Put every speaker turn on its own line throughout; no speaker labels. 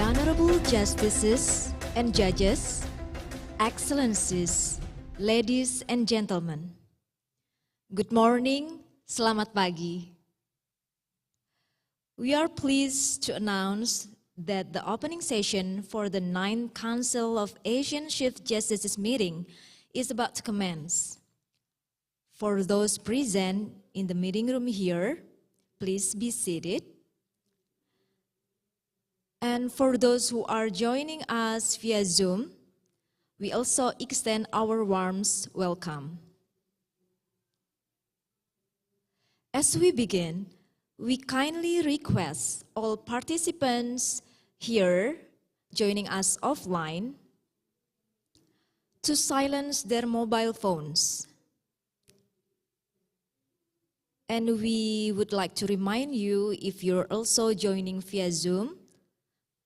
Honorable Justices and Judges, Excellencies, ladies and gentlemen. Good morning, selamat pagi. We are pleased to announce that the opening session for the 9th Council of Asian Chief Justices meeting is about to commence. For those present in the meeting room here, please be seated. And for those who are joining us via Zoom, we also extend our warm welcome. As we begin, we kindly request all participants here joining us offline to silence their mobile phones. And we would like to remind you, if you're also joining via Zoom,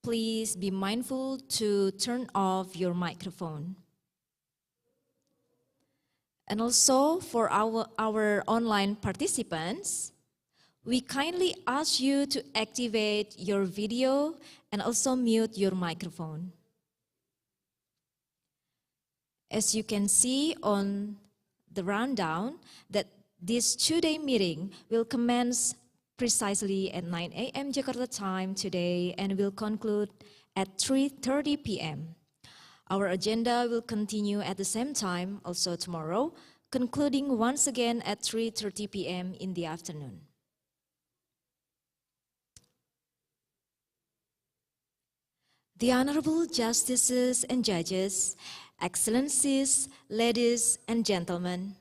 please be mindful to turn off your microphone. And also for our online participants, we kindly ask you to activate your video and also mute your microphone. As you can see on the rundown, that this two-day meeting will commence precisely at 9 a.m. Jakarta time today and will conclude at 3:30 p.m. Our agenda will continue at the same time also tomorrow, concluding once again at 3:30 p.m. in the afternoon. The Honorable Justices and Judges, Excellencies, ladies and gentlemen,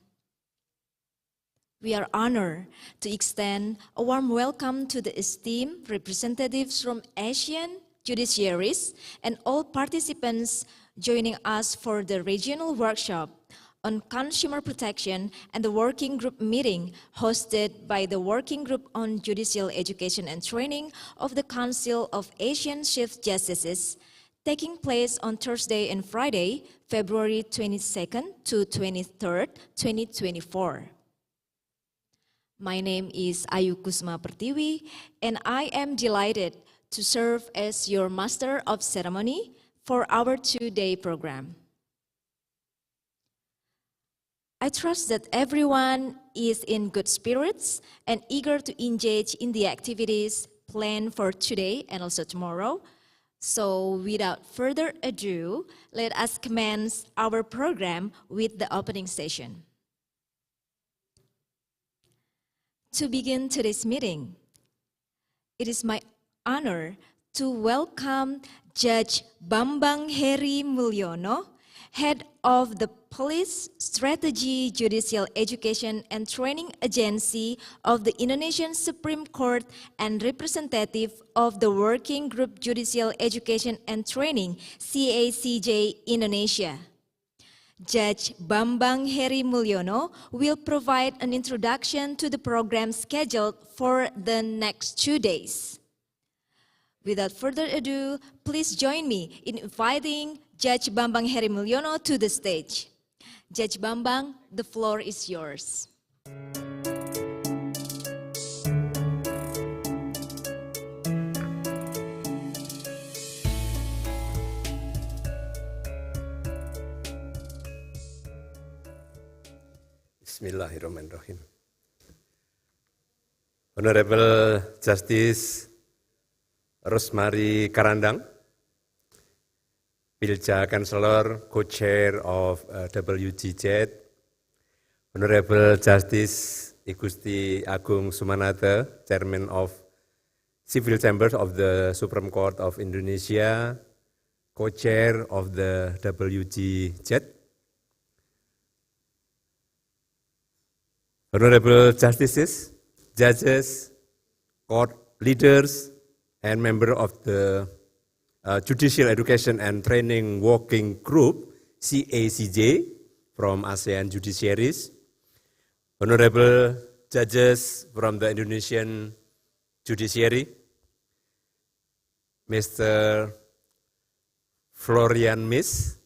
we are honored to extend a warm welcome to the esteemed representatives from Asian judiciaries and all participants joining us for the regional workshop on consumer protection and the working group meeting hosted by the Working Group on Judicial Education and Training of the Council of Asian Chief Justices, taking place on Thursday and Friday, February 22nd to 23rd, 2024. My name is Ayu Kusma Pertiwi, and I am delighted to serve as your Master of Ceremony for our two-day program. I trust that everyone is in good spirits and eager to engage in the activities planned for today and also tomorrow. So without further ado, let us commence our program with the opening session. To begin today's meeting, it is my honor to welcome Judge Bambang Heri Mulyono, Head of the Police Strategy Judicial Education and Training Agency of the Indonesian Supreme Court and representative of the Working Group Judicial Education and Training, CACJ Indonesia. Judge Bambang Heri Mulyono will provide an introduction to the program scheduled for the next 2 days. Without further ado, please join me in inviting Judge Bambang Heri Mulyono to the stage. Judge Bambang, the floor is yours.
Bismillahirrahmanirrahim. Honorable Justice Rosemary Karandang, Pilja Chancellor, Co-Chair of WGZ, Honorable Justice Igusti Agung Sumanata, Chairman of Civil Chambers of the Supreme Court of Indonesia, Co-Chair of the WGZ, Honorable Justices, Judges, Court Leaders, and members of the Judicial Education and Training Working Group, CACJ, from ASEAN Judiciaries, Honorable Judges from the Indonesian Judiciary, Mr. Florian Mis,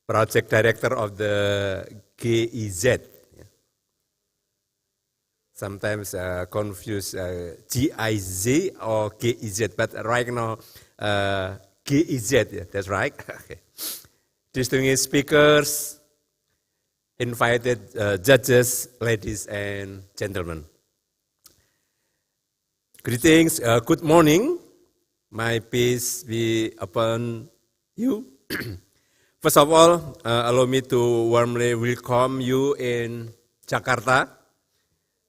Project Director of the GIZ, sometimes confuse GIZ or GIZ, but right now GEZ, yeah, that's right. Okay. Distinguished speakers, invited judges, ladies and gentlemen. Greetings, good morning. My peace be upon you. First of all, allow me to warmly welcome you in Jakarta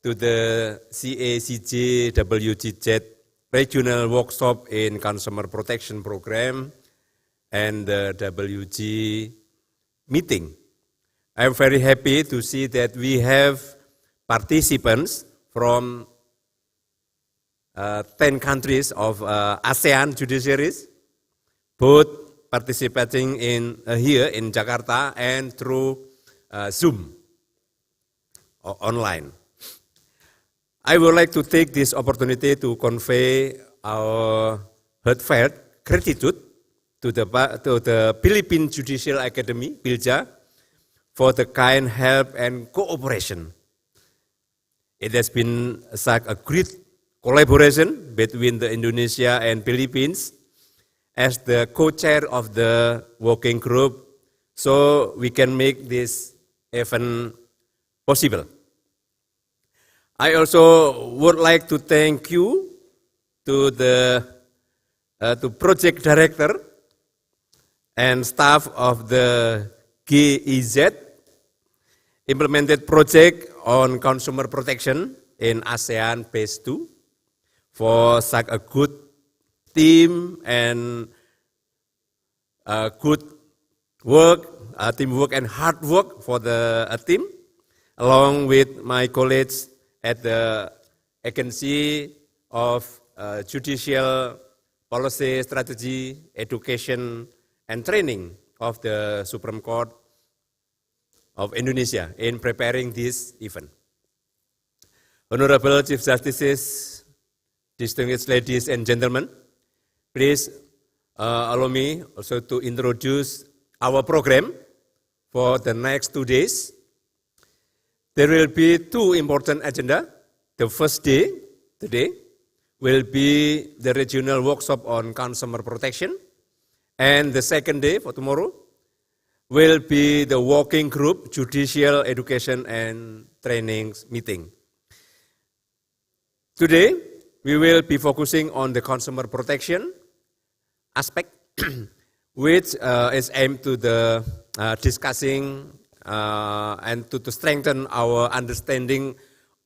to the CACJ-WGZ Regional Workshop in Consumer Protection Program and the WG meeting. I am very happy to see that we have participants from 10 countries of ASEAN judiciaries, both participating in here in Jakarta and through Zoom or online. I would like to take this opportunity to convey our heartfelt gratitude to the Philippine Judicial Academy, PILJA, for the kind help and cooperation. It has been such a great collaboration between the Indonesia and Philippines as the co-chair of the working group, so we can make this event possible. I also would like to thank you to the project director and staff of the GEZ implemented project on consumer protection in ASEAN Phase 2 for such a good team and good work, teamwork and hard work for the team, along with my colleagues at the Agency of Judicial Policy, Strategy, Education and Training of the Supreme Court of Indonesia in preparing this event. Honorable Chief Justices, distinguished ladies and gentlemen, please allow me also to introduce our program for the next 2 days. There will be 2 important agendas. The first day, today, will be the regional workshop on consumer protection. And the second day, for tomorrow, will be the working group, Judicial Education and Training meeting. Today, we will be focusing on the consumer protection aspect, which is aimed to the discussing and to strengthen our understanding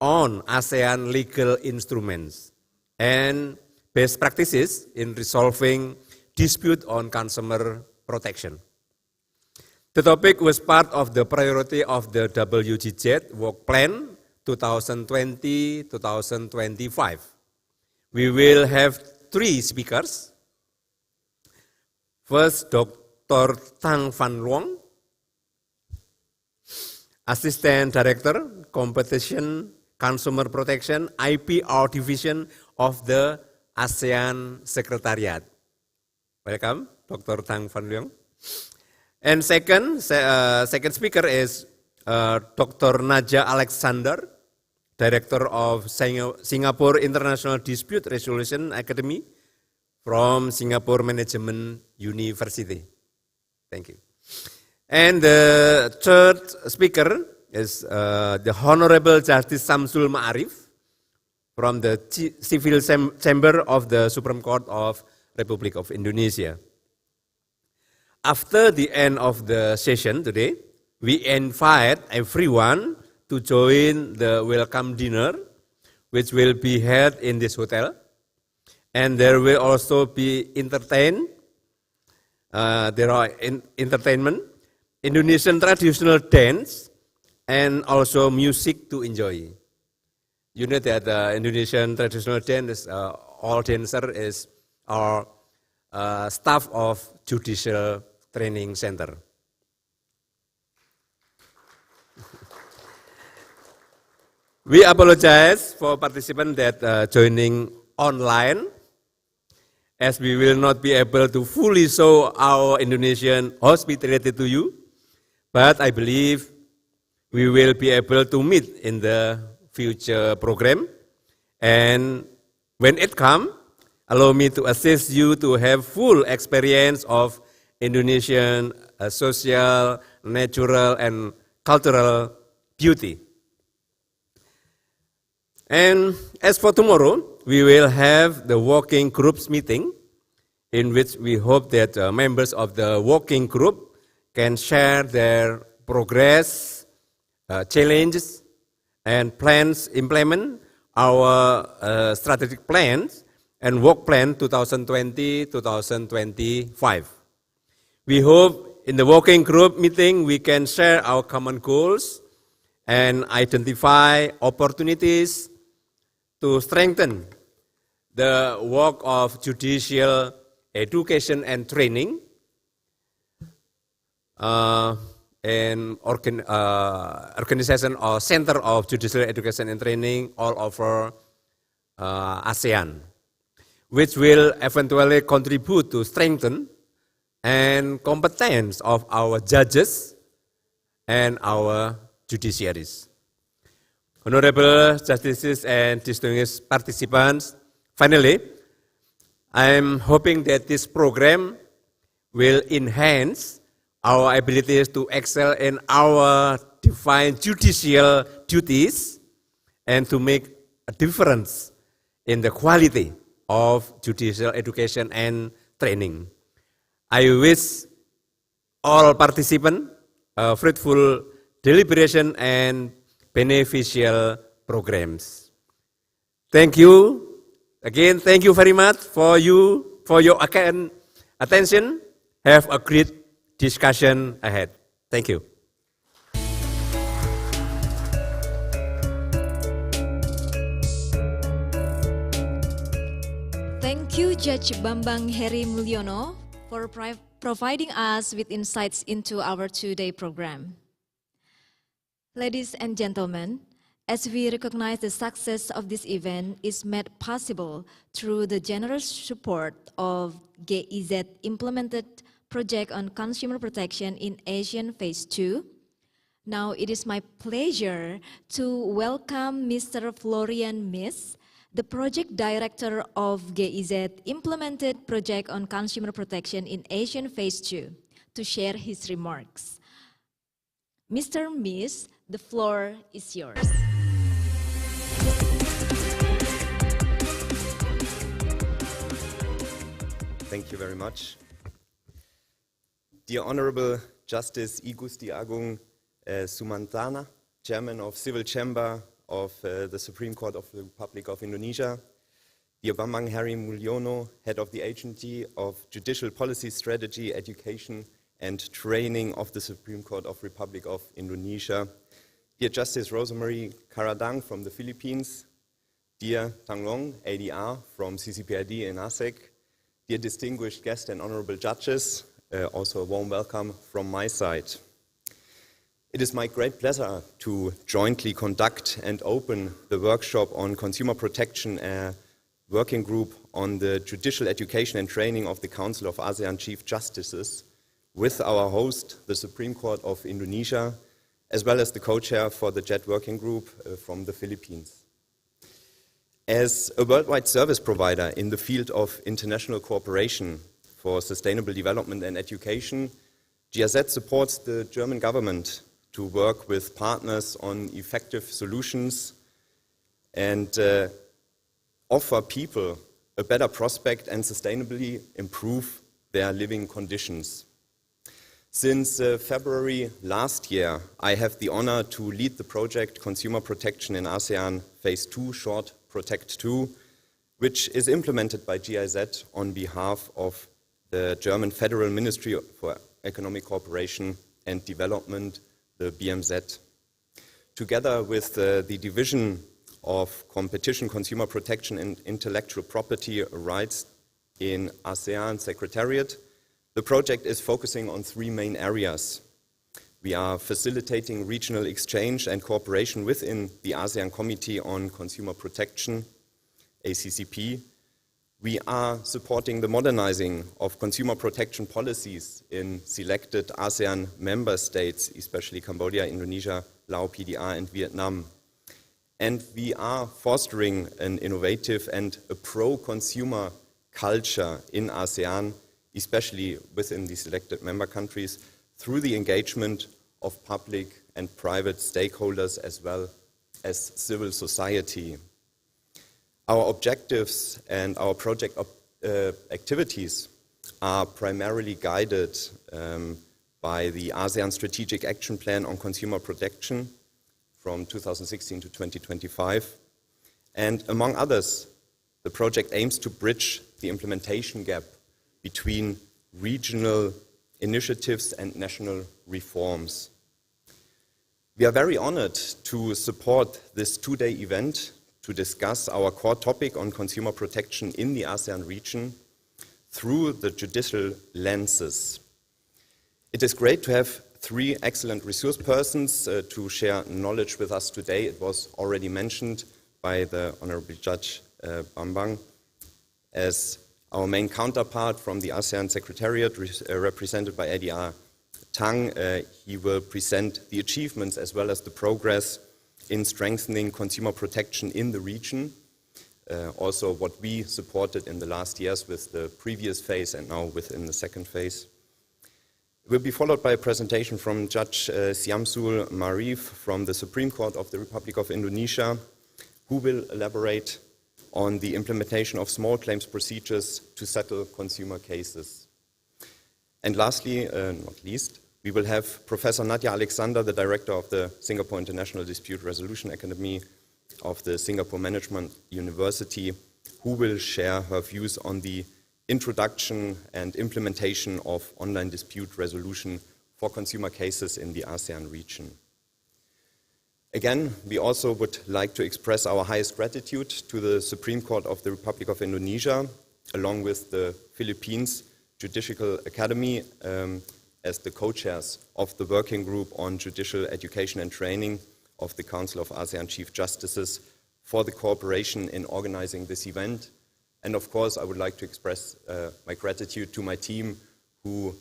on ASEAN legal instruments and best practices in resolving dispute on consumer protection. The topic was part of the priority of the WGZ Work Plan 2020-2025. We will have 3 speakers. First, Dr. Tang Van Luong, Assistant Director, Competition, Consumer Protection, IPR Division of the ASEAN Secretariat. Welcome, Dr. Tang Van Luong. And second speaker is Dr. Naja Alexander, Director of Singapore International Dispute Resolution Academy from Singapore Management University. Thank you. And the third speaker is the Honorable Justice Samsul Ma'arif from the Civil Chamber of the Supreme Court of Republic of Indonesia. After the end of the session today, we invite everyone to join the welcome dinner, which will be held in this hotel. And there will also be entertainment, Indonesian traditional dance, and also music to enjoy. You know that Indonesian traditional dance, all dancer is our staff of Judicial Training Center. We apologize for participants that joining online, as we will not be able to fully show our Indonesian hospitality to you, but I believe we will be able to meet in the future program. And when it comes, allow me to assist you to have full experience of Indonesian social, natural, and cultural beauty. And as for tomorrow, we will have the working groups meeting, in which we hope that members of the working group can share their progress, challenges, and plans implement our strategic plans and work plan 2020-2025. We hope in the working group meeting we can share our common goals and identify opportunities to strengthen the work of judicial education and training and organization or center of judicial education and training all over ASEAN, which will eventually contribute to strengthen and competence of our judges and our judiciaries. Honorable Justices and distinguished participants, finally, I am hoping that this program will enhance our abilities to excel in our defined judicial duties and to make a difference in the quality of judicial education and training. I wish all participants a fruitful deliberation and beneficial programs. Thank you. Again, thank you very much for your attention. Have a great discussion ahead. Thank you.
Thank you, Judge Bambang Heri Mulyono, for providing us with insights into our two-day program. Ladies and gentlemen, as we recognize the success of this event is made possible through the generous support of GIZ implemented project on consumer protection in ASEAN Phase 2. Now it is my pleasure to welcome Mr. Florian Mies, the project director of GIZ implemented project on consumer protection in ASEAN Phase 2, to share his remarks. Mr. Mies, the floor is yours.
Thank you very much. Dear Honorable Justice I Gusti Agung Sumantana, Chairman of Civil Chamber of the Supreme Court of the Republic of Indonesia, dear Bambang Heri Mulyono, Head of the Agency of Judicial Policy Strategy, Education and Training of the Supreme Court of the Republic of Indonesia, dear Justice Rosemary Karadang from the Philippines, dear Tang Long, ADR from CCPID in ASEC, dear distinguished guests and honorable judges, also a warm welcome from my side. It is my great pleasure to jointly conduct and open the workshop on consumer protection, a working group on the judicial education and training of the Council of ASEAN Chief Justices, with our host, the Supreme Court of Indonesia, as well as the co-chair for the JET working group from the Philippines. As a worldwide service provider in the field of international cooperation for sustainable development and education, GIZ supports the German government to work with partners on effective solutions and offer people a better prospect and sustainably improve their living conditions. Since February last year, I have the honor to lead the project Consumer Protection in ASEAN Phase 2, short Protect 2, which is implemented by GIZ on behalf of the German Federal Ministry for Economic Cooperation and Development, the BMZ. Together with the Division of Competition, Consumer Protection and Intellectual Property Rights in ASEAN Secretariat, the project is focusing on three main areas. We are facilitating regional exchange and cooperation within the ASEAN Committee on Consumer Protection, ACCP. We are supporting the modernizing of consumer protection policies in selected ASEAN member states, especially Cambodia, Indonesia, Laos, PDR, and Vietnam. And we are fostering an innovative and a pro-consumer culture in ASEAN, especially within the selected member countries, through the engagement of public and private stakeholders as well as civil society. Our objectives and our project activities are primarily guided by the ASEAN Strategic Action Plan on Consumer Protection from 2016 to 2025. And among others, the project aims to bridge the implementation gap between regional initiatives and national reforms. We are very honored to support this two-day event to discuss our core topic on consumer protection in the ASEAN region through the judicial lenses. It is great to have three excellent resource persons to share knowledge with us today. It was already mentioned by the Honorable Judge Bambang as our main counterpart from the ASEAN Secretariat, represented by Eddie R. Tang. He will present the achievements as well as the progress in strengthening consumer protection in the region. Also what we supported in the last years with the previous phase and now within the second phase. It will be followed by a presentation from Judge Syamsul Marif from the Supreme Court of the Republic of Indonesia, who will elaborate on the implementation of small claims procedures to settle consumer cases. And lastly, not least, we will have Professor Nadia Alexander, the director of the Singapore International Dispute Resolution Academy of the Singapore Management University, who will share her views on the introduction and implementation of online dispute resolution for consumer cases in the ASEAN region. Again, we also would like to express our highest gratitude to the Supreme Court of the Republic of Indonesia, along with the Philippines Judicial Academy, as the co-chairs of the Working Group on Judicial Education and Training of the Council of ASEAN Chief Justices, for the cooperation in organizing this event. And of course, I would like to express my gratitude to my team who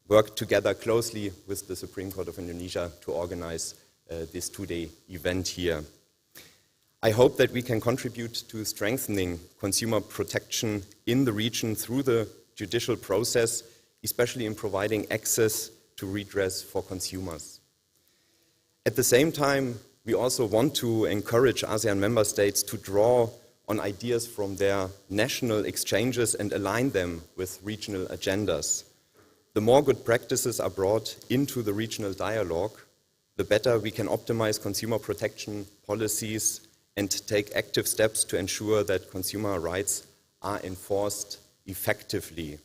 worked together closely with the Supreme Court of Indonesia to organize this two-day event here. I hope that we can contribute to strengthening consumer protection in the region through the judicial process, especially in providing access to redress for consumers. At the same time, we also want to encourage ASEAN member states to draw on ideas from their national exchanges and align them with regional agendas. The more good practices are brought into the regional dialogue, the better we can optimize consumer protection policies and take active steps to ensure that consumer rights are enforced effectively.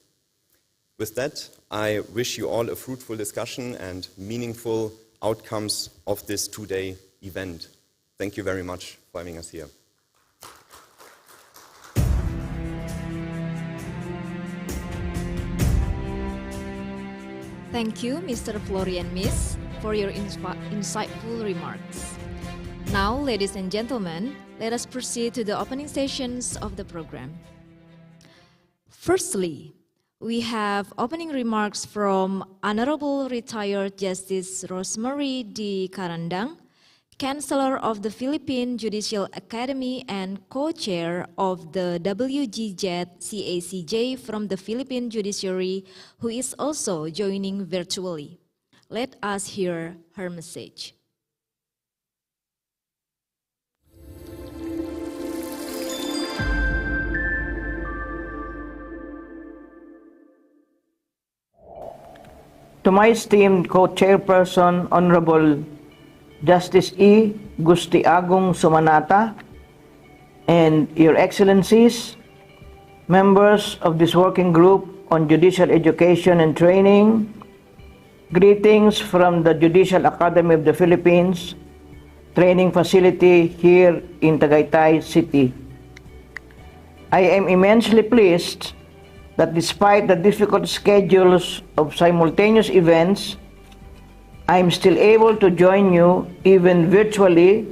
With that, I wish you all a fruitful discussion and meaningful outcomes of this two-day event. Thank you very much for having us here.
Thank you, Mr. Florian Miss, for your insightful remarks. Now, ladies and gentlemen, let us proceed to the opening sessions of the program. Firstly, we have opening remarks from Honorable Retired Justice Rosemary D. Karandang, Chancellor of the Philippine Judicial Academy and co-chair of the WGZ-CACJ from the Philippine Judiciary, who is also joining virtually. Let us hear her message.
To my esteemed co-chairperson, Honorable Justice E. Gusti Agong Sumanata, and Your Excellencies, members of this working group on judicial education and training, greetings from the Judicial Academy of the Philippines training facility here in Tagaytay City. I am immensely pleased that despite the difficult schedules of simultaneous events, I am still able to join you even virtually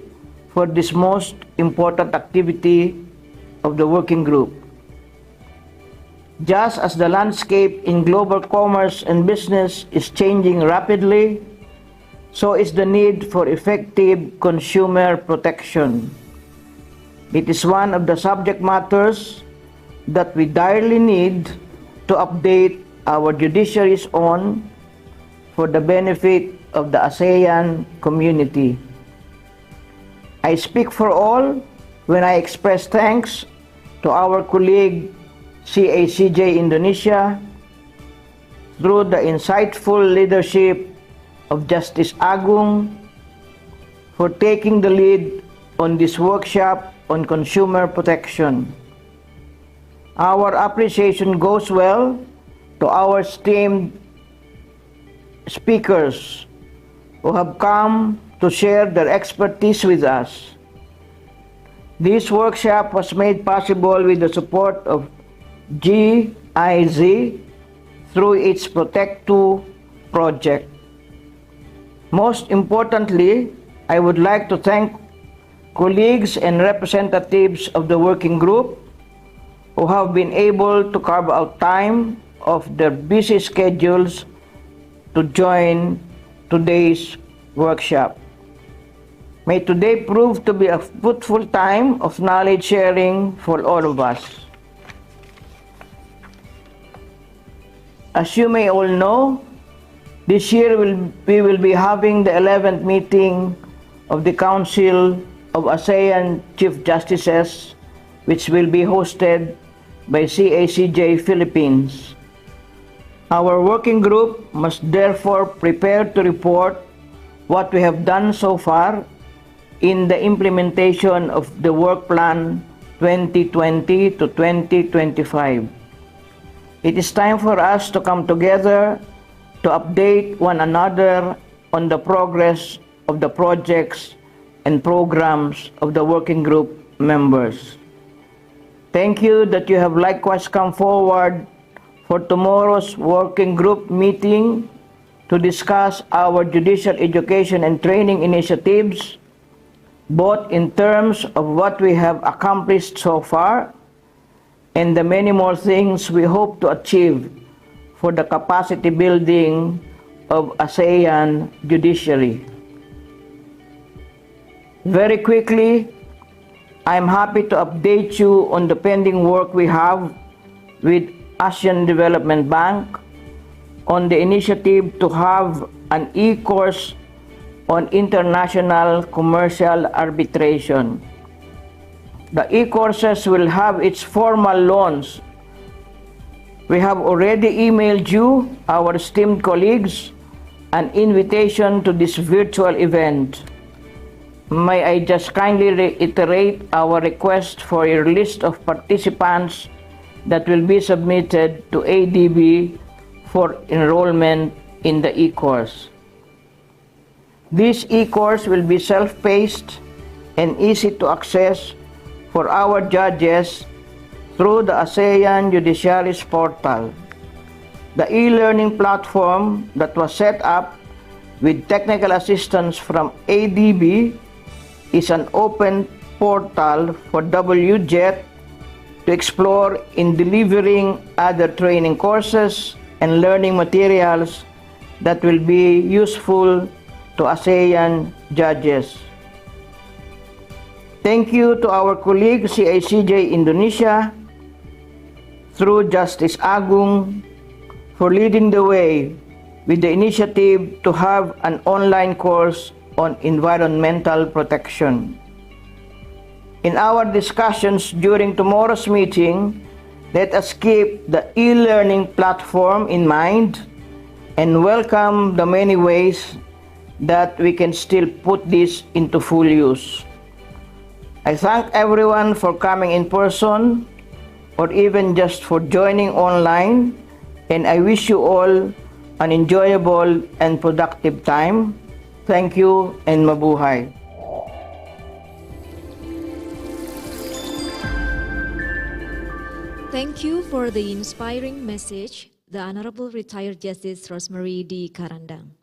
for this most important activity of the working group. Just as the landscape in global commerce and business is changing rapidly, so is the need for effective consumer protection. It is one of the subject matters that we direly need to update our judiciaries on for the benefit of the ASEAN community. I speak for all when I express thanks to our colleague CACJ Indonesia through the insightful leadership of Justice Agung for taking the lead on this workshop on consumer protection. Our appreciation goes well to our esteemed speakers who have come to share their expertise with us. This workshop was made possible with the support of GIZ through its Protect2 project. Most importantly, I would like to thank colleagues and representatives of the working group who have been able to carve out time of their busy schedules to join today's workshop. May today prove to be a fruitful time of knowledge sharing for all of us. As you may all know, this year we will be having the 11th meeting of the Council of ASEAN Chief Justices, which will be hosted by CACJ Philippines. Our working group must therefore prepare to report what we have done so far in the implementation of the Work Plan 2020 to 2025. It is time for us to come together to update one another on the progress of the projects and programs of the working group members. Thank you that you have likewise come forward for tomorrow's working group meeting to discuss our judicial education and training initiatives, both in terms of what we have accomplished so far and the many more things we hope to achieve for the capacity building of ASEAN judiciary. Very quickly, I am happy to update you on the pending work we have with Asian Development Bank on the initiative to have an e-course on international commercial arbitration. The e-courses will have its formal launch. We have already emailed you, our esteemed colleagues, an invitation to this virtual event. May I just kindly reiterate our request for a list of participants that will be submitted to ADB for enrollment in the e-course. This e-course will be self-paced and easy to access for our judges through the ASEAN Judicialis portal. The e-learning platform that was set up with technical assistance from ADB is an open portal for WJET to explore in delivering other training courses and learning materials that will be useful to ASEAN judges. Thank you to our colleague CACJ Indonesia through Justice Agung for leading the way with the initiative to have an online course on environmental protection. In our discussions during tomorrow's meeting, let us keep the e-learning platform in mind and welcome the many ways that we can still put this into full use. I thank everyone for coming in person or even just for joining online, and I wish you all an enjoyable and productive time. Thank you and mabuhay.
Thank you for the inspiring message, the Honorable Retired Justice Rosemary D. Karandang.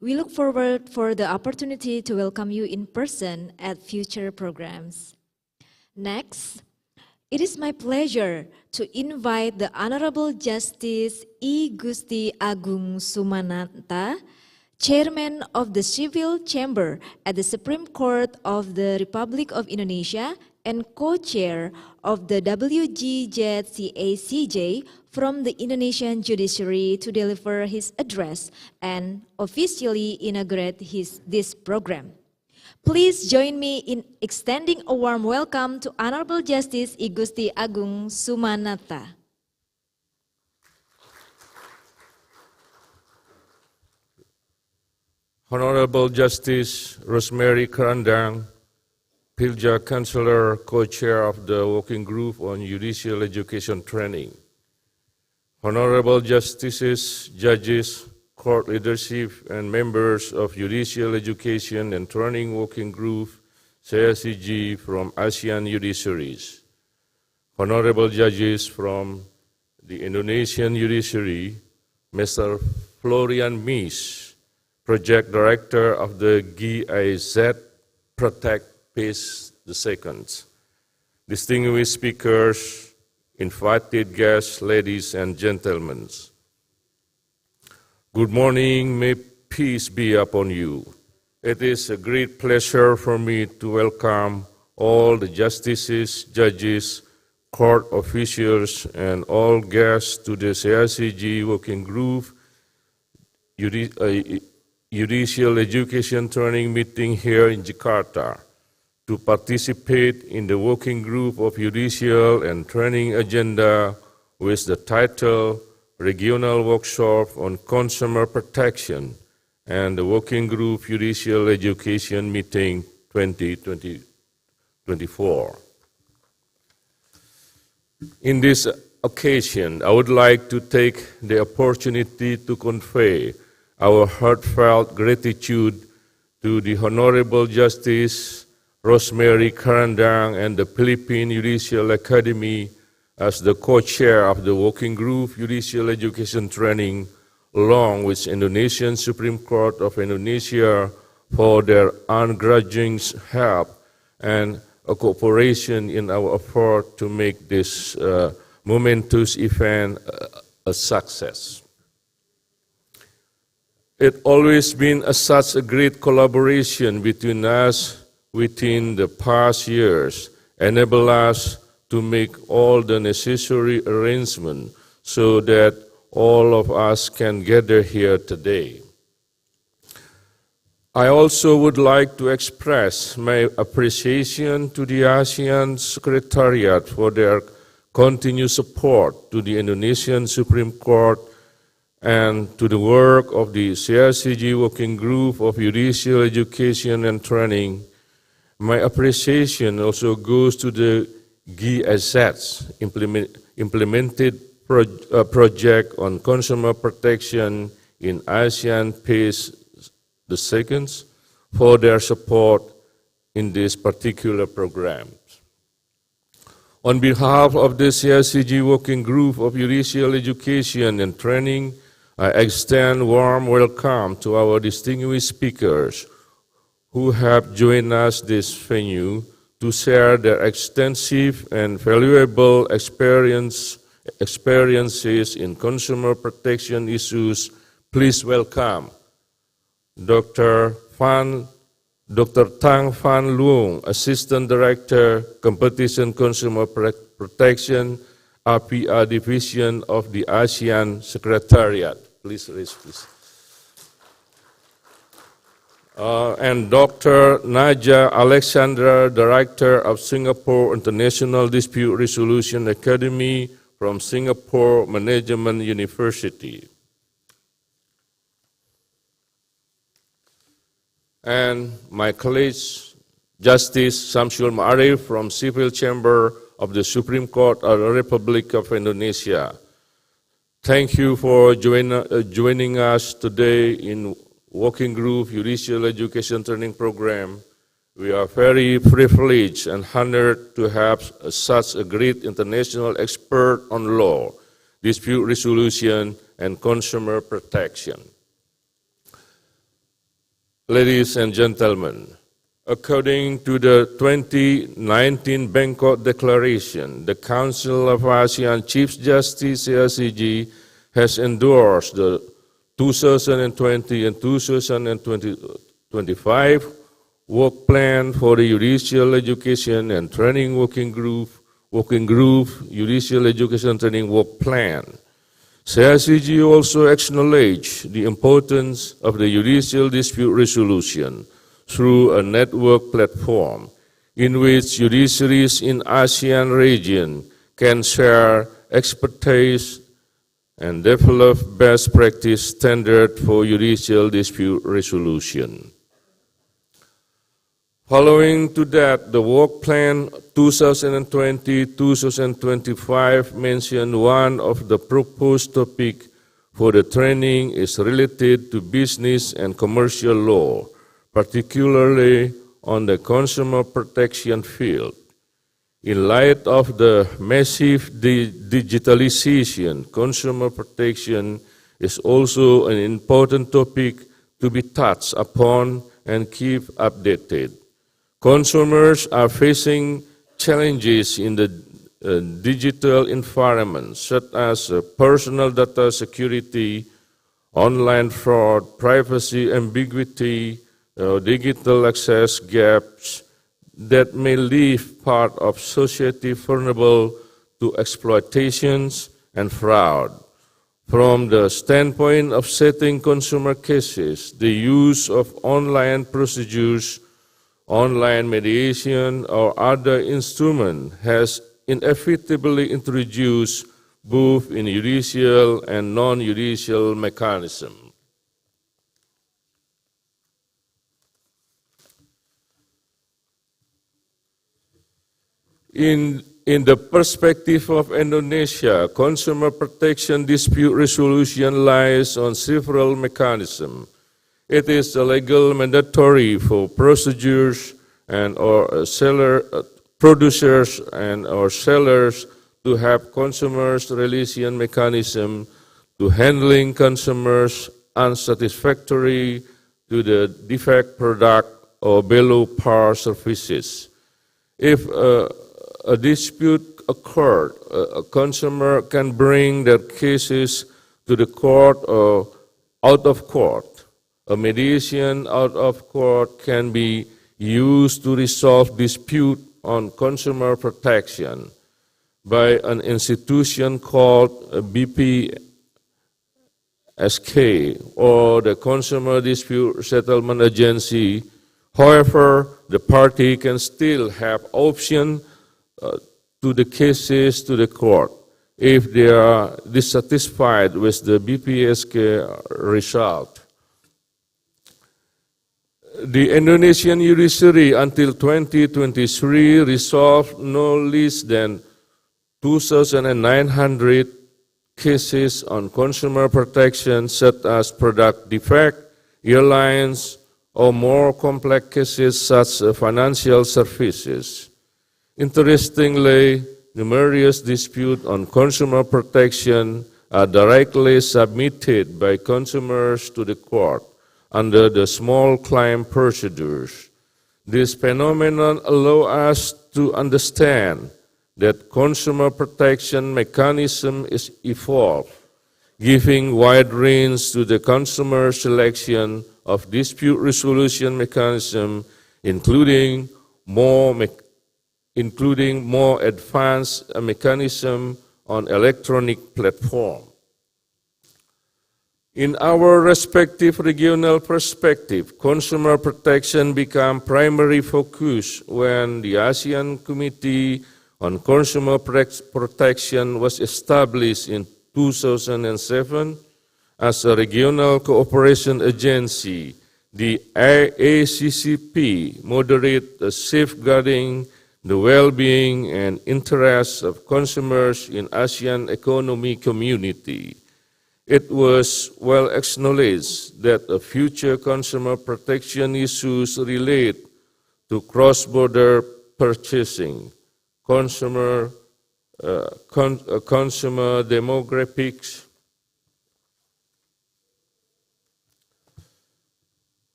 We look forward for the opportunity to welcome you in person at future programs. Next, it is my pleasure to invite the Honorable Justice E. Gusti Agung Sumanata, Chairman of the Civil Chamber at the Supreme Court of the Republic of Indonesia, and co-chair of the WGZCACJ from the Indonesian Judiciary to deliver his address and officially inaugurate this program. Please join me in extending a warm welcome to Honorable Justice I Gusti Agung Sumanata.
Honorable Justice Rosemary Karandang, Pilja Councillor, co-chair of the Working Group on Judicial Education Training. Honorable Justices, Judges, Court Leadership, and members of Judicial Education and Training Working Group, CSCG from ASEAN Judiciaries. Honorable Judges from the Indonesian Judiciary, Mr. Florian Mies, Project Director of the GIZ Protect Peace II. Distinguished speakers, invited guests, ladies and gentlemen. Good morning, may peace be upon you. It is a great pleasure for me to welcome all the justices, judges, court officials, and all guests to the CICG Working Group Judicial Education Training meeting here in Jakarta to participate in the Working Group of Judicial and Training Agenda with the title Regional Workshop on Consumer Protection and the Working Group Judicial Education Meeting 2024. In this occasion, I would like to take the opportunity to convey our heartfelt gratitude to the Honorable Justice Rosemary Karandang and the Philippine Judicial Academy as the co-chair of the Working Group Judicial Education Training, along with Indonesian Supreme Court of Indonesia for their ungrudging help and cooperation in our effort to make this momentous event a success. It always been such a great collaboration between us within the past years, enable us to make all the necessary arrangements so that all of us can gather here today. I also would like to express my appreciation to the ASEAN Secretariat for their continued support to the Indonesian Supreme Court and to the work of the CICG Working Group of Judicial Education and Training. My appreciation also goes to the GIZ implemented project on consumer protection in ASEAN Peace II for their support in this particular program. On behalf of the CICG Working Group of Judicial Education and Training, I extend warm welcome to our distinguished speakers who have joined us this venue to share their extensive and valuable experiences in consumer protection issues. Please welcome Dr. Tang Van Luong, Assistant Director, Competition Consumer Protection, APA Division of the ASEAN Secretariat. Please raise, please. And Dr. Naja Alexandra, Director of Singapore International Dispute Resolution Academy from Singapore Management University. And my colleague, Justice Samsul Ma'arif from Civil Chamber of the Supreme Court of the Republic of Indonesia. Thank you for joining us today in Working Group Judicial Education Training Program. We are very privileged and honored to have such a great international expert on law, dispute resolution, and consumer protection. Ladies and gentlemen, according to the 2019 Bangkok Declaration, the Council of ASEAN Chief Justice CICG has endorsed the 2020 and 2025 work plan for the Judicial Education and Training Working Group, Judicial Education Training Work Plan. CICG also acknowledged the importance of the judicial dispute resolution through a network platform in which judiciaries in ASEAN region can share expertise and develop best practice standard for judicial dispute resolution. Following to that, the work plan 2020-2025 mentioned one of the proposed topics for the training is related to business and commercial law, particularly on the consumer protection field. In light of the massive digitalization, consumer protection is also an important topic to be touched upon and keep updated. Consumers are facing challenges in the digital environment, such as personal data security, online fraud, privacy ambiguity, digital access gaps that may leave part of society vulnerable to exploitations and fraud. From the standpoint of setting consumer cases, the use of online procedures, online mediation, or other instrument has inevitably introduced both in judicial and non-judicial mechanisms. In the perspective of Indonesia, consumer protection dispute resolution lies on several mechanisms. It is a legal mandatory for producers and producers and or sellers to have consumers relation mechanism to handling consumers unsatisfactory to the defect product or below par services. If a dispute occurred, a consumer can bring their cases to the court or out of court. A mediation out of court can be used to resolve dispute on consumer protection by an institution called BPSK or the Consumer Dispute Settlement Agency. However, the party can still have option to the cases to the court if they are dissatisfied with the BPSK result. The Indonesian judiciary until 2023 resolved no less than 2,900 cases on consumer protection such as product defect, airlines, or more complex cases such as financial services. Interestingly, numerous disputes on consumer protection are directly submitted by consumers to the court under the small claim procedures. This phenomenon allows us to understand that consumer protection mechanism is evolved, giving wide range to the consumer selection of dispute resolution mechanism, including more advanced mechanism on electronic platform. In our respective regional perspective, consumer protection became primary focus when the ASEAN Committee on Consumer Protection was established in 2007 as a regional cooperation agency. The ACCP moderates safeguarding the well-being and interests of consumers in ASEAN economic community. It was well acknowledged that future consumer protection issues relate to cross-border purchasing, consumer demographics,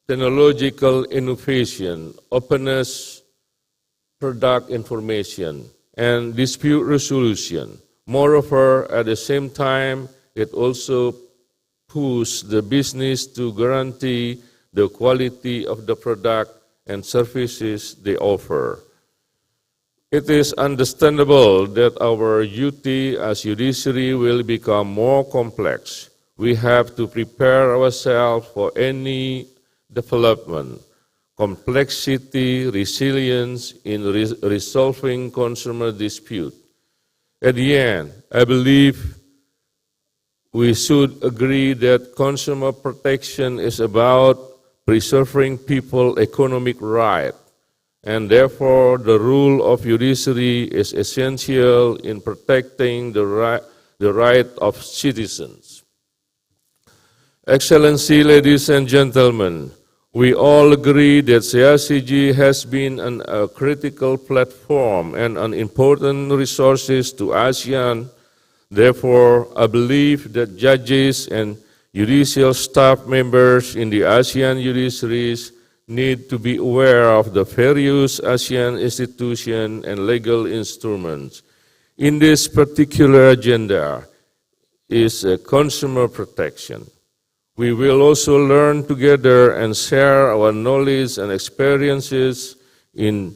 technological innovation, openness, product information, and dispute resolution. Moreover, at the same time, it also pushes the business to guarantee the quality of the product and services they offer. It is understandable that our duty as judiciary will become more complex. We have to prepare ourselves for any development, complexity, resilience in resolving consumer dispute. At the end, I believe we should agree that consumer protection is about preserving people's economic rights, and therefore the role of judiciary is essential in protecting the right of citizens. Excellency, ladies and gentlemen, we all agree that CICG has been a critical platform and an important resource to ASEAN. Therefore, I believe that judges and judicial staff members in the ASEAN judiciaries need to be aware of the various ASEAN institutions and legal instruments. In this particular agenda is consumer protection. We will also learn together and share our knowledge and experiences in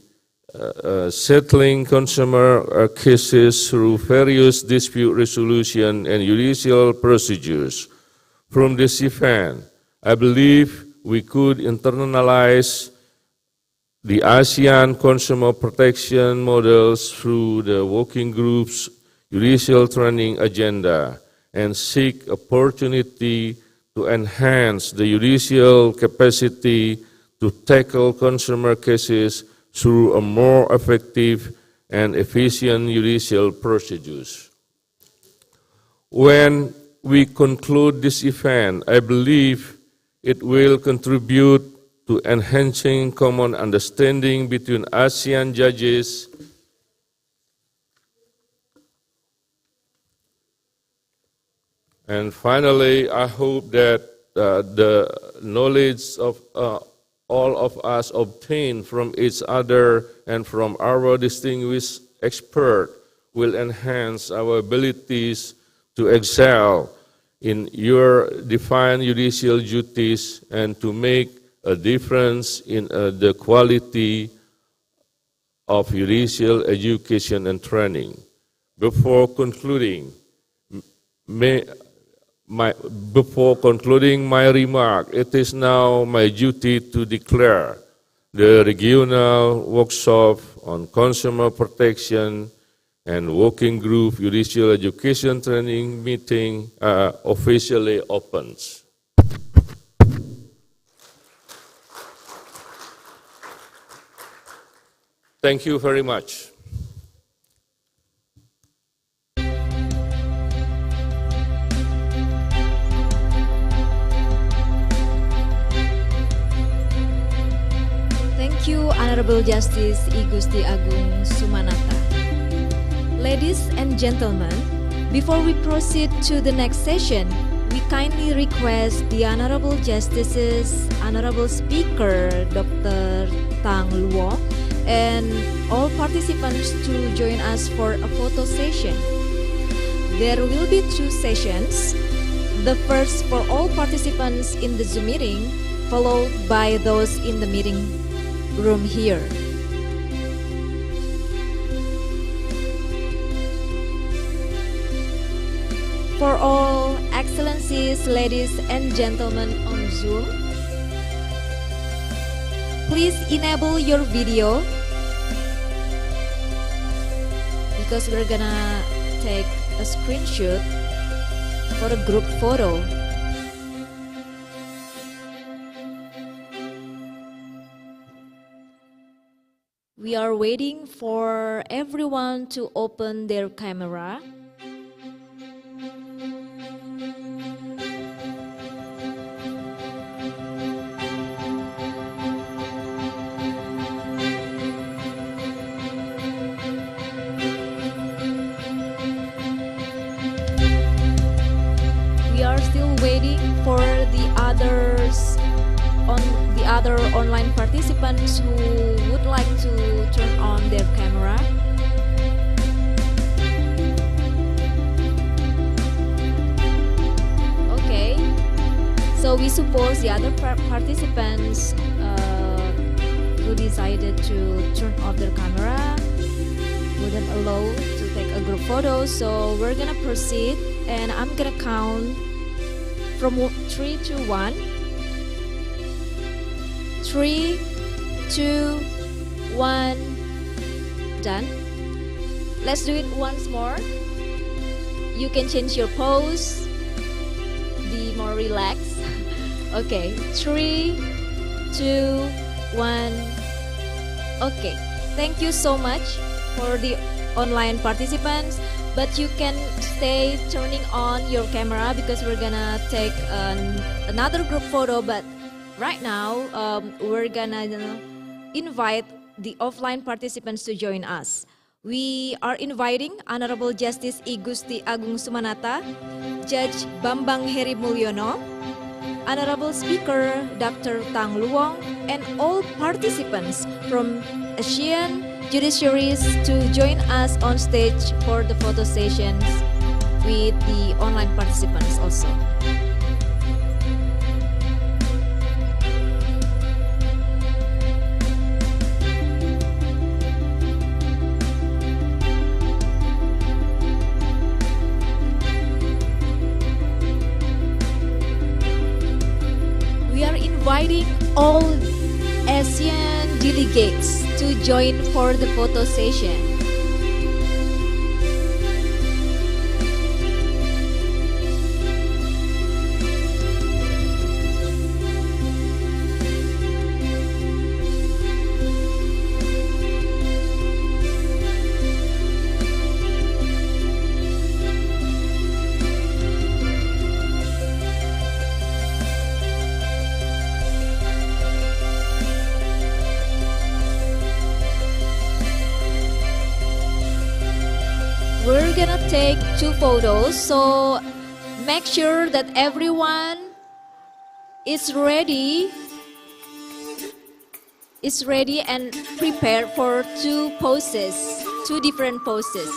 settling consumer cases through various dispute resolution and judicial procedures. From this event, I believe we could internalize the ASEAN consumer protection models through the working group's judicial training agenda and seek opportunity to enhance the judicial capacity to tackle consumer cases through a more effective and efficient judicial procedures. When we conclude this event, I believe it will contribute to enhancing common understanding between ASEAN judges and finally, I hope that the knowledge of all of us obtained from each other and from our distinguished expert will enhance our abilities to excel in your defined judicial duties and to make a difference in the quality of judicial education and training. Before concluding my remark, it is now my duty to declare the regional workshop on consumer protection and working group judicial education training meeting officially opens. Thank you very much.
Thank you, Honorable Justice I Gusti Agung Sumanata. Ladies and gentlemen, before we proceed to the next session, we kindly request the Honorable Justices, Honorable Speaker Dr. Tang Luo, and all participants to join us for a photo session. There will be 2 sessions, the first for all participants in the Zoom meeting, followed by those in the meeting room here. For all excellencies, ladies and gentlemen on Zoom, please enable your video because we're gonna take a screenshot for a group photo. We are waiting for everyone to open their camera. We are still waiting for the other online participants who would like to turn on their camera. Okay, so we suppose the other participants who decided to turn off their camera, wouldn't allow to take a group photo. So we're gonna proceed, and I'm gonna count from 3 to 1. 3, 2, 1, done. Let's do it once more. You can change your pose, be more relaxed. Okay, 3, 2, 1. Okay, thank you so much for the online participants, but you can stay turning on your camera because we're gonna take another group photo. But right now, we're gonna invite the offline participants to join us. We are inviting Honorable Justice I Gusti Agung Sumanata, Judge Bambang Heri Mulyono, Honorable Speaker Dr. Tang Luong, and all participants from Asian judiciaries to join us on stage for the photo sessions with the online participants also. Inviting all ASEAN delegates to join for the photo session. We're gonna take 2 photos, so make sure that everyone is ready and prepared for 2 poses, 2 different poses.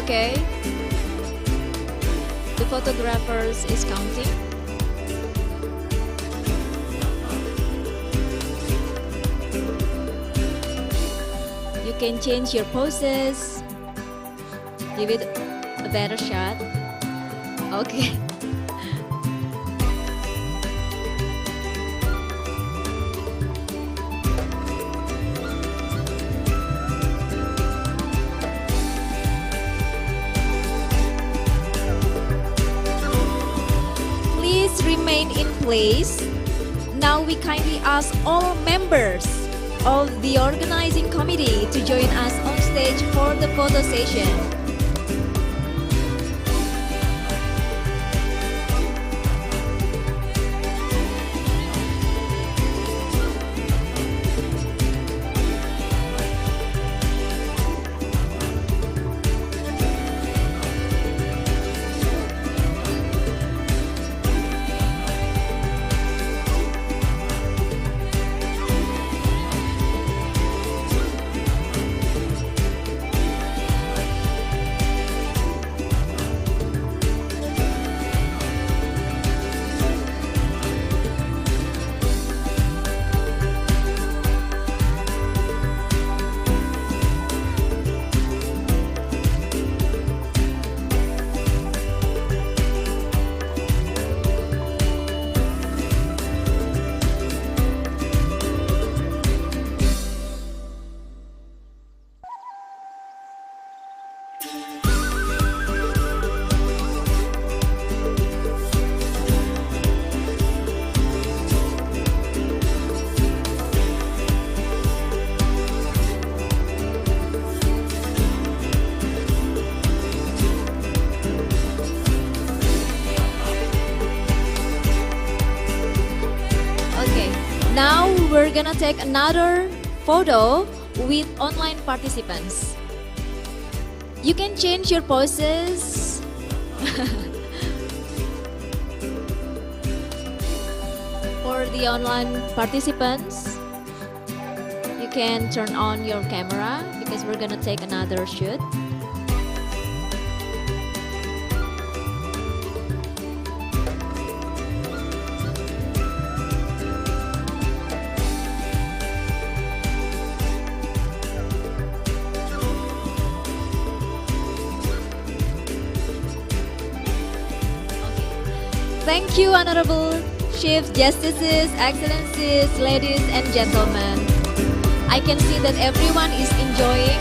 Okay, the photographers is counting. You can change your poses, give it a better shot. Okay. Remain in place. Now we kindly ask all members of the organizing committee to join us on stage for the photo session. Now we're gonna take another photo with online participants. You can change your poses. For the online participants, you can turn on your camera because we're gonna take another shoot. Thank you, Honorable Chief Justices, Excellencies, ladies and gentlemen. I can see that everyone is enjoying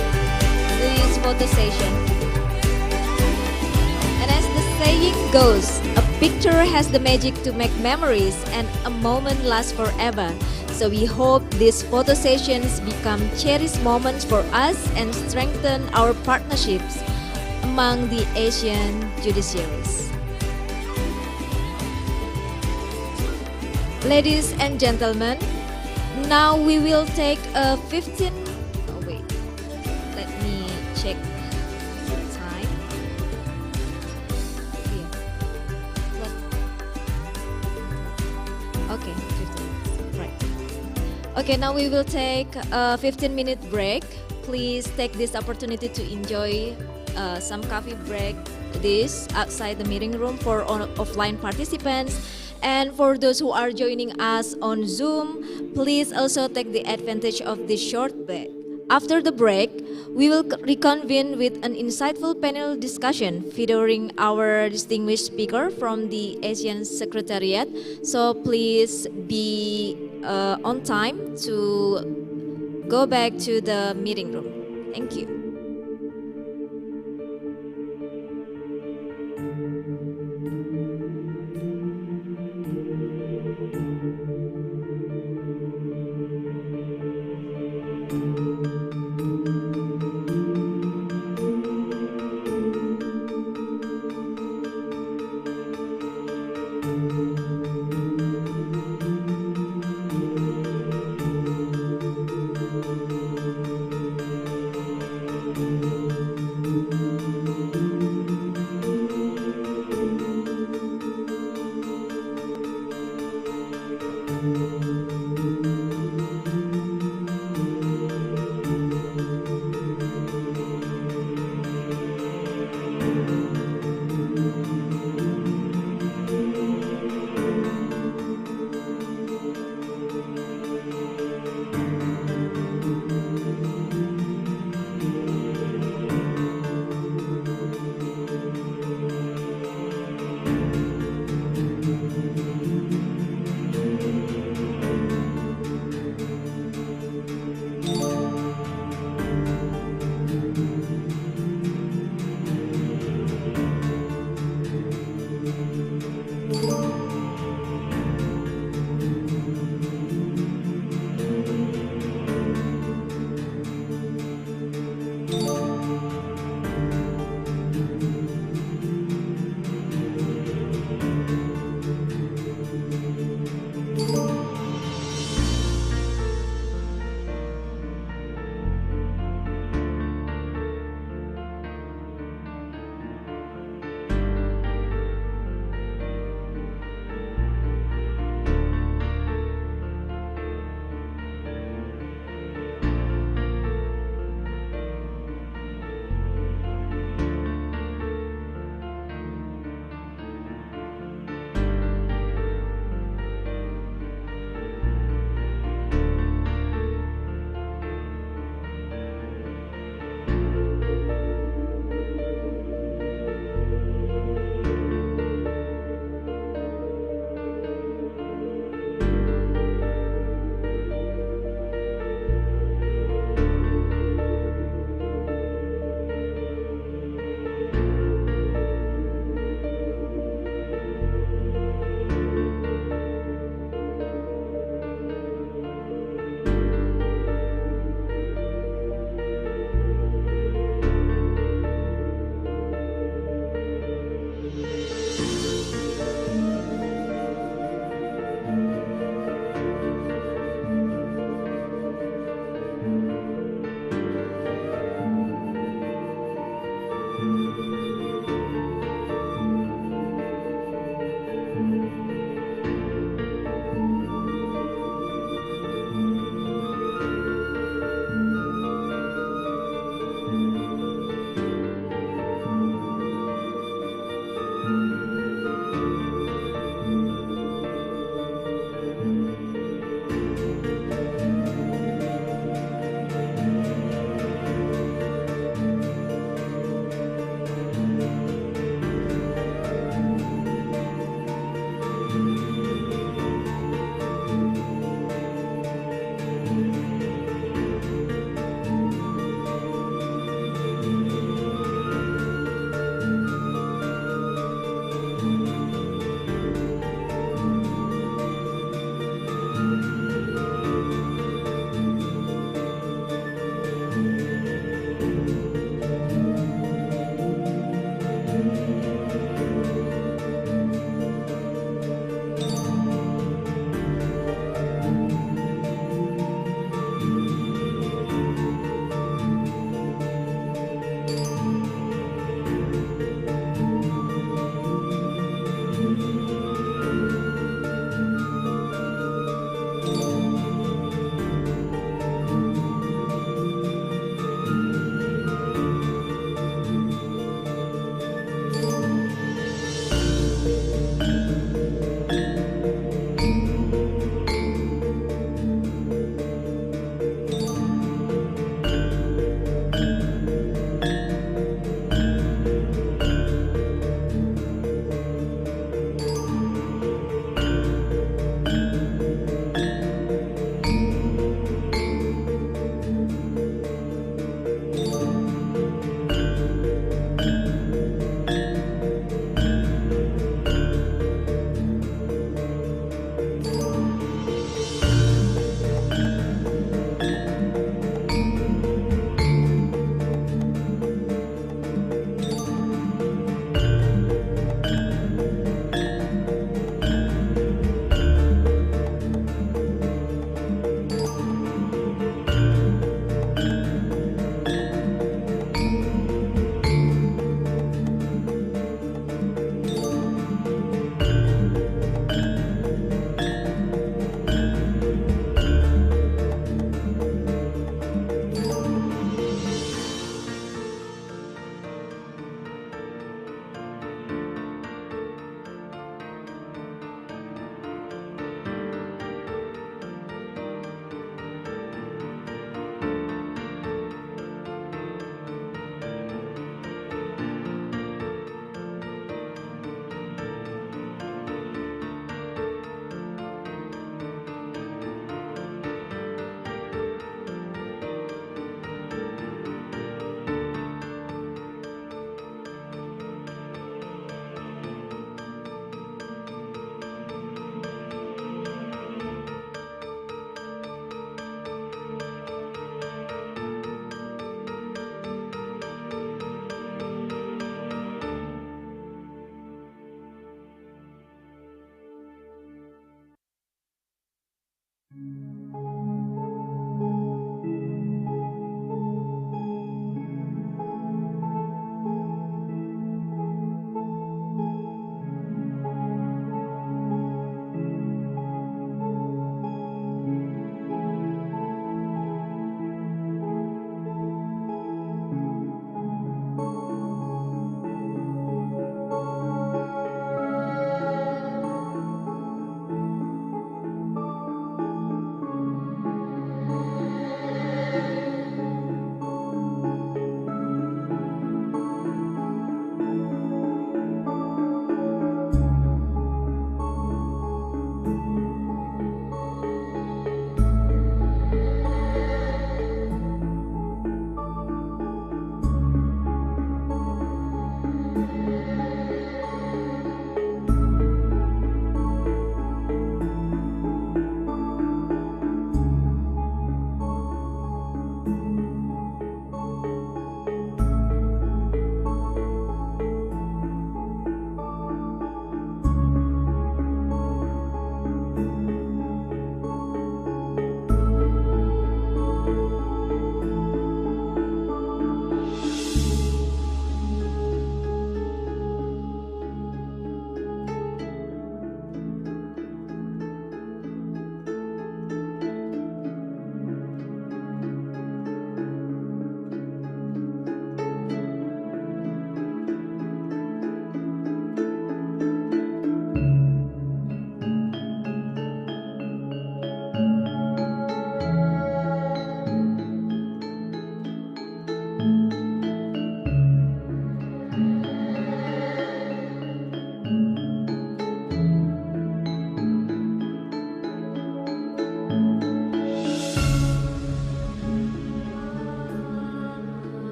this photo session. And as the saying goes, a picture has the magic to make memories and a moment lasts forever. So we hope these photo sessions become cherished moments for us and strengthen our partnerships among the Asian judiciaries. Ladies and gentlemen, now we will take a 15. Oh wait, let me check the time. Here. What? Okay, 15 minutes. Right. Okay, now we will take a 15-minute break. Please take this opportunity to enjoy some coffee break. This outside the meeting room for offline participants. And for those who are joining us on Zoom, please also take the advantage of this short break. After the break, we will reconvene with an insightful panel discussion featuring our distinguished speaker from the Asian Secretariat. So please be on time to go back to the meeting room. Thank you.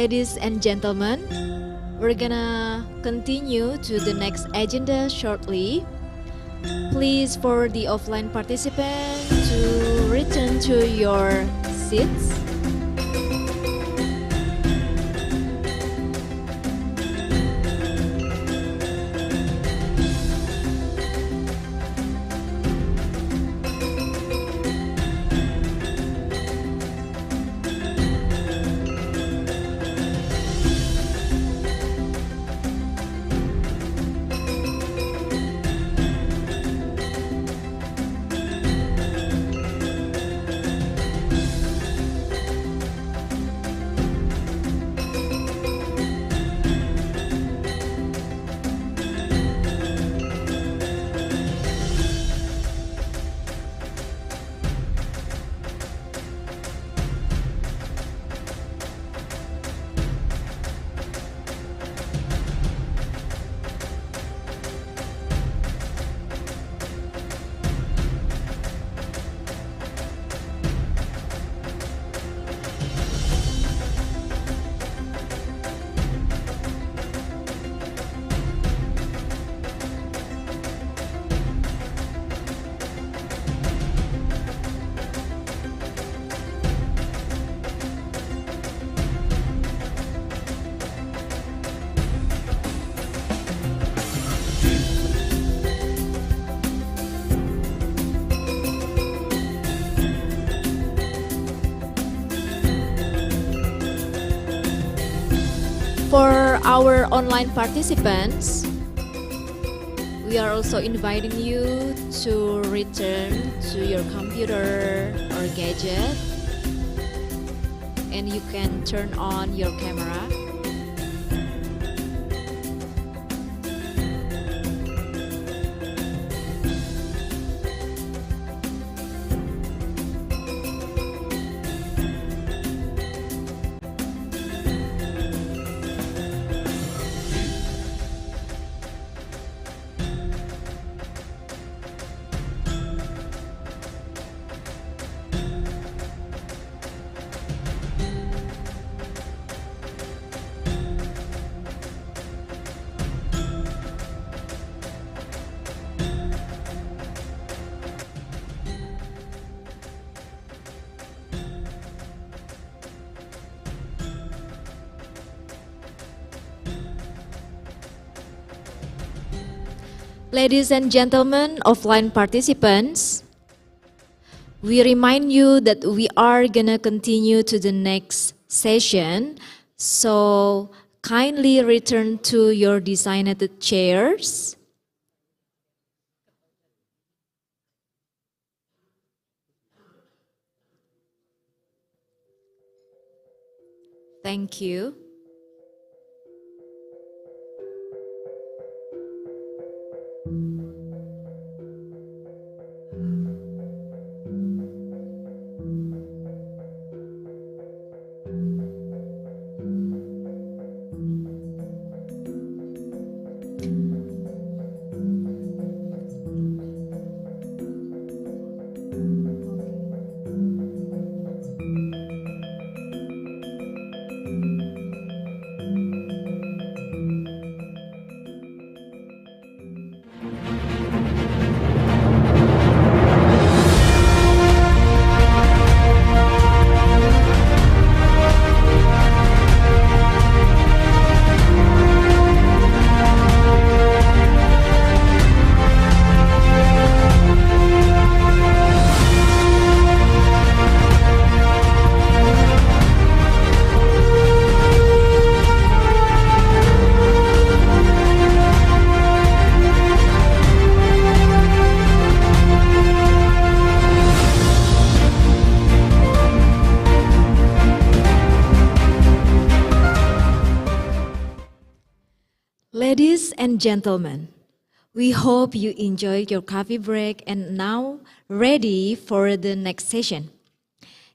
Ladies and gentlemen, we're gonna continue to the next agenda shortly. Please, for the offline participants, to return to your seats. For our online participants, we are also inviting you to return to your computer or gadget, and you can turn on your camera. Ladies and gentlemen, offline participants, we remind you that we are gonna continue to the next session, so kindly return to your designated chairs. Thank you. Ladies and gentlemen, we hope you enjoyed your coffee break and now ready for the next session.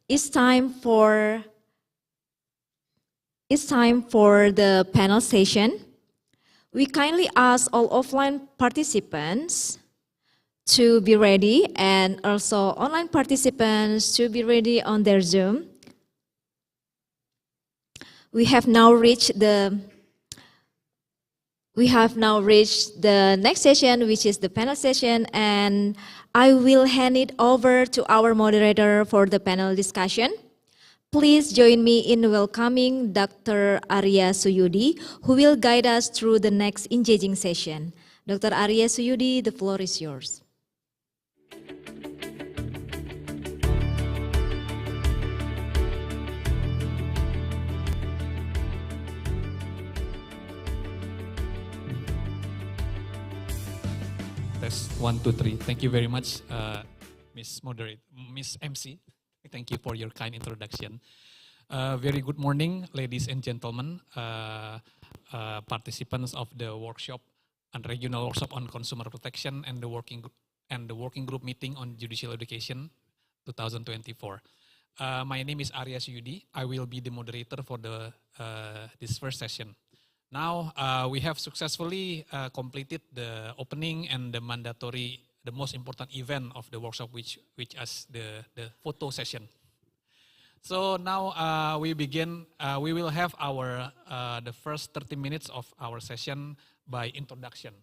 It's time for the panel session. We kindly ask all offline participants to be ready and also online participants to be ready on their Zoom. We have now reached the next session, which is the panel session, and I will hand it over to our moderator for the panel discussion. Please join me in welcoming Dr. Arya Suyudi, who will guide us through the next engaging session. Dr. Arya Suyudi, the floor is yours.
Test 1, 2, 3. Thank you very much, Miss MC. Thank you for your kind introduction. Very good morning, ladies and gentlemen, participants of the workshop and regional workshop on consumer protection and the working group meeting on judicial education 2024. My name is Arya Suyudi. I will be the moderator for this first session. Now we have successfully completed the opening and the most important event of the workshop, which is the photo session. So now we begin. We will have the first 30 minutes of our session by introduction,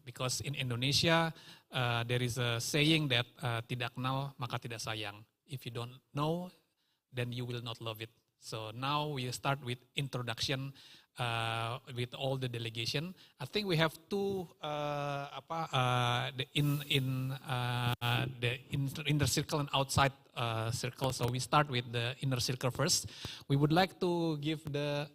because in Indonesia there is a saying that tidak kenal maka tidak sayang. If you don't know, then you will not love it. So now we start with introduction with all the delegation. I think we have two the inner circle and outside circle. So we start with the inner circle first. We would like to give the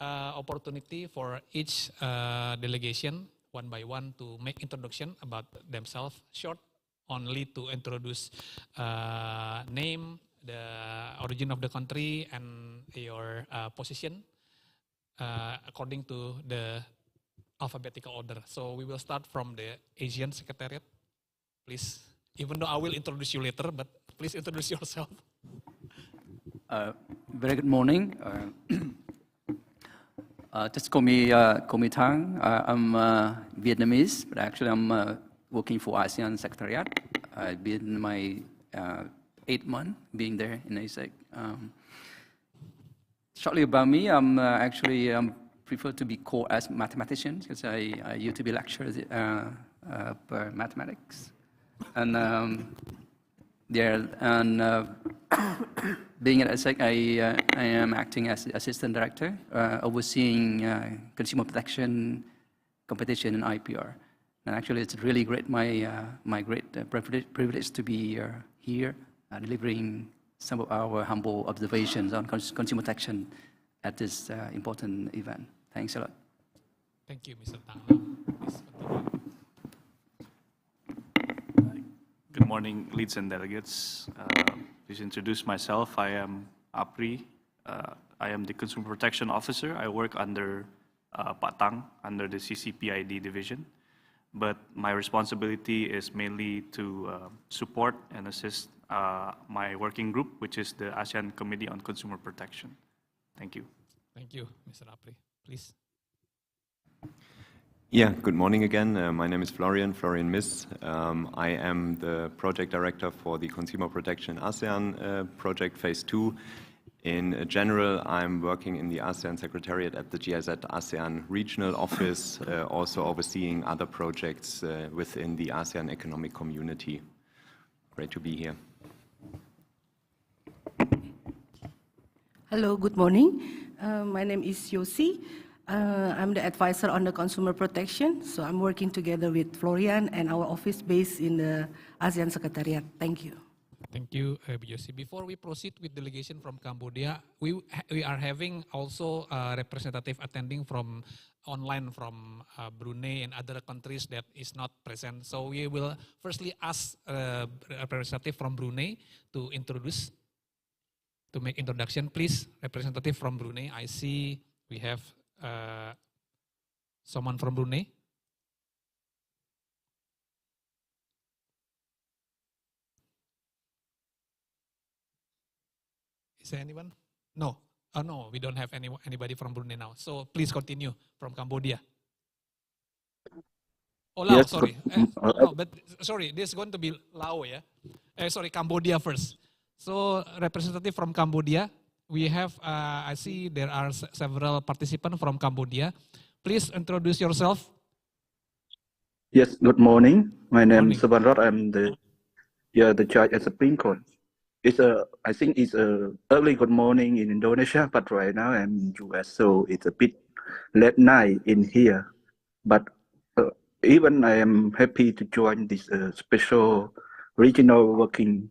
opportunity for each delegation one by one to make introduction about themselves, short, only to introduce name, the origin of the country, and your position according to the alphabetical order. So we will start from the Asian Secretariat, please. Even though I will introduce you later, but please introduce yourself.
Very good morning. Just call me Tang. I'm Vietnamese, but actually I'm working for ASEAN Secretariat. I've been my 8th month being there in ASEC. Shortly about me, I'm actually prefer to be called as mathematician because I used to be lecturer for mathematics, and being at ASEC, I am acting as assistant director, overseeing consumer protection, competition, and IPR. And actually, it's really great, my great privilege to be here, delivering some of our humble observations on consumer protection at this important event. Thanks a lot.
Thank you, Mr. Tang. Please continue.
Good morning, leads and delegates. Please introduce myself. I am Apri. I am the Consumer Protection Officer. I work under Pak Tang, under the CCPID division. But my responsibility is mainly to support and assist my working group, which is the ASEAN Committee on Consumer Protection. Thank you.
Thank you, Mr. Apri. Please.
Yeah, good morning again. My name is Florian Miss. I am the project director for the Consumer Protection ASEAN project phase 2. In general, I'm working in the ASEAN Secretariat at the GIZ ASEAN Regional Office, also overseeing other projects within the ASEAN Economic Community. Great to be here.
Hello, good morning. My name is Yosi. I'm the advisor on the consumer protection. So I'm working together with Florian and our office based in the ASEAN Secretariat. Thank you.
Thank you, Yosi. Before we proceed with delegation from Cambodia, we are having also a representative attending from online from Brunei and other countries that is not present. So we will firstly ask a representative from Brunei to make introduction. Please, representative from Brunei. I see we have someone from Brunei. Is there anyone? No. Oh no, we don't have anybody from Brunei now. So please continue from Cambodia. Oh, Lao, yes, sorry. No, but sorry, this is going to be Lao, yeah? Sorry, Cambodia first. So representative from Cambodia, we have, I see there are several participants from Cambodia. Please introduce yourself.
Yes, good morning. My name is
Morning.
Sabanrot. I'm the judge at Supreme Court. I think it's a early good morning in Indonesia, but right now I'm in US, so it's a bit late night in here. But even I am happy to join this special regional working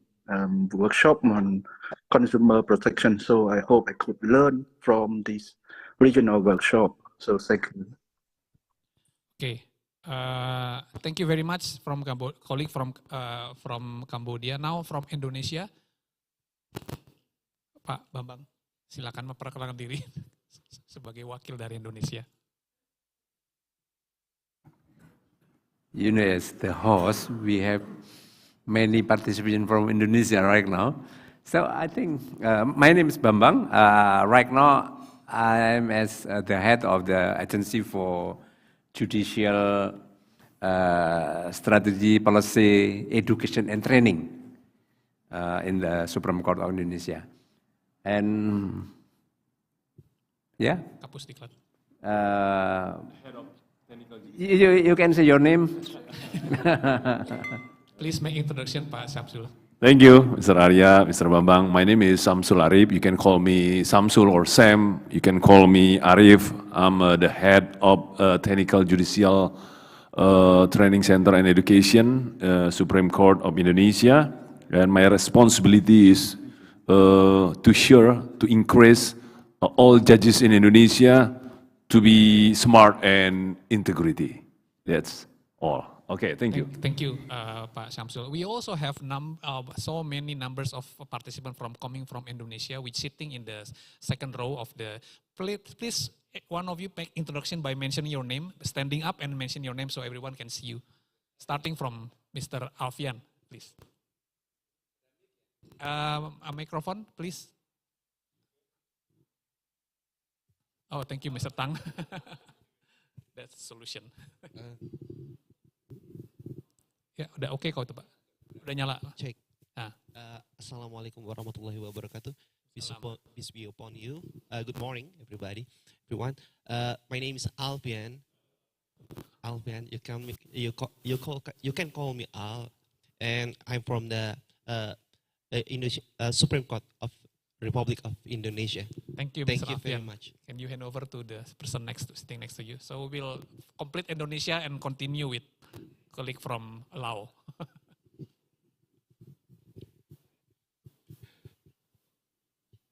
workshop on consumer protection. So I hope I could learn from this regional workshop. So thank you.
Okay. Thank you very much from colleague from Cambodia. Now from Indonesia, Pak Bambang, silakan memperkenalkan diri sebagai wakil dari Indonesia.
You know, as the host, we have many participants from Indonesia right now. So I think my name is Bambang. Right now, I'm as the head of the Agency for Judicial Strategy, Policy, Education, and Training in the Supreme Court of Indonesia. And yeah, you can say your name.
Please make introduction, Pak Samsul.
Thank you, Mr. Arya, Mr. Bambang. My name is Samsul Arif. You can call me Samsul or Sam. You can call me Arif. I'm the head of Technical Judicial Training Center and Education, Supreme Court of Indonesia. And my responsibility is to increase all judges in Indonesia to be smart and integrity. That's all. Okay, thank you.
Thank you, Pak Samsul. We also have so many numbers of participants coming from Indonesia, which sitting in the second row of the. Please, one of you make introduction by mentioning your name, standing up and mention your name so everyone can see you. Starting from Mr. Alfian, please. A microphone, please. Oh, thank you, Mr. Tang. That's the solution. Ya, udah oke kok itu, Pak. Udah nyala.
Cek. Assalamualaikum warahmatullahi wabarakatuh. Peace be upon you. Good morning, everyone. My name is Alfian. Alfian, you can call me Al, and I'm from the Supreme Court of Republic of Indonesia.
Thank you,
Thank
Mr.
you
Alfian.
very much.
Can you hand over to the person sitting next to you? So we'll complete Indonesia and continue with colleague from Laos.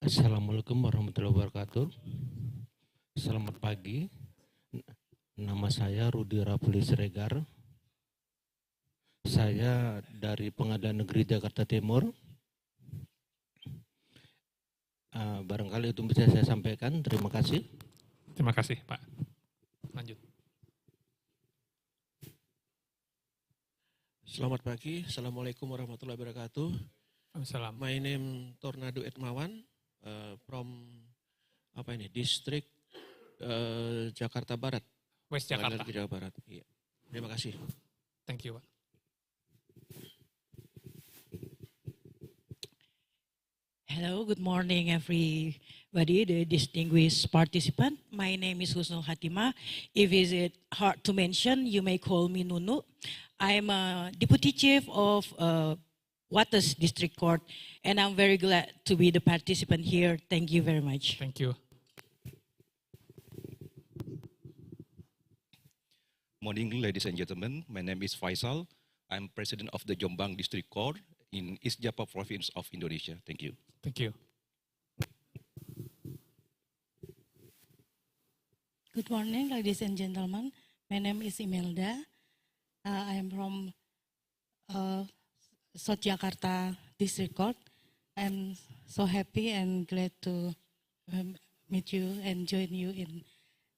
Assalamualaikum warahmatullahi wabarakatuh. Selamat pagi. Nama saya Rudi Rafli Siregar. Saya dari Pengadilan Negeri Jakarta Timur. Barangkali itu bisa saya sampaikan. Terima kasih.
Terima kasih, Pak. Lanjut.
Selamat pagi, Assalamualaikum warahmatullahi wabarakatuh.
Assalamualaikum.
My name Tornado Etmawan from District Jakarta Barat.
West Jakarta.
Jawa Barat. Iya. Terima kasih.
Thank you, Pak.
Hello, good morning everybody, the distinguished participant. My name is Husnul Hatimah. If it hard to mention, you may call me Nunu. I'm a Deputy Chief of Waters District Court, and I'm very glad to be the participant here. Thank you very much.
Thank you.
Morning, ladies and gentlemen. My name is Faisal. I'm President of the Jombang District Court in East Java Province of Indonesia. Thank you.
Thank you.
Good morning, ladies and gentlemen. My name is Imelda. I am from South Jakarta District Court. I'm so happy and glad to meet you and join you in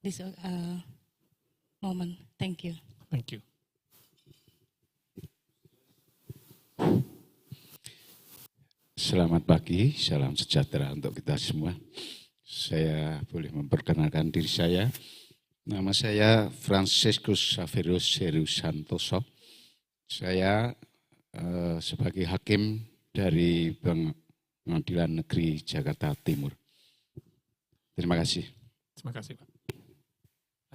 this moment. Thank you.
Thank you.
Selamat pagi, salam sejahtera untuk kita semua. Saya boleh memperkenalkan diri saya. Nama saya Franciscus Saverus Seru Santoso. Saya sebagai hakim dari Pengadilan Negeri Jakarta Timur. Terima kasih.
Terima kasih, Pak.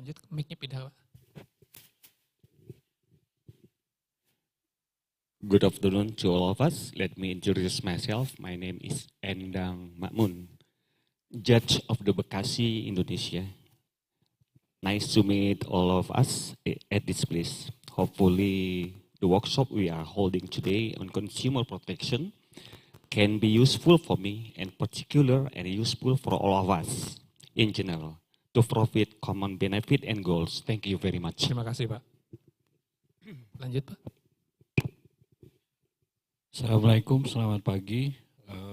Lanjut, mic-nya pindah, Pak.
Good afternoon to all of us. Let me introduce myself. My name is Endang Makmun, Judge of the Bekasi, Indonesia. Nice to meet all of us at this place. Hopefully, the workshop we are holding today on consumer protection can be useful for me and particular and useful for all of us in general to profit common benefit and goals. Thank you very much.
Terima kasih, Pak. Lanjut, Pak.
Assalamualaikum, selamat pagi.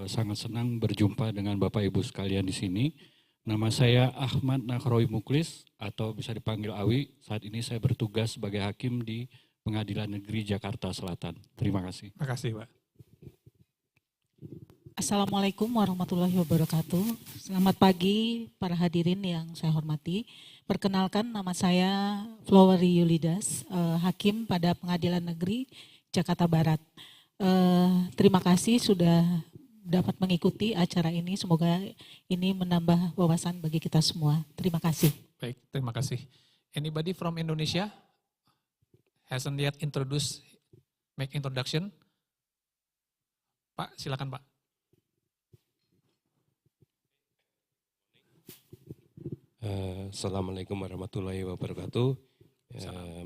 Sangat senang berjumpa dengan Bapak Ibu sekalian di sini. Nama saya Ahmad Nakhrawi Muklis atau bisa dipanggil Awi. Saat ini saya bertugas sebagai hakim di Pengadilan Negeri Jakarta Selatan. Terima kasih.
Terima kasih, Pak.
Assalamualaikum warahmatullahi wabarakatuh. Selamat pagi para hadirin yang saya hormati. Perkenalkan, nama saya Floweri Yulidas, hakim pada Pengadilan Negeri Jakarta Barat. Terima kasih sudah dapat mengikuti acara ini. Semoga ini menambah wawasan bagi kita semua. Terima kasih.
Baik, terima kasih. Anybody from Indonesia hasn't yet make introduction? Pak, silakan, Pak.
Assalamualaikum warahmatullahi wabarakatuh.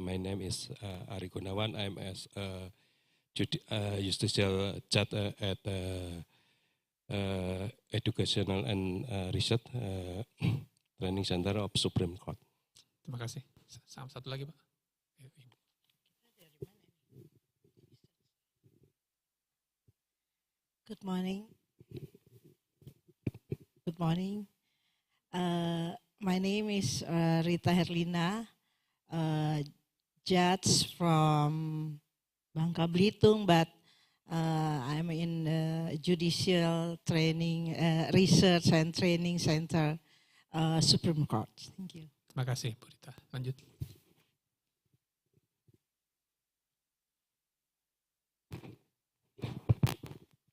My name is Ari Gunawan. I'm as Judicial Judge at Educational and Research Training Center of Supreme Court.
Terima kasih. Satu lagi, Pak.
Good morning. Good morning. My name is Rita Herlina, judge from Bangka Belitung, but I'm in Judicial Training, Research and Training Center, Supreme Court. Thank you.
Terima kasih, Bu Rita. Lanjut.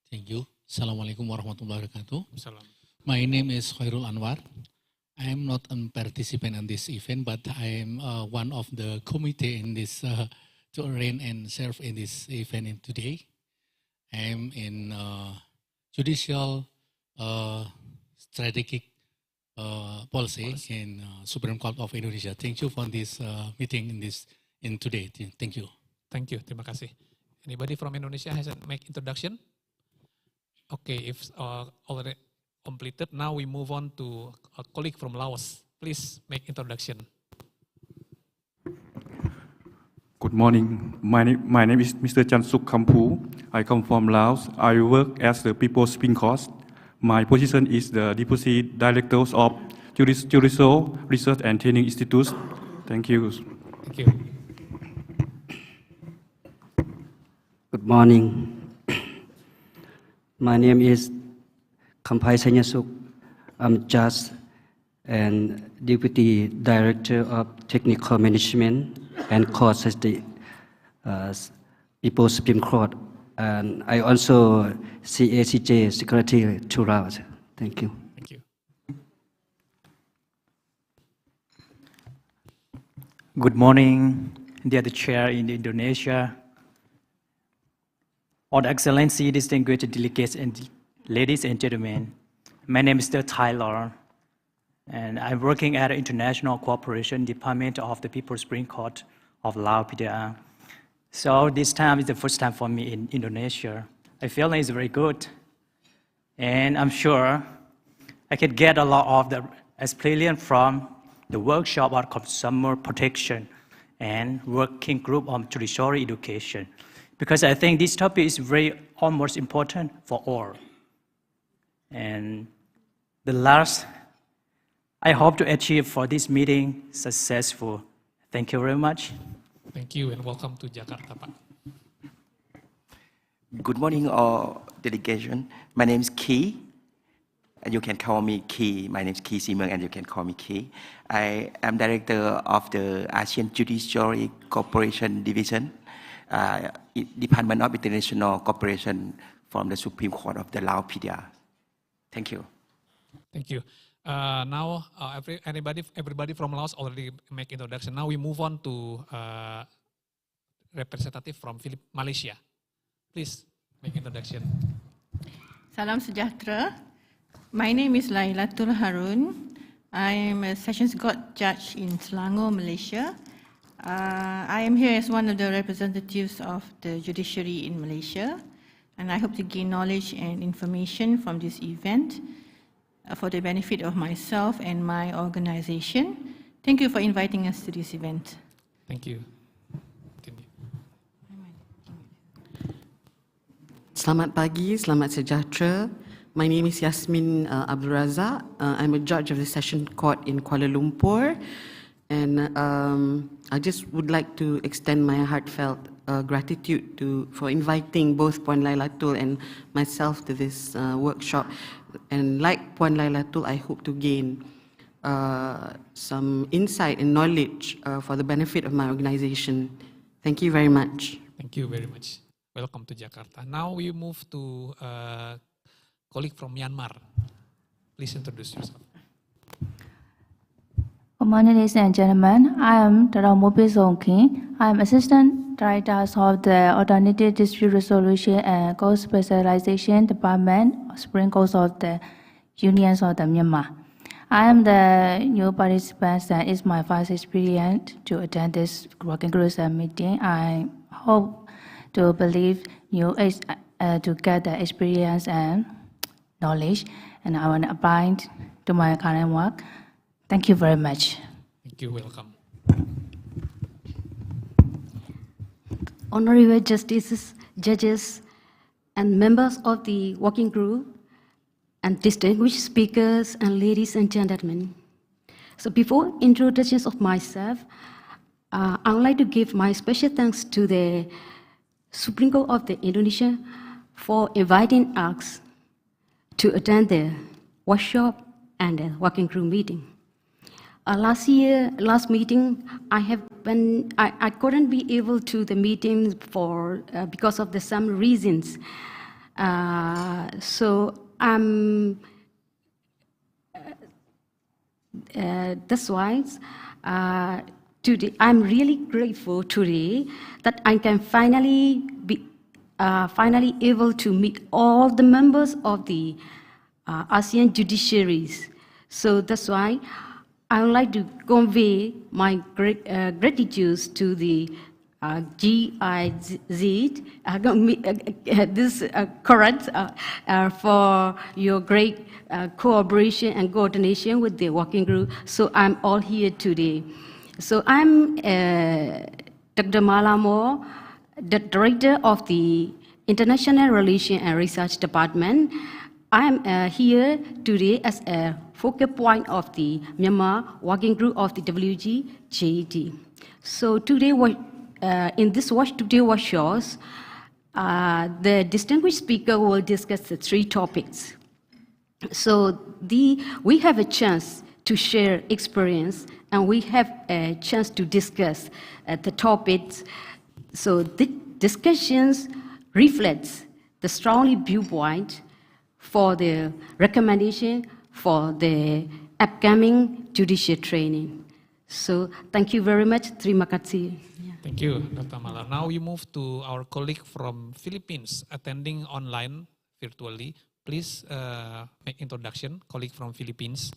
Thank you. Assalamualaikum warahmatullahi wabarakatuh.
Salam.
My name is Khairul Anwar. I am not a participant in this event, but I am one of the committee in this to arrange and serve in this event today. I am in Judicial Strategic Policy in Supreme Court of Indonesia. Thank you for this meeting in today. Thank you.
Thank you. Terima kasih. Anybody from Indonesia hasn't make introduction? Okay, if already completed, now we move on to a colleague from Laos. Please make introduction.
Good morning. My name is Mr. Chansuk Kampu. I come from Laos. I work as the People's Supreme Court. My position is the Deputy Director of Judicial Research and Training Institute. Thank you.
Thank you.
Good morning. My name is Kampai Sanyasuk. I'm judge and Deputy Director of Technical Management and Court Safety, People's Supreme Court. And I also CACJ Secretary to Laos. Thank you.
Thank you.
Good morning, dear Chair in Indonesia, all Excellency, distinguished delegates, and ladies and gentlemen. My name is Tyler, and I'm working at the International Cooperation Department of the People's Supreme Court of Laos, PDA. So this time is the first time for me in Indonesia. I feel it's very good, and I'm sure I can get a lot of the experience from the workshop on consumer protection and working group on judicial education, because I think this topic is almost important for all. And the last, I hope to achieve for this meeting successful. Thank you very much.
Thank you and welcome to Jakarta, Pak.
Good morning, all delegation. My name is Ki, and you can call me Ki. My name is Ki Simeng, and you can call me Ki. I am director of the ASEAN Judicial Cooperation Division, Department of International Cooperation from the Supreme Court of the Laos PDR. Thank you.
Thank you. Now, everybody from Laos already make introduction. Now we move on to representative from Malaysia. Please make introduction.
Salam sejahtera. My name is Lailatul Harun. I am a Sessions Court judge in Selangor, Malaysia. I am here as one of the representatives of the judiciary in Malaysia, and I hope to gain knowledge and information from this event for the benefit of myself and my organization. Thank you for inviting us to this event.
Thank you.
Selamat pagi, selamat sejahtera. My name is Yasmin Abdul Razak. I'm a judge of the Session Court in Kuala Lumpur. And I just would like to extend my heartfelt gratitude for inviting both Puan Lailatul and myself to this workshop. And like Puan Lailatul, I hope to gain some insight and knowledge for the benefit of my organization. Thank you very much.
Thank you very much. Welcome to Jakarta. Now we move to a colleague from Myanmar. Please introduce yourself.
Good morning, ladies and gentlemen. I am Taramopi Songking. I am Assistant Director of the Alternative Dispute Resolution and Court Specialization Department, Supreme Court of the Unions of the Myanmar. I am the new participant and it's my first experience to attend this working group meeting. I hope to believe to get the experience and knowledge, and I want to apply to my current work. Thank you very much.
Thank you. Welcome.
Honorable justices, judges, and members of the working group, and distinguished speakers, and ladies and gentlemen. So before introductions of myself, I would like to give my special thanks to the Supreme Court of the Indonesia for inviting us to attend the workshop and the working group meeting. Last meeting, I couldn't be able to the meeting because of some reasons. So that's why today I'm really grateful today that I can finally be able to meet all the members of the ASEAN judiciaries. So that's why I would like to convey my gratitude to the GIZ, this current, for your great cooperation and coordination with the working group. So I'm all here today. So I'm Dr. Malamo, the Director of the International Relations and Research Department. I'm here today as a focal point of the Myanmar Working Group of the WGJD. So today, in this workshop, the distinguished speaker will discuss the 3 topics. So we have a chance to share experience, and we have a chance to discuss the topics. So the discussions reflects the strongly viewpoint for the recommendation for the upcoming judicial training. So thank you very much. Terima kasih.
Thank you, Dr. Malar. Now we move to our colleague from Philippines attending online virtually. Please make introduction, colleague from Philippines.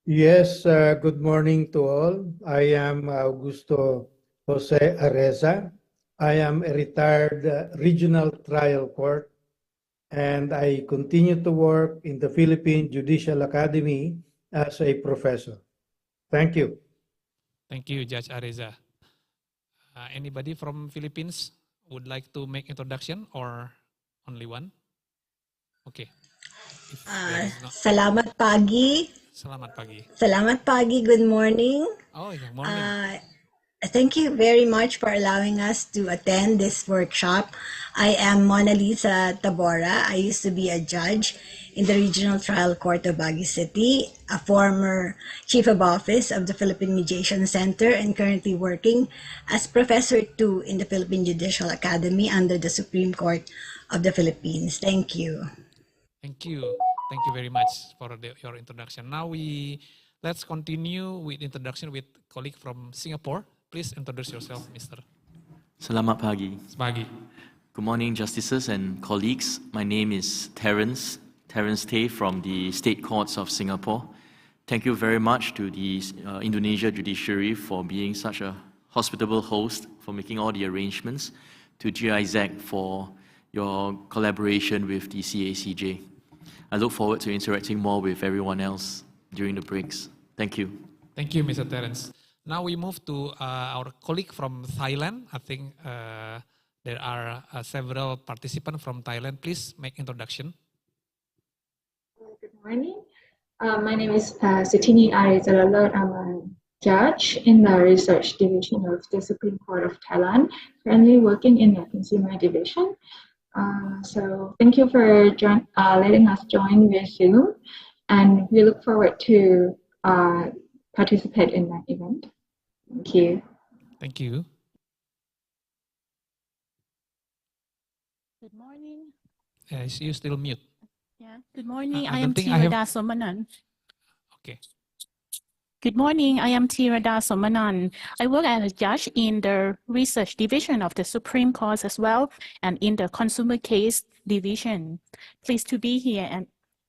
Yes, good morning to all. I am Augusto Jose Areza. I am a retired regional trial court, and I continue to work in the Philippine Judicial Academy as a professor. Thank you.
Thank you, Judge Areza. Anybody from Philippines would like to make introduction or only one? Okay.
Salamat pagi.
Selamat pagi.
Selamat pagi. Good morning.
Oh, good morning.
Thank you very much for allowing us to attend this workshop. I am Mona Lisa Tabora. I used to be a judge in the Regional Trial Court of Baguio City, a former Chief of Office of the Philippine Mediation Center, and currently working as Professor 2 in the Philippine Judicial Academy under the Supreme Court of the Philippines. Thank you.
Thank you. Thank you very much for your introduction. Now let's continue with introduction with colleague from Singapore. Please introduce yourself, Mr.
Selamat pagi.
Pagi.
Good morning, justices and colleagues. My name is Terence Tay from the State Courts of Singapore. Thank you very much to the Indonesia Judiciary for being such a hospitable host, for making all the arrangements, to GIZ for your collaboration with the CACJ. I look forward to interacting more with everyone else during the breaks. Thank you.
Thank you, Mr. Terence. Now we move to our colleague from Thailand. I think there are several participants from Thailand. Please make introduction.
Good morning. My name is Sutini Arizalalot. I'm a judge in the research division of the Supreme Court of Thailand, currently working in the consumer division. So thank you for letting us join via Zoom, and we look forward to participate in that event. Thank you.
Thank you.
Good morning.
You still mute.
Yeah. Good morning.
I
I am
don't think I have-
Tirada Somanan.
Okay.
Good morning. I am Tirada Somanan. I work as a judge in the research division of the Supreme Court as well, and in the consumer case division. Pleased to be here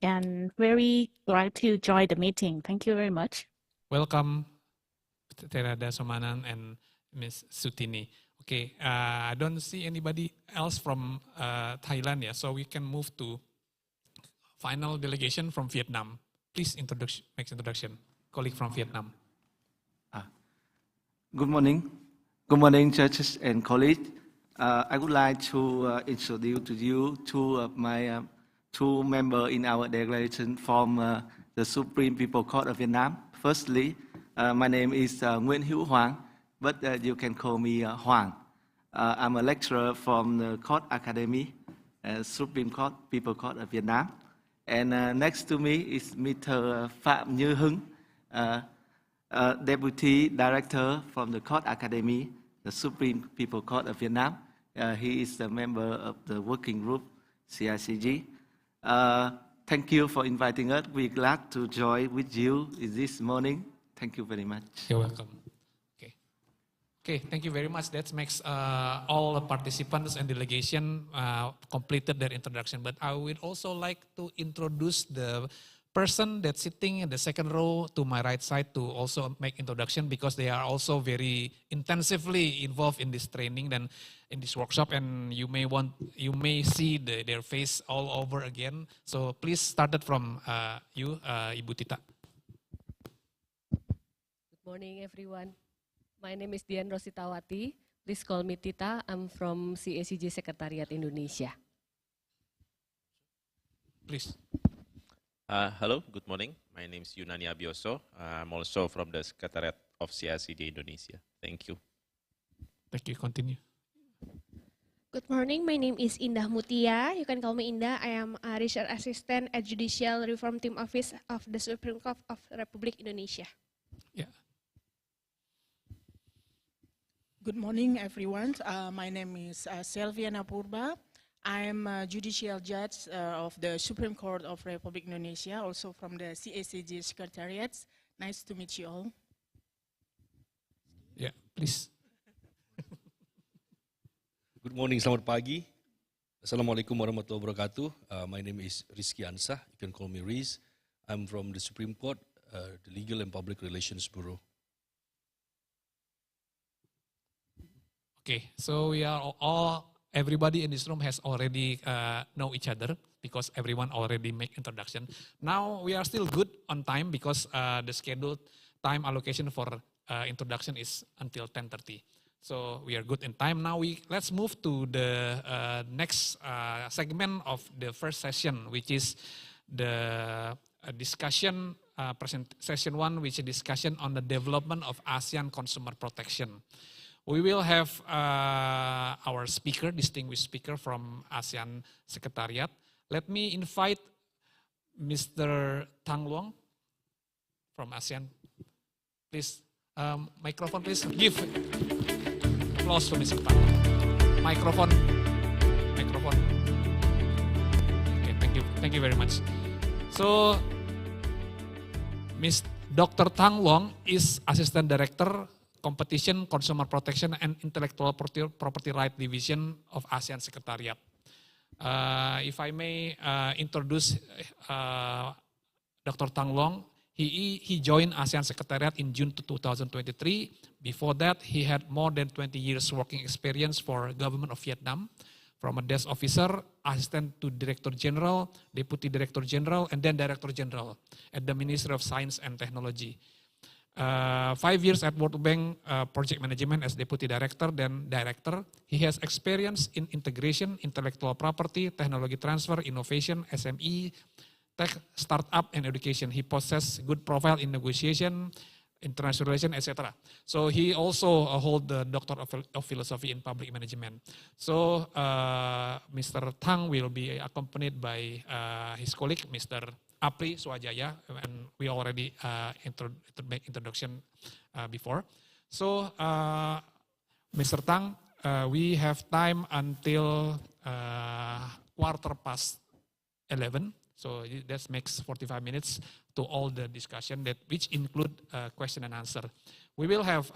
and very glad to join the meeting. Thank you very much.
Welcome, Terada Somanan and Ms. Sutini. Okay, I don't see anybody else from Thailand yet, so we can move to final delegation from Vietnam. Please make introduction. Colleague from Vietnam.
Good morning. Good morning, judges and colleagues. I would like to introduce to you two of my two members in our delegation from the Supreme People Court of Vietnam. Firstly, my name is Nguyễn Hữu Hoàng, but you can call me Hoàng. I'm a lecturer from the Court Academy, Supreme Court People Court of Vietnam. And next to me is Mr. Phạm Như Hưng, Deputy Director from the Court Academy, the Supreme People Court of Vietnam. He is a member of the working group CICG. Thank you for inviting us. We're glad to join with you this morning. Thank you very much.
You're welcome. Okay, thank you very much. That makes all the participants and delegation completed their introduction. But I would also like to introduce the person that's sitting in the second row to my right side to also make introduction, because they are also very intensively involved in this training and in this workshop, and you may see their face all over again. So please start it from you, Ibu Tita.
Good morning, everyone. My name is Dian Rositawati. Please call me Tita. I'm from CACJ Secretariat Indonesia.
Please.
Hello, good morning. My name is Yunani Abioso. I'm also from the Secretariat of CACJ Indonesia. Thank you.
Thank you. Continue.
Good morning. My name is Indah Mutia. You can call me Indah. I am a research assistant at Judicial Reform Team Office of the Supreme Court of Republic Indonesia.
Yeah.
Good morning, everyone. My name is Selviana Purba. I am a judicial judge of the Supreme Court of Republic Indonesia, also from the CACJ Secretariat. Nice to meet you all.
Yeah, please.
Good morning, selamat pagi. Assalamualaikum warahmatullahi wabarakatuh. My name is Rizky Ansah. You can call me Riz. I'm from the Supreme Court, the Legal and Public Relations Bureau.
Okay, so we are everybody in this room has already know each other because everyone already make introduction. Now we are still good on time because the scheduled time allocation for introduction is until 10:30. So we are good in time. Now let's move to the next segment of the first session, which is the discussion, session 1, which is discussion on the development of ASEAN consumer protection. We will have our speaker, distinguished speaker from ASEAN Secretariat. Let me invite Mr. Tang Luang from ASEAN. Please, microphone please. Give applause to Mr. Tang. Microphone. Okay, thank you very much. So, Ms. Dr. Tang Wong is Assistant Director, Competition, Consumer Protection, and Intellectual Property Right Division of ASEAN Secretariat. If I may introduce Dr. Tang Long, he joined ASEAN Secretariat in June 2023. Before that, he had more than 20 years working experience for government of Vietnam, from a desk officer, assistant to Director General, Deputy Director General, and then Director General at the Ministry of Science and Technology. 5 years at World Bank Project Management as Deputy Director, then Director. He has experience in integration, intellectual property, technology transfer, innovation, SME, tech, startup, and education. He possesses good profile in negotiation, international relations, etc. So he also holds the Doctor of Philosophy in Public Management. So Mr. Tang will be accompanied by his colleague, Mr. Apri Swajaya, and we already make introduction before. So Mr. Tang, we have time until 11:15. So that makes 45 minutes to all the discussion, which include question and answer. We will have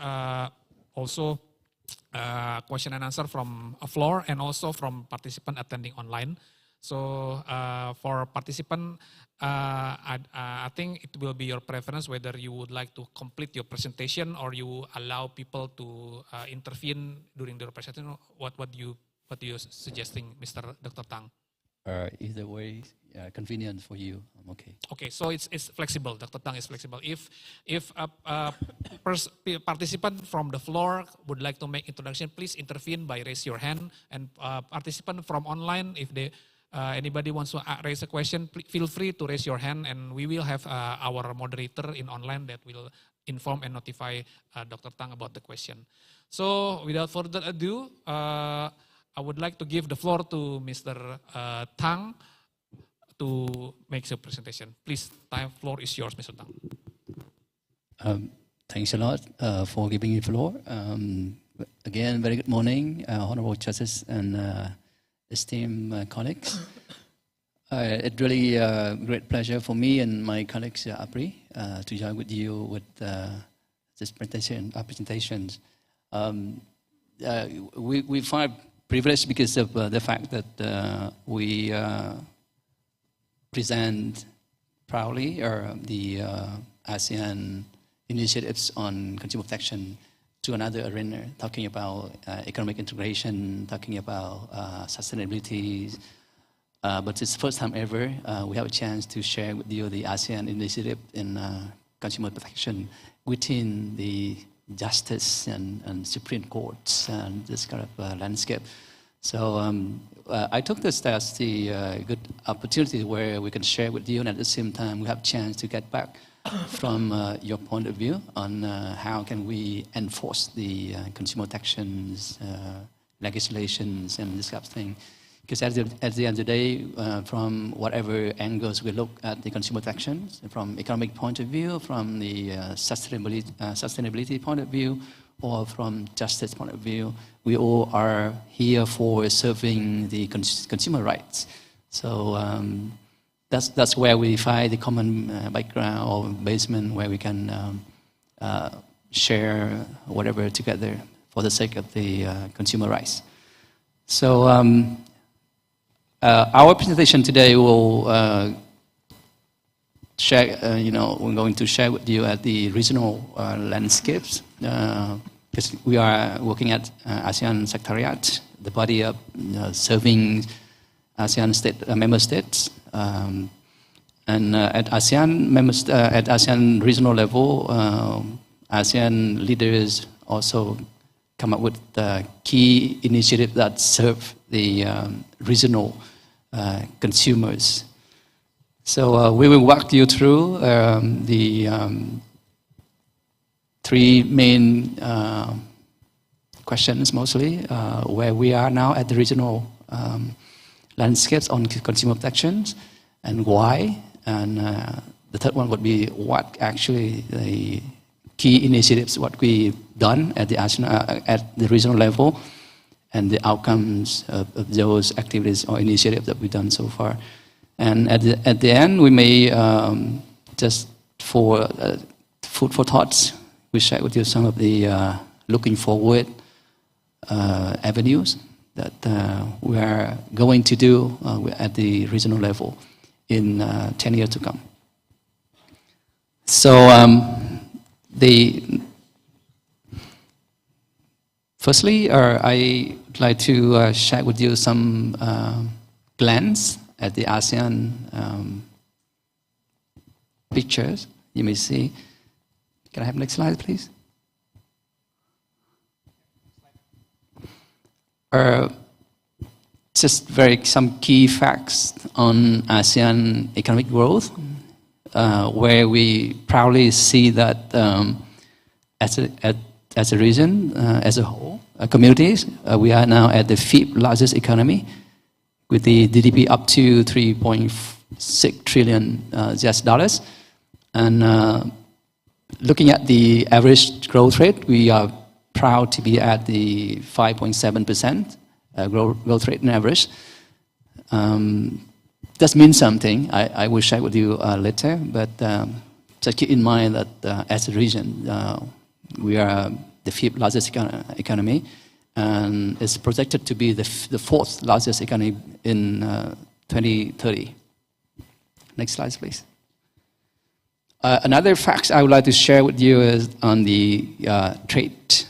also question and answer from a floor and also from participant attending online. So for participant, I think it will be your preference whether you would like to complete your presentation or you allow people to intervene during the presentation. What you suggesting, Mr. Dr. Tang?
Either way, convenient for you, I'm okay.
Okay, so it's flexible. Dr. Tang is flexible. If a participant from the floor would like to make introduction, please intervene by raise your hand. And participant from online, if they anybody wants to raise a question, feel free to raise your hand, and we will have our moderator in online that will inform and notify Dr. Tang about the question. So without further ado, I would like to give the floor to Mr. Tang to make the presentation. Please, time floor is yours, Mr. Tang.
Thanks a lot for giving me the floor. Again, very good morning, honorable judges and esteemed colleagues. It's really a great pleasure for me and my colleagues Apri to join with you with this presentations. We find privileged because of the fact that we present proudly the ASEAN initiatives on consumer protection to another arena, talking about economic integration, talking about sustainability. But it's the first time ever we have a chance to share with you the ASEAN initiative in consumer protection within the justice and Supreme Courts and this kind of landscape. So I took this as the good opportunity where we can share with you, and at the same time we have a chance to get back from your point of view on how can we enforce the consumer protections, legislations, and this kind of thing. Because at the end of the day, from whatever angles we look at the consumer protections, from economic point of view, from the sustainability point of view, or from justice point of view, we all are here for serving the consumer rights. So that's where we find the common background or basement where we can share whatever together for the sake of the consumer rights. So our presentation today will share, we're going to share with you at the regional landscapes, because we are working at ASEAN Secretariat, the body of serving ASEAN member states. And at ASEAN regional level, ASEAN leaders also come up with key initiatives that serve the regional consumers. So we will walk you through the three main questions mostly, where we are now at the regional landscapes on consumer protections and why. And the third one would be what actually the key initiatives, what we've done at the regional level, and the outcomes of those activities or initiatives that we've done so far. And at the end, we may just for food for thoughts, we share with you some of the looking forward avenues that we are going to do at the regional level in 10 years to come. So firstly, I would like to share with you some glance at the ASEAN pictures. You may see. Can I have next slide, please? Just some key facts on ASEAN economic growth, where we proudly see that as a region, as a whole, communities, we are now at the 5th largest economy, with the GDP up to 3.6 trillion US dollars. And looking at the average growth rate, we are proud to be at the 5.7% growth rate on average. Does mean something. I will share with you later, but just keep in mind that as a region, we are the 5th largest economy, and it's projected to be the 4th largest economy in 2030. Next slide, please. Another fact I would like to share with you is on the trade,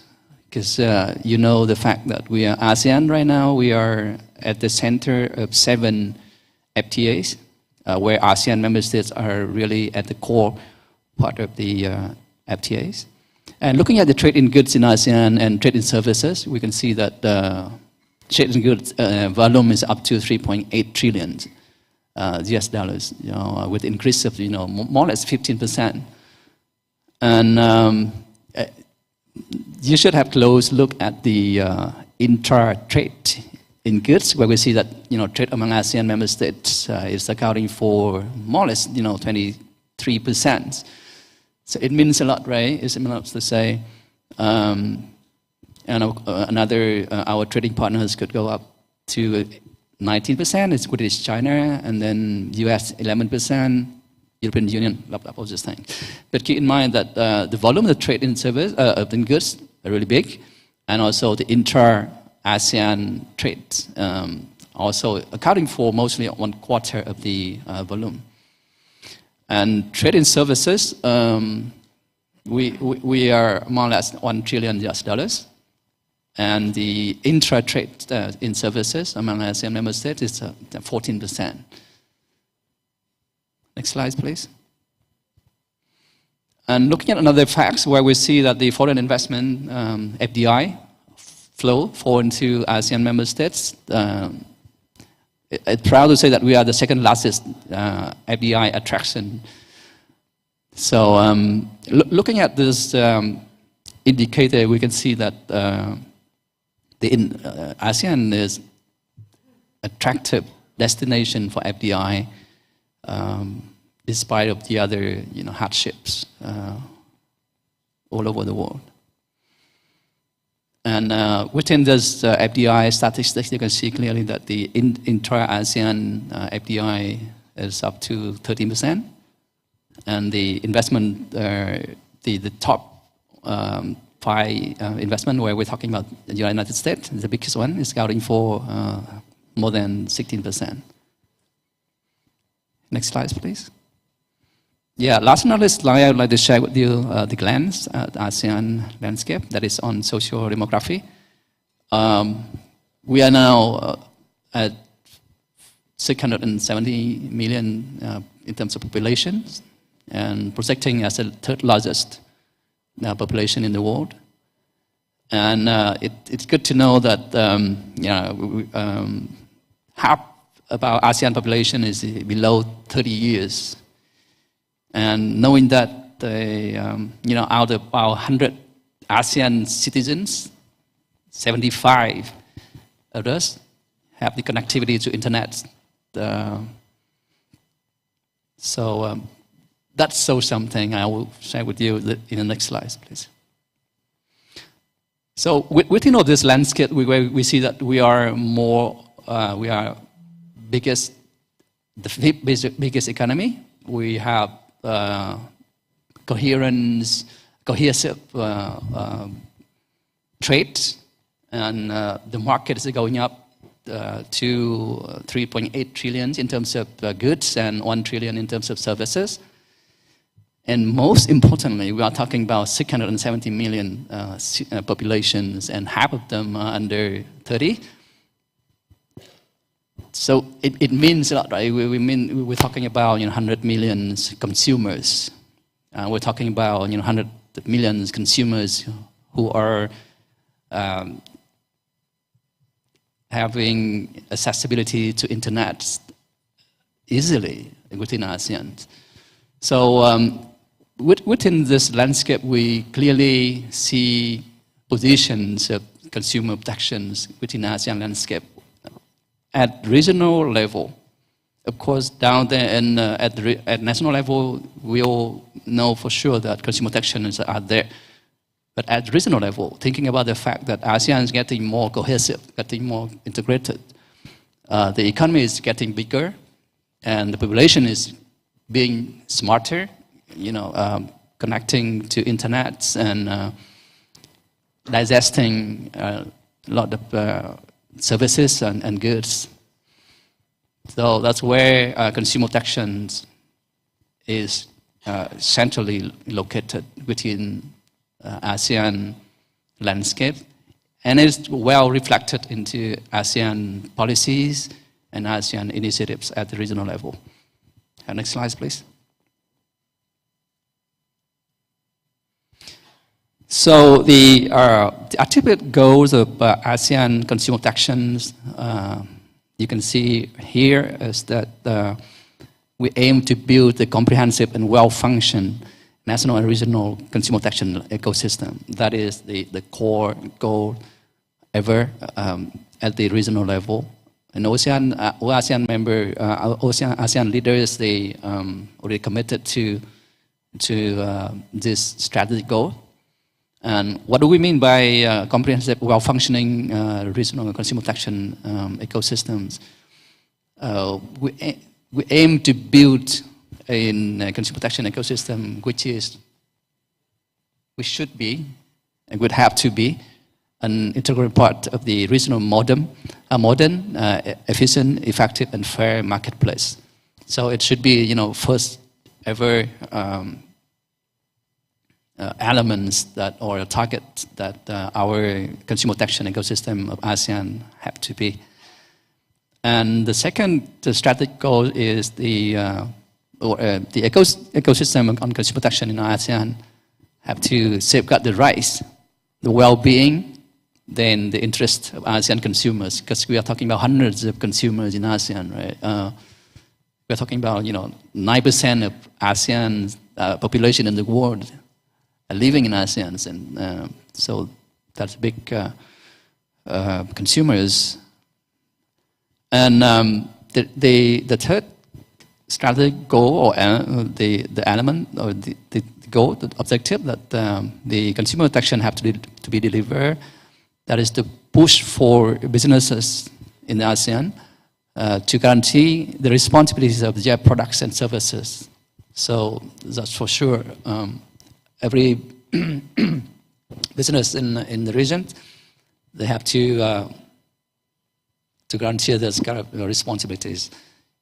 because you know the fact that we are ASEAN right now. We are at the center of 7 FTAs, where ASEAN member states are really at the core part of the FTAs. And looking at the trade in goods in ASEAN and trade in services, we can see that trade in goods volume is up to 3.8 trillion US dollars, with an increase of more or less 15%. And you should have close look at the intra-trade in goods, where we see that trade among ASEAN member states is accounting for more or less 23%. So it means a lot, right? It means to say, and our trading partners could go up to 19%, it's British China, and then US 11%, European Union, blah, blah, all these things. But keep in mind that the volume of the trade in service, in goods are really big, and also the intra-ASEAN trade also accounting for mostly 1/4 of the volume. And trade in services, we are more or less 1 trillion US dollars. And the intra-trade in services among ASEAN member states is 14%. Next slide, please. And looking at another facts where we see that the foreign investment, FDI, flow into ASEAN member states, it's proud to say that we are the 2nd largest FDI attraction. So looking at this indicator, we can see that ASEAN is attractive destination for FDI, despite of the other hardships all over the world. And within this FDI statistics, you can see clearly that the intra-ASEAN FDI is up to 13%, and the investment, the top 5 investment, where we're talking about the United States, the biggest one, is accounting for more than 16%. Next slide, please. Yeah, last but not least slide, I would like to share with you the glance at ASEAN landscape that is on social demography. We are now at 670 million in terms of population, and projecting as the 3rd largest population in the world. And it's good to know that half of our ASEAN population is below 30 years. And knowing that out of our 100 ASEAN citizens, 75 of us have the connectivity to internet. So that shows something I will share with you in the next slide, please. So within all this landscape, we see that we are biggest the fifth biggest economy. We have cohesive trade, and the market is going up to 3.8 trillion in terms of goods and 1 trillion in terms of services. And most importantly, we are talking about 670 million populations, and half of them are under 30. So it means a lot, right? We're talking about 100 million consumers. We're talking about 100 million consumers who are having accessibility to internet easily within ASEAN. So within this landscape, we clearly see positions of consumer protections within ASEAN landscape at regional level. Of course, down there and at national level, we all know for sure that consumer protections are there. But at regional level, thinking about the fact that ASEAN is getting more cohesive, getting more integrated, the economy is getting bigger, and the population is being smarter, connecting to internet and digesting a lot of services and goods. So that's where consumer protection is centrally located within ASEAN landscape, and is well reflected into ASEAN policies and ASEAN initiatives at the regional level. Next slide, please. So the ultimate goals of ASEAN consumer protections, you can see here, is that we aim to build a comprehensive and well-functioned national and regional consumer protection ecosystem. That is the core goal ever at the regional level. And ASEAN member, ASEAN leaders, they already committed to this strategic goal. And what do we mean by comprehensive, well-functioning regional consumer protection ecosystems? We aim to build a consumer protection ecosystem which should be and would have to be an integral part of the regional modern, efficient, effective, and fair marketplace. So it should be, first ever elements that, or a target that our consumer protection ecosystem of ASEAN have to be. And the second strategic goal is the ecosystem on consumer protection in ASEAN have to safeguard the rights, the well-being, then the interest of ASEAN consumers, because we are talking about hundreds of consumers in ASEAN, right? We're talking about 9% of ASEAN population in the world are living in ASEAN, and so that's big consumers. And the third strategic goal, or the element, or the goal, the objective that the consumer protection have to be delivered, that is to push for businesses in ASEAN to guarantee the responsibilities of their products and services. So that's for sure. Every business in the region, they have to guarantee those kind of responsibilities,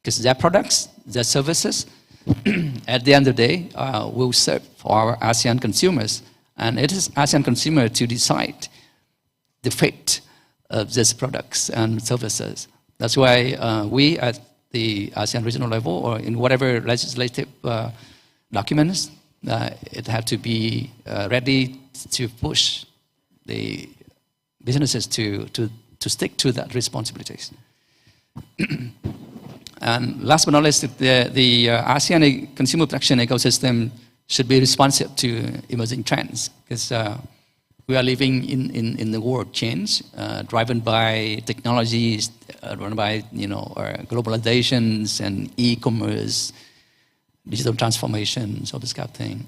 because their products, their services, at the end of the day, will serve for our ASEAN consumers, and it is ASEAN consumer to decide the fate of these products and services. That's why we at the ASEAN regional level, or in whatever legislative documents, it had to be ready to push the businesses to stick to that responsibilities. And last but not least, the ASEAN consumer protection ecosystem should be responsive to emerging trends, because we are living in the world change, driven by technologies, driven by globalizations and e-commerce, digital transformations, all this kind of thing.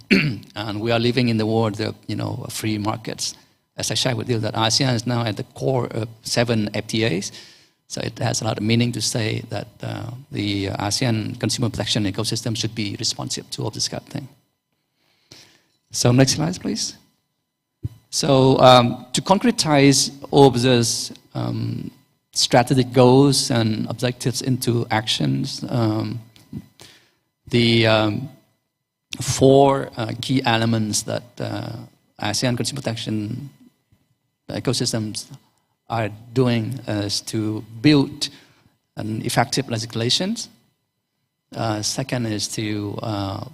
And we are living in the world of free markets. As I shared with you, that ASEAN is now at the core of 7 FTAs, So it has a lot of meaning to say that the ASEAN consumer protection ecosystem should be responsive to all this kind of thing. So next slide, please. So to concretize all of those strategic goals and objectives into actions, the four key elements that ASEAN consumer protection ecosystems are doing is to build an effective legislations. Second is to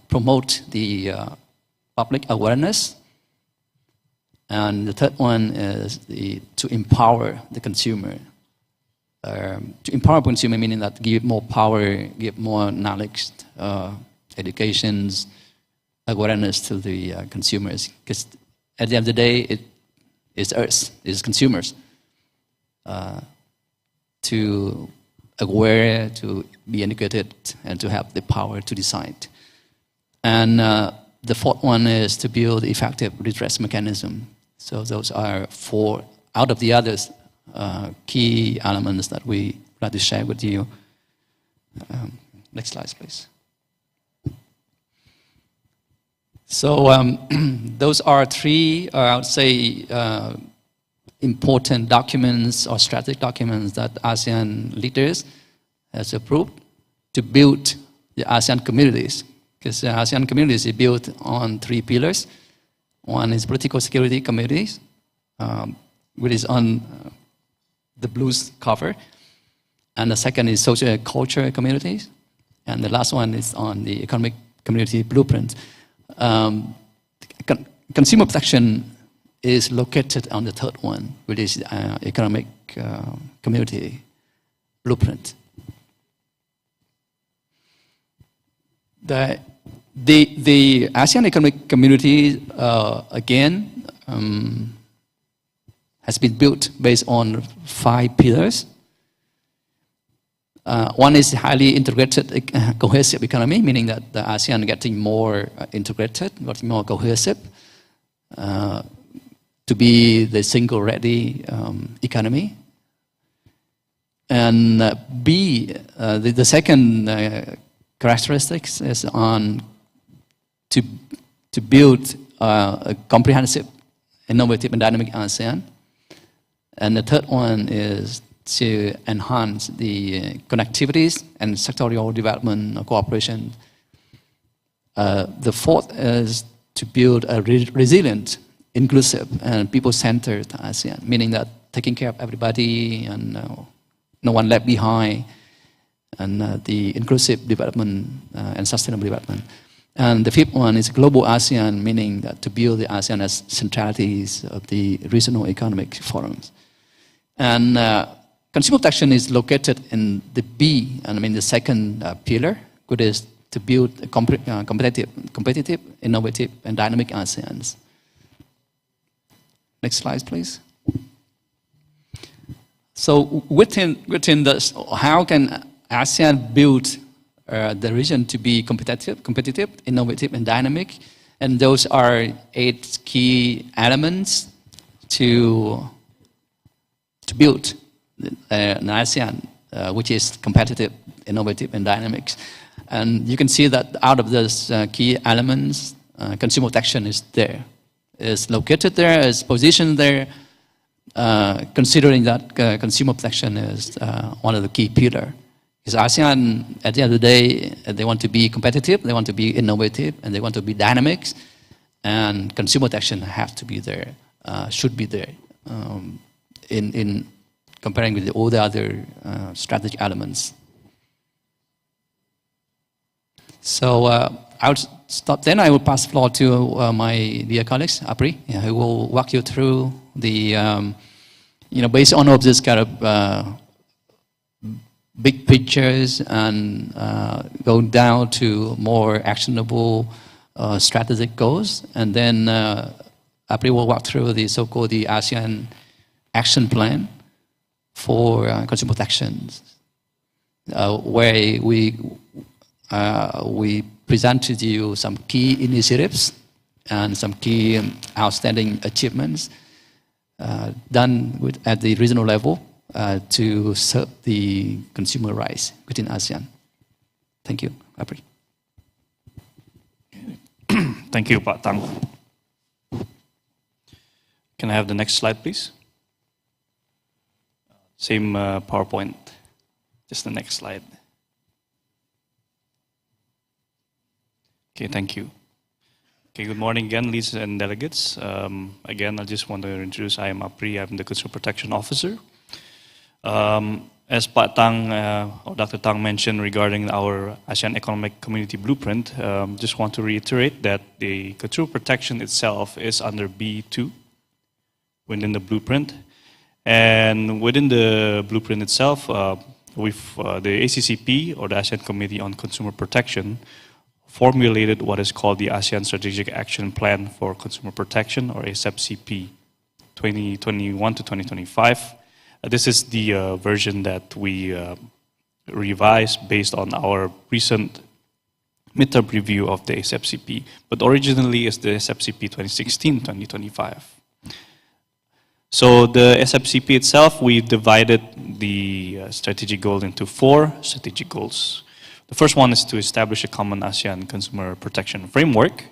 promote the public awareness. And the third one is to empower the consumer. To empower the consumer meaning that give more power, give more knowledge, educations, awareness to the consumers. Because at the end of the day, it is us, it is consumers, to aware, to be educated, and to have the power to decide. And the fourth one is to build effective redress mechanism. So those are four out of the others key elements that we like to share with you. Next slide, please. So those are three, I would say, important documents or strategic documents that ASEAN leaders has approved to build the ASEAN communities. Because the ASEAN communities is built on three pillars. One is political security communities, which is on the blues cover. And the second is social and cultural communities. And the last one is on the economic community blueprint. Consumer protection is located on the third one, which is economic community blueprint. The ASEAN economic community, again, has been built based on 5 pillars. One is highly integrated cohesive economy, meaning that the ASEAN getting more integrated, getting more cohesive to be the single ready economy. And B, the second characteristics is on to build a comprehensive, innovative and dynamic ASEAN. And the third one is to enhance the connectivities and sectorial development cooperation. The fourth is to build a resilient, inclusive and people-centered ASEAN, meaning that taking care of everybody and no one left behind, and the inclusive development and sustainable development. And the fifth one is global ASEAN, meaning that to build the ASEAN as centralities of the regional economic forums. And consumer protection is located in the B, and I mean the second pillar, which is to build a competitive, innovative, and dynamic ASEANs. Next slide, please. So within this, how can ASEAN build the region to be competitive, innovative, and dynamic? And those are 8 key elements to build an ASEAN which is competitive, innovative, and dynamic. And you can see that out of those key elements, consumer protection is there. It's located there, it's positioned there, considering that consumer protection is one of the key pillars. Because ASEAN, at the end of the day, they want to be competitive, they want to be innovative, and they want to be dynamic, and consumer protection has to be there, should be there, in comparing with all the other strategic elements. So I'll stop then. I will pass the floor to my dear colleagues, Apri, who will walk you through the, based on all of this kind of big pictures and go down to more actionable strategic goals. And then Apri will walk through the so-called the ASEAN Action Plan for consumer protections, where we presented you some key initiatives and some key outstanding achievements done at the regional level to serve the consumer rights within ASEAN. Thank you, Apri.
Thank you, Pak Tang. Can I have the next slide, please? Same PowerPoint, just the next slide. Okay, thank you. Okay, good morning again, ladies and delegates. Again, I just want to introduce, I am Apri, I'm the Consumer Protection Officer. As Pak Tang or Dr. Tang mentioned regarding our ASEAN Economic Community Blueprint, just want to reiterate that the consumer protection itself is under B2 within the blueprint. And within the blueprint itself, with the ACCP or the ASEAN Committee on Consumer Protection formulated what is called the ASEAN Strategic Action Plan for Consumer Protection, or ASAP-CP 2021 to 2025. This is the version that we revised based on our recent midterm review of the ASAP-CP, but originally it's the ASAP-CP 2016-2025. So the ASAP-CP itself, we divided the strategic goal into 4 strategic goals. The first one is to establish a common ASEAN consumer protection framework.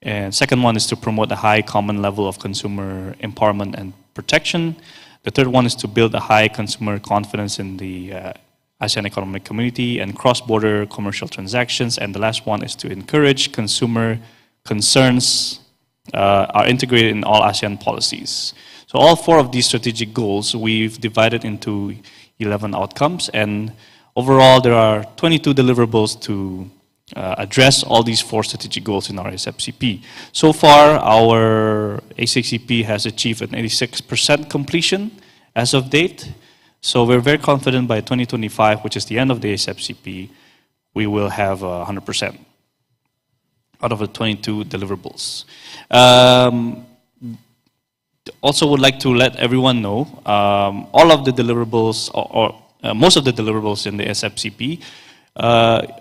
And second one is to promote a high common level of consumer empowerment and protection. The third one is to build a high consumer confidence in the ASEAN economic community and cross-border commercial transactions. And the last one is to encourage consumer concerns are integrated in all ASEAN policies. So all 4 of these strategic goals, we've divided into 11 outcomes. And overall, there are 22 deliverables to address all these 4 strategic goals in our ASAP-CP. So far, our ASAP-CP has achieved an 86% completion as of date. So we're very confident by 2025, which is the end of the ASAP-CP, we will have 100% out of the 22 deliverables. Also would like to let everyone know, all of the deliverables, or most of the deliverables in the ASAP-CP,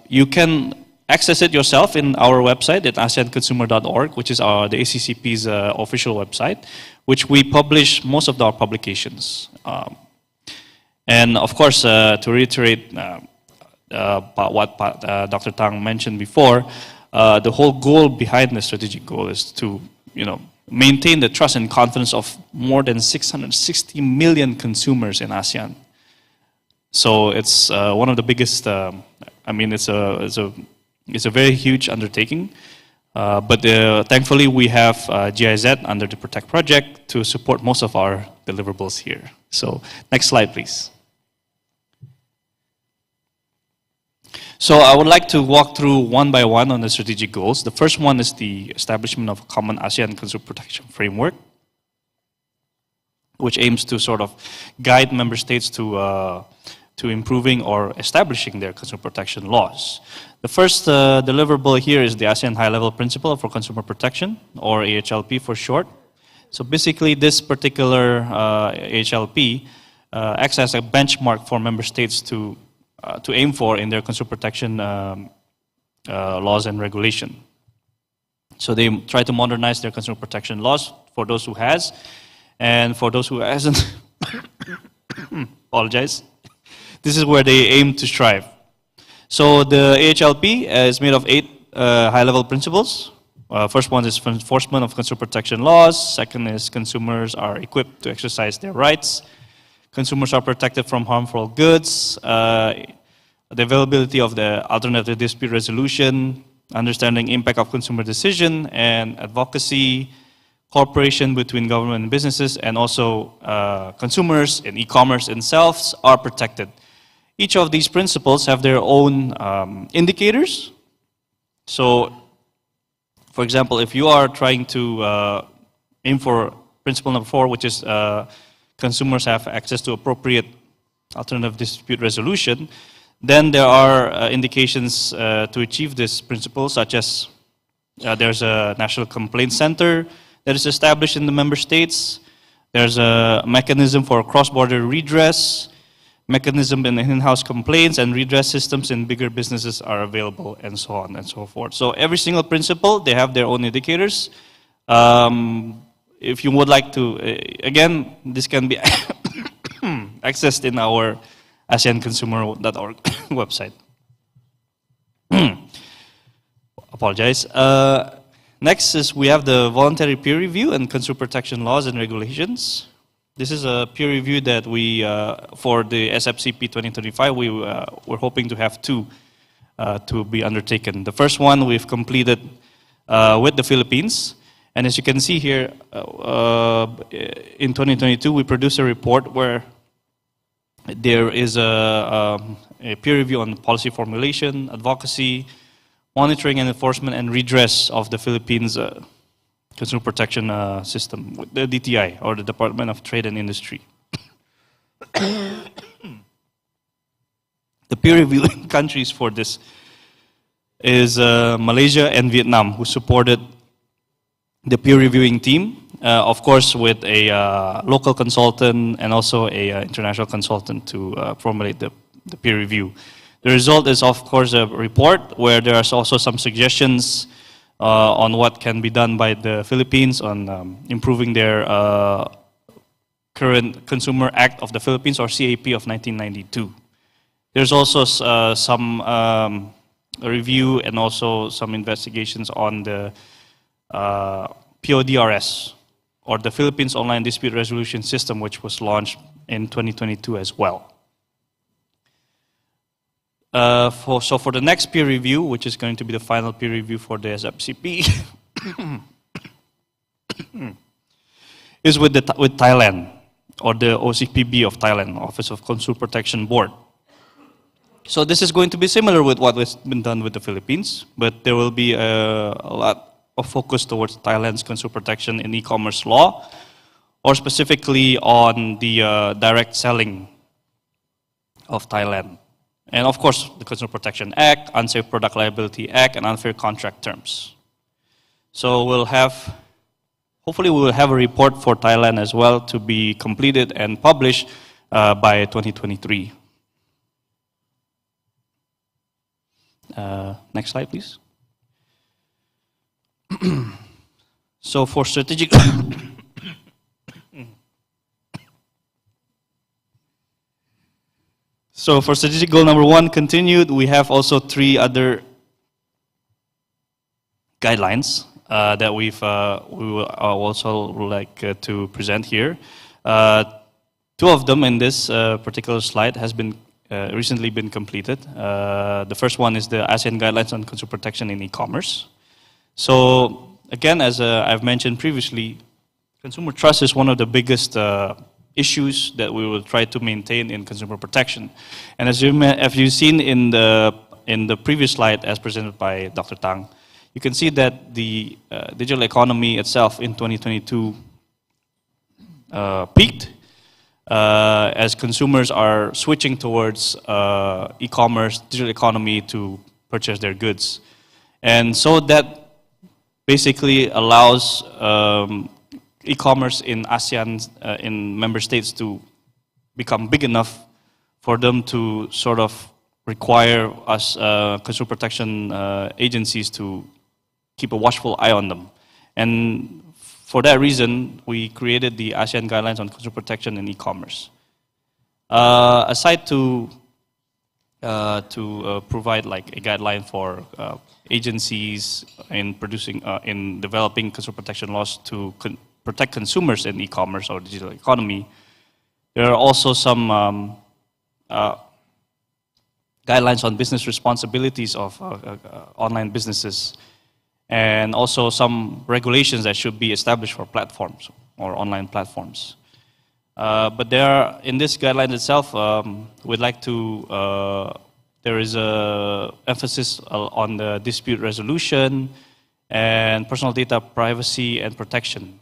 you can access it yourself in our website at ASEANconsumer.org, which is the ACCP's official website, which we publish most of our publications. And of course, to reiterate what Dr. Tang mentioned before, the whole goal behind the strategic goal is to, maintain the trust and confidence of more than 660 million consumers in ASEAN. So it's one of the biggest. It's a very huge undertaking. But thankfully, we have GIZ under the Protect project to support most of our deliverables here. So next slide, please. So I would like to walk through one by one on the strategic goals. The first one is the establishment of a common ASEAN consumer protection framework, which aims to sort of guide member states to improving or establishing their consumer protection laws. The first deliverable here is the ASEAN High-Level Principle for Consumer Protection, or AHLP for short. So basically, this particular AHLP acts as a benchmark for member states to aim for in their consumer protection laws and regulation. So they try to modernize their consumer protection laws for those who has, and for those who hasn't, apologize. This is where they aim to strive. So the AHLP is made of 8 high-level principles. First one is enforcement of consumer protection laws. Second is consumers are equipped to exercise their rights. Consumers are protected from harmful goods. The availability of the alternative dispute resolution, understanding impact of consumer decision and advocacy, cooperation between government and businesses, and also consumers and e-commerce themselves are protected. Each of these principles have their own indicators. So, for example, if you are trying to aim for principle number 4, which is consumers have access to appropriate alternative dispute resolution, then there are indications to achieve this principle, such as there's a national complaint center that is established in the member states. There's a mechanism for cross-border redress, mechanism in in-house complaints, and redress systems in bigger businesses are available, and so on and so forth. So every single principle, they have their own indicators. If you would like to, again, this can be accessed in our ASEANconsumer.org website. Apologize. Next is we have the voluntary peer review and consumer protection laws and regulations. This is a peer review that we, for the SFCP 2025, we're hoping to have two to be undertaken. The first one we've completed with the Philippines. And as you can see here, in 2022, we produced a report where there is a peer review on policy formulation, advocacy, monitoring and enforcement, and redress of the Philippines consumer protection system, the DTI, or the Department of Trade and Industry. The peer reviewing countries for this is Malaysia and Vietnam, who supported the peer reviewing team, of course with a local consultant and also a international consultant to formulate the peer review. The result is, of course, a report where there are also some suggestions on what can be done by the Philippines on improving their current Consumer Act of the Philippines, or CAP of 1992. There's also some review and also some investigations on the PODRS, or the Philippines Online Dispute Resolution System, which was launched in 2022 as well. So for the next peer review, which is going to be the final peer review for the SFCP, is with Thailand, or the OCPB of Thailand, Office of Consumer Protection Board. So this is going to be similar with what has been done with the Philippines, but there will be a lot of focus towards Thailand's consumer protection in e-commerce law, or specifically on the direct selling of Thailand. And of course, the Consumer Protection Act, Unsafe Product Liability Act, and unfair contract terms. So hopefully we will have a report for Thailand as well to be completed and published by 2023. Next slide, please. So for strategic So for strategic goal number 1 continued, we have also 3 other guidelines that we will also like to present here. 2 of them in this particular slide has been recently been completed. The first one is the ASEAN Guidelines on Consumer Protection in E-commerce. So again, as I've mentioned previously, consumer trust is one of the biggest issues that we will try to maintain in consumer protection. And as you've seen in the previous slide as presented by Dr. Tang, you can see that the digital economy itself in 2022 peaked as consumers are switching towards e-commerce, digital economy to purchase their goods. And so that basically allows e-commerce in ASEAN, in member states, to become big enough for them to sort of require us consumer protection agencies to keep a watchful eye on them. And for that reason, we created the ASEAN Guidelines on Consumer Protection in E-commerce. Aside to provide like a guideline for agencies in developing consumer protection laws to protect consumers in e-commerce or digital economy, there are also some guidelines on business responsibilities of online businesses, and also some regulations that should be established for platforms or online platforms. But there are, in this guideline itself, we'd like to, there is a emphasis on the dispute resolution and personal data privacy and protection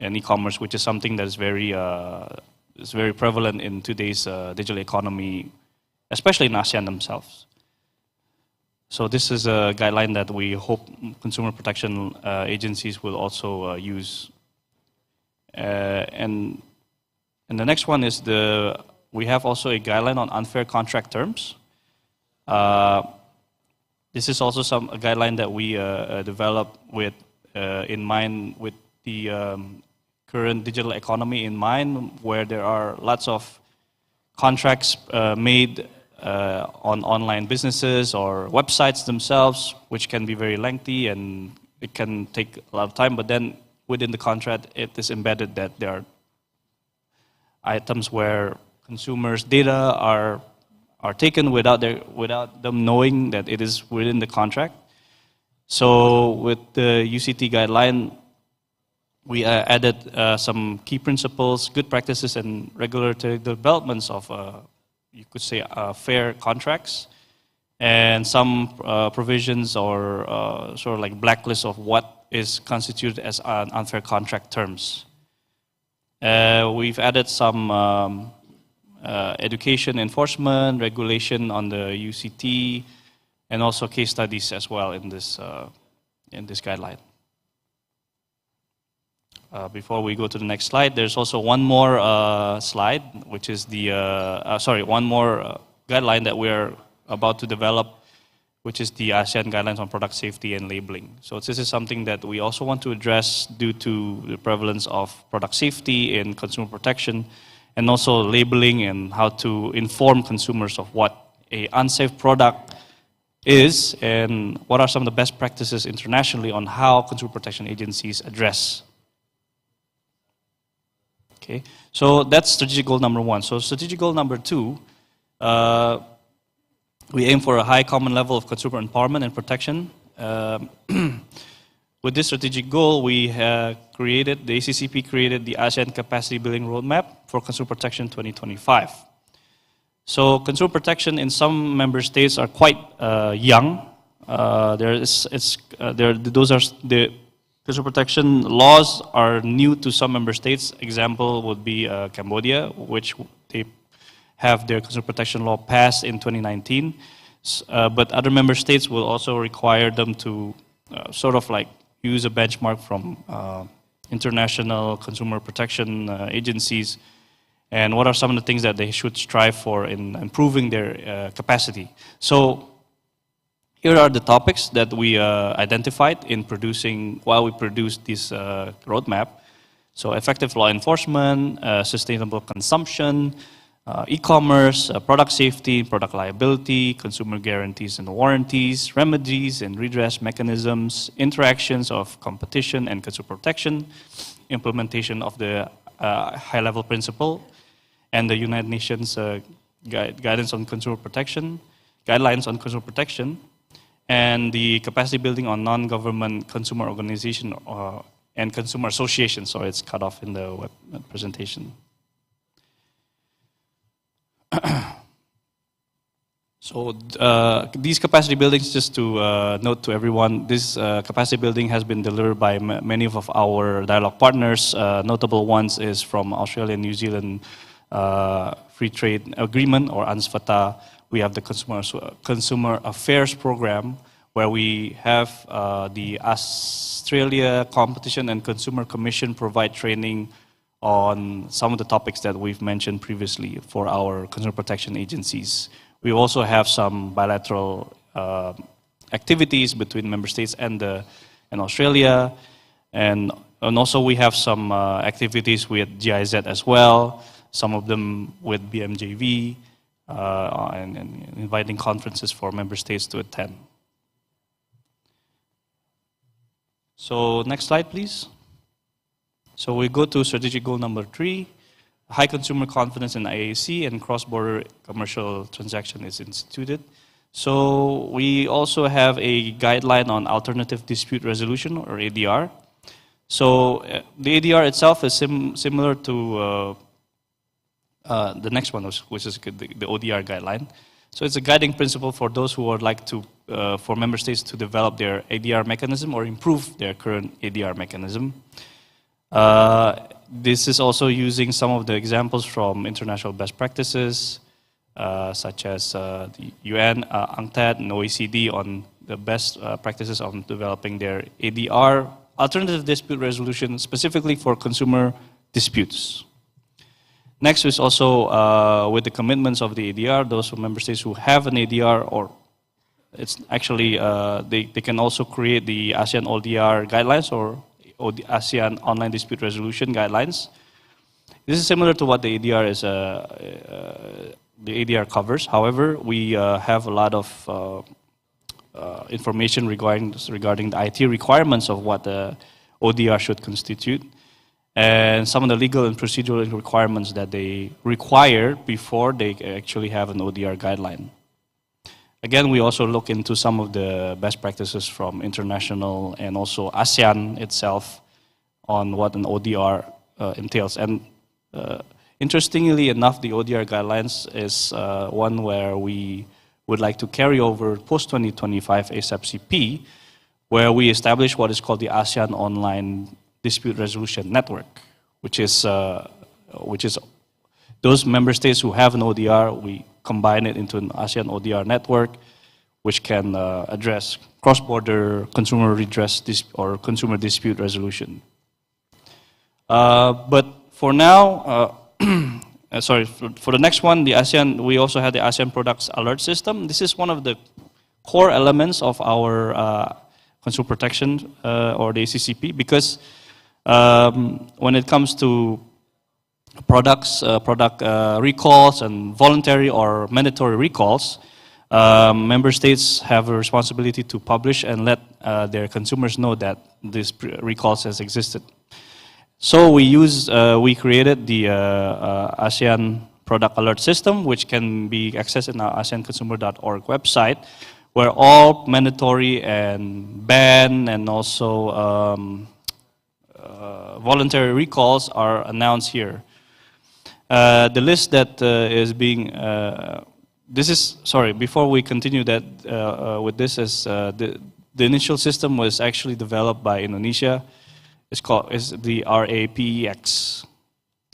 in e-commerce, which is something that is very prevalent in today's digital economy, especially in ASEAN themselves. So this is a guideline that we hope consumer protection agencies will also use. And the next one is we have also a guideline on unfair contract terms. This is also a guideline that we developed with in mind with the current digital economy in mind, where there are lots of contracts made on online businesses or websites themselves, which can be very lengthy and it can take a lot of time, but then within the contract, it is embedded that there are items where consumers' data are taken without them knowing that it is within the contract. So with the UCT guideline, we added some key principles, good practices, and regulatory developments of, you could say, fair contracts, and some provisions or sort of like blacklist of what is constituted as unfair contract terms. We've added some education enforcement, regulation on the UCT, and also case studies as well in this guideline. Before we go to the next slide, there's also one more slide, which is the, one more guideline that we're about to develop, which is the ASEAN Guidelines on Product Safety and Labeling. So this is something that we also want to address due to the prevalence of product safety and consumer protection, and also labeling and how to inform consumers of what an unsafe product is and what are some of the best practices internationally on how consumer protection agencies address. Okay, so that's strategic goal number 1. So strategic goal number 2, we aim for a high common level of consumer empowerment and protection. With this strategic goal, we created, the ACCP created the ASEAN Capacity Building Roadmap for Consumer Protection 2025. So consumer protection in some member states are quite young. The consumer protection laws are new to some member states. Example would be Cambodia, which they have their consumer protection law passed in 2019. But other member states will also require them to sort of like use a benchmark from international consumer protection agencies, and what are some of the things that they should strive for in improving their capacity. So here are the topics that we identified in producing, while we produced this roadmap. So effective law enforcement, sustainable consumption, e-commerce, product safety, product liability, consumer guarantees and warranties, remedies and redress mechanisms, interactions of competition and consumer protection, implementation of the high-level principle, and the United Nations guidance on consumer protection, guidelines on consumer protection, and the capacity building on non-government consumer organization and consumer association. So it's cut off in the web presentation. So these capacity buildings, just to note to everyone, this capacity building has been delivered by many of our dialogue partners. Notable ones is from Australia and New Zealand Free Trade Agreement, or ANSFATA. We have the Consumer Affairs Program, where we have the Australia Competition and Consumer Commission provide training on some of the topics that we've mentioned previously for our consumer protection agencies. We also have some bilateral activities between member states and Australia, and also we have some activities with GIZ as well, some of them with BMJV, and inviting conferences for member states to attend. So next slide, please. So we go to strategic goal number 3. High consumer confidence in IAC and cross-border commercial transaction is instituted. So we also have a guideline on alternative dispute resolution, or ADR. So the ADR itself is similar to the next one, which is the ODR guideline. So it's a guiding principle for those who would like to, for member states to develop their ADR mechanism or improve their current ADR mechanism. This is also using some of the examples from international best practices, such as the UN, UNCTAD, and OECD on the best practices on developing their ADR, alternative dispute resolution, specifically for consumer disputes. Next is also with the commitments of the ADR, those member states who have an ADR, or it's actually, they can also create the ASEAN ODR guidelines or the ASEAN Online Dispute Resolution Guidelines. This is similar to what the ADR is. The ADR covers. However, we have a lot of information regarding the IT requirements of what the ODR should constitute, and some of the legal and procedural requirements that they require before they actually have an ODR guideline. Again, we also look into some of the best practices from international and also ASEAN itself on what an ODR entails. And interestingly enough, the ODR guidelines is one where we would like to carry over post-2025 ASAP-CP, where we establish what is called the ASEAN Online Dispute Resolution Network, which is those member states who have an ODR, we combine it into an ASEAN ODR network, which can address cross-border consumer redress or consumer dispute resolution. But for now, for the next one, the ASEAN, we also have the ASEAN Products Alert System. This is one of the core elements of our consumer protection or the ACCP, because when it comes to product recalls and voluntary or mandatory recalls, member states have a responsibility to publish and let their consumers know that this recalls has existed. So we created the ASEAN Product Alert System, which can be accessed in our ASEANconsumer.org website, where all mandatory and ban and also voluntary recalls are announced here. The list that is being, before we continue that with this, the initial system was actually developed by Indonesia. It's the RAPEX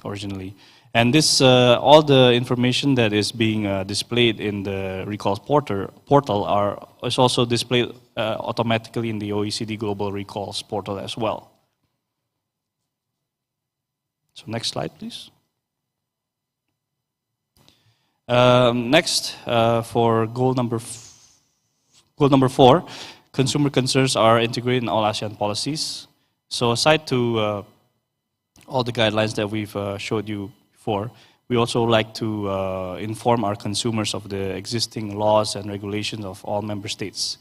originally. And this, all the information that is being displayed in the recalls portal is also displayed automatically in the OECD Global Recalls portal as well. So next slide, please. Next, for goal number 4, consumer concerns are integrated in all ASEAN policies. So aside to all the guidelines that we've showed you before, we also like to inform our consumers of the existing laws and regulations of all member states.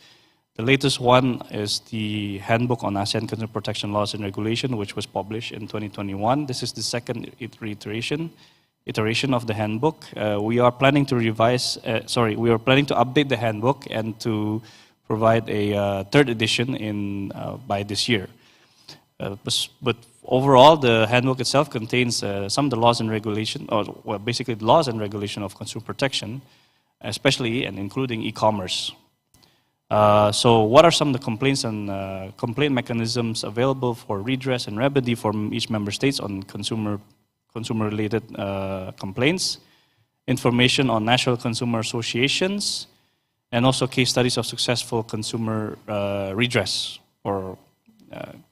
The latest one is the Handbook on ASEAN Consumer Protection Laws and Regulation, which was published in 2021. This is the second iteration of the handbook. We are planning to update the handbook and to provide a third edition by this year. But overall, the handbook itself contains some of the laws and regulation, or basically the laws and regulation of consumer protection, especially and including e-commerce. So what are some of the complaints and complaint mechanisms available for redress and remedy from each member states on consumer-related complaints, information on national consumer associations, and also case studies of successful consumer redress or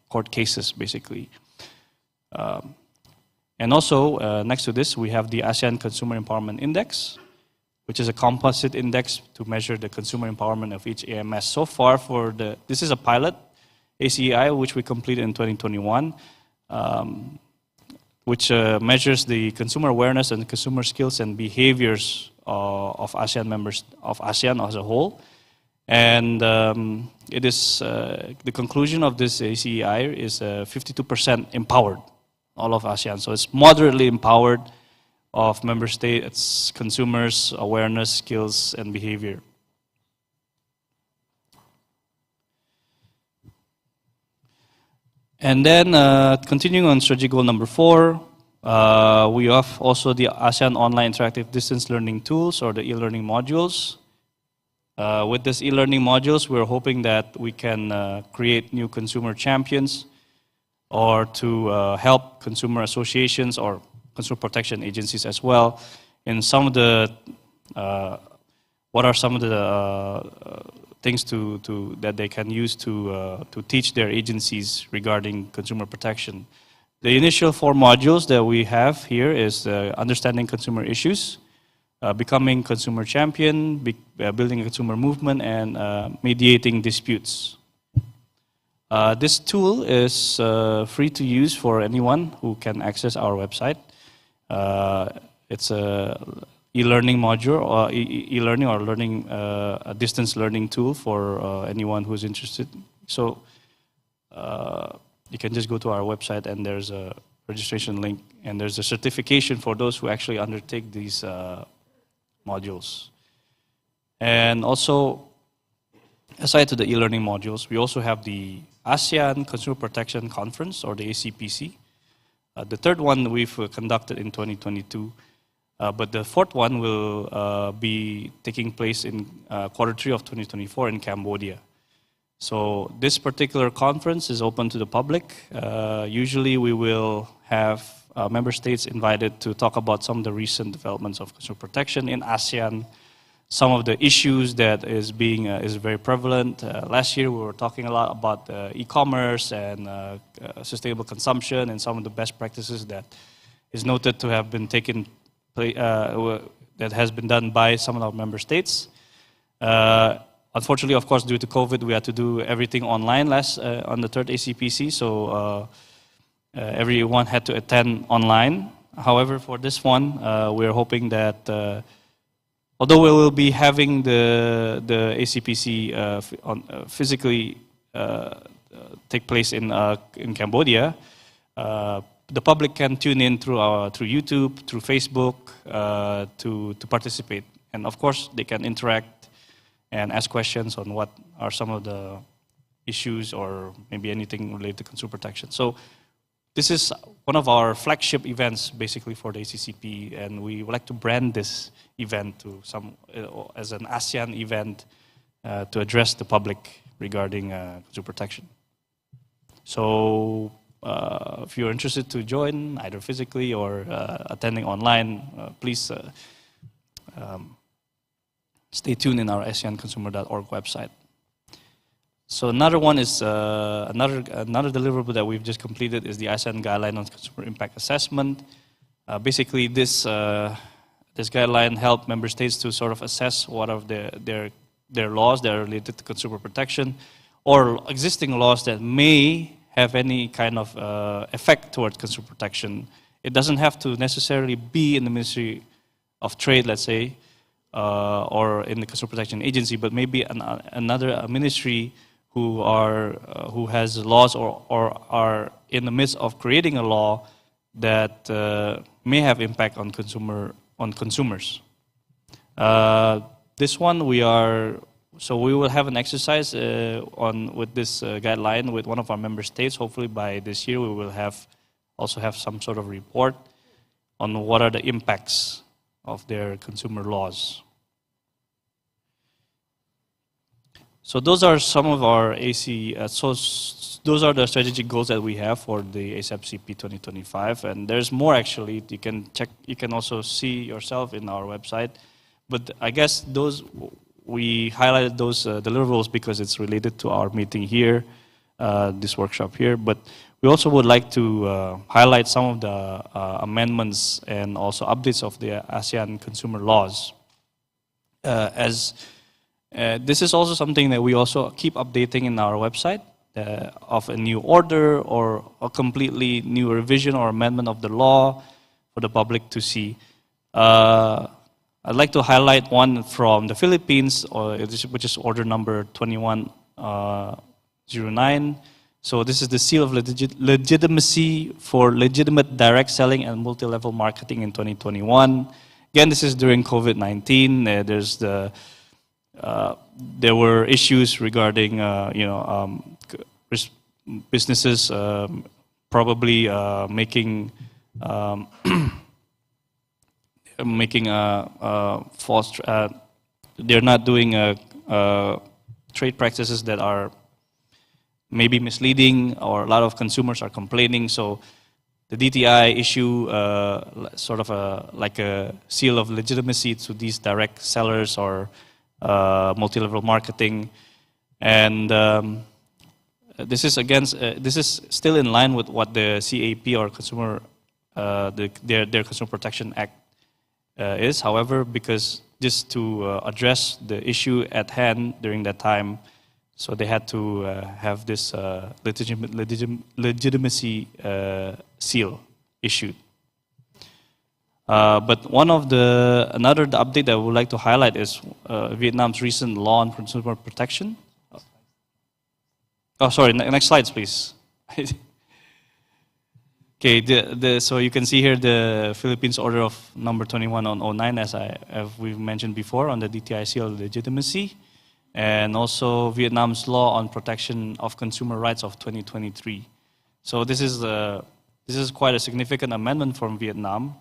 court cases, basically. And also, next to this, we have the ASEAN Consumer Empowerment Index, which is a composite index to measure the consumer empowerment of each AMS. So far, this is a pilot ACEI, which we completed in 2021, which measures the consumer awareness and consumer skills and behaviors of ASEAN members, of ASEAN as a whole. And it is the conclusion of this ACEI is 52% empowered, all of ASEAN. So it's moderately empowered of member states, consumers, awareness, skills, and behavior. And then continuing on strategy goal number 4, we have also the ASEAN Online Interactive Distance Learning Tools, or the e-learning modules. With this e-learning modules, we're hoping that we can create new consumer champions, or to help consumer associations or consumer protection agencies as well in some of the what are some of the things that they can use to teach their agencies regarding consumer protection. The initial 4 modules that we have here is understanding consumer issues, becoming consumer champion, building a consumer movement, and mediating disputes. This tool is free to use for anyone who can access our website. It's a e-learning module or e-learning or learning a distance learning tool for anyone who's interested. So you can just go to our website and there's a registration link and there's a certification for those who actually undertake these modules. And also, aside to the e-learning modules, we also have the ASEAN Consumer Protection Conference, or the ACPC. The third one we've conducted in 2022, but the fourth one will be taking place in Q3 of 2024 in Cambodia. So this particular conference is open to the public. Usually we will have member states invited to talk about some of the recent developments of consumer protection in ASEAN, some of the issues that is very prevalent. Last year we were talking a lot about e-commerce and sustainable consumption and some of the best practices that is noted to have been that has been done by some of our member states. Unfortunately, of course, due to COVID, we had to do everything online on the third ACPC, so everyone had to attend online. However, for this one, we're hoping that although we will be having the ACPC physically take place in Cambodia, the public can tune in through YouTube, through Facebook, to participate. And of course, they can interact and ask questions on what are some of the issues or maybe anything related to consumer protection. So this is one of our flagship events basically for the ACCP, and we would like to brand this event as an ASEAN event to address the public regarding consumer protection. So if you're interested to join, either physically or attending online, please stay tuned in our ASEANconsumer.org website. So another one is another deliverable that we've just completed is the ASEAN Guideline on Consumer Impact Assessment. Basically, this guideline helped member states to sort of assess what are their laws that are related to consumer protection or existing laws that may have any kind of effect towards consumer protection. It doesn't have to necessarily be in the Ministry of Trade, let's say, or in the Consumer Protection Agency, but maybe another ministry who has laws or are in the midst of creating a law that may have impact on consumers. This one we will have an exercise with this guideline with one of our member states. Hopefully by this year we will also have some sort of report on what are the impacts of their consumer laws. So those are some of our those are the strategic goals that we have for the ASAP-CP 2025, and there's more actually. You can check. You can also see yourself in our website. But I guess we highlighted those deliverables because it's related to our meeting here, this workshop here. But we also would like to highlight some of the amendments and also updates of the ASEAN consumer laws. This is also something that we also keep updating in our website of a new order or a completely new revision or amendment of the law for the public to see. I'd like to highlight one from the Philippines, which is order number 2109. So this is the seal of legitimacy for legitimate direct selling and multi-level marketing in 2021. Again, this is during COVID-19. There were issues regarding, businesses probably making false. They're not doing trade practices that are maybe misleading, or a lot of consumers are complaining. So the DTI issue sort of like a seal of legitimacy to these direct sellers or multi-level marketing, and this is still in line with what the CAP or their Consumer Protection Act is. However, because just to address the issue at hand during that time, so they had to have this legitimacy seal issued. But another update that I would like to highlight is Vietnam's recent law on consumer protection. Oh, sorry, next slides, please. Okay, so you can see here the Philippines Order of number 21 on 09, as we've mentioned before, on the DTIC of legitimacy, and also Vietnam's law on protection of consumer rights of 2023. So this is quite a significant amendment from Vietnam,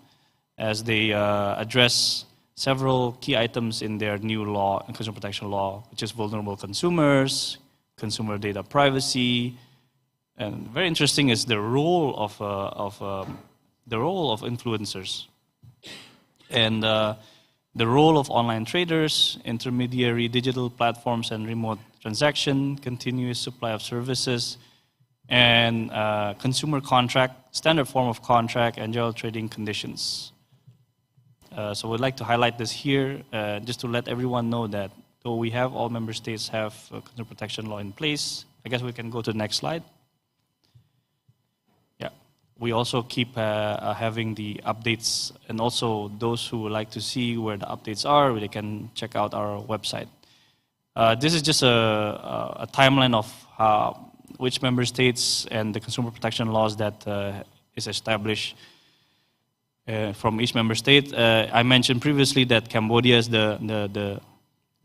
as they address several key items in their new law, consumer protection law, which is vulnerable consumers, consumer data privacy, and very interesting is the role of influencers, and the role of online traders, intermediary digital platforms, and remote transaction, continuous supply of services, and consumer contract, standard form of contract, and general trading conditions. So we'd like to highlight this here, just to let everyone know that though we have, all member states have consumer protection law in place. I guess we can go to the next slide. Yeah, we also keep having the updates, and also those who would like to see where the updates are, they can check out our website. This is just a timeline of which member states and the consumer protection laws that is established from each member state. I mentioned previously that Cambodia is the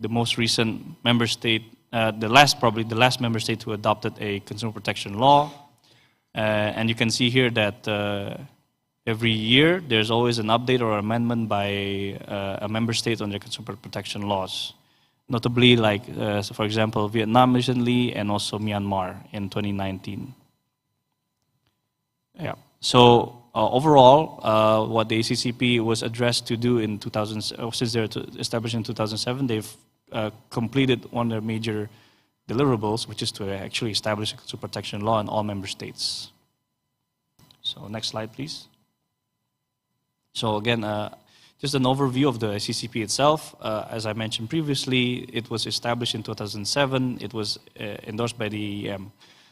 most recent member state, probably the last member state who adopted a consumer protection law. And you can see here that every year there's always an update or amendment by a member state on their consumer protection laws. Notably, like, so for example, Vietnam recently, and also Myanmar in 2019. Yeah. So overall, what the ACCP was addressed to do in since they're established in 2007, they've completed one of their major deliverables, which is to actually establish a consumer protection law in all member states. So next slide, please. So again, just an overview of the ACCP itself. As I mentioned previously, it was established in 2007. It was endorsed by the EEM.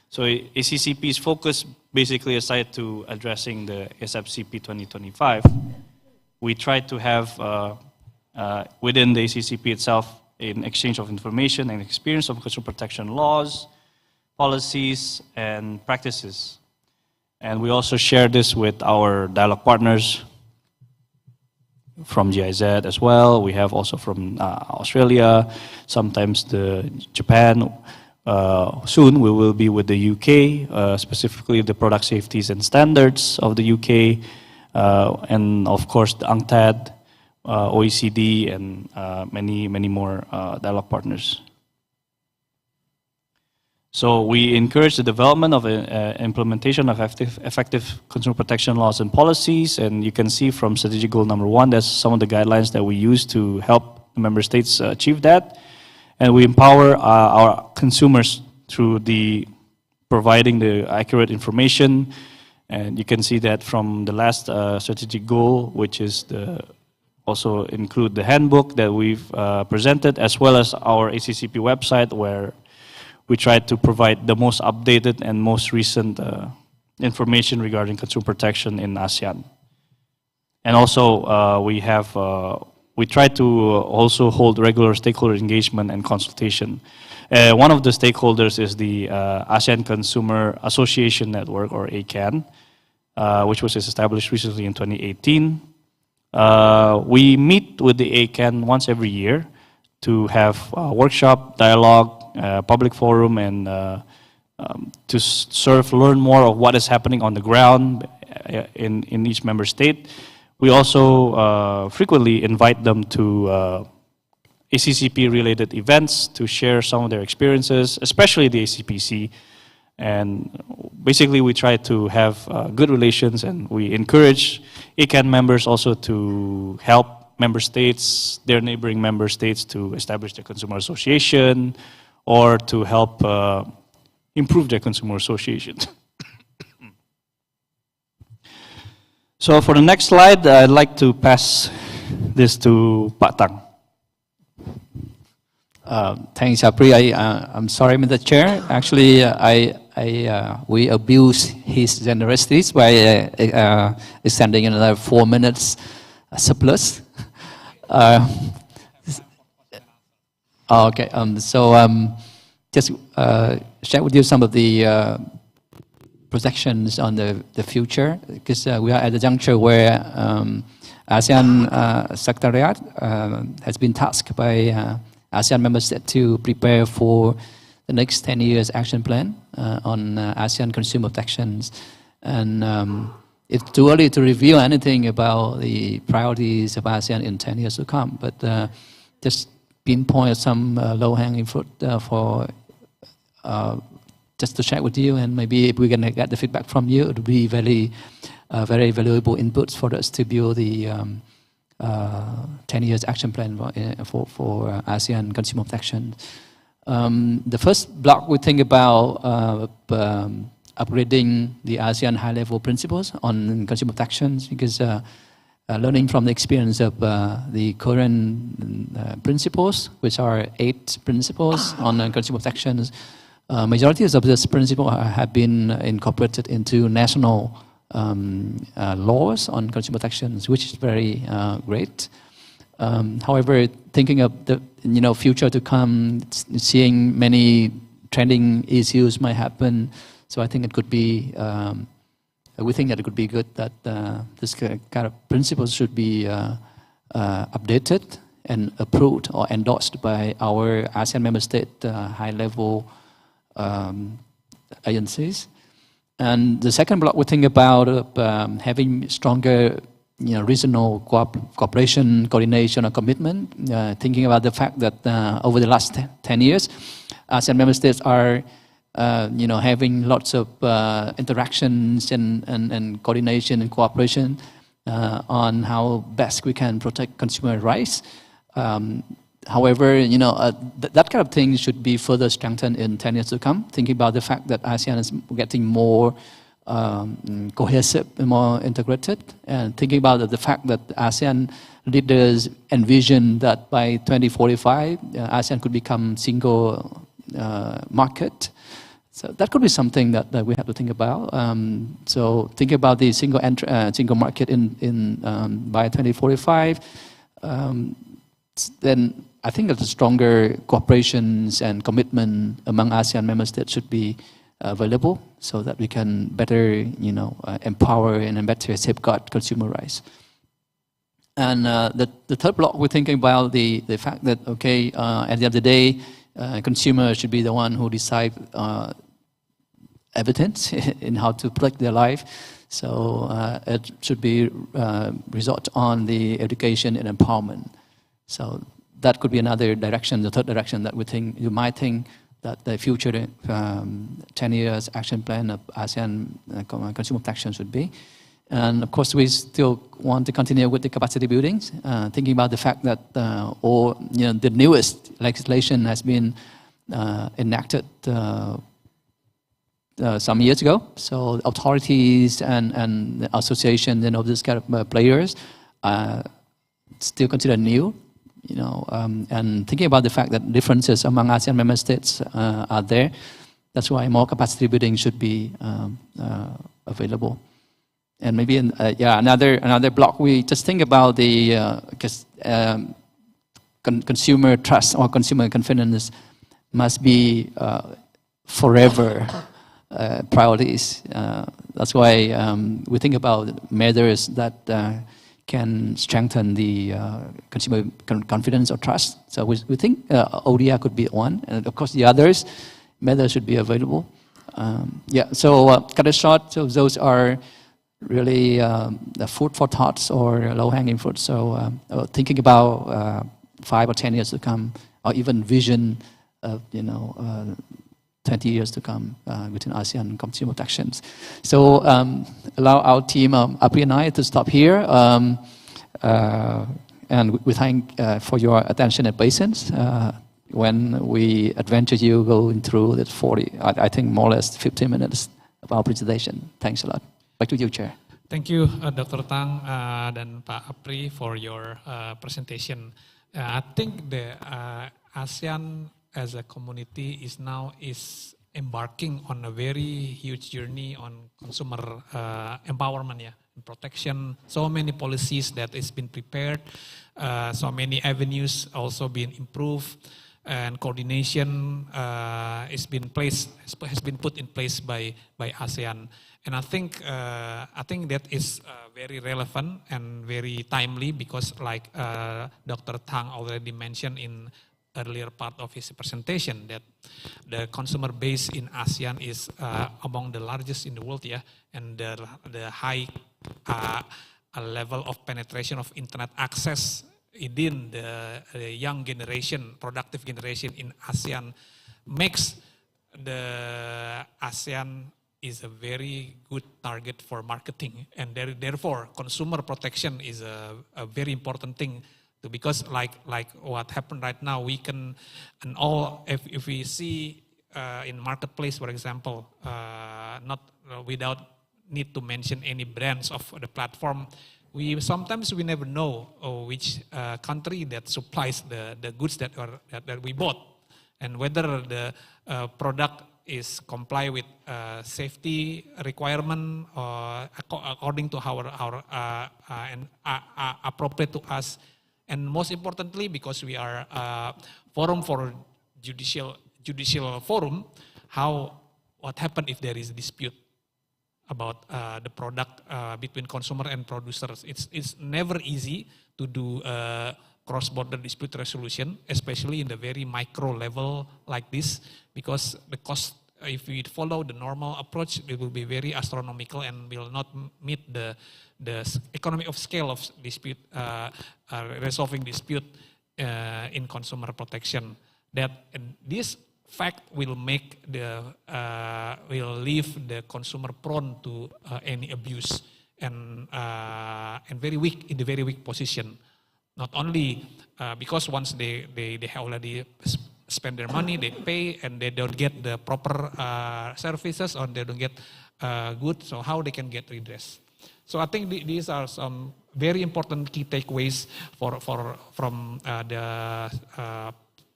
So ACCP's focus, basically aside to addressing the SFCP 2025, we tried to have within the ACCP itself an exchange of information and experience of consumer protection laws, policies, and practices. And we also share this with our dialogue partners from GIZ as well. We have also from Australia, sometimes Japan. Soon we will be with the UK, specifically the product safeties and standards of the UK, and of course the UNCTAD, OECD, and many more dialogue partners. So we encourage the development of implementation of effective consumer protection laws and policies, and you can see from strategic goal number 1, that's some of the guidelines that we use to help the member states achieve that. And we empower our consumers through providing the accurate information. And you can see that from the last strategic goal, which is also include the handbook that we've presented, as well as our ACCP website, where we try to provide the most updated and most recent information regarding consumer protection in ASEAN. And also we try to also hold regular stakeholder engagement and consultation. One of the stakeholders is the ASEAN Consumer Association Network, or ACAN, which was established recently in 2018. We meet with the ACAN once every year to have a workshop, dialogue, public forum, and to learn more of what is happening on the ground in each member state. We also frequently invite them to ACCP-related events to share some of their experiences, especially the ACPC. And basically, we try to have good relations, and we encourage ACAN members also to help member states, their neighboring member states, to establish their consumer association or to help improve their consumer association. So for the next slide, I'd like to pass this to Pak Tang.
Thanks, Apri. I'm sorry, Mr. Chair. Actually, we abuse his generosities by extending another 4 minutes surplus. Okay, just share with you some of the projections on the future, because we are at a juncture where ASEAN Secretariat has been tasked by ASEAN member states to prepare for the next 10 years action plan on ASEAN consumer protections. And it's too early to reveal anything about the priorities of ASEAN in 10 years to come, but just pinpoint some low-hanging fruit for just to share with you, and maybe if we're going to get the feedback from you, it would be very valuable inputs for us to build the 10 years action plan for ASEAN consumer protection. The first block we think about upgrading the ASEAN high-level principles on consumer protections, because learning from the experience of the current principles, which are 8 principles on consumer protections, majority of these principles have been incorporated into national laws on consumer protections, which is very great. However, thinking of the future to come, seeing many trending issues might happen, so I think it could be. We think that it could be good that this kind of principles should be updated and approved or endorsed by our ASEAN member state high-level agencies. And the second block we think about having stronger regional cooperation, coordination, or commitment, thinking about the fact that over the last 10 years, ASEAN member states are having lots of interactions and coordination and cooperation on how best we can protect consumer rights. However, that kind of thing should be further strengthened in 10 years to come, thinking about the fact that ASEAN is getting more cohesive and more integrated, and thinking about the fact that ASEAN leaders envision that by 2045, ASEAN could become single market. So that could be something that we have to think about. So thinking about the single market in by 2045, then I think that the stronger cooperations and commitment among ASEAN member states should be available, so that we can better, empower and better safeguard consumer rights. And the third block, we're thinking about the fact that, okay, at the end of the day, consumers should be the one who decide evidence in how to protect their life. So it should be resort on the education and empowerment. So that could be another direction, the third direction that you might think that the future 10 years action plan of ASEAN consumer protection should be. And of course, we still want to continue with the capacity buildings, thinking about the fact that the newest legislation has been enacted some years ago. So authorities and associations and all these kind of players still considered new. And thinking about the fact that differences among ASEAN member states are there, that's why more capacity building should be available. And maybe another block, we just think about the consumer trust or consumer confidence must be forever priorities. That's why we think about measures that can strengthen the consumer confidence or trust. So we think ODR could be one, and of course the others measures should be available. So cut it short. So those are really the food for thoughts or low-hanging fruit. So thinking about 5 or 10 years to come, or even vision of 20 years to come within ASEAN consumer protections. So allow our team, Apri and I, to stop here. And we thank for your attention and patience when we adventure you going through that I think more or less 15 minutes of our presentation. Thanks a lot. Back to you, Chair.
Thank you, Dr. Tang dan Pak Apri for your presentation. I think the ASEAN as a community is embarking on a very huge journey on consumer empowerment, protection, so many policies that has been prepared, so many avenues also been improved, and coordination has been put in place by ASEAN. And I think that is very relevant and very timely because, like Dr. Tang already mentioned in earlier part of his presentation, that the consumer base in ASEAN is among the largest in the world, and the high level of penetration of internet access within the young generation, productive generation in ASEAN, makes the ASEAN is a very good target for marketing, and therefore consumer protection is a very important thing. Because like what happened right now, we can, and all, if we see in marketplace, for example, not without need to mention any brands of the platform, sometimes we never know which country that supplies the goods that we bought, and whether the product is comply with safety requirement according to our and appropriate to us. And most importantly, because we are forum for judicial forum, what happen if there is a dispute about the product between consumer and producers? It's never easy to do cross-border dispute resolution, especially in the very micro level like this, because the cost, if we follow the normal approach, it will be very astronomical and will not meet the economy of scale of dispute, resolving dispute in consumer protection. This fact will make will leave the consumer prone to any abuse and very weak, in the very weak position. Not only because once they already spend their money, they pay, and they don't get the proper services, or they don't get goods, so how they can get redress? So I think these are some very important key takeaways from the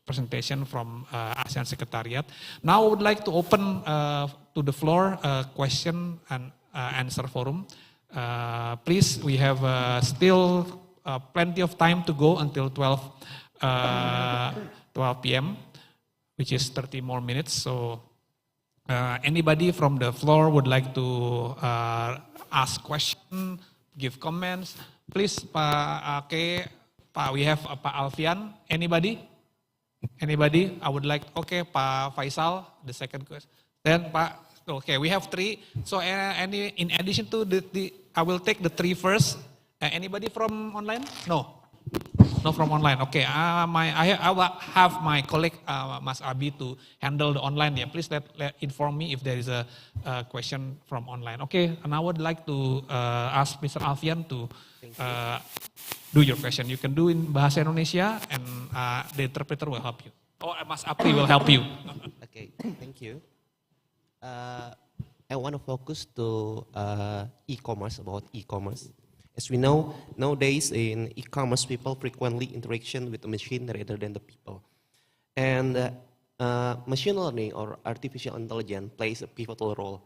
presentation from ASEAN Secretariat. Now I would like to open to the floor question and answer forum. Please, we have still plenty of time to go until 12 p.m., which is 30 more minutes. So anybody from the floor would like to ask questions, give comments, please. We have Pak Alfian. Anybody? I would like. Okay, Pak Faisal, the second question. Then Pak. Okay, we have three. So in addition to I will take the three first. Anybody from online? No from online. Okay, I will have my colleague Mas Abi to handle the online. Yeah, please inform me if there is a question from online. Okay, and I would like to ask Mr. Alfian to do your question. You can do in Bahasa Indonesia, and the interpreter will help you. Oh, Mas Abi will help you.
Okay, thank you. I want to focus to e-commerce, about e-commerce. As we know, nowadays in e-commerce, people frequently interaction with the machine rather than the people. And machine learning or artificial intelligence plays a pivotal role.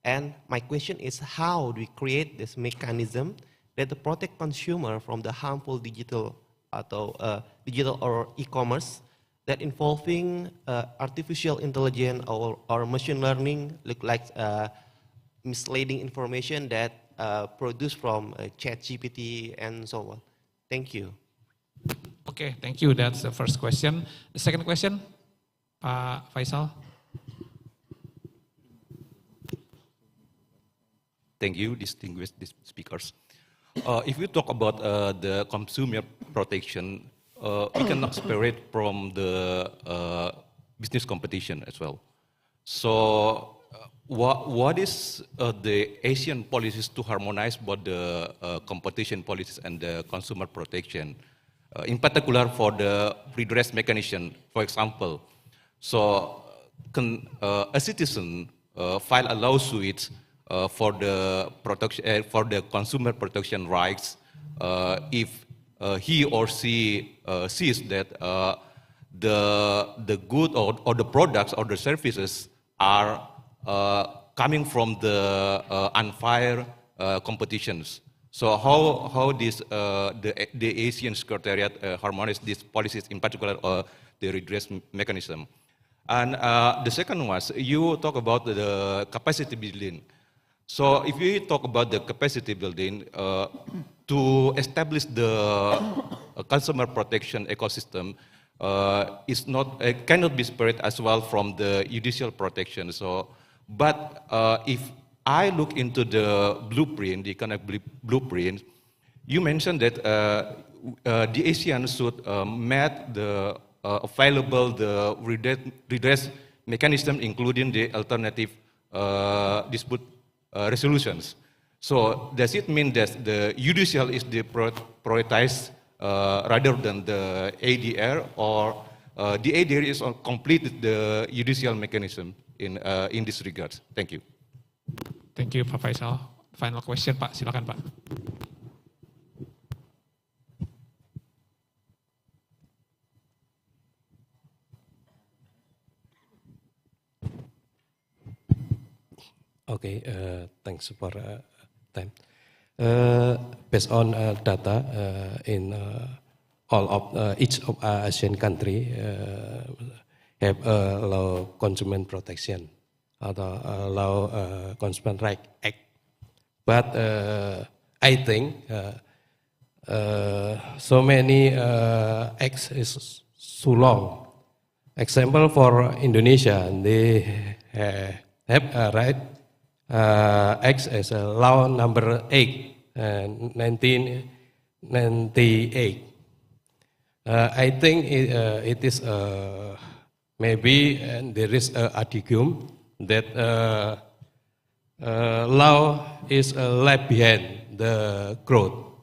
And my question is, how do we create this mechanism that to protect consumer from the harmful digital or e-commerce that involving artificial intelligence or machine learning, look like misleading information that produced from ChatGPT and so on. Thank you.
Okay, thank you. That's the first question. The second question, Faisal.
Thank you, distinguished speakers. If we talk about the consumer protection, we cannot separate from the business competition as well. So what is the Asian policies to harmonize both the competition policies and the consumer protection, in particular for the redress mechanism, for example? So a citizen file a lawsuit for the protection for the consumer protection rights if he or she sees that the good or the products or the services are coming from the unfair competitions. So how this the ASEAN Secretariat harmonize these policies, in particular the redress mechanism. And the second was, you talk about the capacity building. So if we talk about the capacity building, to establish the consumer protection ecosystem is not cannot be separate as well from the judicial protection. So, but if I look into the blueprint, the economic blueprint, you mentioned that the ASEAN should meet the available the redress mechanism, including the alternative dispute resolutions. So does it mean that the judicial is the prioritized rather than the ADR, or the ADR is complete the judicial mechanism in this regard? Thank you.
Thank you, Pak Faisal. Final question, Pak. Silakan, Pak.
Okay, thanks for time. Based on data in all of each of ASEAN country have low consumer protection or low consumer right act, but I think so many acts is so long. Example for Indonesia, they have a right. X as a law number 8, 1998. I think it is maybe there is a argument that law is left behind the growth.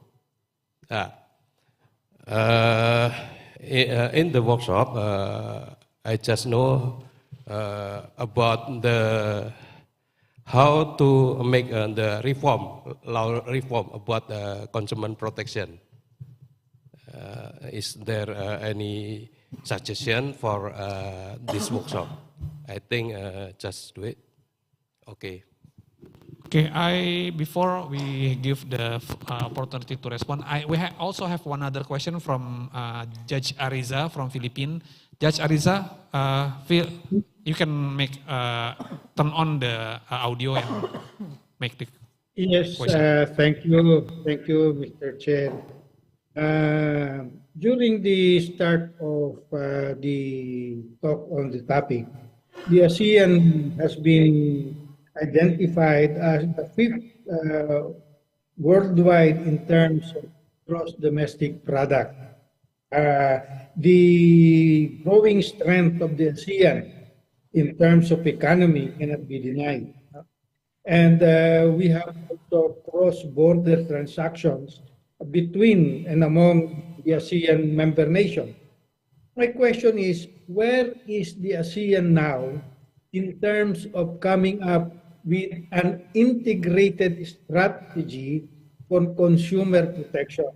In the workshop, I just know about the how to make the law reform about consumer protection. Is there any suggestion for this workshop? I think just do it. Okay.
Okay, before we give the opportunity to respond, we also have one other question from Judge Ariza from Philippines. Judge Ariza, you can make turn on the audio and make the question.
Thank you, Mr. Chair. During the start of the talk on the topic, the ASEAN has been identified as the 5th worldwide in terms of gross domestic product. The growing strength of the ASEAN in terms of economy cannot be denied. And we have also cross-border transactions between and among the ASEAN member nations. My question is, where is the ASEAN now in terms of coming up with an integrated strategy for consumer protection?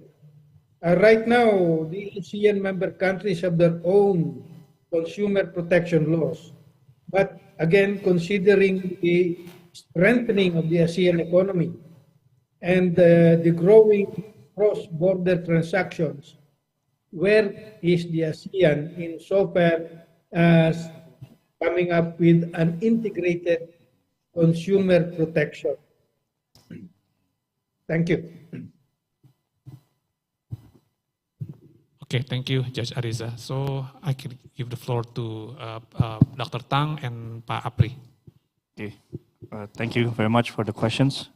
Right now, the ASEAN member countries have their own consumer protection laws. But again, considering the strengthening of the ASEAN economy and the growing cross-border transactions, where is the ASEAN in so far as coming up with an integrated consumer protection? Thank you.
Okay, thank you, Judge Ariza. So I can give the floor to Dr. Tang and Pak Apri.
Okay, thank you very much for the questions.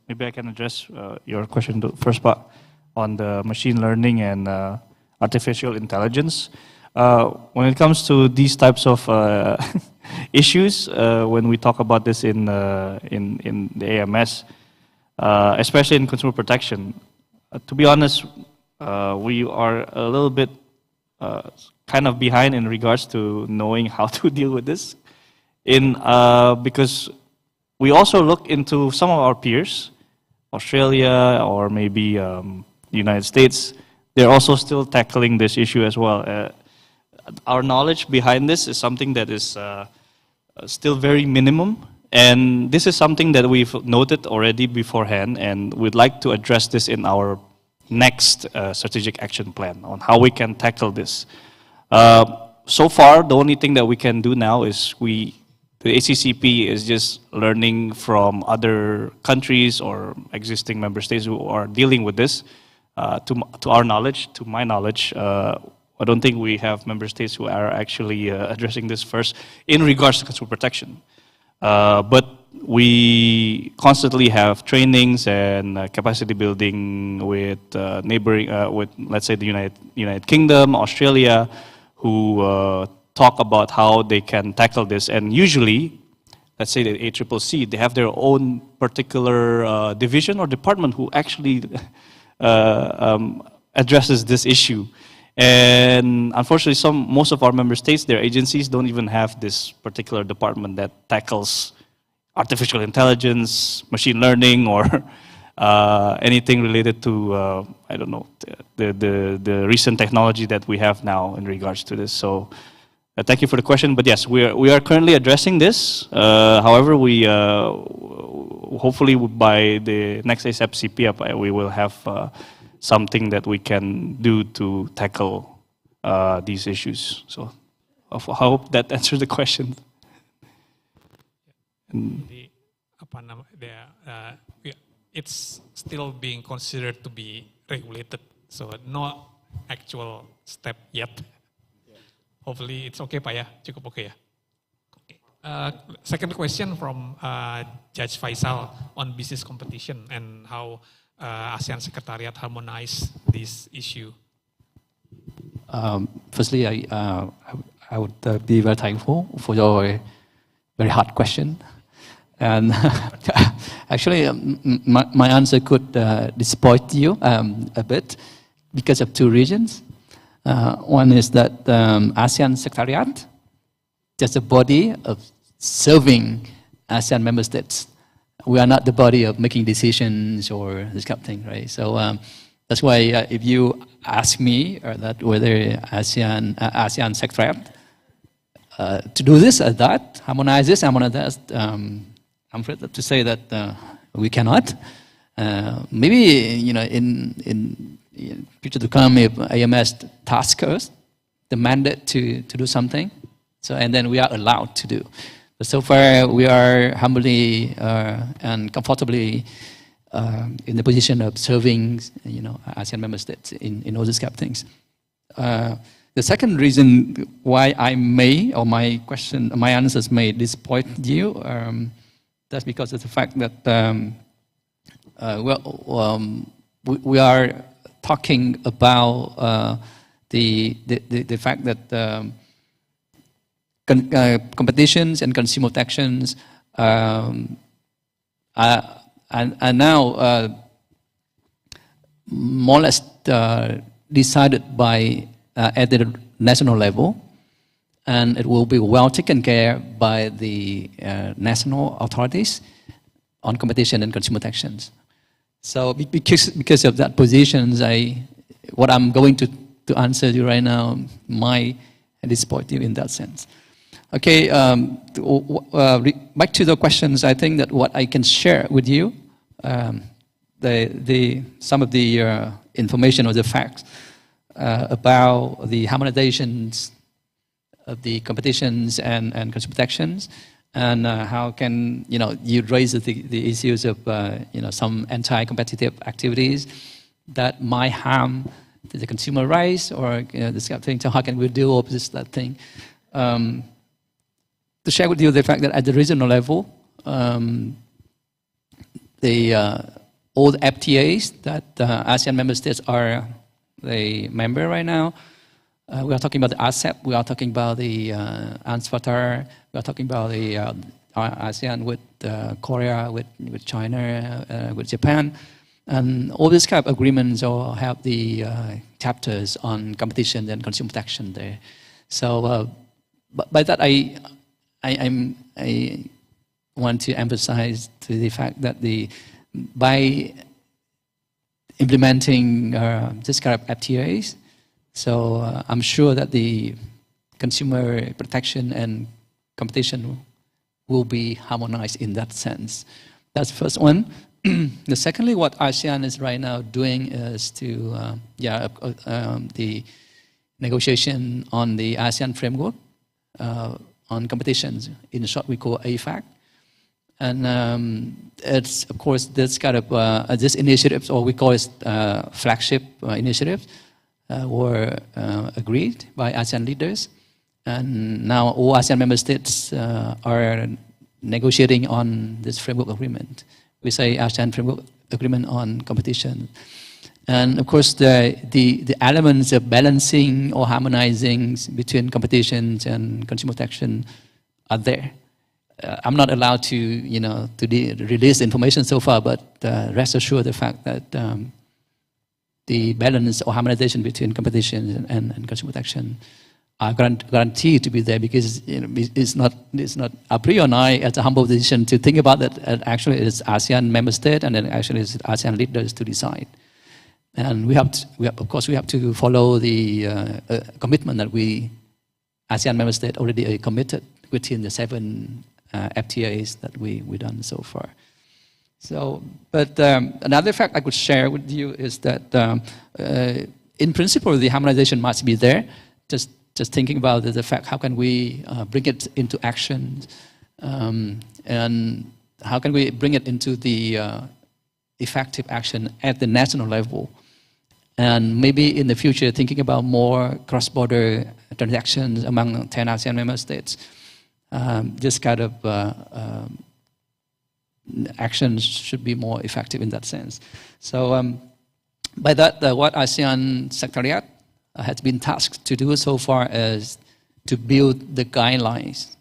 Maybe I can address your question, the first part on the machine learning and artificial intelligence. When it comes to these types of issues, when we talk about this in the AMS, especially in consumer protection, to be honest, we are a little bit kind of behind in regards to knowing how to deal with this. Because we also look into some of our peers, Australia or maybe the United States, they're also still tackling this issue as well. Our knowledge behind this is something that is still very minimum, And this is something that we've noted already beforehand, and we'd like to address this in our next strategic action plan on how we can tackle this. So far, the only thing that we can do now is the ACCP is just learning from other countries or existing member states who are dealing with this. To our knowledge, to my knowledge, I don't think we have member states who are actually addressing this first in regards to consumer protection. But we constantly have trainings and capacity building with neighboring, with let's say the United Kingdom, Australia, who talk about how they can tackle this. And usually, let's say the ACCC, they have their own particular division or department who actually addresses this issue. And unfortunately, most of our member states, their agencies don't even have this particular department that tackles artificial intelligence, machine learning, or anything related to, I don't know, the recent technology that we have now in regards to this. So thank you for the question. But yes, we are currently addressing this. However, we hopefully by the next ASAP-CP, we will have something that we can do to tackle these issues. So I hope that answers the question.
It's still being considered to be regulated, so no actual step yet. Hopefully it's okay, Pak ya, cukup okay ya. Second question from Judge Faisal on business competition and how ASEAN Secretariat harmonize this issue.
Firstly, I would be very thankful for your very hard question. And actually, my answer could disappoint you a bit because of two reasons. One is that ASEAN Secretariat, just a body of serving ASEAN member states. We are not the body of making decisions or this kind of thing, right? So that's why if you ask me that whether ASEAN Secretariat to do this or that, harmonize this, harmonize that, I'm afraid to say that we cannot. Maybe in future to come, if AMS tasks us the mandate to do something, so and then we are allowed to do. But so far, we are humbly and comfortably in the position of serving, ASEAN member states in all these kind of things. The second reason why I may, or my answers may disappoint you, that's because of the fact that we are talking about the fact that competitions and consumer protections are now more or less decided by at the national level, and it will be well taken care by the national authorities on competition and consumer protections. So because of that positions, what I'm going to answer you right now might disappoint you in that sense. Okay, back to the questions. I think that what I can share with you, some of the information or the facts about the harmonizations of the competitions and consumer protections, and how can you raise the issues of some anti-competitive activities that might harm the consumer rights or this kind of thing. So how can we deal with that thing? To share with you the fact that at the regional level, all the FTAs that ASEAN member states are the member right now, we are talking about the ASEP, we are talking about the ANSFATAR, we are talking about the ASEAN with Korea, with China, with Japan. And all these kind of agreements all have the chapters on competition and consumer protection there. So by that, I want to emphasize to the fact that by implementing this kind of FTAs, so I'm sure that the consumer protection and competition will be harmonized in that sense. That's the first one. The secondly, what ASEAN is right now doing is to, the negotiation on the ASEAN framework on competitions. In short, we call AFAC. And it's, of course, this kind of, this initiatives, or we call it flagship initiatives, were agreed by ASEAN leaders. And now all ASEAN member states are negotiating on this framework agreement. We say ASEAN framework agreement on competition. And of course, the elements of balancing or harmonizing between competitions and consumer protection are there. I'm not allowed to, release information so far, but rest assured the fact that the balance or harmonization between competition and consumer protection are guaranteed to be there, because it's not a priori as a humble decision to think about that. Actually, it's ASEAN member state, and then actually it's ASEAN leaders to decide. And of course, we have to follow the commitment that ASEAN member state already committed within the 7 FTAs that we done so far. So, but another fact I could share with you is that in principle, the harmonization must be there. Just thinking about the fact, how can we bring it into action, and how can we bring it into the effective action at the national level, and maybe in the future thinking about more cross-border transactions among 10 ASEAN member states. This kind of actions should be more effective in that sense. So by that, what ASEAN Secretariat has been tasked to do so far is to build the guidelines.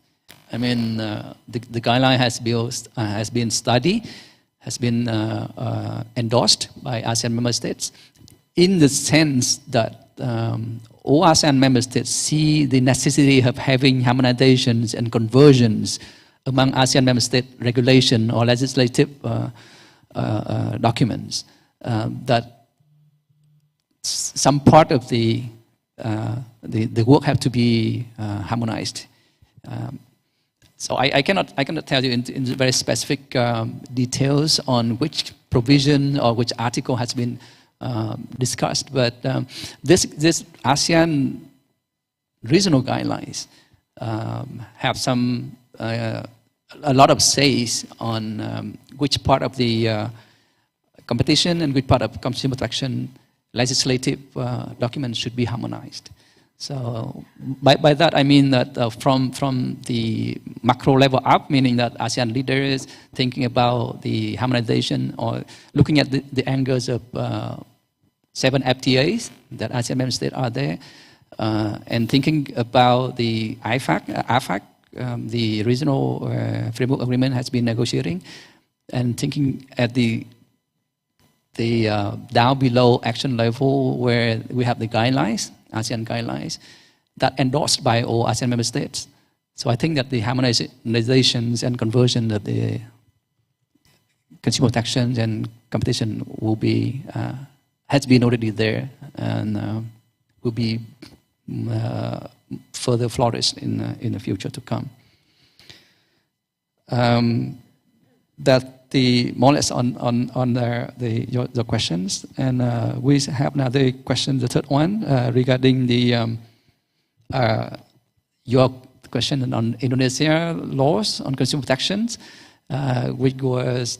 I mean, the guideline has been studied, has been endorsed by ASEAN member states, in the sense that all ASEAN member states see the necessity of having harmonizations and conversions among ASEAN member state regulation or legislative documents, that some part of the work have to be harmonized. So I cannot tell you in very specific details on which provision or which article has been discussed, but this ASEAN regional guidelines have a lot of says on which part of the competition and which part of consumer protection legislative documents should be harmonized. So by that I mean that from the macro level up, meaning that ASEAN leaders thinking about the harmonization or looking at the angles of 7 FTAs that ASEAN member states are there, and thinking about the AFAC, the regional framework agreement has been negotiating, and thinking at the down below action level where we have the guidelines, ASEAN guidelines, that endorsed by all ASEAN member states. So I think that the harmonizations and conversion of the consumer protections and competition will be, has been already there, and will be further flourished in the future to come. That more or less on your questions, and we have another question, the third one, regarding your question on Indonesia laws on consumer protections, which was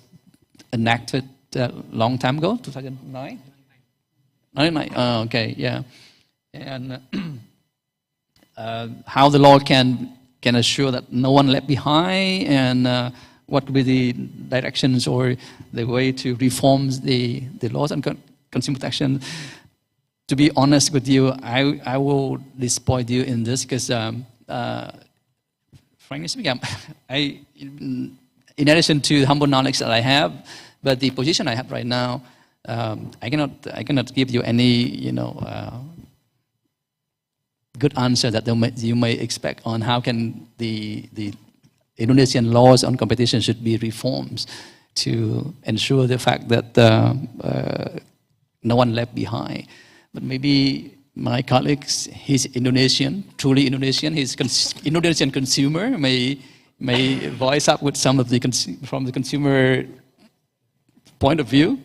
enacted a long time ago, 2009. 99. Oh, okay, yeah, and how the law can assure that no one left behind, and what will be the directions or the way to reform the laws on consumer protection. To be honest with you, I will disappoint you in this, because frankly speaking, in addition to the humble knowledge that I have, but the position I have right now, I cannot give you any good answer that you may expect on how can the Indonesian laws on competition should be reformed to ensure the fact that no one left behind. But maybe my colleagues, he's Indonesian, truly Indonesian, he's Indonesian consumer, may may voice up with some of the from the consumer point of view,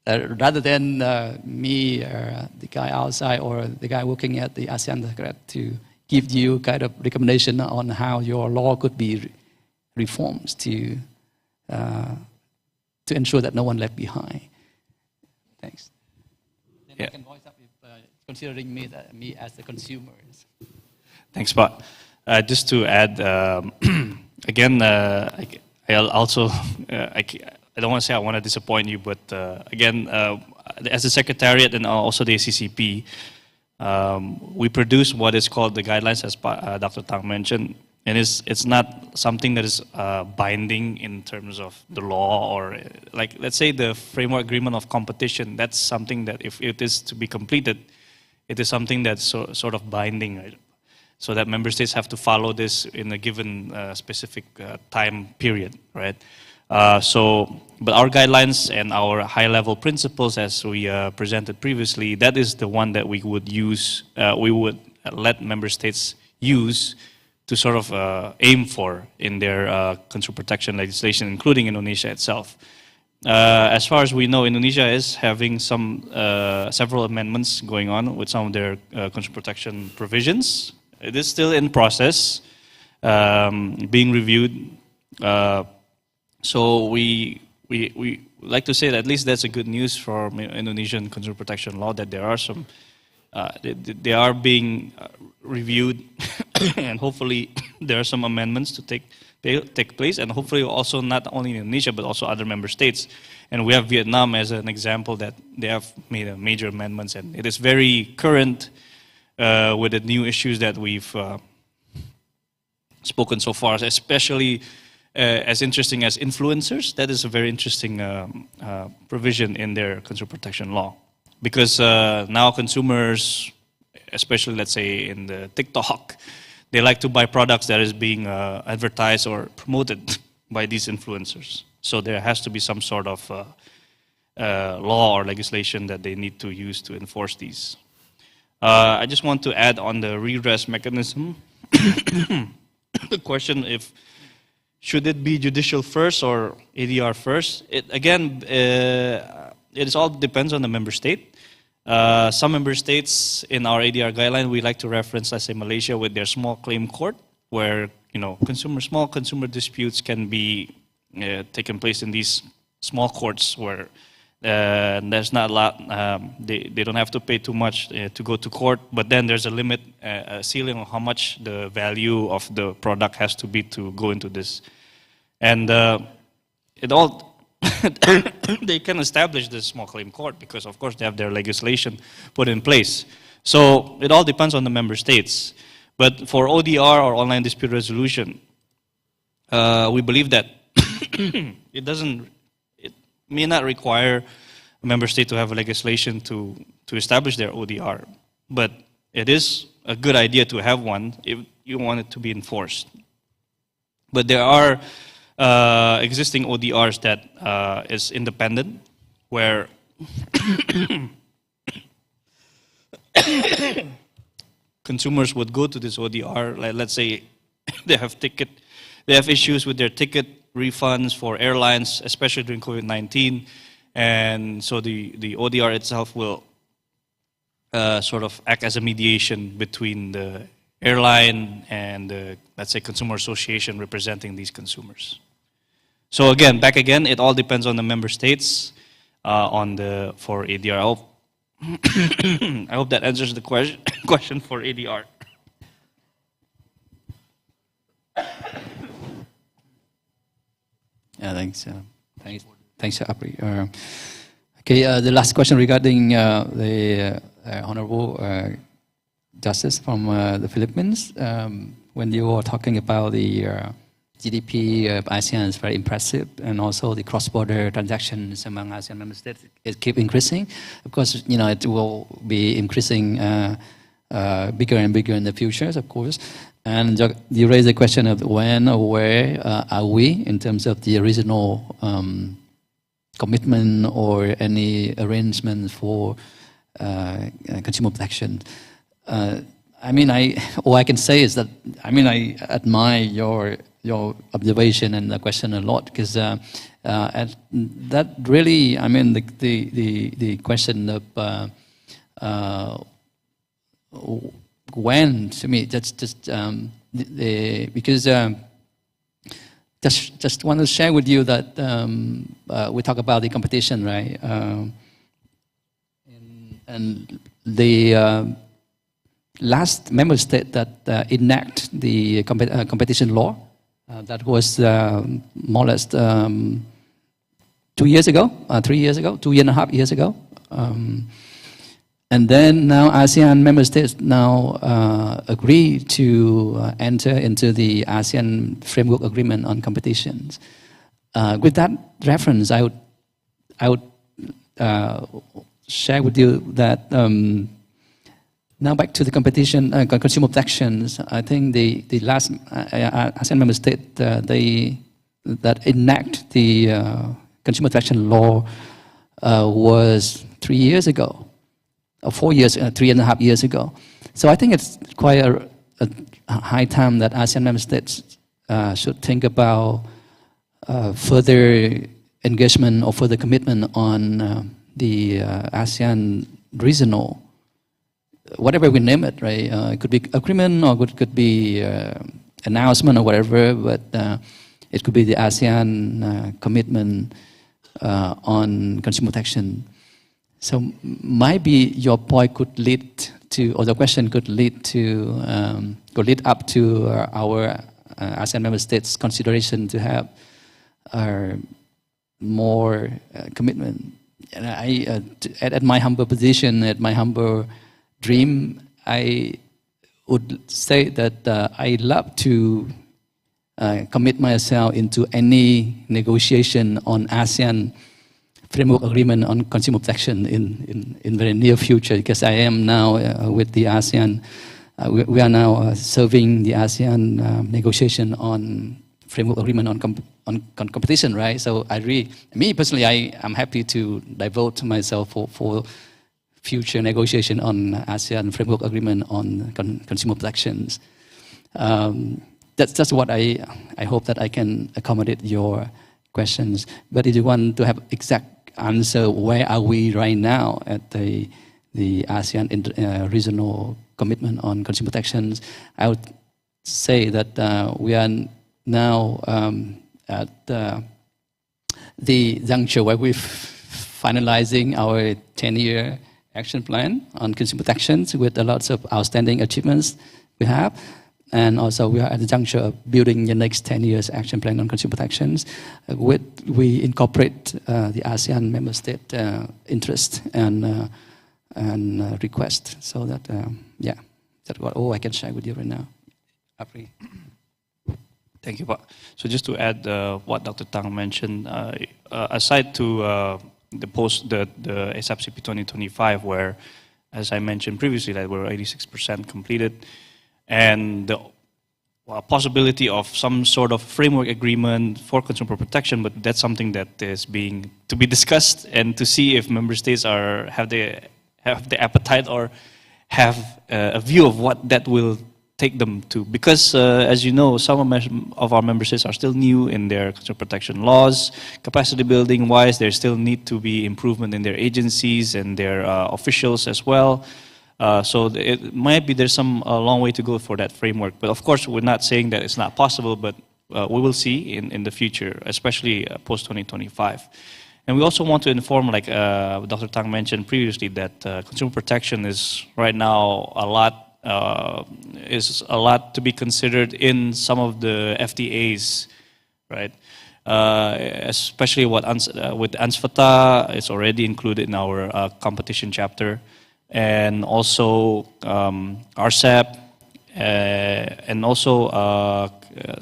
rather than me, the guy outside, or the guy working at the ASEAN Secretariat to give you kind of recommendation on how your law could be reformed to ensure that no one left behind. Thanks. Then
Yeah.
I can voice up if, considering me as the consumer.
Thanks, Pat. Just to add, again, I'll also, I don't want to say I want to disappoint you, but again, as a Secretariat and also the ACCP, we produce what is called the guidelines, as Dr. Tang mentioned, and it's not something that is binding in terms of the law, or like, let's say the framework agreement of competition. That's something that if it is to be completed, it is something that's sort of binding, right? So that member states have to follow this in a given specific time period, right? But our guidelines and our high-level principles, as we presented previously, that is the one that we would use, we would let member states use to sort of aim for in their consumer protection legislation, including Indonesia itself. As far as we know, Indonesia is having some several amendments going on with some of their consumer protection provisions. It is still in process, being reviewed. So we like to say that at least that's a good news for Indonesian consumer protection law, that there are some, they are being reviewed, and hopefully there are some amendments to take place, and hopefully also not only in Indonesia but also other member states. And we have Vietnam as an example that they have made a major amendments, and it is very current with the new issues that we've spoken so far, especially as interesting as influencers. That is a very interesting provision in their consumer protection law, because now consumers, especially let's say in the TikTok, they like to buy products that is being advertised or promoted by these influencers. So there has to be some sort of law or legislation that they need to use to enforce these. I just want to add on the redress mechanism. The question if should it be judicial first or ADR first? It all depends on the member state. Some member states in our ADR guideline, we like to reference, let's say Malaysia with their small claim court, where small consumer disputes can be taken place in these small courts where there's not a lot, they don't have to pay too much to go to court, but then there's a limit, a ceiling on how much the value of the product has to be to go into this. And it all, they can establish this small claim court because of course they have their legislation put in place. So it all depends on the member states. But for ODR or online dispute resolution, we believe that it may not require a member state to have a legislation to establish their ODR, but it is a good idea to have one if you want it to be enforced. But there are existing ODRs that is independent, where consumers would go to this ODR, let's say they have issues with their ticket refunds for airlines, especially during COVID-19, and so the ODR itself will sort of act as a mediation between the airline and the, let's say, consumer association representing these consumers. So again, it all depends on the member states for ADR. I hope that answers the question for ADR.
Yeah, thanks. Thanks, Apri. Okay, the last question regarding the Honorable Justice from the Philippines. When you were talking about the GDP of ASEAN is very impressive, and also the cross-border transactions among ASEAN member states, it keep increasing. Of course, it will be increasing bigger and bigger in the future, of course. And you raised the question of when or where are we in terms of the original commitment or any arrangement for consumer protection. All I can say is that, I admire your your observation and the question a lot, because that really, I mean, the question of when, to me, because just want to share with you that we talk about the competition, right? And the last member state that enact the competition law, that was more or less 2 years ago, 3 years ago, 2.5 years ago. And then now ASEAN member states now agree to enter into the ASEAN Framework Agreement on Competitions. With that reference, I would share with you that now back to the competition, consumer protections. I think the last ASEAN member state that enact the consumer protection law was 3 years ago. 4 years, 3.5 years ago. So I think it's quite a high time that ASEAN member states should think about further engagement or further commitment on the ASEAN regional, whatever we name it, right? It could be agreement or it could be announcement or whatever, but it could be the ASEAN commitment on consumer protection. So maybe your point could lead to, or the question could lead up to our ASEAN member states' consideration to have more commitment. And at my humble position, at my humble dream, I would say that I love to commit myself into any negotiation on ASEAN Framework Agreement on Consumer Protection in very near future, because I am now with the ASEAN, we are now serving the ASEAN negotiation on Framework Agreement on competition, right? So me personally, I am happy to devote myself for future negotiation on ASEAN Framework Agreement on consumer protections. That's just what I hope that I can accommodate your questions. But if you want to have exact answer, where are we right now at the ASEAN regional commitment on consumer protections, I would say that we are now at the juncture where we're finalizing our 10-year action plan on consumer protections with a lot of outstanding achievements we have. And also we are at the juncture of building the next 10 years action plan on consumer protections. We incorporate the ASEAN member state interest and request. So that, yeah, that's what all I can share with you right now. Apri.
Thank you, Pak. So just to add what Dr. Tang mentioned, aside to the ASAP CP 2025, where, as I mentioned previously, that we're 86% completed, and the possibility of some sort of framework agreement for consumer protection, but that's something that is being to be discussed and to see if member states have the appetite or have a view of what that will take them to. Because as you know, some of our member states are still new in their consumer protection laws. Capacity building wise, there still need to be improvement in their agencies and their officials as well. So it might be there's a long way to go for that framework. But of course, we're not saying that it's not possible, but we will see in the future, especially post-2025. And we also want to inform, like Dr. Tang mentioned previously, that consumer protection is right now a lot to be considered in some of the FTAs, right? Especially with ANSFTA, it's already included in our competition chapter. And also RCEP, and also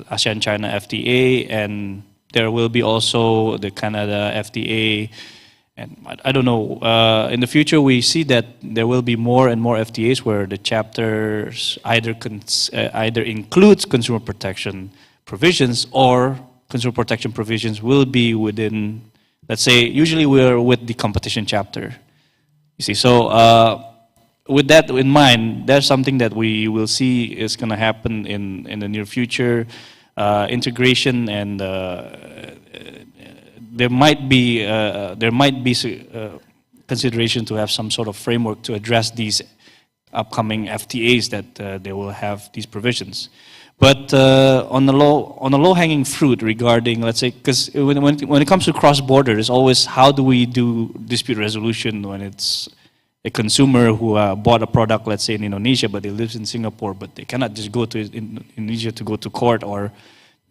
ASEAN-China FTA, and there will be also the Canada FTA. And I don't know, in the future we see that there will be more and more FTAs where the chapters either includes consumer protection provisions, or consumer protection provisions will be within, let's say, usually we're with the competition chapter. You see, so with that in mind, there's something that we will see is going to happen in the near future. integration, and there might be consideration to have some sort of framework to address these upcoming FTAs that they will have these provisions. But on the low-hanging fruit regarding, let's say, because when it comes to cross-border, it's always how do we do dispute resolution when it's a consumer who bought a product, let's say in Indonesia, but they live in Singapore, but they cannot just go to Indonesia to go to court or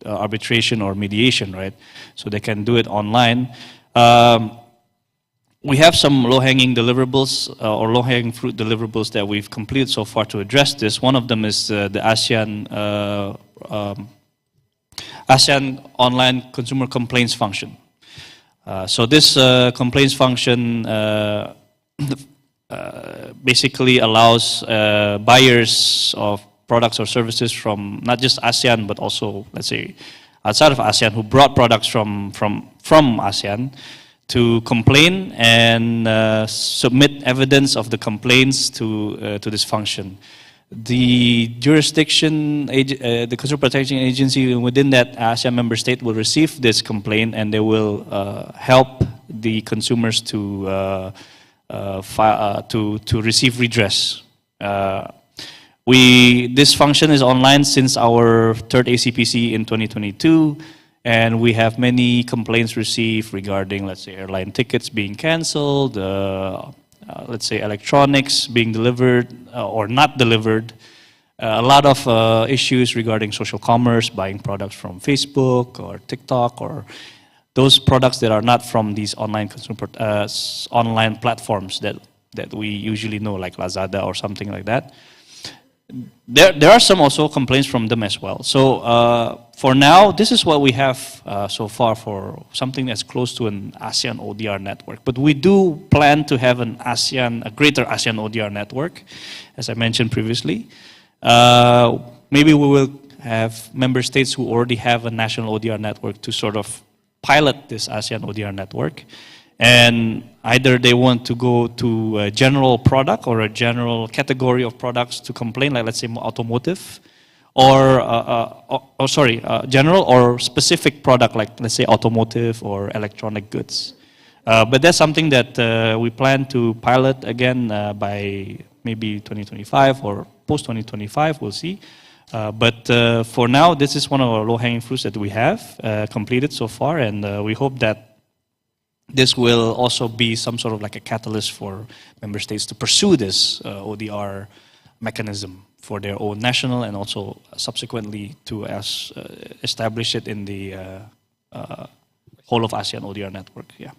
arbitration or mediation, right? So they can do it online. We have some low-hanging deliverables or low-hanging fruit deliverables that we've completed so far to address this. One of them is the ASEAN Online Consumer Complaints Function. So this complaints function basically allows buyers of products or services from not just ASEAN, but also, let's say, outside of ASEAN who brought products from ASEAN to complain and submit evidence of the complaints to this function. The jurisdiction, the Consumer Protection Agency within that ASEAN member state will receive this complaint, and they will help the consumers to receive redress. This function is online since our third ACPC in 2022. And we have many complaints received regarding, let's say, airline tickets being canceled, let's say, electronics being delivered or not delivered. A lot of issues regarding social commerce, buying products from Facebook or TikTok, or those products that are not from these online online platforms that we usually know, like Lazada or something like that. There are some also complaints from them as well. So for now, this is what we have so far for something that's close to an ASEAN ODR network. But we do plan to have a greater ASEAN ODR network, as I mentioned previously. Maybe we will have member states who already have a national ODR network to sort of pilot this ASEAN ODR network. And either they want to go to a general product or a general category of products to complain, like let's say automotive, or general or specific product, like let's say automotive or electronic goods. But that's something that we plan to pilot again by maybe 2025 or post-2025, we'll see. But for now, this is one of our low-hanging fruits that we have completed so far, and we hope that this will also be some sort of like a catalyst for member states to pursue this ODR mechanism for their own national and also subsequently to establish it in the whole of ASEAN ODR network. Yeah.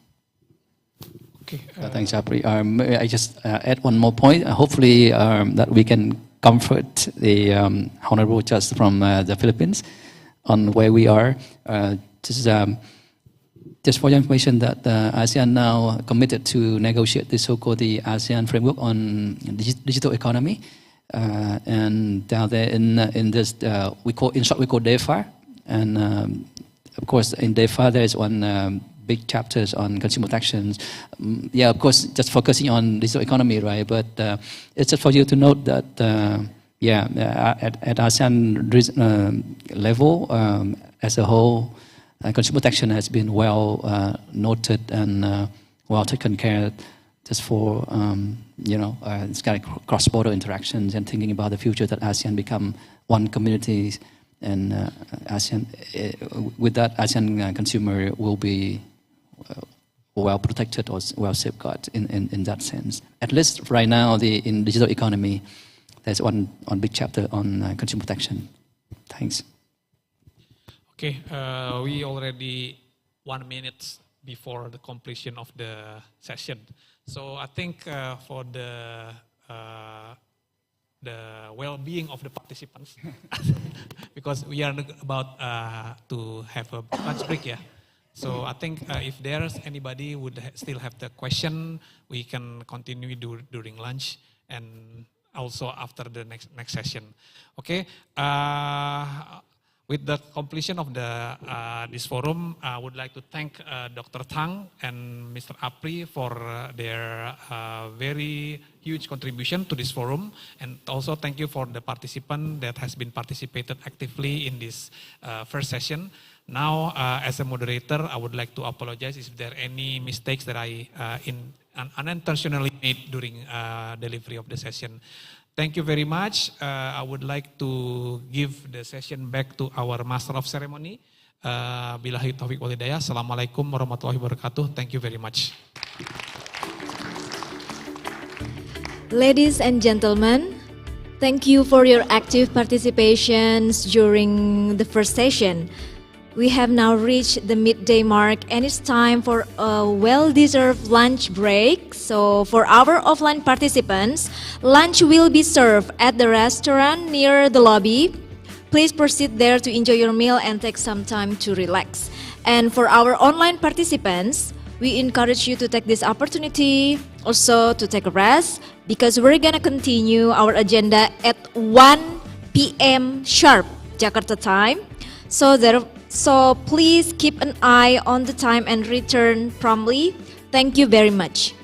Okay. Thanks, Apri. May I just add one more point? Hopefully that we can comfort the honorable judge from the Philippines on where we are. Just for your information, that ASEAN now committed to negotiate the so-called the ASEAN framework on digital economy, and down there in this we call DEFA, and of course in DEFA there is one big chapters on consumer protections. Yeah, of course, just focusing on digital economy, right? But it's just for you to note that at ASEAN level as a whole. Consumer protection has been well noted and well taken care of, just for this kind of cross-border interactions and thinking about the future that ASEAN become one community, and ASEAN with that ASEAN consumer will be well protected or well safeguarded in that sense. At least right now, in digital economy, there's one big chapter on consumer protection. Thanks.
Okay, we already 1 minute before the completion of the session. So I think for the well-being of the participants, because we are about to have a lunch break, yeah. So I think if there's anybody would still have the question, we can continue during lunch and also after the next session. Okay. With the completion of this forum, I would like to thank Dr. Tang and Mr. Apri for their very huge contribution to this forum, and also thank you for the participant that has been participated actively in this first session. Now, as a moderator, I would like to apologize if there are any mistakes that I unintentionally made during delivery of the session. Thank you very much. I would like to give the session back to our Master of Ceremony. Billahi taufiq wal hidayah. Assalamualaikum warahmatullahi wabarakatuh. Thank you very much.
Ladies and gentlemen, thank you for your active participations during the first session. We have now reached the midday mark and it's time for a well-deserved lunch break. So for our offline participants, lunch will be served at the restaurant near the lobby. Please proceed there to enjoy your meal and take some time to relax. And for our online participants, we encourage you to take this opportunity also to take a rest because we're gonna continue our agenda at 1 p.m. sharp Jakarta time. So please keep an eye on the time and return promptly. Thank you very much.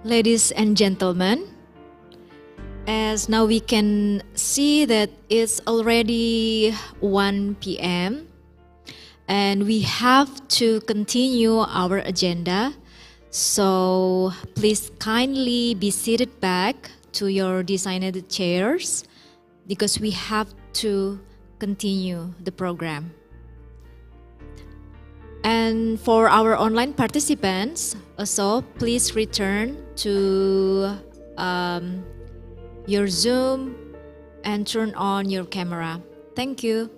Ladies and gentlemen, as now we can see that it's already 1 p.m. and we have to continue our agenda. So please kindly be seated back to your designated chairs because we have to continue the program. And for our online participants, also please return to your Zoom and turn on your camera. Thank you.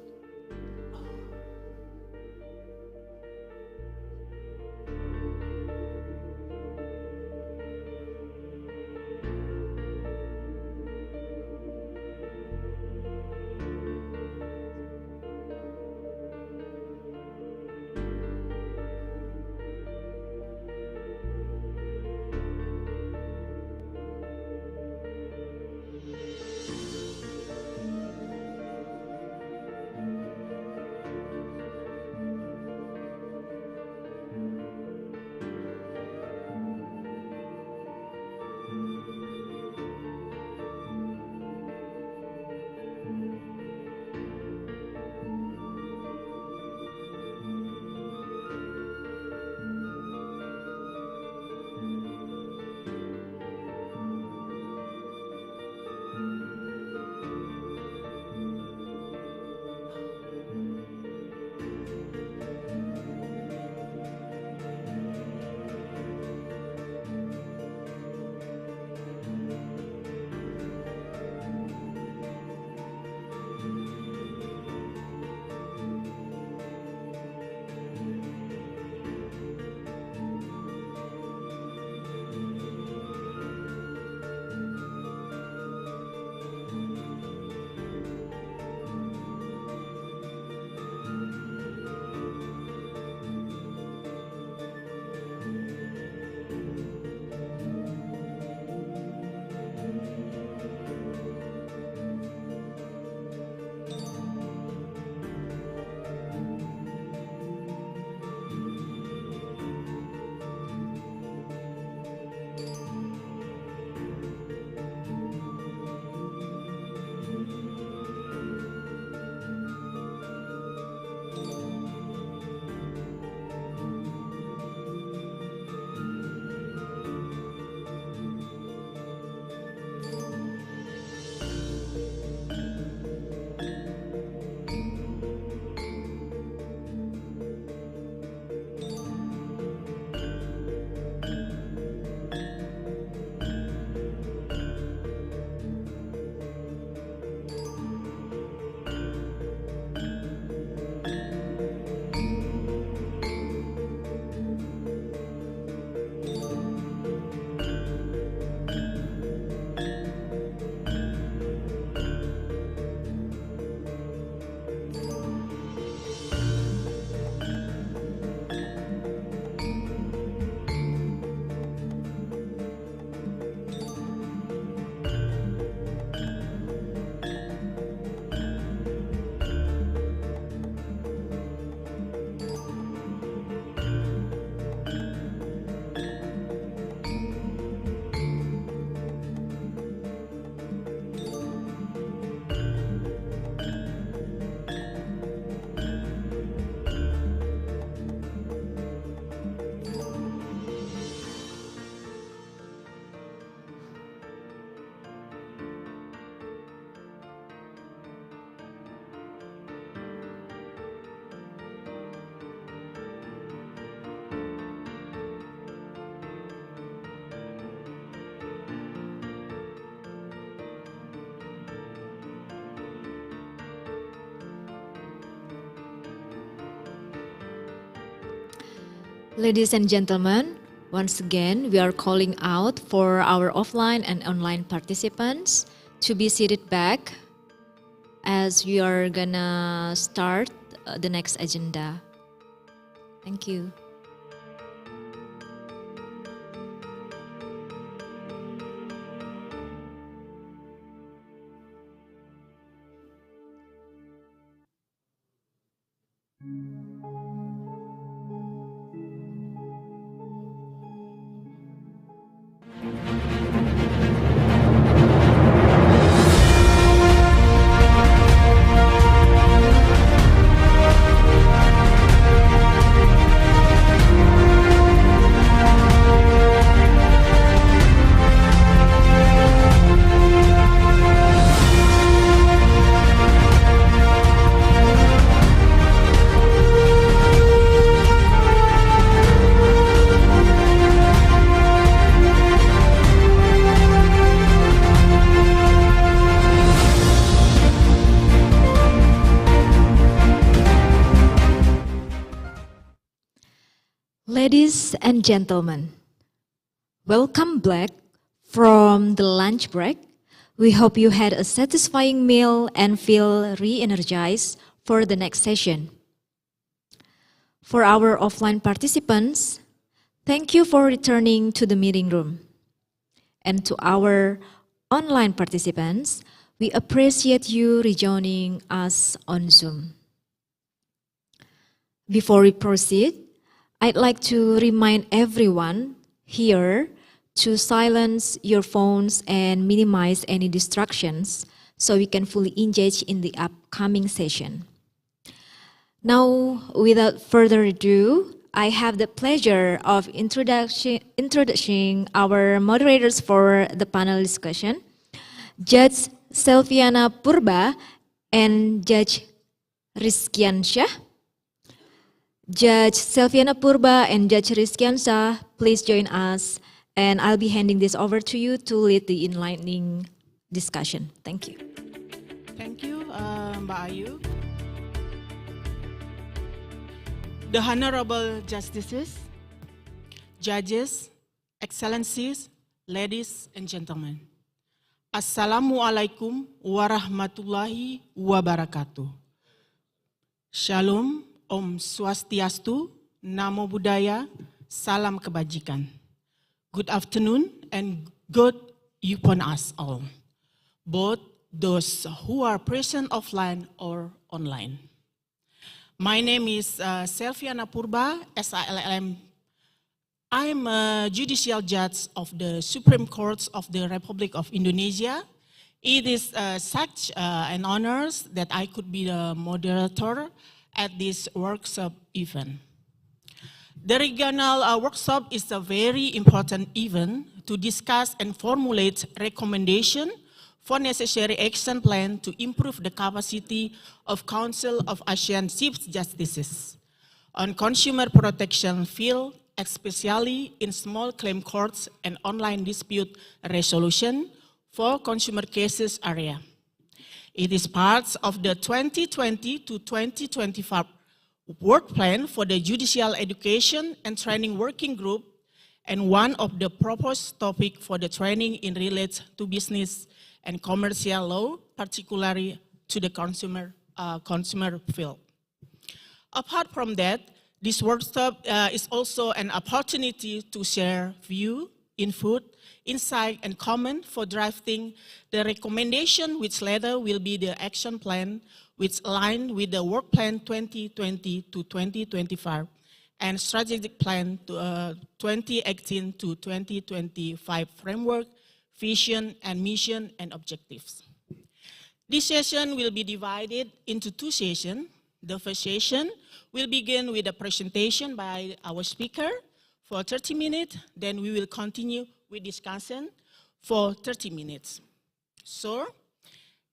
Ladies and gentlemen, once again, we are calling out for our offline and online participants to be seated back as we are gonna start the next agenda. Thank you. Ladies and gentlemen, welcome back from the lunch break. We hope you had a satisfying meal and feel re-energized for the next session. For our offline participants, thank you for returning to the meeting room. And to our online participants, we appreciate you rejoining us on Zoom. Before we proceed, I'd like to remind everyone here to silence your phones and minimize any distractions so we can fully engage in the upcoming session. Now, without further ado, I have the pleasure of introducing our moderators for the panel discussion, Judge Selviana Purba and Judge Rizkyansyah. Judge Selviana Purba and Judge Rizkyansyah, please join us, and I'll be handing this over to you to lead the enlightening discussion. Thank you.
Thank you, Mbak Ayu. The Honorable Justices, Judges, Excellencies, ladies and gentlemen. Assalamualaikum warahmatullahi wabarakatuh. Shalom. Om Swastiastu, Namo Buddhaya, Salam Kebajikan. Good afternoon and good upon us all, both those who are present offline or online. My name is Selviana Purba, SILLM. I'm a judicial judge of the Supreme Court of the Republic of Indonesia. It is such an honor that I could be the moderator at this workshop event. The regional workshop is a very important event to discuss and formulate recommendations for necessary action plan to improve the capacity of Council of ASEAN Chief Justices on consumer protection field, especially in small claim courts and online dispute resolution for consumer cases area. It is part of the 2020 to 2025 work plan for the Judicial Education and Training Working Group and one of the proposed topics for the training in relation to business and commercial law, particularly to the consumer field. Apart from that, this workshop is also an opportunity to share view, input, insight, and comment for drafting the recommendation, which later will be the action plan, which align with the work plan 2020 to 2025 and strategic plan to 2018 to 2025 framework, vision, and mission and objectives. This session will be divided into two sessions. The first session will begin with a presentation by our speaker for 30 minutes, then we will continue with discussion for 30 minutes. So,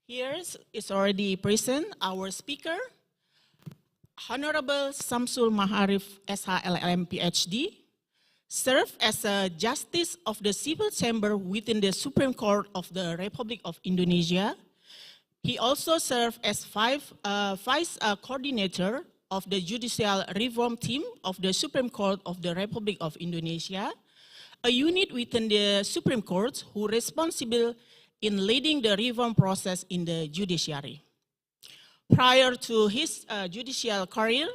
here is already present our speaker, Honorable Samsul Maharif, SHLM PhD, served as a Justice of the Civil Chamber within the Supreme Court of the Republic of Indonesia. He also served as Vice Coordinator of the Judicial Reform Team of the Supreme Court of the Republic of Indonesia, a unit within the Supreme Court who responsible in leading the reform process in the judiciary. Prior to his judicial career,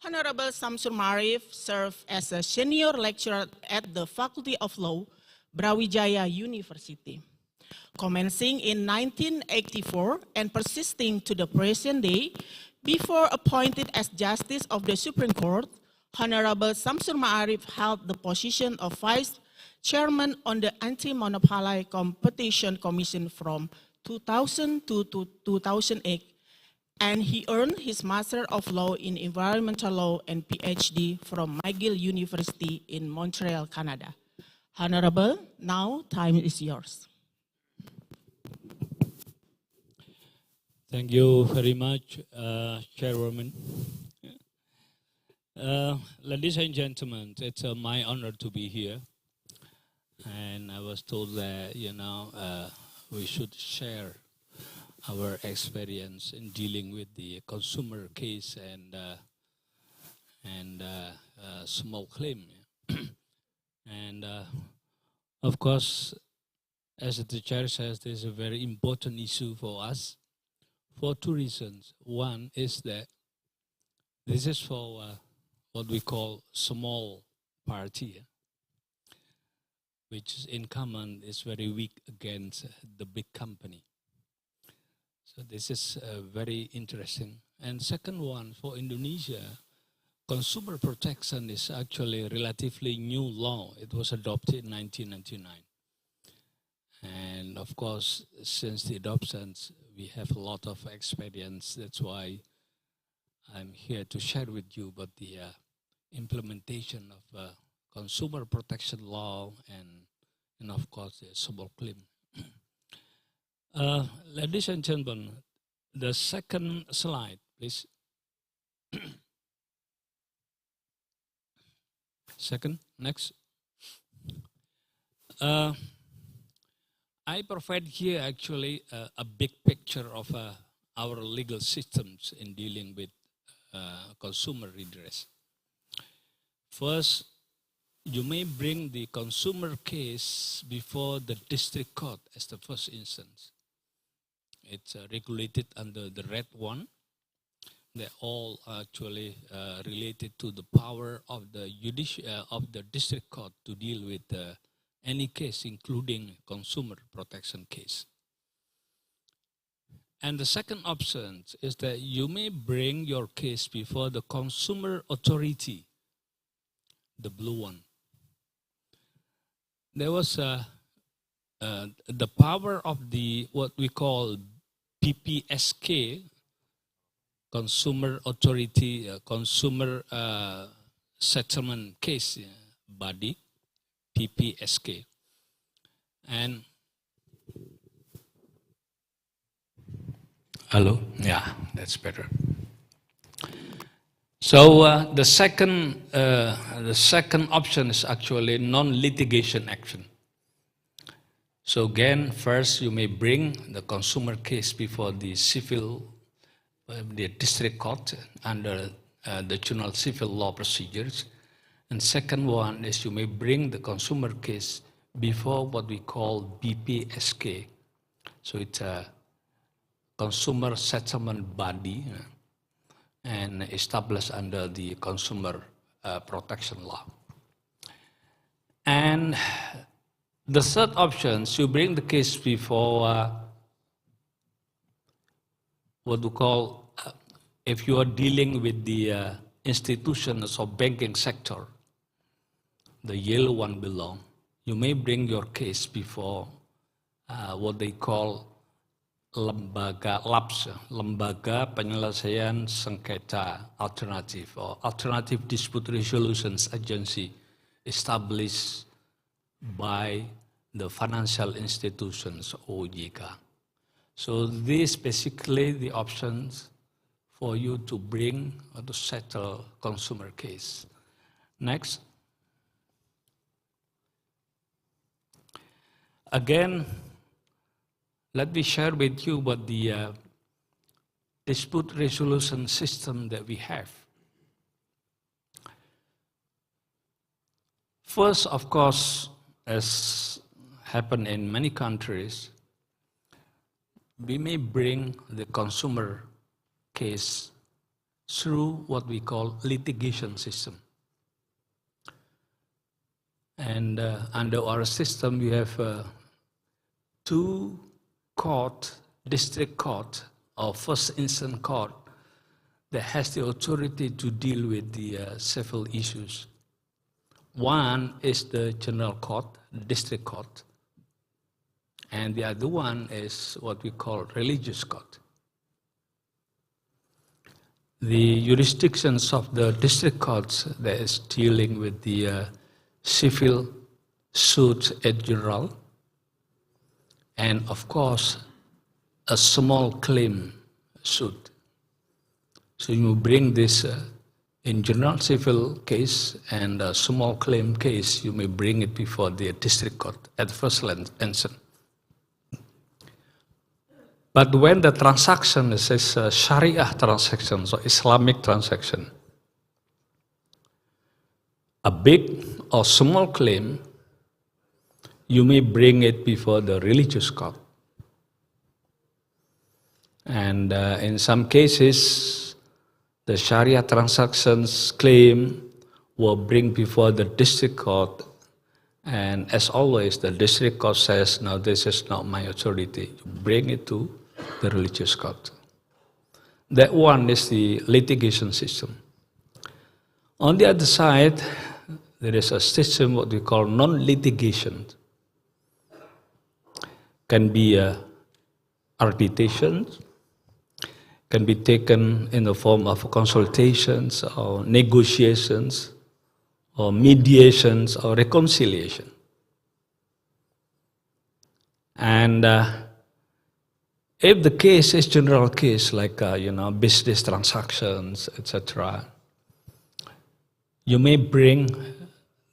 Honorable Samsul Marif served as a senior lecturer at the Faculty of Law, Brawijaya University. Commencing in 1984 and persisting to the present day, before appointed as Justice of the Supreme Court, Honorable Samsul Ma'arif held the position of Vice Chairman on the Anti-Monopoly Competition Commission from 2000 to 2008, and he earned his Master of Law in Environmental Law and PhD from McGill University in Montreal, Canada. Honorable, now time is yours.
Thank you very much, Chairwoman. Ladies and gentlemen, it's my honor to be here. And I was told that, we should share our experience in dealing with the consumer case and small claim. And of course, as the chair says, this is a very important issue for us for two reasons. One is that this is for what we call small party, which in common is very weak against the big company. So this is very interesting. And second one, for Indonesia, consumer protection is actually a relatively new law. It was adopted in 1999. And of course, since the adoption, we have a lot of experience. That's why I'm here to share with you about the implementation of consumer protection law and of course the small claim. Ladies and gentlemen, the second slide, please. Second, next. I provide here actually a big picture of our legal systems in dealing with consumer redress. First, you may bring the consumer case before the district court as the first instance. It's regulated under the red one. They're all actually related to the power of the district court to deal with any case, including consumer protection case. And the second option is that you may bring your case before the consumer authority, the blue one. There was the power of the what we call PPSK, Consumer Authority, Consumer Settlement Case Body, PPSK. And hello, yeah, that's better. So the second option is actually non-litigation action. So again, first you may bring the consumer case before the district court under the general civil law procedures. And second one is you may bring the consumer case before what we call BPSK. So it's a consumer settlement body and established under the consumer protection law. And the third option is you bring the case before what we call, if you are dealing with the institutions of banking sector, the yellow one below, you may bring your case before what they call Lembaga LAPS, Lembaga Penyelesaian Sengketa Alternatif, or Alternative Dispute Resolutions Agency, established by the financial institutions, OJK. So these basically the options for you to bring or to settle consumer case. Next. Again, let me share with you what the dispute resolution system that we have. First, of course, as happened in many countries, we may bring the consumer case through what we call litigation system. And under our system, we have two court, district court or first instance court that has the authority to deal with the civil issues. One is the general court, district court, and the other one is what we call religious court. The jurisdictions of the district courts that is dealing with the civil suits at general, and of course, a small claim suit. So you bring this in general civil case and a small claim case, you may bring it before the district court at first instance. But when the transaction is a Sharia transaction, so Islamic transaction, a big or small claim, you may bring it before the religious court. And in some cases, the Sharia transactions claim will bring before the district court, and as always, the district court says, no, this is not my authority. You bring it to the religious court. That one is the litigation system. On the other side, there is a system what we call non-litigation. Can be arbitration, can be taken in the form of consultations or negotiations or mediations or reconciliation. And if the case is general case like business transactions, etc., you may bring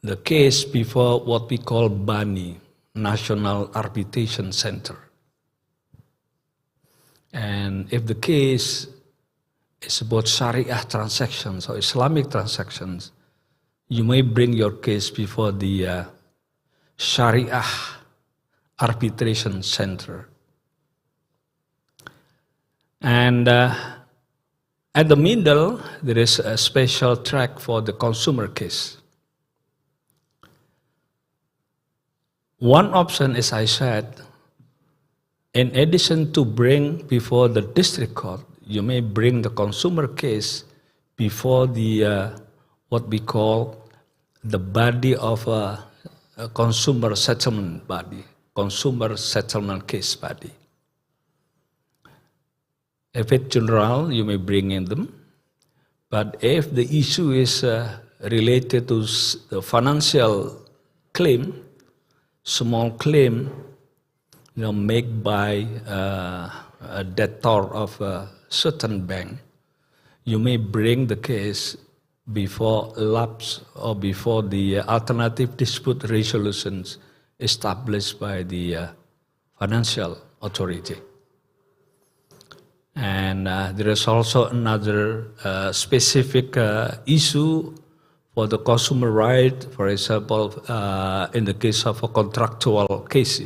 the case before what we call BANI, National Arbitration Center. And if the case is about Sharia transactions or Islamic transactions, you may bring your case before the Sharia Arbitration Center. And at the middle, there is a special track for the consumer case. One option, as I said, in addition to bring before the district court, you may bring the consumer case before the what we call the body of a consumer settlement body, consumer settlement case body. If it's general, you may bring in them. But if the issue is related to the financial claim, small claim, made by a debtor of a certain bank, you may bring the case before lapse or before the alternative dispute resolutions established by the financial authority. And there is also another specific issue for the consumer right, for example, in the case of a contractual case.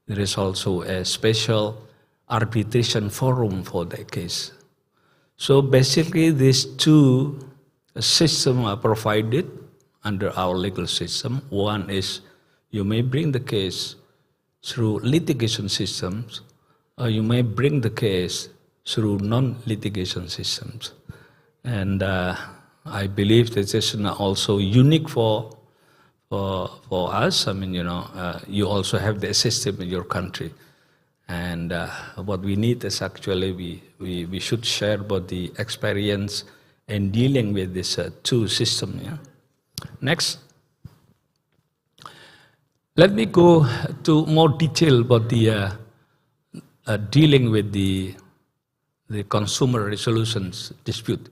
There is also a special arbitration forum for that case. So basically these two systems are provided under our legal system. One is you may bring the case through litigation systems, or you may bring the case through non-litigation systems. And I believe this is also unique for us. I mean, you also have the system in your country. And what we need is actually we should share about the experience in dealing with these two systems. Yeah? Next. Let me go to more detail about the dealing with the consumer resolutions dispute.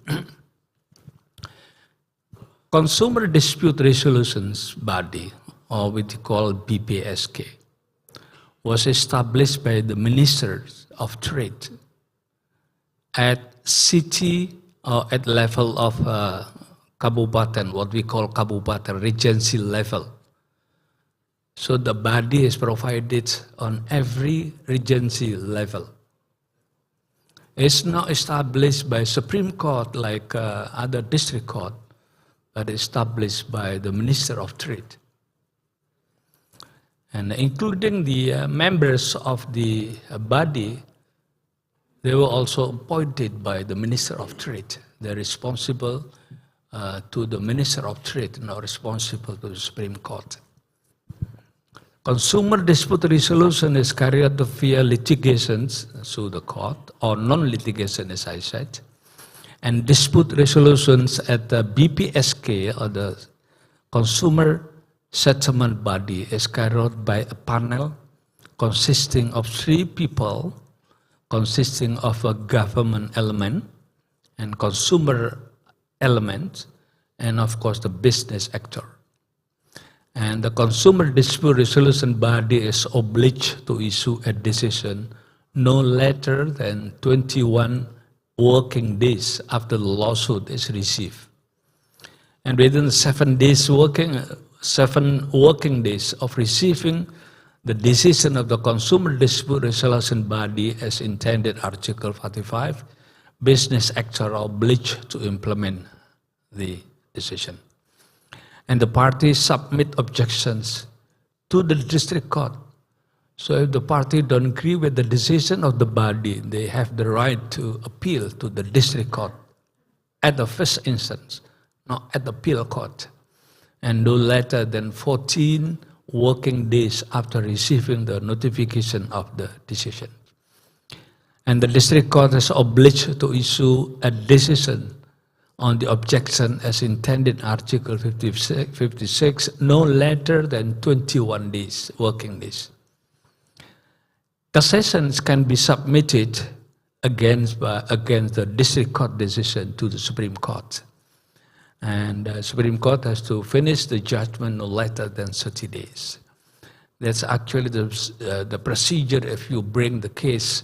Consumer Dispute Resolutions Body, or what we call BPSK, was established by the Ministers of Trade at city or at level of kabupaten, what we call kabupaten, regency level. So the body is provided on every regency level. It's not established by Supreme Court like other district court, but established by the Minister of Trade. And including the members of the body, they were also appointed by the Minister of Trade. They're responsible to the Minister of Trade, not responsible to the Supreme Court. Consumer dispute resolution is carried out via litigations through the court, or non-litigation, as I said. And dispute resolutions at the BPSK, or the Consumer Settlement Body, is carried out by a panel consisting of 3 people, consisting of a government element and consumer element, and of course the business actor. And the Consumer Dispute Resolution Body is obliged to issue a decision no later than 21 working days after the lawsuit is received. And within 7 working days of receiving the decision of the Consumer Dispute Resolution Body as intended Article 45, business actors are obliged to implement the decision. And the parties submit objections to the district court. So if the party don't agree with the decision of the body, they have the right to appeal to the district court at the first instance, not at the appeal court, and no later than 14 working days after receiving the notification of the decision. And the district court is obliged to issue a decision on the objection as intended Article 56, no later than 21 days, working days. Cassations can be submitted against the district court decision to the Supreme Court. And the Supreme Court has to finish the judgment no later than 30 days. That's actually the procedure if you bring the case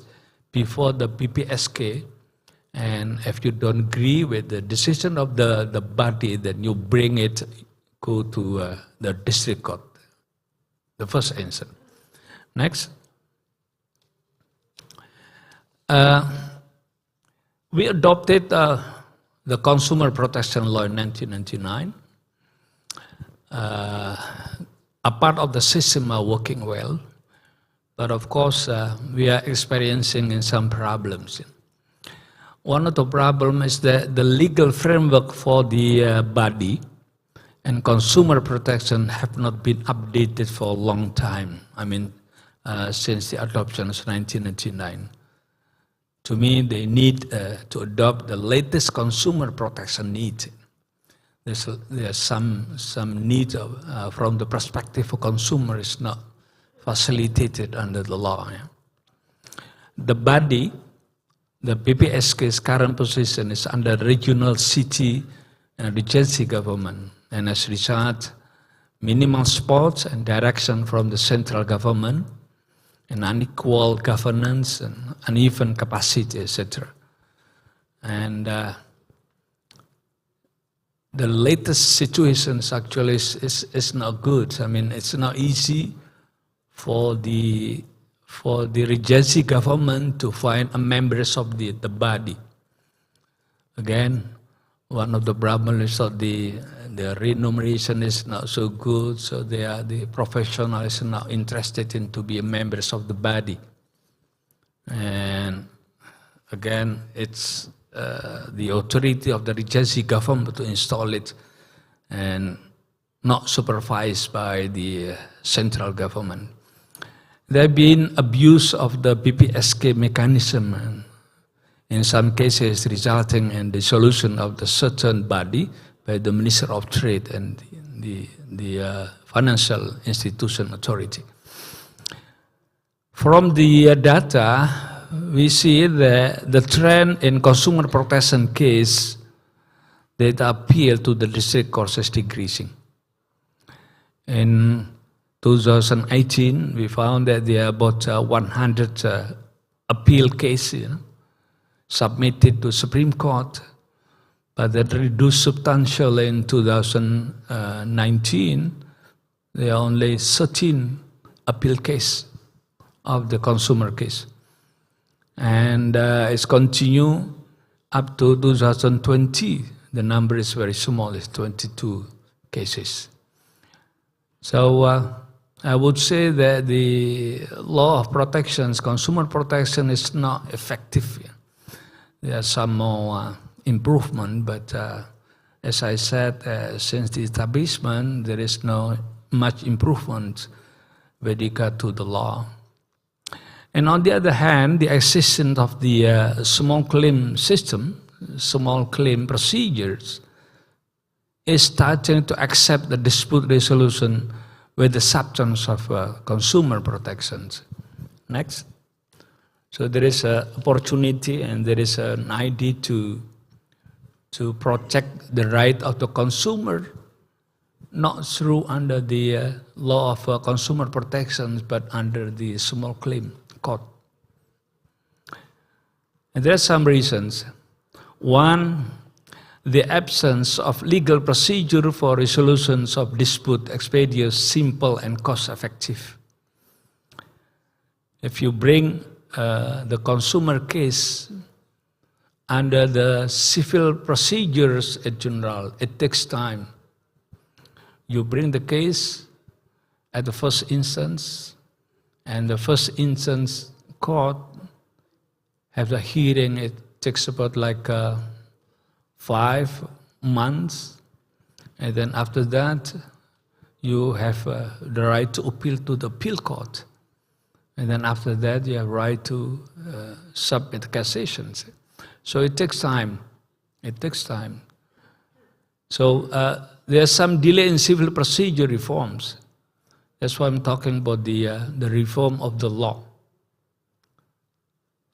before the BPSK, and if you don't agree with the decision of the body, then you bring it, go to the district court, the first instance. Next. We adopted the Consumer Protection Law in 1999. A part of the system are working well, but of course we are experiencing some problems. One of the problems is that the legal framework for the body and consumer protection have not been updated for a long time. I mean, since the adoption of 1999. To me, they need to adopt the latest consumer protection need. There's some need from the perspective of consumer is not facilitated under the law. Yeah. The body, the BPSK's current position is under regional, city, and regency government, and as a result, minimal support and direction from the central government, and unequal governance and uneven capacity, etc. And the latest situations actually is not good. I mean, it's not easy for the regency government to find members of the body. Again, one of the problems is that the remuneration is not so good, so the professionals are not interested in to be members of the body. And again, it's the authority of the regency government to install it and not supervised by the central government. There have been abuse of the BPSK mechanism, and in some cases resulting in the dissolution of the certain body by the Minister of Trade and the Financial Institution Authority. From the data, we see that the trend in consumer protection case that appeal to the district courts is decreasing. In 2018, we found that there are about 100 appeal cases submitted to Supreme Court, but that reduced substantially in 2019. There are only 13 appeal cases of the consumer case. And it's continue up to 2020. The number is very small, it's 22 cases. So I would say that the law of protections, consumer protection is not effective. There are some more improvement, but as I said, since the establishment, there is no much improvement with regard to the law. And on the other hand, the existence of the small claim system, small claim procedures, is starting to accept the dispute resolution with the substance of consumer protections. Next. So there is an opportunity and there is an idea to protect the right of the consumer, not through under the law of consumer protections, but under the small claim court. And there are some reasons. One, the absence of legal procedure for resolutions of dispute expeditious, simple, and cost-effective. If you bring the consumer case under the civil procedures in general, it takes time. You bring the case at the first instance, and the first instance court have the hearing. It takes about like 5 months, and then after that you have the right to appeal to the appeal court, and then after that you have right to submit cassations. So it takes time. It takes time. So there's some delay in civil procedure reforms. That's why I'm talking about the reform of the law.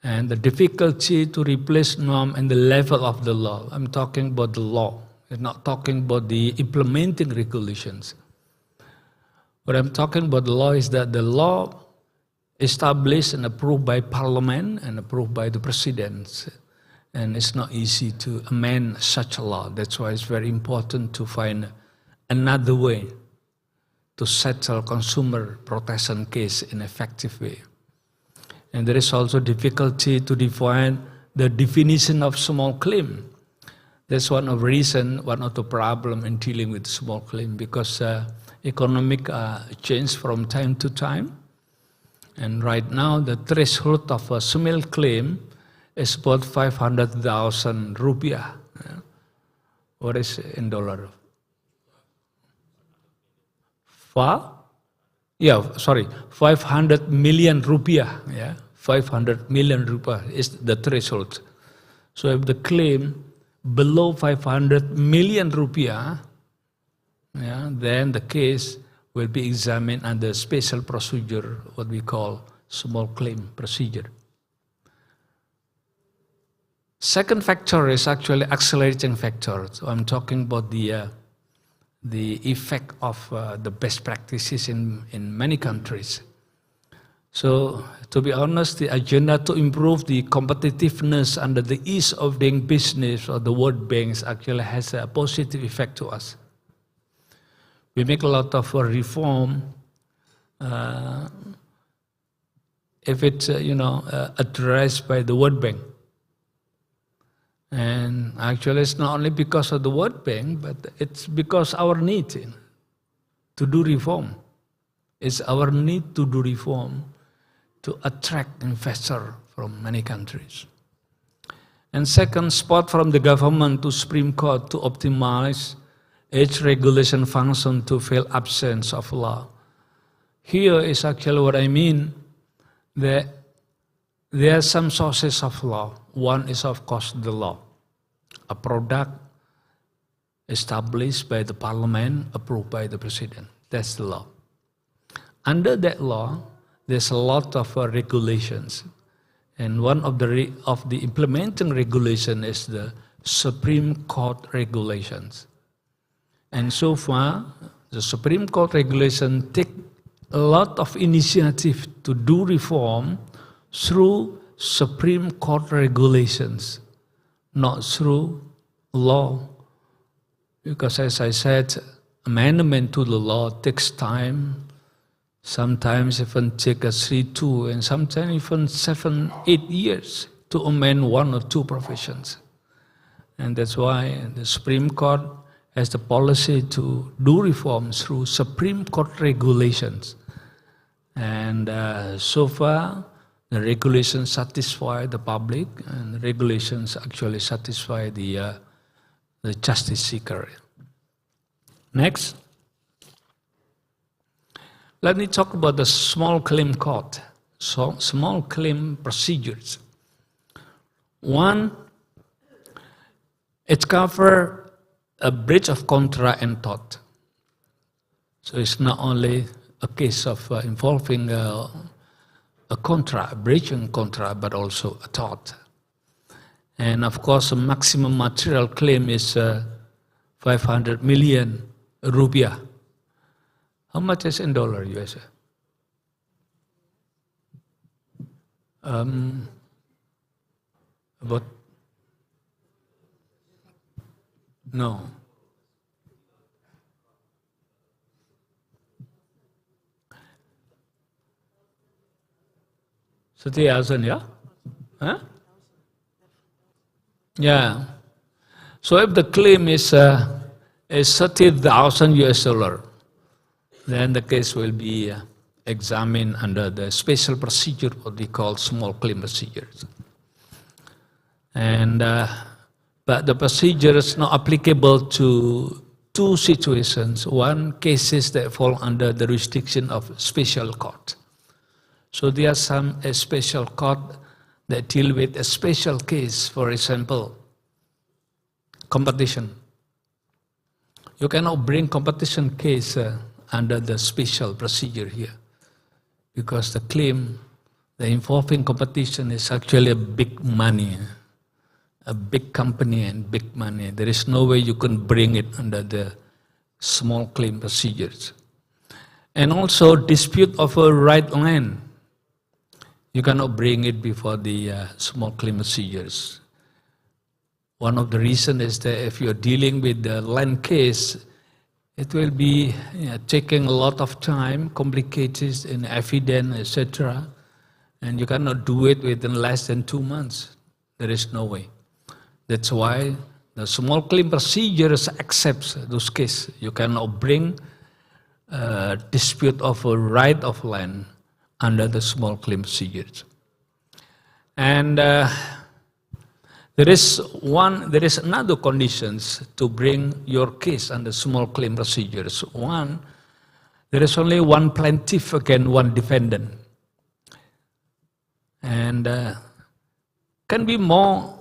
And the difficulty to replace norm and the level of the law. I'm talking about the law. I'm not talking about the implementing regulations. What I'm talking about the law is that the law established and approved by Parliament and approved by the President. And it's not easy to amend such a law. That's why it's very important to find another way to settle consumer protection case in an effective way. And there is also difficulty to define the definition of small claim. That's one of the reasons, one of the problem in dealing with small claim, because economic change from time to time. And right now, the threshold of a small claim is about 500,000 rupiah. What is in dollar? 500 million rupiah. Yeah, 500 million rupiah is the threshold. So if the claim below 500 million rupiah, yeah, then the case will be examined under special procedure, what we call small claim procedure. Second factor is actually accelerating factor. So I'm talking about the effect of the best practices in many countries. So to be honest, the agenda to improve the competitiveness under the ease of doing business of the World Bank actually has a positive effect to us. We make a lot of reform if it's addressed by the World Bank. And actually it's not only because of the World Bank, but it's because our need to do reform. It's our need to do reform to attract investors from many countries. And second, support from the government to Supreme Court to optimize its regulation function to fill absence of law. Here is actually what I mean, that there are some sources of law. One is, of course, the law, a product established by the Parliament, approved by the President. That's the law. Under that law, there's a lot of regulations. And one of the implementing regulation is the Supreme Court regulations. And so far, the Supreme Court regulation take a lot of initiative to do reform through Supreme Court regulations, not through law, because as I said, amendment to the law takes time. Sometimes even take a 3, 2, and sometimes even 7, 8 years to amend 1 or 2 provisions. And that's why the Supreme Court has the policy to do reforms through Supreme Court regulations. And so far, the regulations satisfy the public, and the regulations actually satisfy the justice seeker. Next. Let me talk about the small claim court, so small claim procedures. One, it covers a breach of contract and tort. So it's not only a case of involving a contract, breaching contract, but also a tort. And of course, the maximum material claim is 500 million rupiah. How much is in dollar, USA? About, no. So 3,000, yeah? Huh? Yeah. So if the claim is 30,000 US dollar, then the case will be examined under the special procedure, what we call small claim procedures. And but the procedure is not applicable to 2 situations. One, cases that fall under the jurisdiction of special court. So there are some special court that deal with a special case, for example, competition. You cannot bring competition case under the special procedure here, because the claim, the involving competition is actually a big money, a big company and big money. There is no way you can bring it under the small claim procedures. And also dispute of a right land. You cannot bring it before the small claim procedures. One of the reasons is that if you're dealing with the land case, it will be taking a lot of time, complicated in evidence, etc. And you cannot do it within less than 2 months. There is no way. That's why the small claim procedures accepts those cases. You cannot bring dispute of a right of land under the small claim procedures. And there is another conditions to bring your case under small claim procedures. One, there is only one plaintiff against one defendant. And can be more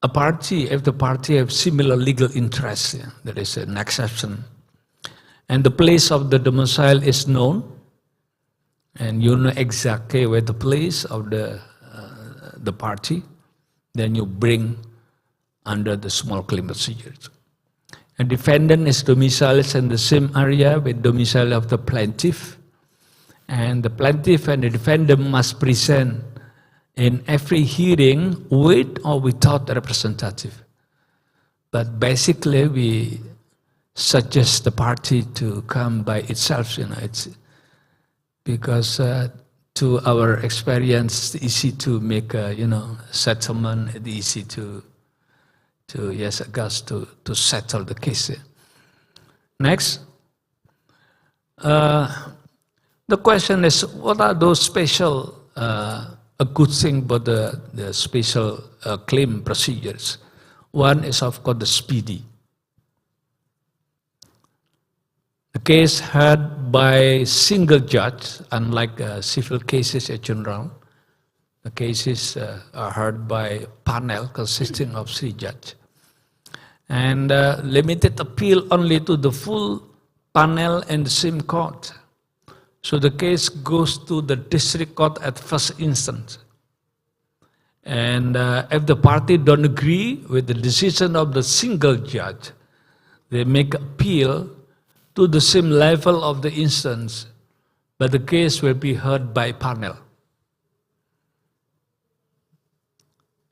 a party if the party have similar legal interests. Yeah, there is an exception. And the place of the domicile is known, and you know exactly where the place of the party, then you bring under the small claim procedures. A defendant is domiciled in the same area with domicile of the plaintiff, and the plaintiff and the defendant must present in every hearing with or without a representative. But basically we suggest the party to come by itself, it's because to our experience, it's easy to make a settlement. It's easy to settle the case. Next, the question is, what are those special a good thing about the special claim procedures? One is of course the speedy. The case heard by single judge, unlike civil cases in general. The cases are heard by panel consisting of 3 judges. And limited appeal only to the full panel in the same court. So the case goes to the district court at first instance. And if the party don't agree with the decision of the single judge, they make appeal to the same level of the instance, but the case will be heard by panel.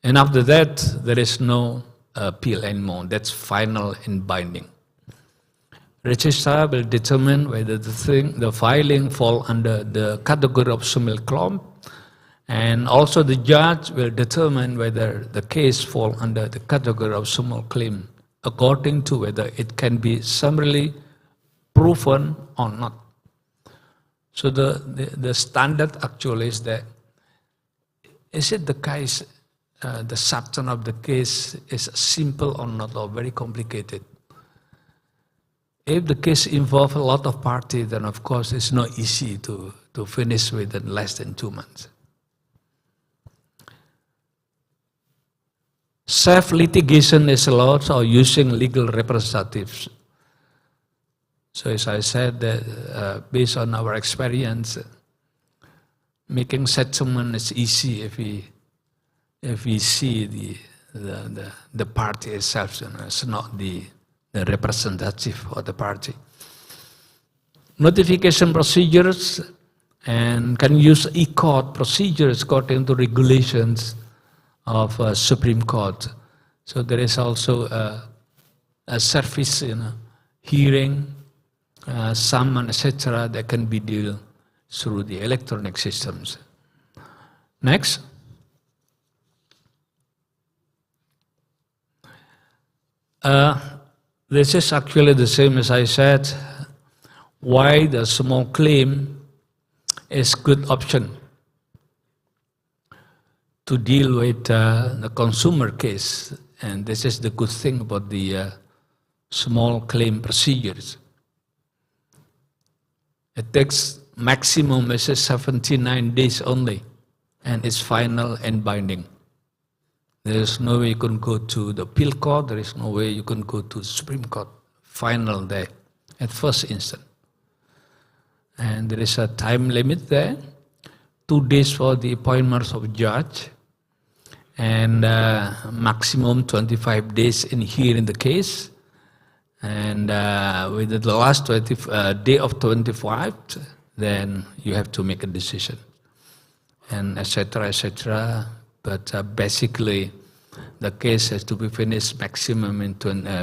And after that, there is no appeal anymore. That's final and binding. Registrar will determine whether the filing fall under the category of summary claim, and also the judge will determine whether the case fall under the category of summary claim according to whether it can be summarily proven or not. So the standard actually is that, is it the case, the substance of the case is simple or not, or very complicated? If the case involves a lot of parties, then of course it's not easy to finish within less than 2 months. Self-litigation is allowed or using legal representatives. So as I said, that based on our experience, making settlement is easy if we see the party itself, you know, it's not the representative of the party. Notification procedures, and can use e-court procedures according to regulations of Supreme Court. So there is also a service, you know, hearing, summon, etc. that can be dealt through the electronic systems. Next. This is actually the same as I said, why the small claim is good option to deal with the consumer case. And this is the good thing about the small claim procedures. It takes maximum is 79 days only, and it's final and binding. There is no way you can go to the appeal court, there is no way you can go to the Supreme Court. Final there, at first instant. And there is a time limit there, 2 days for the appointment of judge, and maximum 25 days in hearing the case. And within the last day of 25, then you have to make a decision, and etc., etc. But basically, the case has to be finished maximum in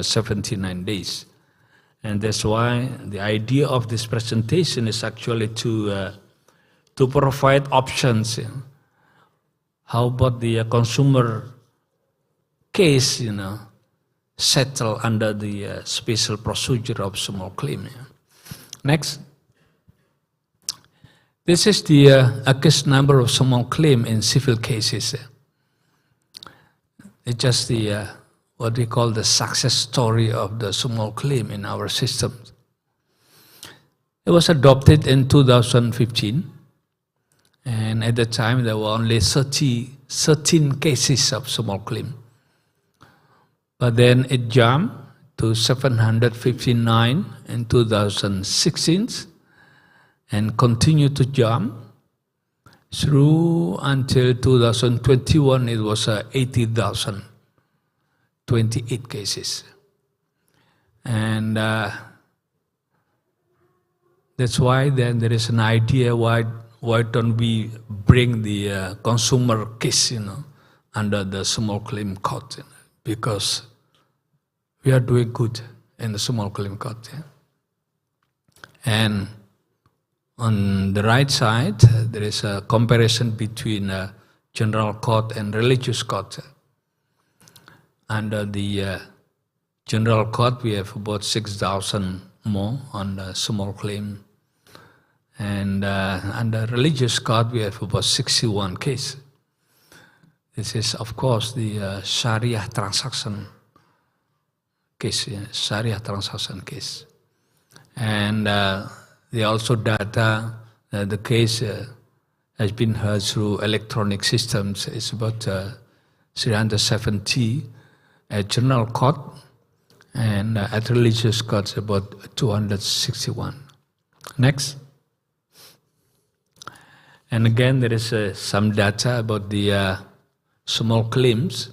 79 days. And that's why the idea of this presentation is actually to provide options. You know. How about the consumer case, you know, settle under the special procedure of small claim. Yeah. Next. This is the accused number of small claim in civil cases. It's just the what we call the success story of the small claim in our system. It was adopted in 2015, and at the time there were only 13 cases of small claim. But then it jumped to 759 in 2016 and continued to jump through until 2021. It was 80,000, 28 cases. And that's why then there is an idea why don't we bring the consumer case, you know, under the small claim court, you know, because we are doing good in the small claim court. Yeah? And on the right side, there is a comparison between general court and religious court. Under the general court, we have about 6,000 more on the small claim. And under religious court, we have about 61 cases. This is, of course, the Sharia transaction case, Sharia transaction case. And they also data the case has been heard through electronic systems. It's about 370 at general court, and at religious courts about 261. Next. And again, there is some data about the small claims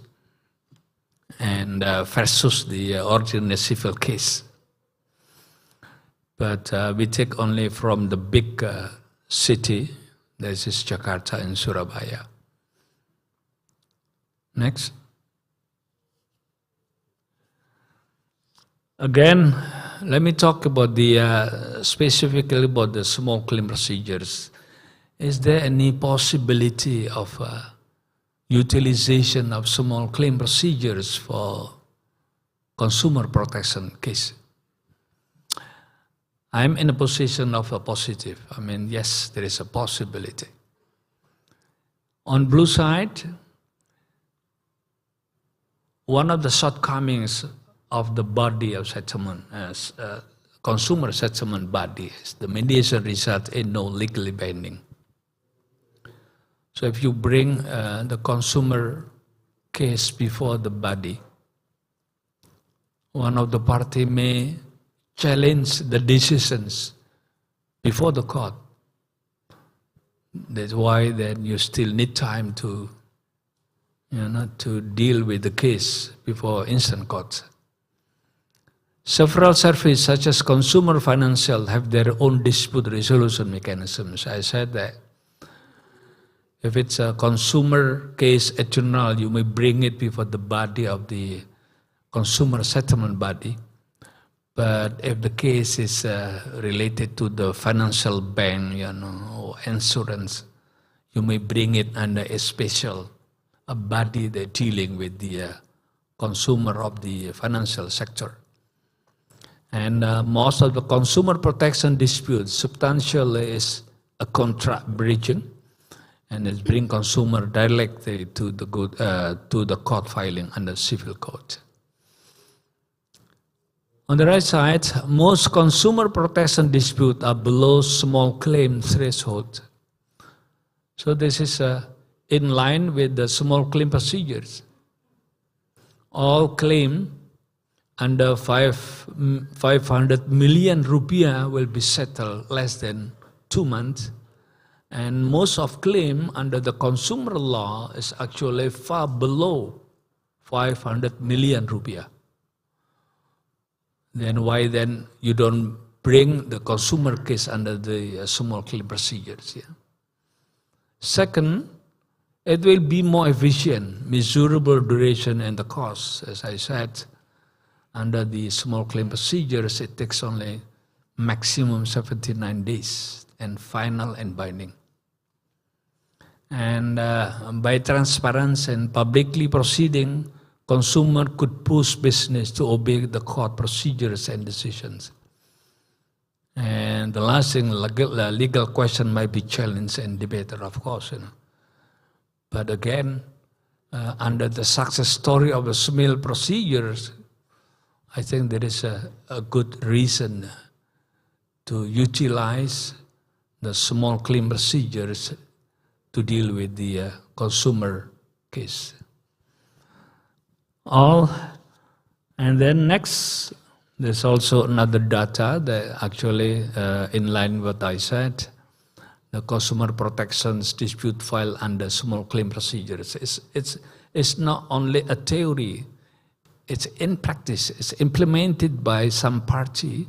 and versus the ordinary civil case. But we take only from the big city, this is Jakarta and Surabaya. Next. Again, let me talk about the specifically about the small claim procedures. Is there any possibility of utilization of small claim procedures for consumer protection case? I'm in a position of a positive. I mean, yes, there is a possibility. On blue side, one of the shortcomings of the body of settlement as consumer settlement body is the mediation result is no legally binding. So if you bring the consumer case before the body, one of the party may challenge the decisions before the court. That's why then you still need time to, to deal with the case before instant court. Several services such as consumer financial have their own dispute resolution mechanisms. I said that if it's a consumer case at tribunal, you may bring it before the body of the consumer settlement body. But if the case is related to the financial bank, or insurance, you may bring it under a special body that dealing with the consumer of the financial sector. And most of the consumer protection disputes substantially is a contract breaching, and it bring consumer directly to the court filing under civil code. On the right side, most consumer protection disputes are below small claim threshold. So this is in line with the small claim procedures. All claim under 500 million rupiah will be settled less than 2 months. And most of claim under the consumer law is actually far below 500 million rupiah. Then why then you don't bring the consumer case under the small claim procedures? Yeah? Second, it will be more efficient, measurable duration and the cost. As I said, under the small claim procedures, it takes only maximum 79 days and final and binding. And by transparency and publicly proceeding, consumer could push business to obey the court procedures and decisions. And the last thing, legal question might be challenged and debated, of course. But again, under the success story of the small procedures, I think there is a good reason to utilize the small claim procedures to deal with the consumer case. And then next, there's also another data that actually in line with what I said, the consumer protections dispute file under small claim procedures. It's not only a theory, it's in practice, it's implemented by some party.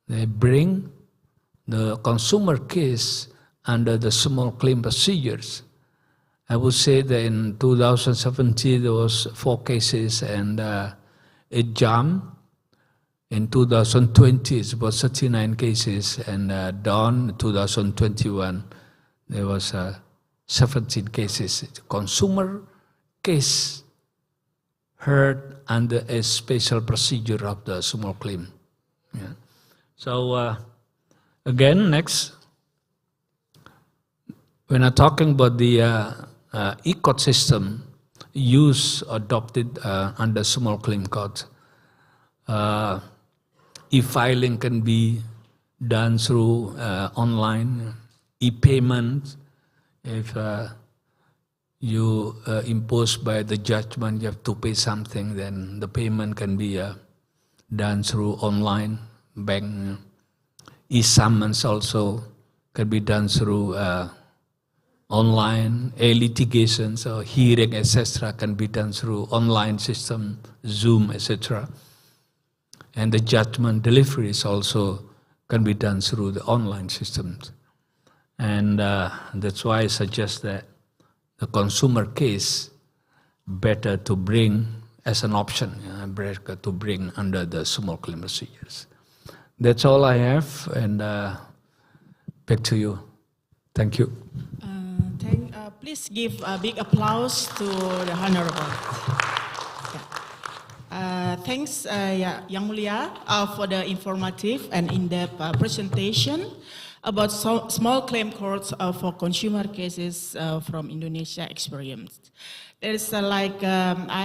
They bring the consumer case under the small claim procedures. I would say that in 2017 there was 4 cases and it jumped. In 2020 it was 39 cases and down 2021 there was 17 cases. Consumer case heard under a special procedure of the small claim. Yeah. So again, next, when I'm talking about the ecosystem adopted under small claim court, e-filing can be done through online, e-payment. If you impose by the judgment, you have to pay something, then the payment can be done through online bank. E-summons also can be done through online. Litigations or hearing, etc., can be done through online system, Zoom, etc. And the judgment deliveries also can be done through the online systems. And that's why I suggest that the consumer case better to bring as an option, breaker to bring under the small claim procedures. That's all I have, and back to you. Thank you.
Please give a big applause to the Honorable. Thanks, Yang Mulia, for the informative and in-depth presentation about small claim courts for consumer cases from Indonesia experience. There's I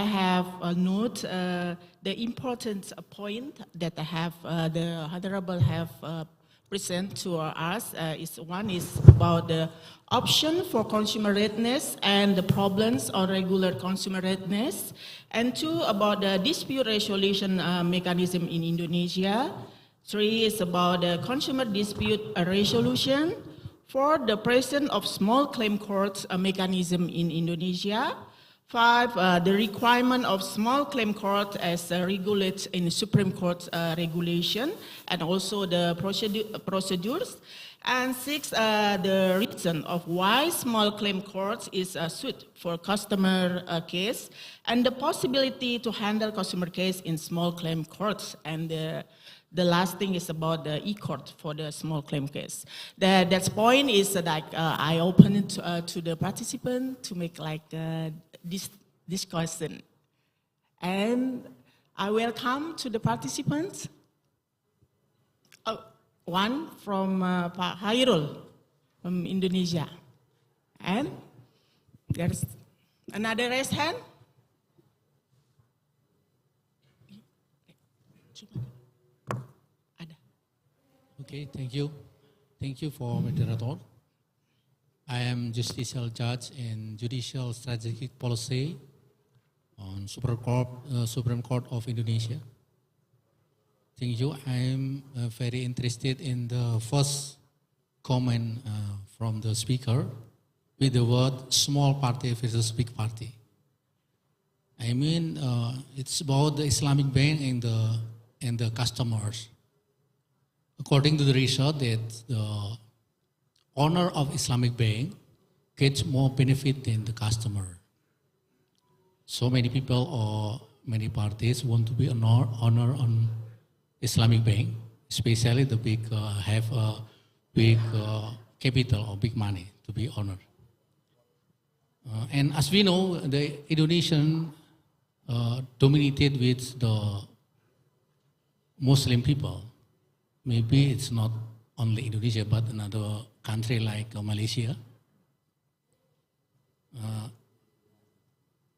have a note, the important point that I have, the Honorable have present to us one is about the option for consumer readiness and the problems on regular consumer readiness, and 2 about the dispute resolution mechanism in Indonesia. 3 is about the consumer dispute resolution. 4, the presence of small claim courts mechanism in Indonesia. 5, the requirement of small claim court as regulated in Supreme Court regulation, and also the procedures. And 6, the reason of why small claim courts is suited for customer case, and the possibility to handle customer case in small claim courts. And the last thing is about the e-court for the small claim case. That point is I open it to the participant to make this discussion. And I welcome to the participants. One from Pak Hairul from Indonesia. And there's another raised hand.
Okay, thank you. Thank you for moderator. I am Judicial Judge in Judicial Strategic Policy on Supreme Court of Indonesia. Thank you. I am very interested in the first comment from the speaker with the word small party versus big party. I mean, it's about the Islamic bank and the customers. According to the research, that the owner of Islamic bank gets more benefit than the customer. So many people or many parties want to be an owner on Islamic bank, especially the big have a big capital or big money to be honored. And as we know, the Indonesian dominated with the Muslim people. Maybe it's not only Indonesia, but another country like Malaysia.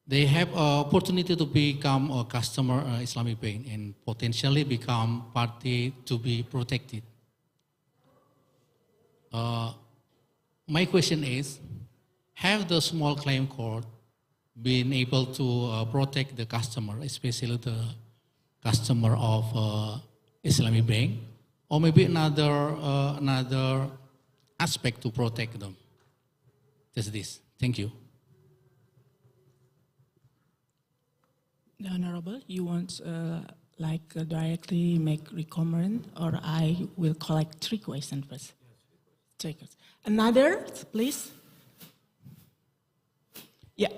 They have an opportunity to become a customer Islamic bank and potentially become party to be protected. My question is, have the small claim court been able to protect the customer, especially the customer of Islamic bank, or maybe another aspect to protect them? Just this. Thank you.
The Honorable, you want directly make recommend, or I will collect 3 questions first? Yes. Another, please. Yeah,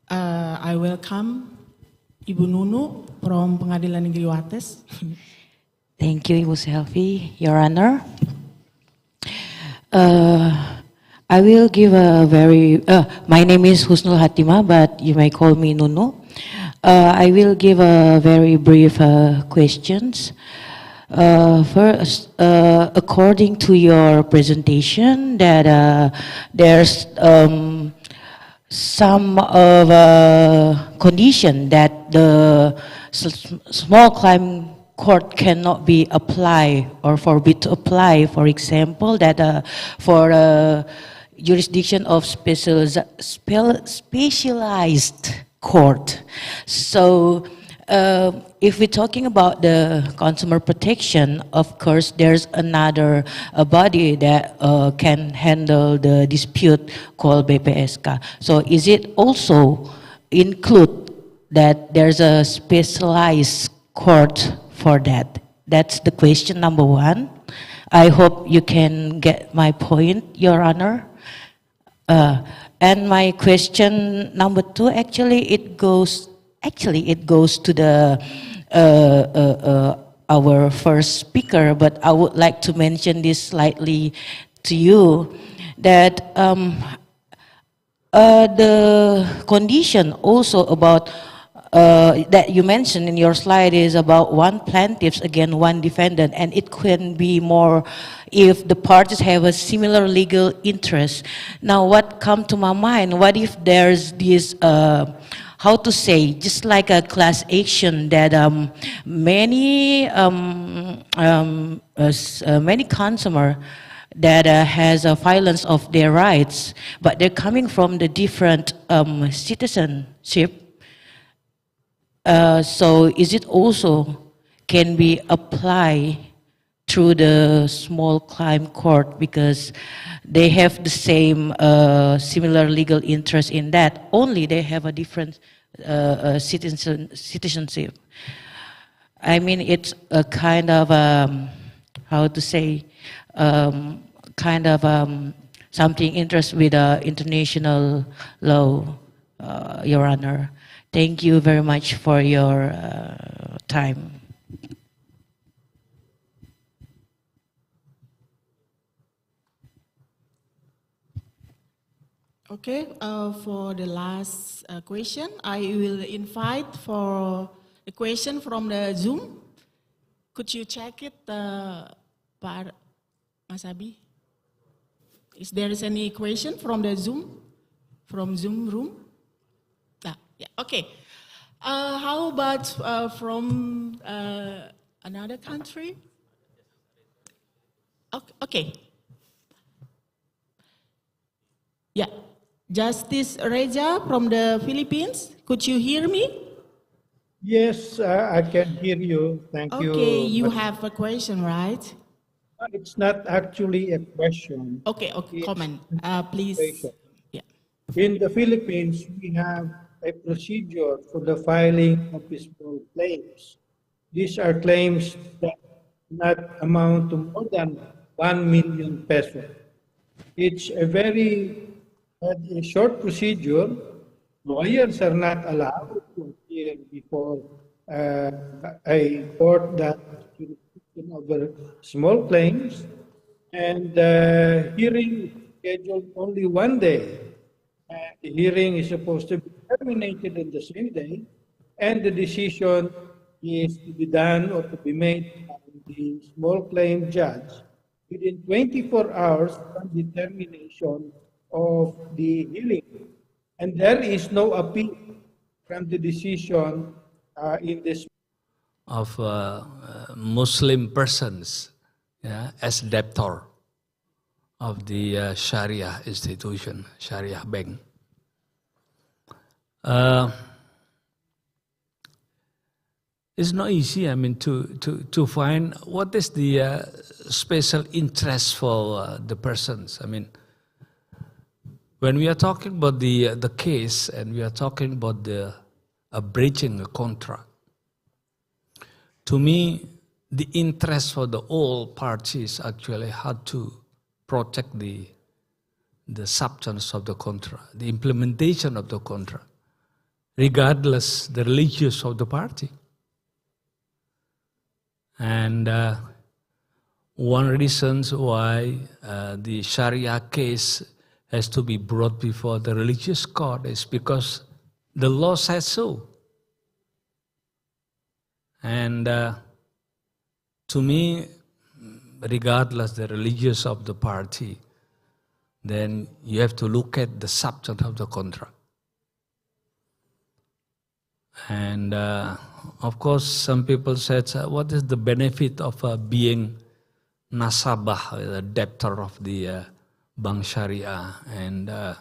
I welcome Ibu Nunu from Pengadilan Negeri Wates.
Thank you, Ibu Selvi, Your Honor. I will give a very, my name is Husnul Hatima, but you may call me Nunu. I will give a very brief questions. First, according to your presentation, that there's some of condition that the small claim court cannot be applied or forbid to apply. For example, that for jurisdiction of specialized court. So if we're talking about the consumer protection, of course, there's another body that can handle the dispute called BPSK. So is it also include that there's a specialized court for that? That's the question number 1. I hope you can get my point, Your Honor. And my question number 2, actually it goes to the our first speaker, but I would like to mention this slightly to you, that the condition also about that you mentioned in your slide is about one plaintiff against one defendant, and it can be more if the parties have a similar legal interest. Now, what come to my mind, what if there's this, how to say, just like a class action that many consumer that has a violence of their rights, but they're coming from the different citizenship. So is it also can be applied through the small claim court because they have the same similar legal interest in that, only they have a different citizenship. I mean, it's a kind of, how to say, kind of something interest with international law, Your Honor. Thank you very much for your time.
Okay, for the last question, I will invite for a question from the Zoom. Could you check it, Pak Mas Abi? Is there any question from the Zoom? From Zoom room? Yeah, okay. How about from another country? Okay. Yeah, Justice Reza from the Philippines. Could you hear me?
Yes, I can hear you. Thank you.
Okay, you have a question, right?
It's not actually a question.
Okay, comment. Please. Yeah.
In the Philippines, we have a procedure for the filing of small claims. These are claims that not amount to more than 1 million pesos. It's a very short procedure. Lawyers are not allowed to appear before a court that jurisdiction over small claims, and hearing is scheduled only one day. The hearing is supposed to be terminated on the same day, and the decision is to be done or to be made by the small claim judge within 24 hours from the termination of the hearing. And there is no appeal from the decision in this
of Muslim persons, yeah, as debtor of the Sharia institution, Sharia bank. It's not easy, I mean, to find what is the special interest for the persons. I mean, when we are talking about the case and we are talking about the breaching a contract, to me, the interest for the all parties actually had to protect the substance of the contract, the implementation of the contract, regardless the religious of the party. And one reason why the Sharia case has to be brought before the religious court is because the law says so. And to me, regardless the religious of the party, then you have to look at the substance of the contract. And of course, some people said, what is the benefit of being nasabah, the debtor of the Bank Sharia? And there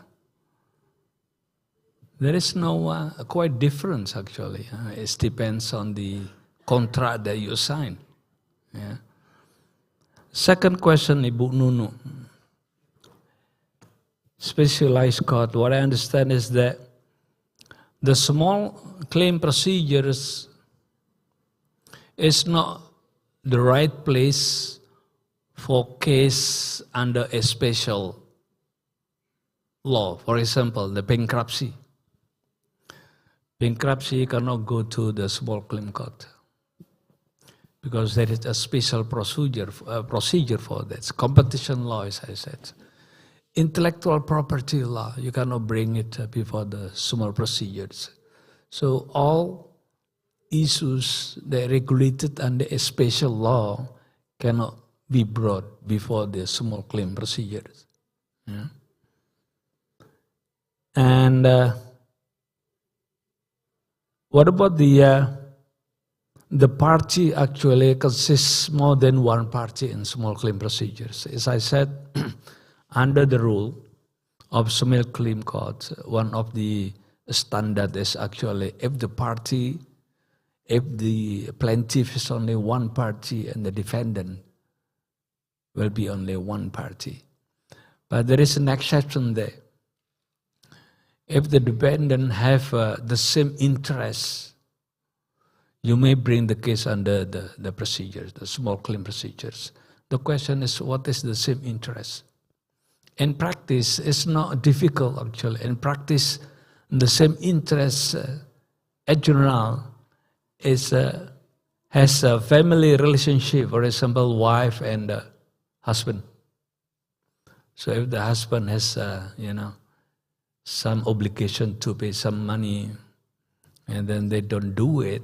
is no quite difference actually. It depends on the contract that you sign. Yeah. Second question, Ibu Nunu. Specialized court, what I understand is that the small claim procedures is not the right place for case under a special law. For example, the bankruptcy. Bankruptcy cannot go to the small claim court. because there is a special procedure for that. Competition law, as I said. Intellectual property law, you cannot bring it before the summary procedures. So all issues that are regulated under a special law cannot be brought before the summary claim procedures. Yeah. And what about the party actually consists more than one party in small claim procedures. As I said, under the rule of small claim court, one of the standard is actually if the plaintiff is only one party and the defendant will be only one party. But there is an exception there. If the defendant have the same interest, you may bring the case under the procedures, the small claim procedures. The question is, what is the same interest? In practice, it's not difficult actually. In practice, the same interest, in general, has a family relationship, for example, wife and husband. So if the husband has, some obligation to pay some money, and then they don't do it,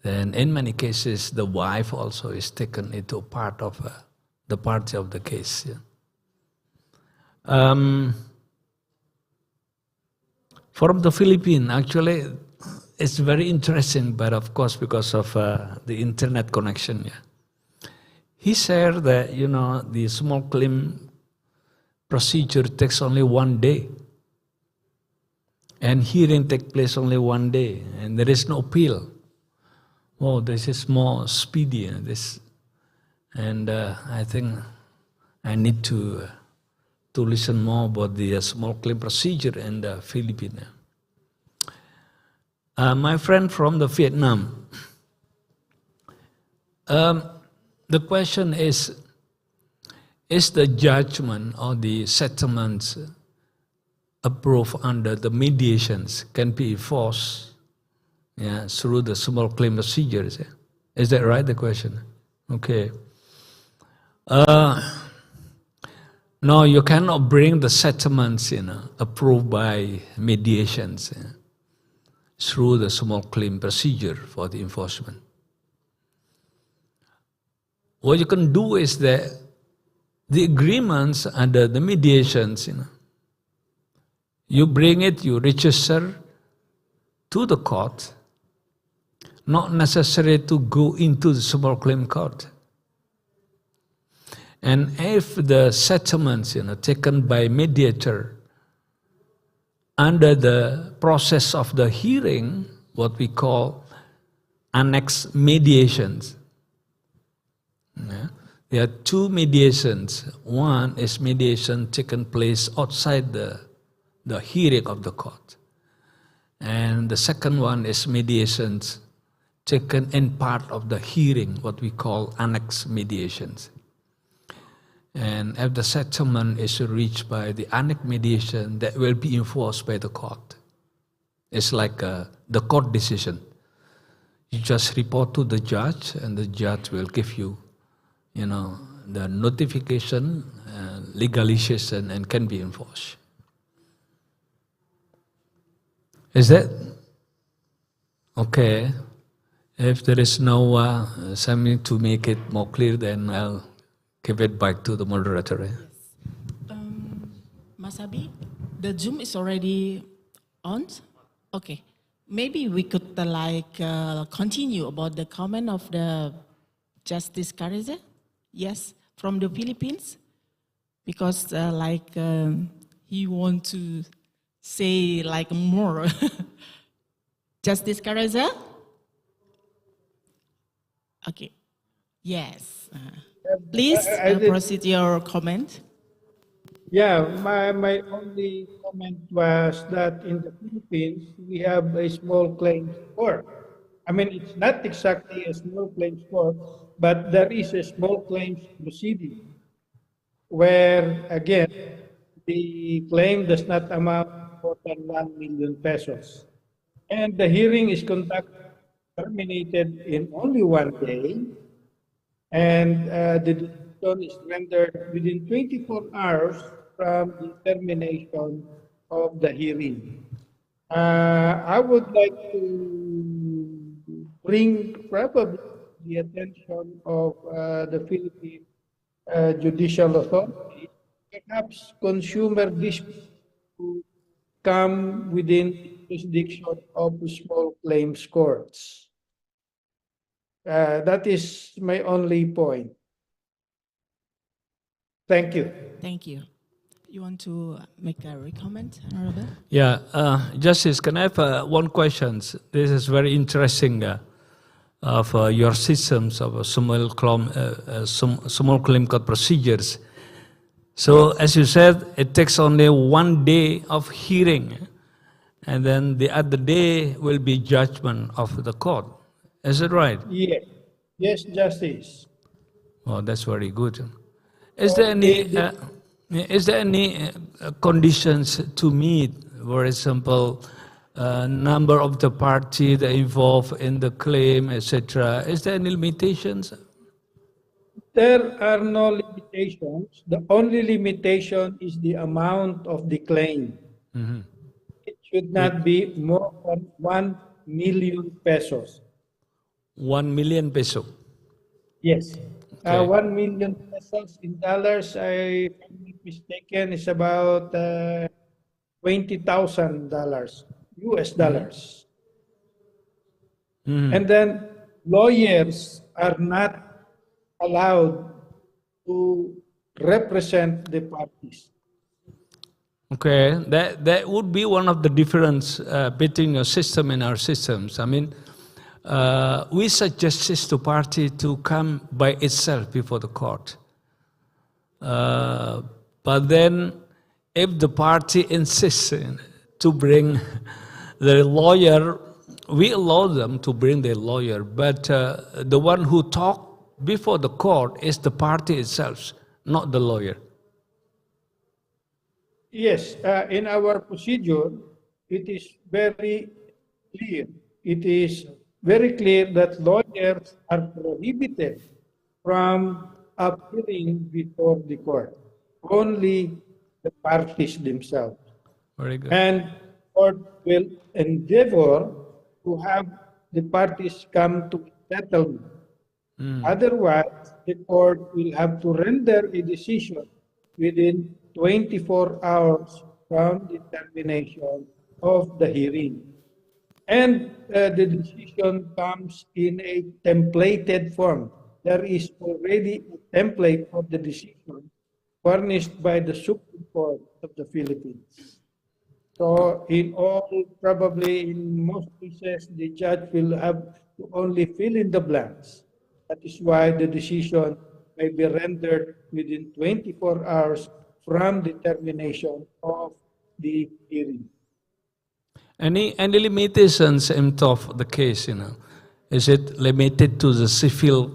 then in many cases the wife also is taken into part of the party of the case. Yeah. From the Philippines, actually, it's very interesting, but of course because of the internet connection. Yeah. He said that, the small claim procedure takes only 1 day. And hearing takes place only 1 day, and there is no appeal. Oh, this is more speedy. And I think I need to listen more about the small claim procedure in the Philippines. My friend from the Vietnam, the question is the judgment or the settlements approved under the mediations can be enforced through the small claim procedures? Yeah? Is that right, the question? Okay. No, you cannot bring the settlements approved by mediations through the small claim procedure for the enforcement. What you can do is that the agreements under the mediations, you bring it, you register to the court, not necessary to go into the small claim court. And if the settlements, taken by mediator under the process of the hearing, what we call annex mediations. Yeah. There are two mediations. One is mediation taken place outside the hearing of the court. And the second one is mediations taken in part of the hearing, what we call annex mediations. And if the settlement is reached by the annex mediation, that will be enforced by the court. It's like the court decision. You just report to the judge, and the judge will give you, the notification, legalization, and can be enforced. Is that okay? If there is no something to make it more clear, then I'll give it back to the moderator.
Yes. Mas Abi, the Zoom is already on? Okay. Maybe we could continue about the comment of the Justice Carreze? Yes, from the Philippines? Because he want to say more. Justice Carreze? Okay. Yes. Please proceed your comment.
Yeah, my only comment was that in the Philippines, we have a small claims court. I mean, it's not exactly a small claims court, but there is a small claims proceeding where, again, the claim does not amount more than 1 million pesos. And the hearing is conducted terminated in only one day, and the decision is rendered within 24 hours from the termination of the hearing. I would like to bring probably the attention of the Philippine Judicial Authority, perhaps consumer disputes to come within the jurisdiction of the small claims courts. That is my only point. Thank you.
Thank you. You want to make a comment, Honorable?
Yeah, Justice, can I have one question? This is very interesting of your systems of small claim court procedures. So, as you said, it takes only 1 day of hearing, and then the other day will be judgment of the court. Is it right?
Yes. Yes, Justice.
Oh, that's very good. Is there any conditions to meet? For example, number of the parties that involved in the claim, etc. Is there any limitations?
There are no limitations. The only limitation is the amount of the claim.
Mm-hmm.
It should not be more than 1 million pesos.
1 million peso.
Yes.
Okay.
1 million pesos in dollars, if I'm not mistaken, is about $20,000 US dollars.
Mm-hmm.
And then lawyers are not allowed to represent the parties.
Okay, that would be one of the difference between your system and our systems. I mean, we suggest to party to come by itself before the court. But then, if the party insists to bring the lawyer, we allow them to bring their lawyer. But the one who talk before the court is the party itself, not the lawyer.
Yes, in our procedure, it is very clear. It is very clear that lawyers are prohibited from appearing before the court. Only the parties themselves.
Very good.
And court will endeavor to have the parties come to settlement. Otherwise, the court will have to render a decision within 24 hours from the termination of the hearing. And the decision comes in a templated form. There is already a template of the decision furnished by the Supreme Court of the Philippines. So in all, probably in most cases, the judge will have to only fill in the blanks. That is why the decision may be rendered within 24 hours from the termination of the hearing.
Any limitations of the case, Is it limited to the civil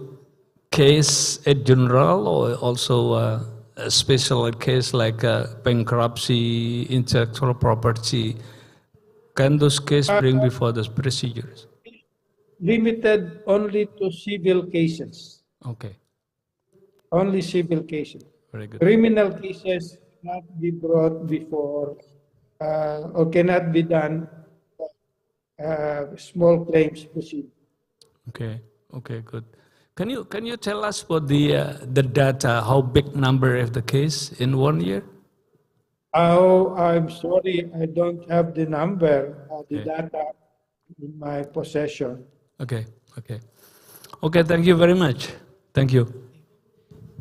case in general, or also a special case like bankruptcy, intellectual property? Can those cases bring before the procedures?
Limited only to civil cases.
Okay.
Only civil cases.
Very good.
Criminal cases cannot be brought before or cannot be done small claims procedure.
Okay. Okay. Good. Can you tell us about the data? How big number of the case in 1 year?
Oh, I'm sorry, I don't have the number, the data in my possession.
Okay. Okay. Okay. Thank you very much. Thank you.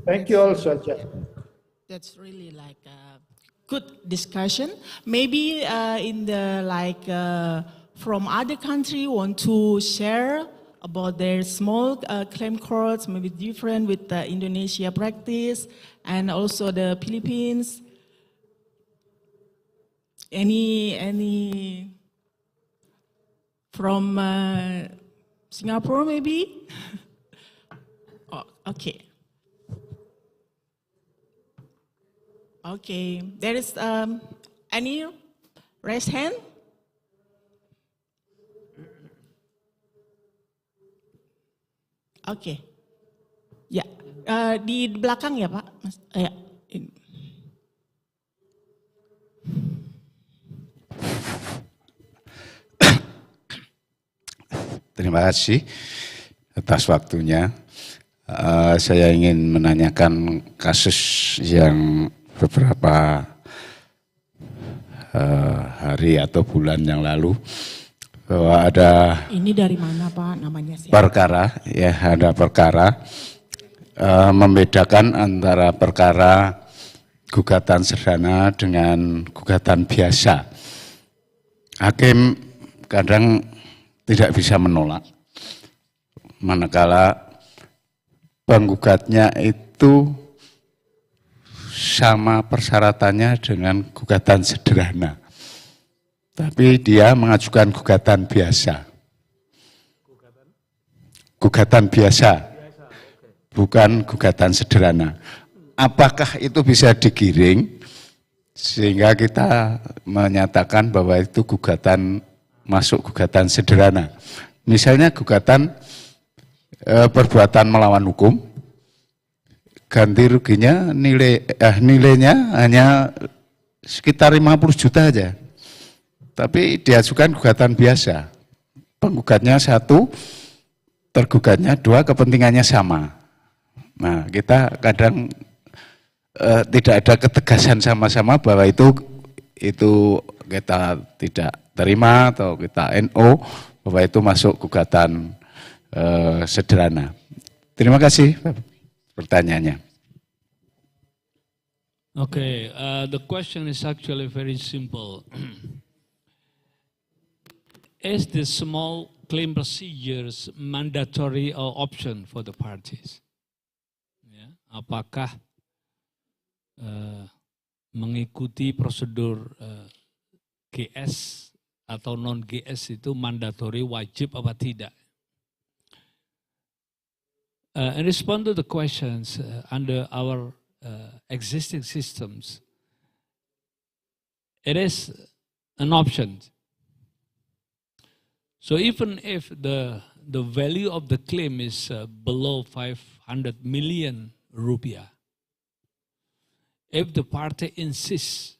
Thank you also, Jeff.
That's really like a good discussion. Maybe in the from other country want to share about their small claim courts, maybe different with the Indonesia practice and also the Philippines. Any from Singapore maybe? Oh, okay. Okay, there is any raised hand? Oke. Ya, di belakang ya Pak. Ya.
Terima kasih atas waktunya. Saya ingin menanyakan kasus yang beberapa hari atau bulan yang lalu, bahwa ada
Ini dari mana Pak namanya sih?
perkara, ya ada perkara membedakan antara perkara gugatan sederhana dengan gugatan biasa. Hakim kadang tidak bisa menolak, manakala penggugatnya itu sama persyaratannya dengan gugatan sederhana. Tapi dia mengajukan gugatan biasa. Gugatan biasa, bukan gugatan sederhana. Apakah itu bisa digiring sehingga kita menyatakan bahwa itu gugatan masuk gugatan sederhana? Misalnya gugatan perbuatan melawan hukum, ganti ruginya nilainya hanya sekitar 50 juta aja. Tapi diajukan gugatan biasa. Penggugatnya satu, tergugatnya dua, kepentingannya sama. Nah, kita kadang tidak ada ketegasan sama-sama bahwa itu kita tidak terima atau kita NO bahwa itu masuk gugatan sederhana. Terima kasih pertanyaannya.
Okay, the question is actually very simple. Is the small claim procedures mandatory or option for the parties? Ya, apakah mengikuti prosedur GS atau non GS itu mandatory, wajib apa tidak? In response to the questions under our existing systems, it is an option. So even if the value of the claim is below 500 million rupiah, if the party insists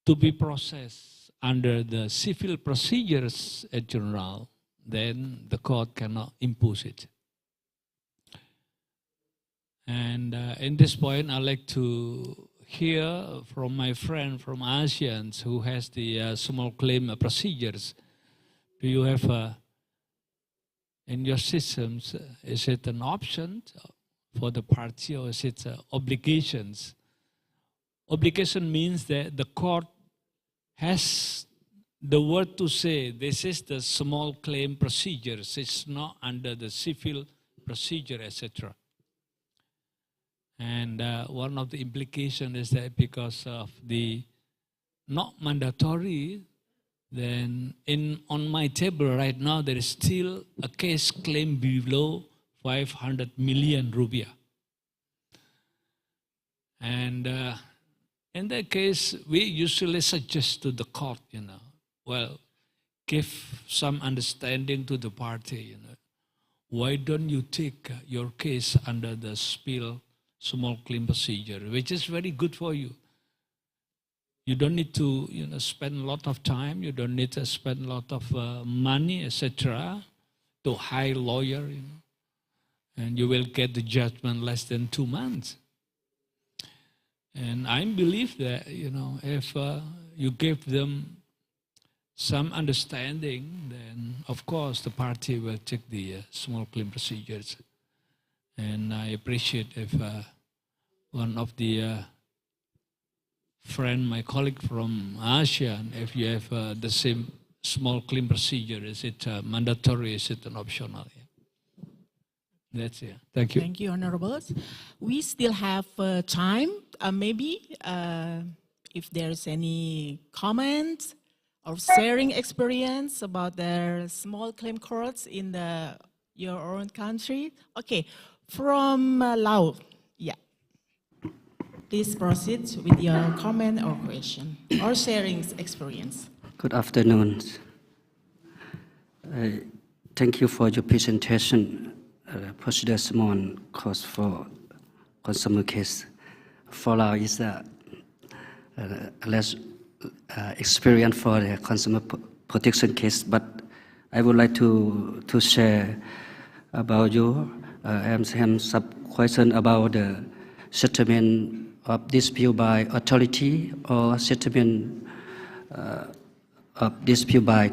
to be processed under the civil procedures in general, then the court cannot impose it. And in this point, I'd like to hear from my friend from ASEAN who has the small claim procedures. Do you have in your systems, is it an option for the party or is it obligations? Obligation means that the court has the word to say, this is the small claim procedures, it's not under the civil procedure, etc. And one of the implications is that because of the not mandatory, then on my table right now, there is still a case claim below 500 million rupiah. And in that case, we usually suggest to the court, well, give some understanding to the party, why don't you take your case under the small claim procedure, which is very good for you. You don't need to, spend a lot of time. You don't need to spend a lot of money, etc., to hire a lawyer, and you will get the judgment less than 2 months. And I believe that, if you give them some understanding, then of course the party will take the small claim procedures. And I appreciate if one of the my colleague from ASEAN, if you have the same small claim procedure, is it mandatory, is it an optional? Yeah. That's it. Thank you.
Thank you, Honorables. We still have time. Maybe if there's any comments or sharing experience about the small claim courts in your own country. Okay, from Laos. Yeah. Please proceed with your comment or question or sharing experience.
Good afternoon. Thank you for your presentation.
procedure small cost for consumer case. For now is less experience for the consumer protection case, but I would like to share about you. I have some question about the settlement of dispute by authority or settlement of dispute by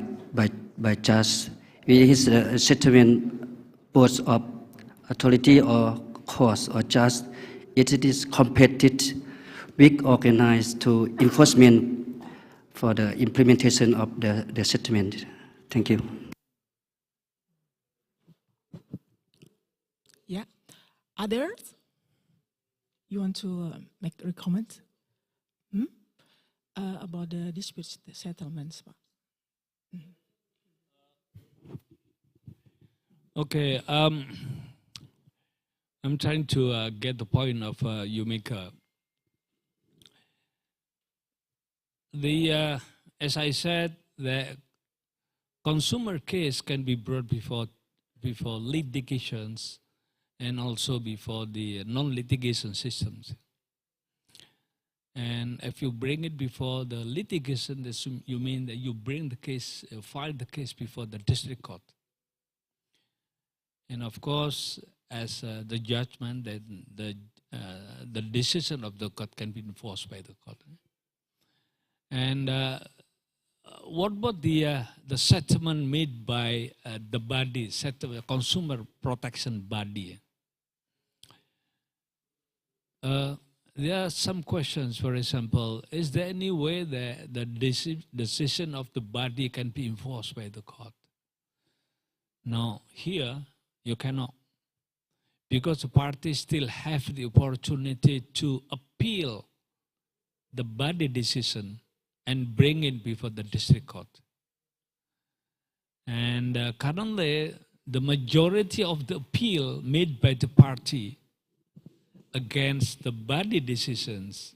judge. Is the settlement both of authority or court or judge? It is competitive, weak organized to enforcement for the implementation of the settlement. Thank you.
Yeah. Others? You want to make a comment about the dispute settlements?
Okay, I'm trying to get the point of you make. As I said, the consumer case can be brought before litigations and also before the non-litigation systems. And if you bring it before the litigation, you mean that you bring the case, file the case before the district court. And of course, as the judgment, the decision of the court can be enforced by the court. And what about the settlement made by the body, consumer protection body? There are some questions, for example, is there any way that the decision of the body can be enforced by the court? No, here you cannot, because the parties still have the opportunity to appeal the body decision and bring it before the district court. And currently, the majority of the appeal made by the party against the body decisions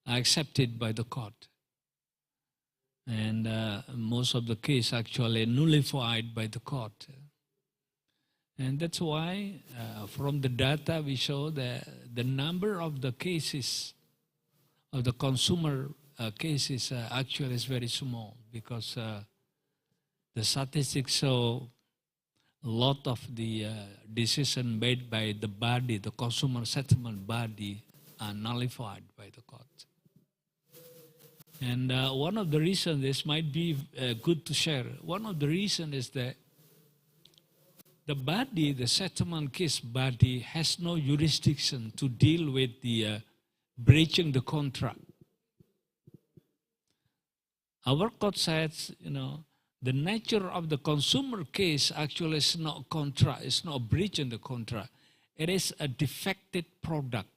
are accepted by the court. And most of the case actually nullified by the court. And that's why from the data we show that the number of the cases, of the consumer cases actually is very small, because the statistics show a lot of the decision made by the body, the consumer settlement body, are nullified by the court. And one of the reasons, this might be good to share, one of the reasons is that the body, the settlement case body, has no jurisdiction to deal with the breaching the contract. Our court says, the nature of the consumer case actually is not contract, it's not breaching the contract. It is a defective product.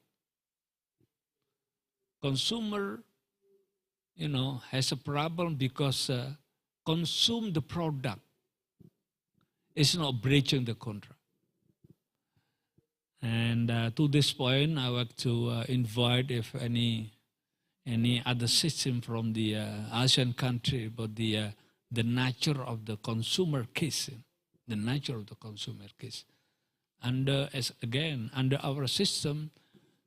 Consumer, has a problem because consume the product. It's not breaching the contract. And to this point, I would to invite if any other system from the ASEAN country about the nature of the consumer case, the nature of the consumer case. Under our system,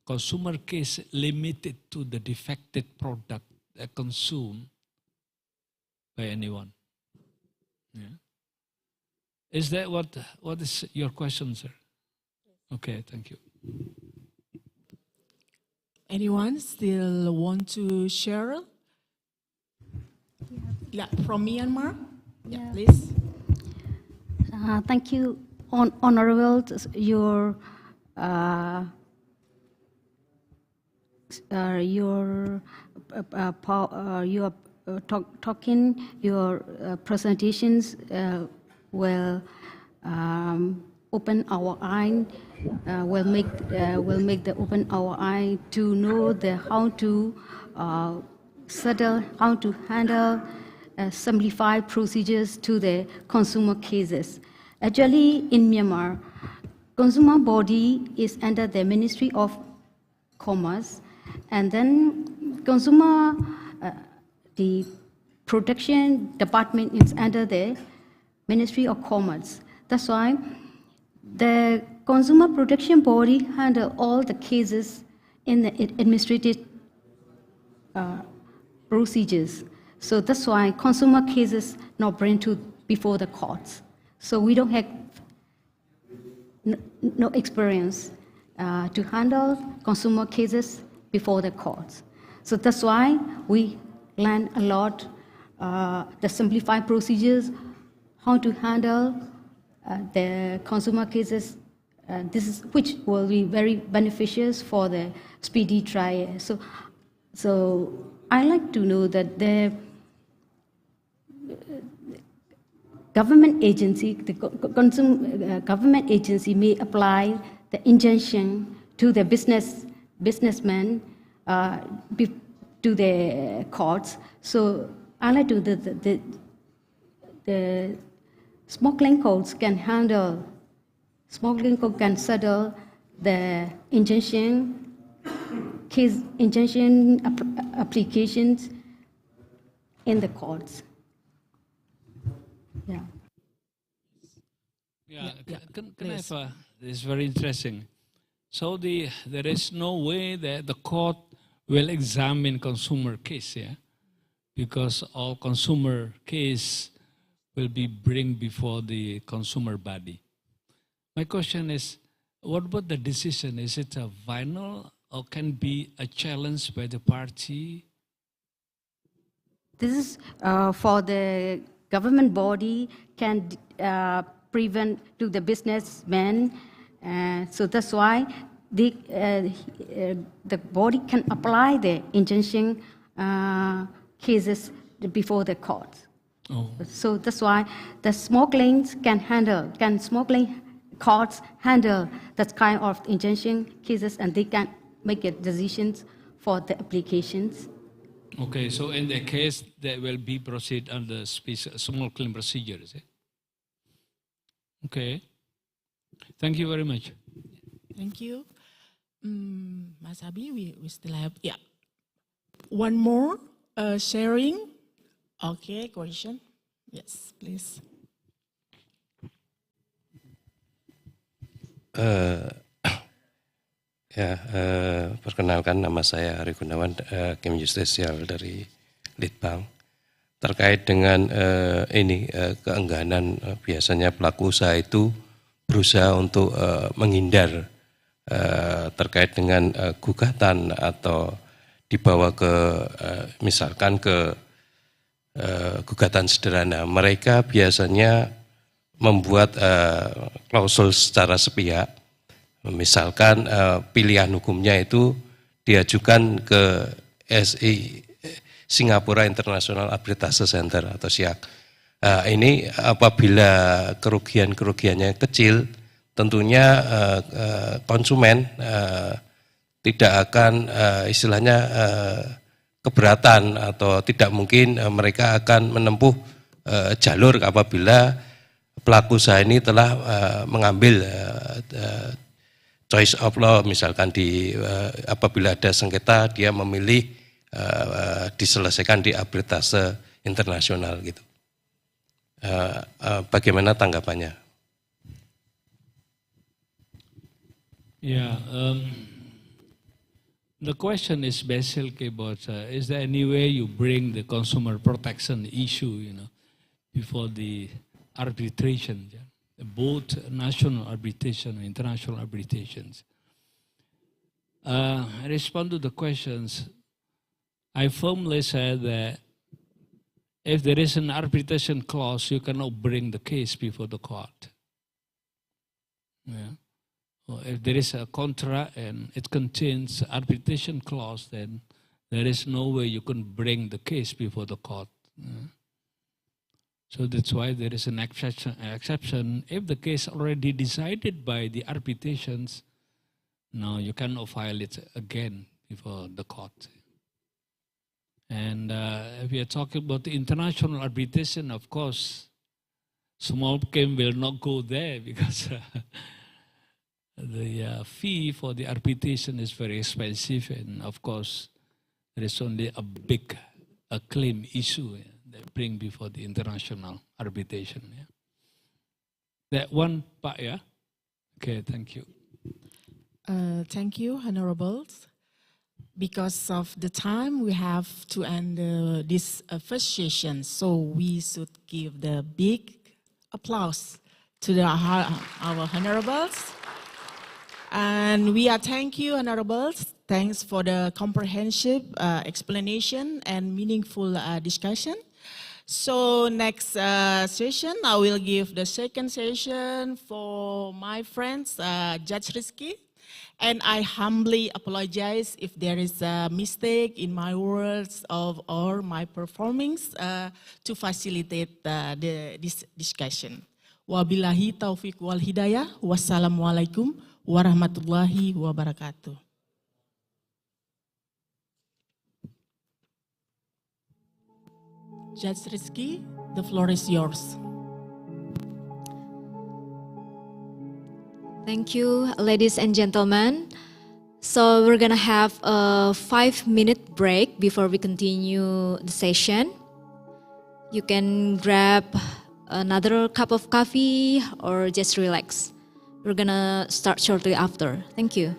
consumer case limited to the defective product consumed by anyone. Yeah. Is that what is your question, sir? Okay, thank you.
Anyone still want to share? Yeah, from Myanmar? Yeah, please.
Thank you, Honorable. You are talking your presentations will open our eye, will make the open our eye to know how to settle, how to handle simplified procedures to the consumer cases. Actually, in Myanmar, consumer body is under the Ministry of Commerce, and then consumer, the protection department is under the Ministry of Commerce. That's why The consumer protection body handle all the cases in the administrative procedures. So that's why consumer cases not bring to before the courts. So we don't have no experience to handle consumer cases before the courts. So that's why we learn a lot the simplified procedures, how to handle the consumer cases. This is which will be very beneficial for the speedy trial. So I like to know that the government agency, government agency may apply the injunction to the businessmen to the courts. So I like to the smuggling courts can handle, smuggling court can settle the injunction applications in the courts. Yeah.
Yeah, can I have this is very interesting. So there is no way that the court will examine consumer case, yeah? Because all consumer case will be bring before the consumer body. My question is, what about the decision? Is it a final or can be a challenge by the party?
This is for the government body can prevent to the businessmen. So that's why the body can apply the injunction cases before the courts.
Oh.
So that's why the smuggling courts handle that kind of injunction cases, and they can make decisions for the applications.
Okay, so in that case, they will be proceed under small claim procedures. Eh? Okay. Thank you very much.
Thank you. Mas Abi, we still have, one more sharing. Okay, question. Yes, please.
Perkenalkan, nama saya Ari Gunawan, Kim Judicial dari Litbang. Terkait dengan keengganan biasanya pelaku usaha itu berusaha untuk menghindar terkait dengan gugatan atau dibawa ke misalkan ke gugatan sederhana. Mereka biasanya membuat klausul secara sepihak. Misalkan pilihan hukumnya itu diajukan ke SI Singapura International Arbitrage Center atau SIAC. Ini apabila kerugiannya kecil, tentunya konsumen tidak akan istilahnya keberatan atau tidak mungkin mereka akan menempuh jalur apabila pelaku usaha ini telah mengambil choice of law, misalkan apabila ada sengketa dia memilih diselesaikan di arbitrase internasional gitu. Bagaimana tanggapannya?
Yeah, the question is basically about is there any way you bring the consumer protection issue, before the arbitration? Yeah? Both national arbitration and international arbitrations. I respond to the questions. I firmly say that if there is an arbitration clause, you cannot bring the case before the court. Yeah. Or if there is a contract and it contains arbitration clause, then there is no way you can bring the case before the court. Yeah. So that's why there is an exception. If the case already decided by the arbitrations, now you cannot file it again before the court. And if we are talking about the international arbitration, of course, small claim will not go there because the fee for the arbitration is very expensive, and of course, there is only a claim issue. Yeah, that bring before the international arbitration. Yeah. That one part, yeah. Okay, thank you.
Thank you, Honorables. Because of the time, we have to end this first session, so we should give the big applause to our Honorables. And we are thank you, Honorables. Thanks for the comprehensive explanation and meaningful discussion. So next session, I will give the second session for my friends, Judge Rizky. And I humbly apologize if there is a mistake in my words or my performance to facilitate this discussion. Wabillahi taufiq wal hidayah. Wassalamualaikum warahmatullahi wabarakatuh. Judge Rizky, the floor is yours.
Thank you, ladies and gentlemen. So we're gonna have a 5-minute break before we continue the session. You can grab another cup of coffee or just relax. We're gonna start shortly after. Thank you.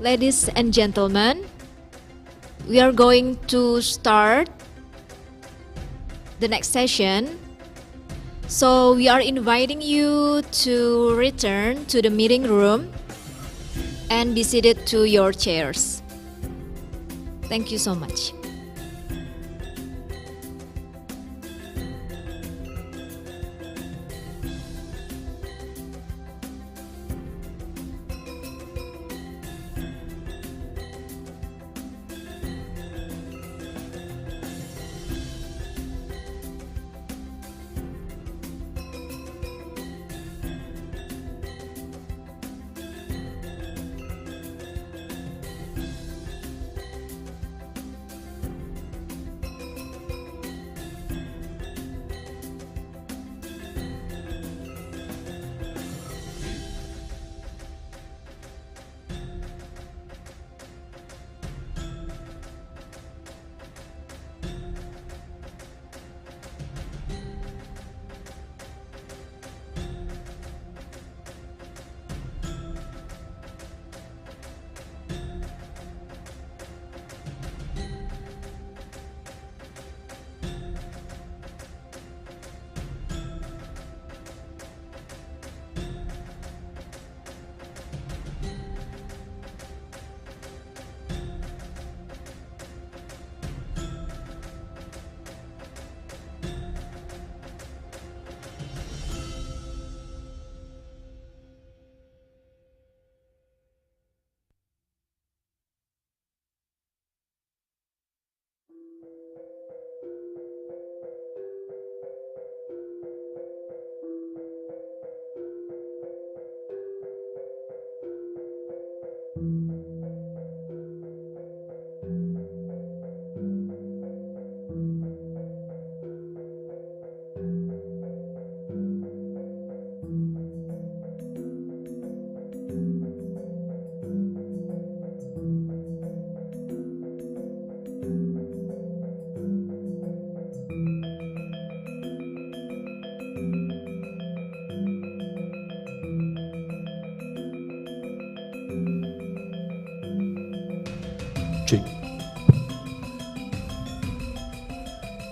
Ladies and gentlemen, we are going to start the next session. So we are inviting you to return to the meeting room and be seated to your chairs. Thank you so much.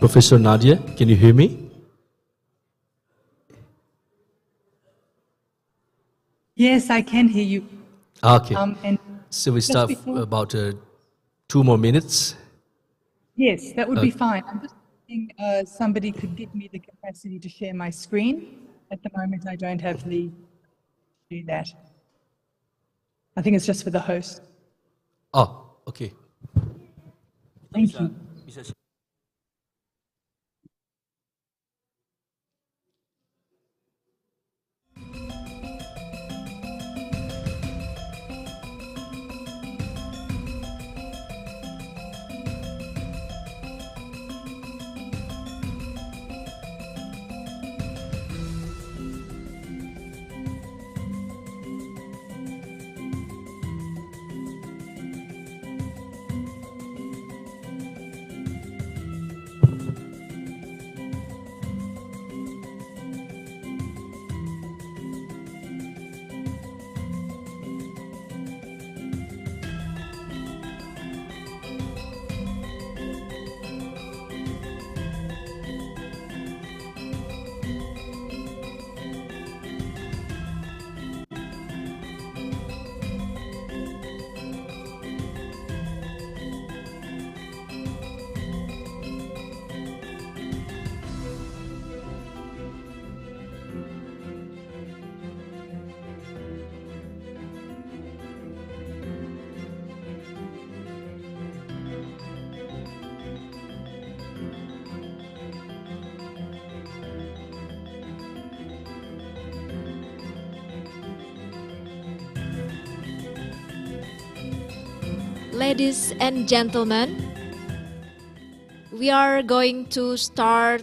Professor Nadia, can you hear me?
Yes, I can hear you.
Okay.
And
So we
just
start
before-
about 2 more minutes.
Yes, that would be
Okay.
fine. I'm just thinking somebody could give me the capacity to share my screen. At the moment, I don't have the do that. I think it's just for the host.
Oh, okay.
Thank you.
Ladies and gentlemen, we are going to start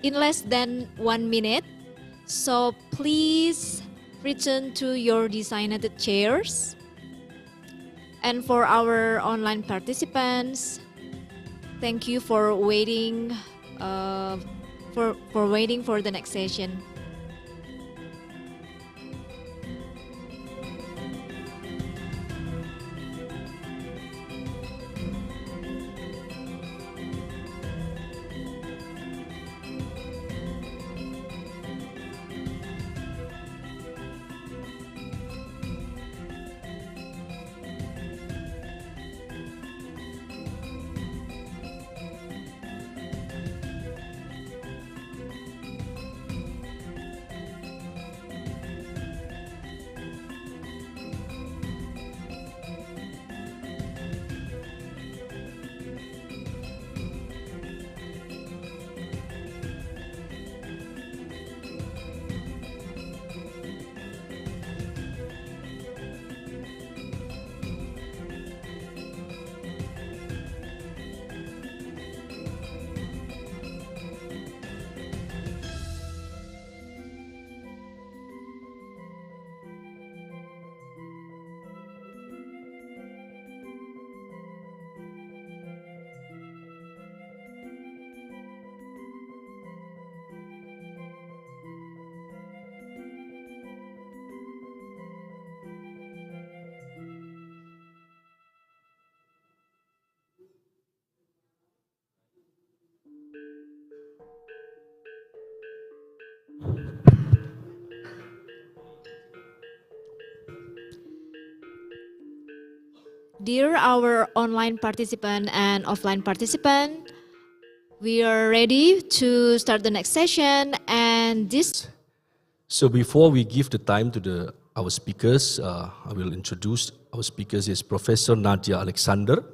in less than 1 minute. So please return to your designated chairs. And for our online participants, thank you for waiting for the next session. Dear our online participant and offline participant, we are ready to start the next session, and this.
So before we give the time to our speakers, I will introduce our speakers. Is Professor Nadia Alexander.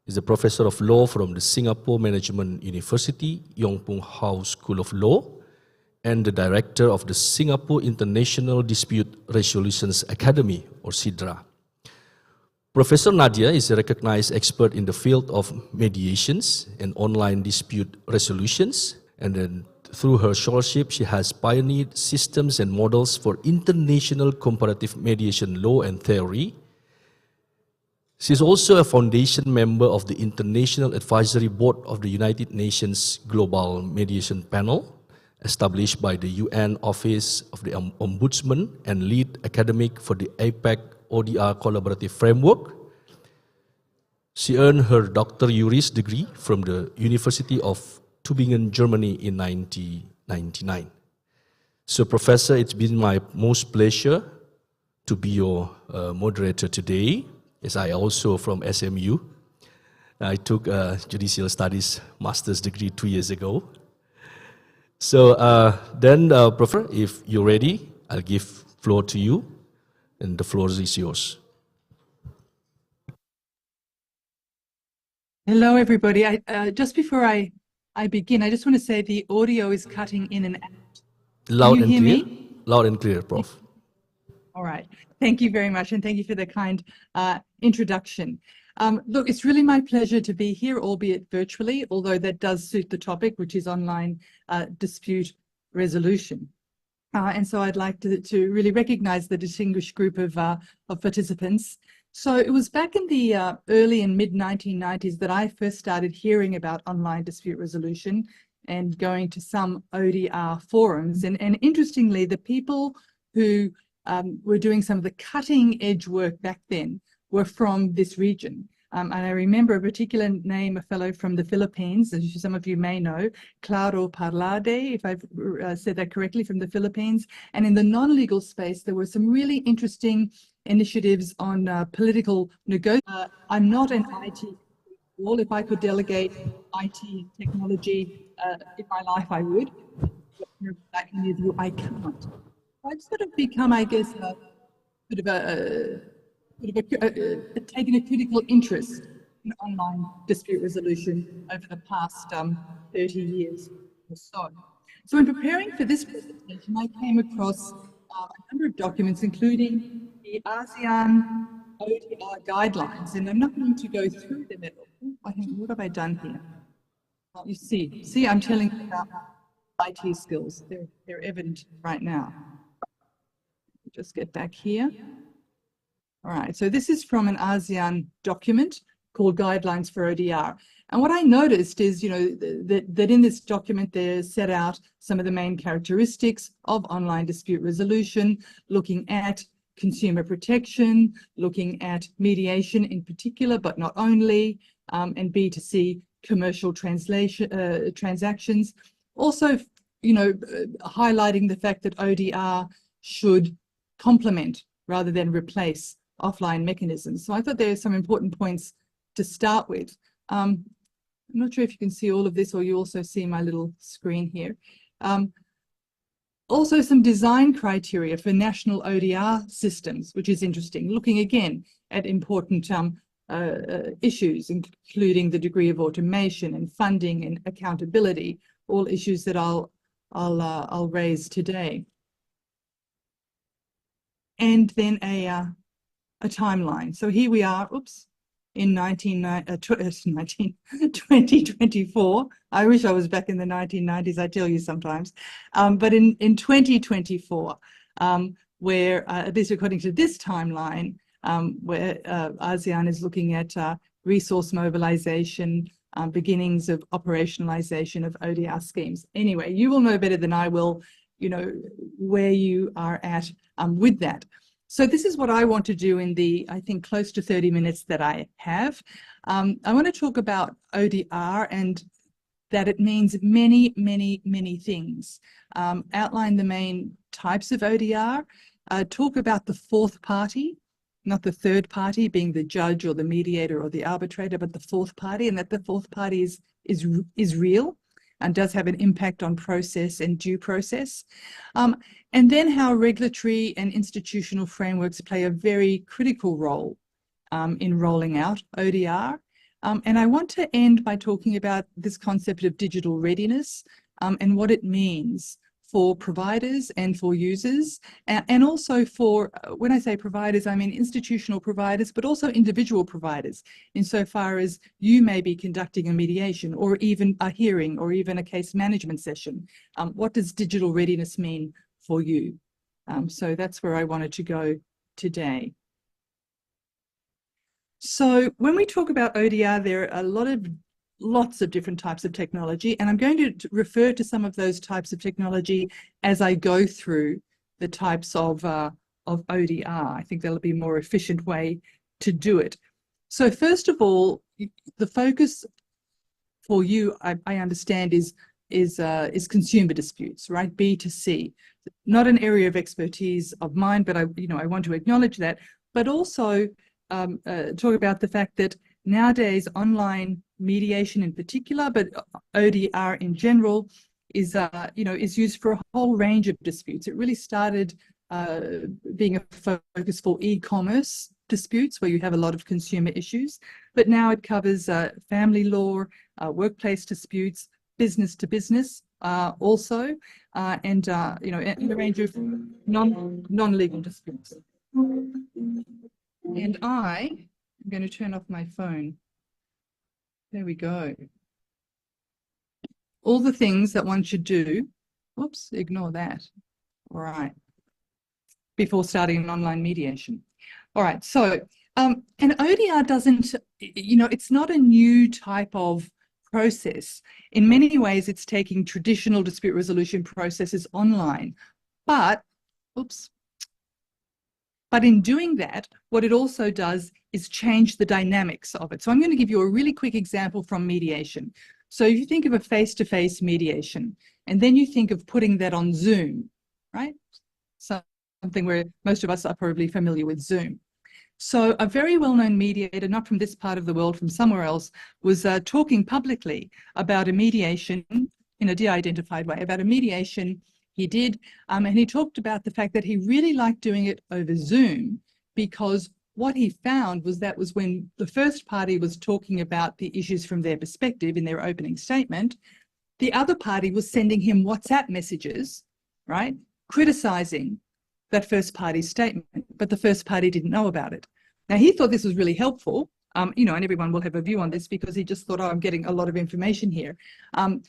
Is a professor of law from the Singapore Management University, Yong Pung Hau School of Law, and the director of the Singapore International Dispute Resolutions Academy, or SIDRA. Professor Nadia is a recognized expert in the field of mediations and online dispute resolutions, and then through her scholarship, she has pioneered systems and models for international comparative mediation law and theory. She is also a foundation member of the International Advisory Board of the United Nations Global Mediation Panel, established by the UN Office of the Ombudsman, and lead academic for the APEC ODR Collaborative Framework. She earned her Dr. Juris degree from the University of Tübingen, Germany in 1999. So Professor, it's been my most pleasure to be your moderator today, as I also from SMU. I took a Judicial Studies Master's degree 2 years ago. So then, Professor, if you're ready, I'll give floor to you, and the floor is yours.
Hello, everybody. Just before I begin, I just want to say the audio is cutting in and out.
Loud
Can you
and
hear
clear?
me?
Loud and clear, Prof.
All right. Thank you very much, and thank you for the kind introduction. Look, it's really my pleasure to be here, albeit virtually, although that does suit the topic, which is online dispute resolution. And so I'd like to really recognize the distinguished group of participants. So it was back in the early and mid-1990s that I first started hearing about online dispute resolution and going to some ODR forums. And interestingly, the people who were doing some of the cutting edge work back then were from this region. And I remember a particular name, a fellow from the Philippines, as some of you may know, Claro Parlade, if I've said that correctly, from the Philippines. And in the non-legal space, there were some really interesting initiatives on political negotiation. I'm not an IT professional. If I could delegate IT technology in my life, I would. But like any of you, I can't. I've sort of become, I guess, taken a critical interest in online dispute resolution over the past 30 years or so. So in preparing for this presentation, I came across a number of documents, including the ASEAN ODR guidelines, and I'm not going to go through them at all. I think, what have I done here? Well, you see, I'm telling you about IT skills. They're evident right now. Just get back here. All right, so this is from an ASEAN document called Guidelines for ODR. And what I noticed is, that in this document, they set out some of the main characteristics of online dispute resolution, looking at consumer protection, looking at mediation in particular, but not only, and B2C commercial transactions. Also, highlighting the fact that ODR should complement rather than replace offline mechanisms. So I thought there are some important points to start with. I'm not sure if you can see all of this, or you also see my little screen here. Also some design criteria for national ODR systems, which is interesting, looking again at important issues, including the degree of automation and funding and accountability, all issues that I'll raise today. And then a timeline. So here we are, in 2024. I wish I was back in the 1990s, I tell you sometimes. But in 2024, where, at least according to this timeline, where ASEAN is looking at resource mobilization, beginnings of operationalization of ODR schemes. Anyway, you will know better than I will, where you are at with that. So this is what I want to do in the, I think, close to 30 minutes that I have. I want to talk about ODR and that it means many, many, many things. Outline the main types of ODR, talk about the fourth party, not the third party being the judge or the mediator or the arbitrator, but the fourth party, and that the fourth party is real and does have an impact on process and due process. And then how regulatory and institutional frameworks play a very critical role in rolling out ODR. And I want to end by talking about this concept of digital readiness and what it means for providers and for users, and also for, when I say providers, I mean institutional providers, but also individual providers, insofar as you may be conducting a mediation or even a hearing or even a case management session. What does digital readiness mean for you? So that's where I wanted to go today. So when we talk about ODR, there are lots of different types of technology, and I'm going to refer to some of those types of technology as I go through the types of ODR. I think that'll be a more efficient way to do it. So first of all, the focus for you, I understand, is consumer disputes, right? B2C, not an area of expertise of mine, but I want to acknowledge that, but also talk about the fact that nowadays online mediation in particular, but ODR in general, is used for a whole range of disputes. It really started being a focus for e-commerce disputes where you have a lot of consumer issues, but now it covers family law, workplace disputes, business to business also, and in a range of non-legal disputes. And I'm going to turn off my phone. There we go. All the things that one should do. Oops, ignore that. All right. Before starting an online mediation. All right. So, and ODR doesn't, it's not a new type of process. In many ways, it's taking traditional dispute resolution processes online. But, oops. But in doing that, what it also does is change the dynamics of it. So I'm going to give you a really quick example from mediation. So if you think of a face-to-face mediation, and then you think of putting that on Zoom, right? Something where most of us are probably familiar with Zoom. So a very well-known mediator, not from this part of the world, from somewhere else, was talking publicly about a mediation in a de-identified way, about a mediation he did, and he talked about the fact that he really liked doing it over Zoom because what he found was that was when the first party was talking about the issues from their perspective in their opening statement, the other party was sending him WhatsApp messages, right, criticizing that first party's statement, but the first party didn't know about it. Now, he thought this was really helpful, and everyone will have a view on this because he just thought, oh, I'm getting a lot of information here. And,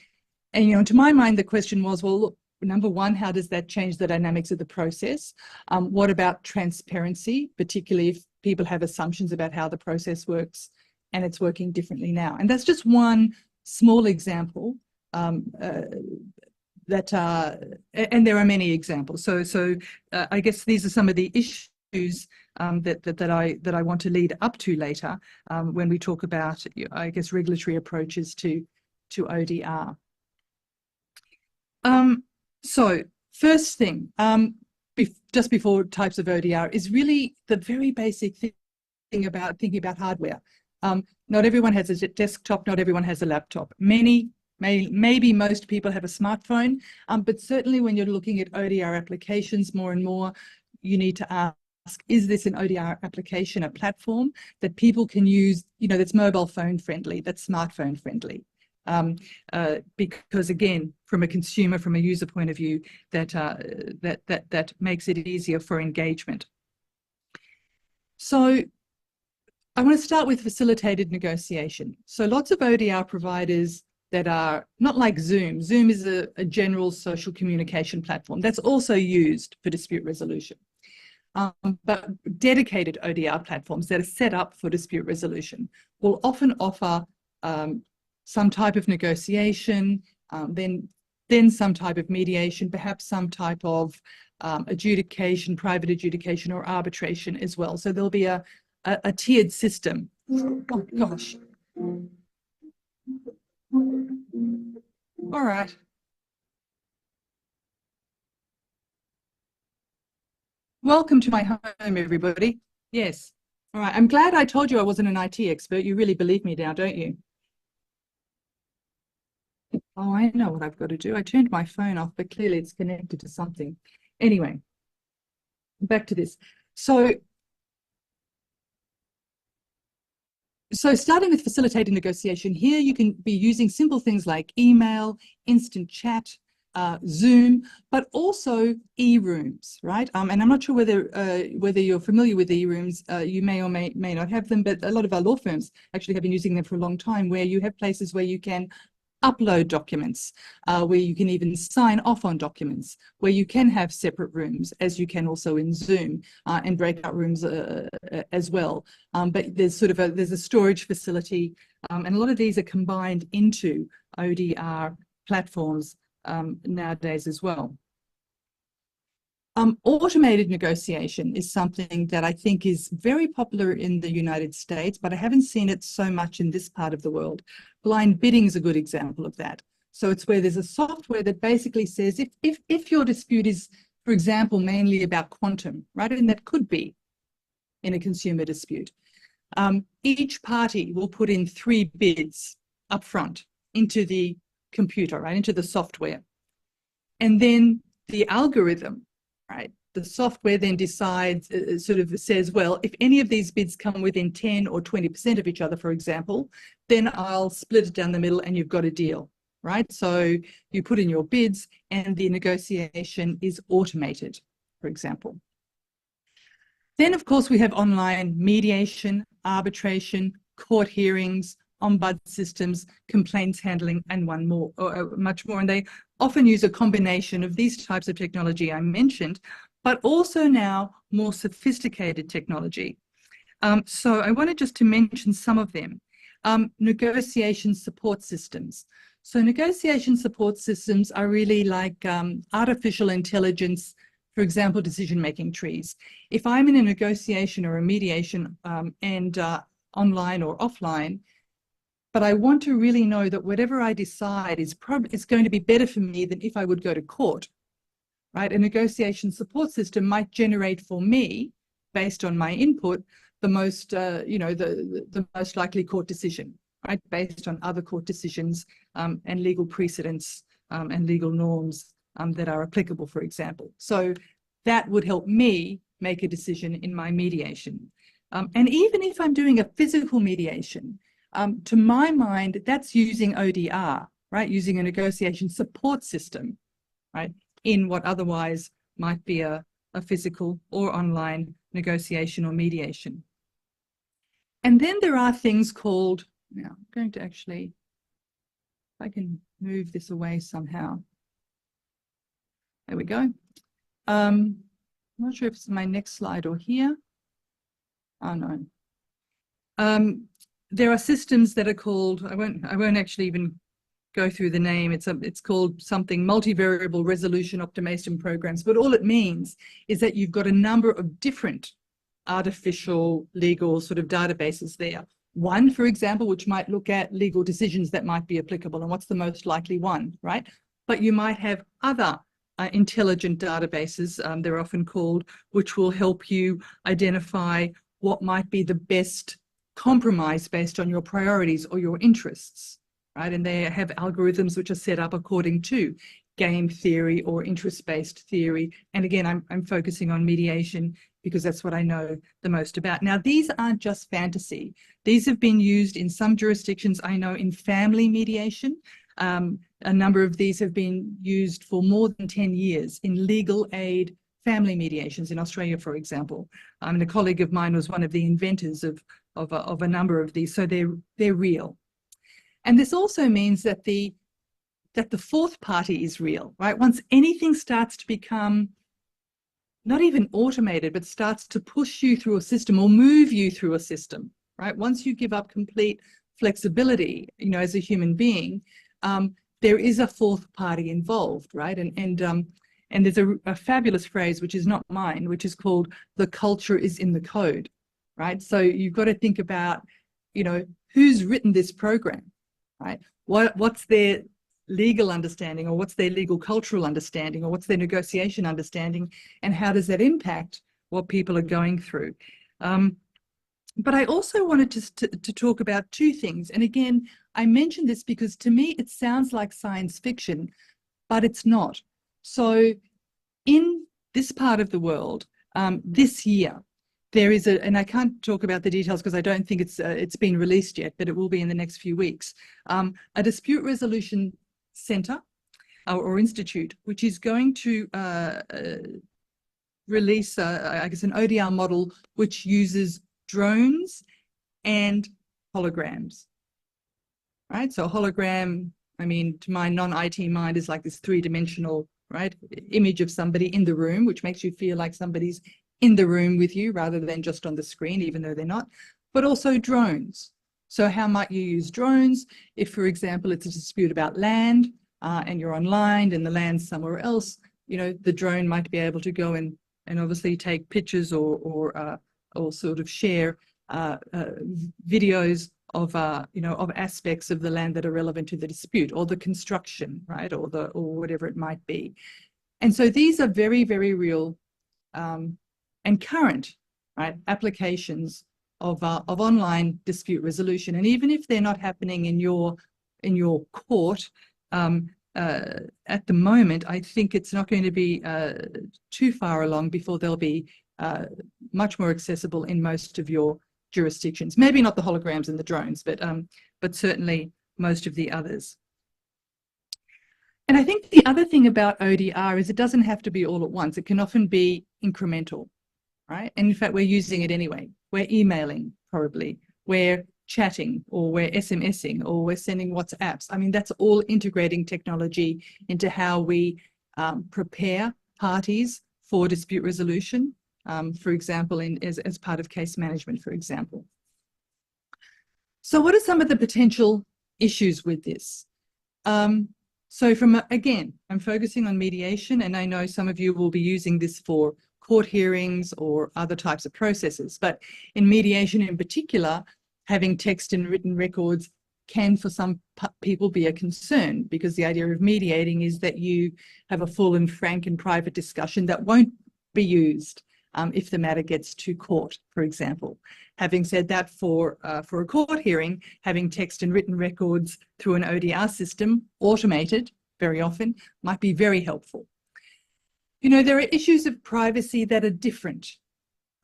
to my mind, the question was, well, look, number one, how does that change the dynamics of the process? What about transparency, particularly if people have assumptions about how the process works and it's working differently now? And that's just one small example and there are many examples. So I guess these are some of the issues that I want to lead up to later when we talk about, I guess, regulatory approaches to ODR. So first thing, just before types of ODR, is really the very basic thing about thinking about hardware. Not everyone has a desktop, not everyone has a laptop. Maybe most people have a smartphone, but certainly when you're looking at ODR applications more and more, you need to ask, is this an ODR application, a platform that people can use, that's mobile phone friendly, that's smartphone friendly? Because again, from a consumer, from a user point of view, that makes it easier for engagement. So I want to start with facilitated negotiation. So lots of ODR providers that are not like Zoom. Zoom is a general social communication platform that's also used for dispute resolution. But dedicated ODR platforms that are set up for dispute resolution will often offer some type of negotiation, then some type of mediation, perhaps some type of adjudication, private adjudication or arbitration as well. So there'll be a tiered system. Oh gosh. All right. Welcome to my home, everybody. Yes. All right. I'm glad I told you I wasn't an IT expert. You really believe me now, don't you? Oh, I know what I've got to do. I turned my phone off, but clearly it's connected to something. Anyway, back to this. So starting with facilitating negotiation, here you can be using simple things like email, instant chat, Zoom, but also e-rooms, right? And I'm not sure whether you're familiar with e-rooms. You may or may not have them, but a lot of our law firms actually have been using them for a long time, where you have places where you can upload documents, where you can even sign off on documents, where you can have separate rooms, as you can also in Zoom, and breakout rooms as well. But there's there's a storage facility, and a lot of these are combined into ODR platforms nowadays as well. Automated negotiation is something that I think is very popular in the United States, but I haven't seen it so much in this part of the world. Blind bidding is a good example of that. So it's where there's a software that basically says if your dispute is, for example, mainly about quantum, right, and that could be in a consumer dispute, each party will put in 3 bids up front into the computer, right, into the software. And then the algorithm, right, the software then decides, says, well, if any of these bids come within 10 or 20% of each other, for example, then I'll split it down the middle and you've got a deal, right? So you put in your bids and the negotiation is automated, for example. Then, of course, we have online mediation, arbitration, court hearings, ombud systems, complaints handling, and much more. And they often use a combination of these types of technology I mentioned, but also now more sophisticated technology. So I wanted just to mention some of them. Negotiation support systems. So negotiation support systems are really like artificial intelligence, for example, decision-making trees. If I'm in a negotiation or a mediation and online or offline, but I want to really know that whatever I decide is going to be better for me than if I would go to court, right? A negotiation support system might generate for me, based on my input, the most, the most likely court decision, right? Based on other court decisions and legal precedents and legal norms that are applicable, for example. So that would help me make a decision in my mediation. And even if I'm doing a physical mediation, to my mind, that's using ODR, right? Using a negotiation support system, right? In what otherwise might be a physical or online negotiation or mediation. And then there are things called, now I'm going to actually, if I can move this away somehow. There we go. I'm not sure if it's my next slide or here. Oh, no. There are systems that are called, I won't actually even go through the name. It's called something multivariable resolution optimization programs. But all it means is that you've got a number of different artificial legal databases there. One, for example, which might look at legal decisions that might be applicable and what's the most likely one, right? But you might have other intelligent databases, they're often called, which will help you identify what might be the best compromise based on your priorities or your interests, right? And they have algorithms which are set up according to game theory or interest-based theory. And again, I'm focusing on mediation because that's what I know the most about. Now, these aren't just fantasy. These have been used in some jurisdictions, I know, in family mediation. A number of these have been used for more than 10 years in legal aid family mediations in Australia, for example. And a colleague of mine was one of the inventors of a number of these, so they're real. And this also means that the fourth party is real, right? Once anything starts to become not even automated, but starts to push you through a system or move you through a system, right? Once you give up complete flexibility, as a human being, there is a fourth party involved, right? And there's a fabulous phrase, which is not mine, which is called "the culture is in the code," right? So you've got to think about, who's written this program, right? What's their legal understanding, or what's their legal cultural understanding, or what's their negotiation understanding, and how does that impact what people are going through? But I also wanted to talk about two things. And again, I mentioned this because to me, it sounds like science fiction, but it's not. So in this part of the world, this year, there is and I can't talk about the details because I don't think it's been released yet, but it will be in the next few weeks, a dispute resolution center or institute, which is going to release, I guess, an ODR model which uses drones and holograms, right? So a hologram, I mean, to my non-IT mind, is like this three-dimensional, right, image of somebody in the room, which makes you feel like somebody's in the room with you rather than just on the screen, even though they're not, but also drones. So how might you use drones if, for example, it's a dispute about land and you're on land and the land's somewhere else? You know, the drone might be able to go and obviously take pictures or sort of share videos of of aspects of the land that are relevant to the dispute or the construction, right, or whatever it might be. And so these are very, very real and current, right, applications of online dispute resolution. And even if they're not happening in your court at the moment, I think it's not going to be too far along before they'll be much more accessible in most of your jurisdictions. Maybe not the holograms and the drones, but certainly most of the others. And I think the other thing about ODR is it doesn't have to be all at once. It can often be incremental, right? And in fact, we're using it anyway. We're emailing, probably. We're chatting, or we're SMSing, or we're sending WhatsApps. I mean, that's all integrating technology into how we prepare parties for dispute resolution, for example, as part of case management, for example. So what are some of the potential issues with this? So again, I'm focusing on mediation, and I know some of you will be using this for court hearings or other types of processes, but in mediation in particular, having text and written records can for some people be a concern, because the idea of mediating is that you have a full and frank and private discussion that won't be used if the matter gets to court, for example. Having said that, for a court hearing, having text and written records through an ODR system, automated very often, might be very helpful. You know, there are issues of privacy that are different,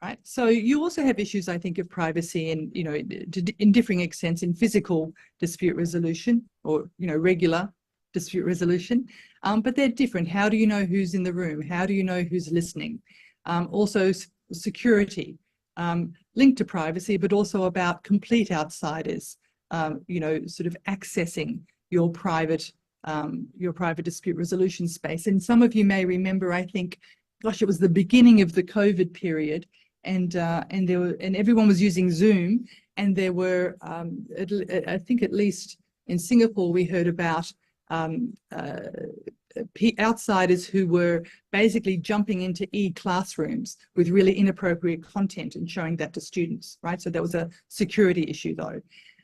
right? So you also have issues, I think, of privacy in, you know, in differing extents in physical dispute resolution or, you know, regular dispute resolution, but they're different. How do you know who's in the room? How do you know who's listening? Also security, linked to privacy, but also about complete outsiders, you know, sort of accessing your private dispute resolution space. And some of you may remember, I think, gosh, it was the beginning of the COVID period, and everyone was using Zoom, and there were, I think at least in Singapore, we heard about outsiders who were basically jumping into e-classrooms with really inappropriate content and showing that to students, right? So that was a security issue, though.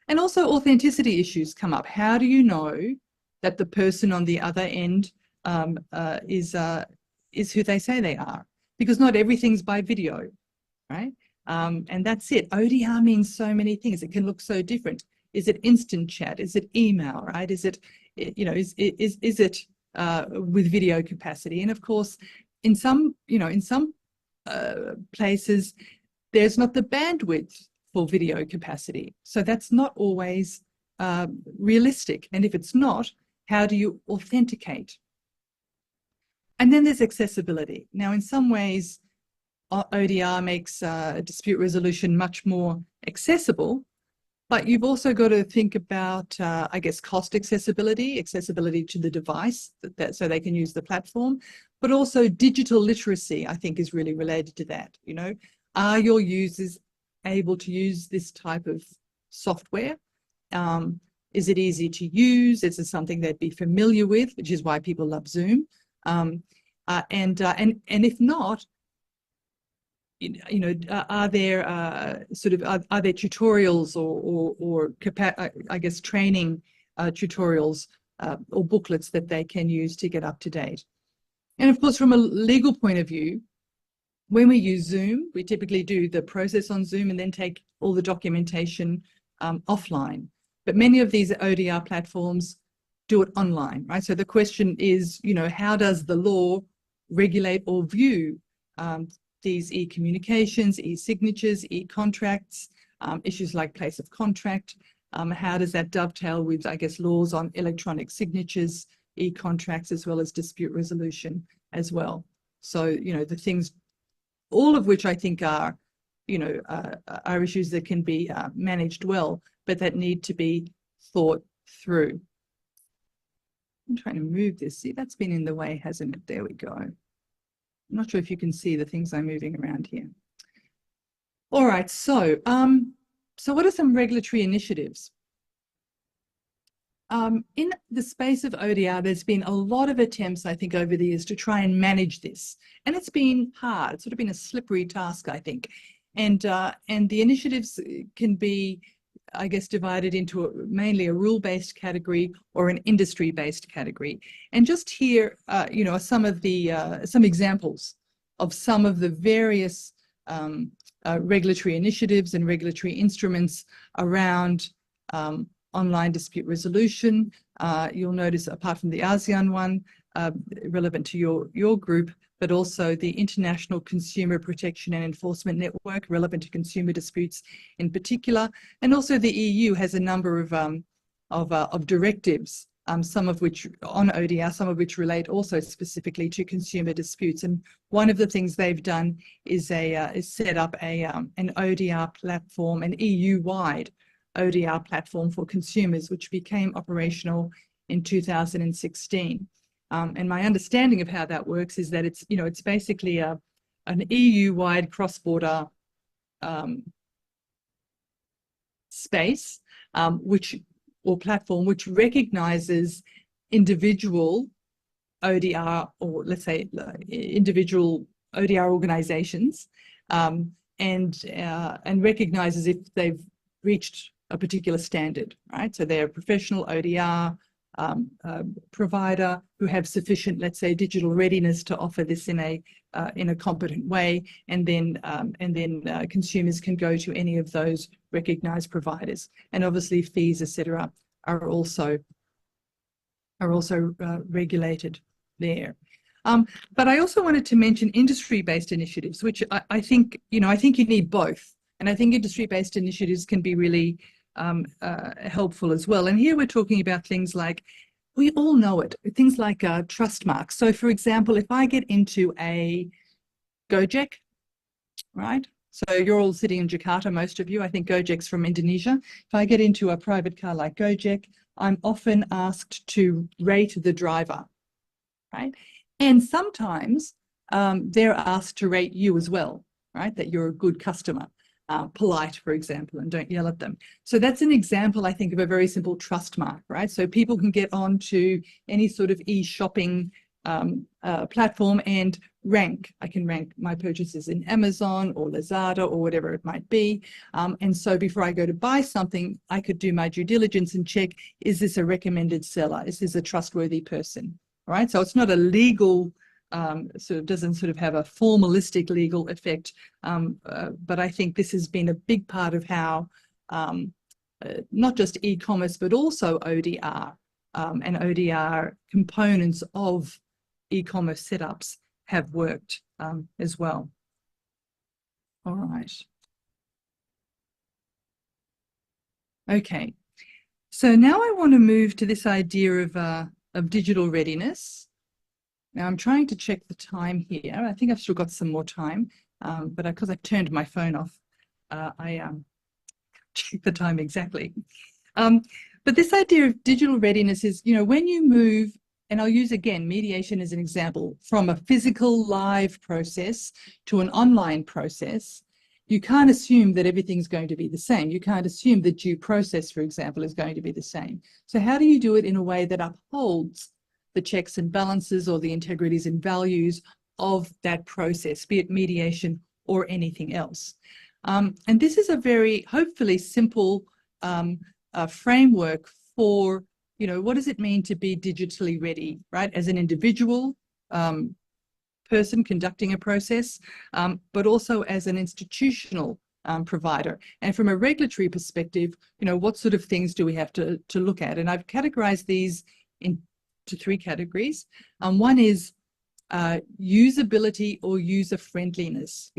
And also authenticity issues come up. How do you know that the person on the other end is who they say they are? Because not everything's by video, right? And that's it. ODR means so many things. It can look so different. Is it instant chat? Is it email, right? Is it, you know, is it with video capacity? And of course, in some, you know, in some places, there's not the bandwidth for video capacity. So that's not always realistic. And if it's not, how do you authenticate? And then there's accessibility. Now, in some ways, ODR makes dispute resolution much more accessible, but you've also got to think about, I guess, cost accessibility to the device, so they can use the platform, but also digital literacy, I think, is really related to that. You know, are your users able to use this type of software? Is it easy to use? Is it something they'd be familiar with, which is why people love Zoom? And if not, you know, are there are there tutorials or I guess training tutorials or booklets that they can use to get up to date? And of course, from a legal point of view, when we use Zoom, we typically do the process on Zoom and then take all the documentation offline. But many of these ODR platforms do it online, right? So the question is, how does the law regulate or view these e-communications, e-signatures, e-contracts, issues like place of contract? How does that dovetail with, I guess, laws on electronic signatures, e-contracts, as well as dispute resolution as well? So, the things, all of which I think are, are issues that can be managed well, but that need to be thought through. I'm trying to move this. See, that's been in the way, hasn't it? There we go. I'm not sure if you can see the things I'm moving around here. All right, so what are some regulatory initiatives? In the space of ODR, there's been a lot of attempts, I think, over the years to try and manage this. And it's been hard. It's sort of been a slippery task, I think. And the initiatives can be, I guess, divided into mainly a rule-based category or an industry-based category. And just here, are some of the some examples of some of the various regulatory initiatives and regulatory instruments around online dispute resolution. You'll notice, apart from the ASEAN one, relevant to your group, but also the International Consumer Protection and Enforcement Network, relevant to consumer disputes in particular. And also the EU has a number of directives, some of which on ODR, some of which relate also specifically to consumer disputes. And one of the things they've done is set up an ODR platform, an EU-wide ODR platform for consumers, which became operational in 2016. And my understanding of how that works is that it's basically an EU-wide cross-border space, or platform which recognizes individual ODR, or let's say individual ODR organizations, and recognizes if they've reached a particular standard, right? So they're a professional ODR provider who have sufficient, let's say, digital readiness to offer this in a competent way, and then consumers can go to any of those recognized providers. And obviously fees, etc., are also regulated there. But I also wanted to mention industry-based initiatives, which I think you need both. And I think industry-based initiatives can be really helpful as well. And here we're talking about things like, we all know it, things like trust marks. So for example, if I get into a Gojek, right? So you're all sitting in Jakarta, most of you. I think Gojek's from Indonesia. If I get into a private car like Gojek, I'm often asked to rate the driver, right? And sometimes they're asked to rate you as well, right? That you're a good customer. Polite, for example, and don't yell at them. So that's an example, I think, of a very simple trust mark, right? So people can get onto any sort of e-shopping platform and rank. I can rank my purchases in Amazon or Lazada or whatever it might be. And so before I go to buy something, I could do my due diligence and check, is this a recommended seller? Is this a trustworthy person, right? So it's not a legal doesn't have a formalistic legal effect, but I think this has been a big part of how not just e-commerce but also ODR and ODR components of e-commerce setups have worked as well. All right. Okay, so now I want to move to this idea of digital readiness. Now I'm trying to check the time here. I think I've still got some more time, but because I've turned my phone off, I check the time exactly. But this idea of digital readiness is, when you move, and I'll use again mediation as an example, from a physical live process to an online process, you can't assume that everything's going to be the same. You can't assume that due process, for example, is going to be the same. So how do you do it in a way that upholds the checks and balances or the integrities and values of that process, be it mediation or anything else? And this is a very, hopefully, simple framework for, what does it mean to be digitally ready, right? As an individual, person conducting a process, but also as an institutional provider. And from a regulatory perspective, what sort of things do we have to look at? And I've categorized these into 3 categories. One is usability or user friendliness.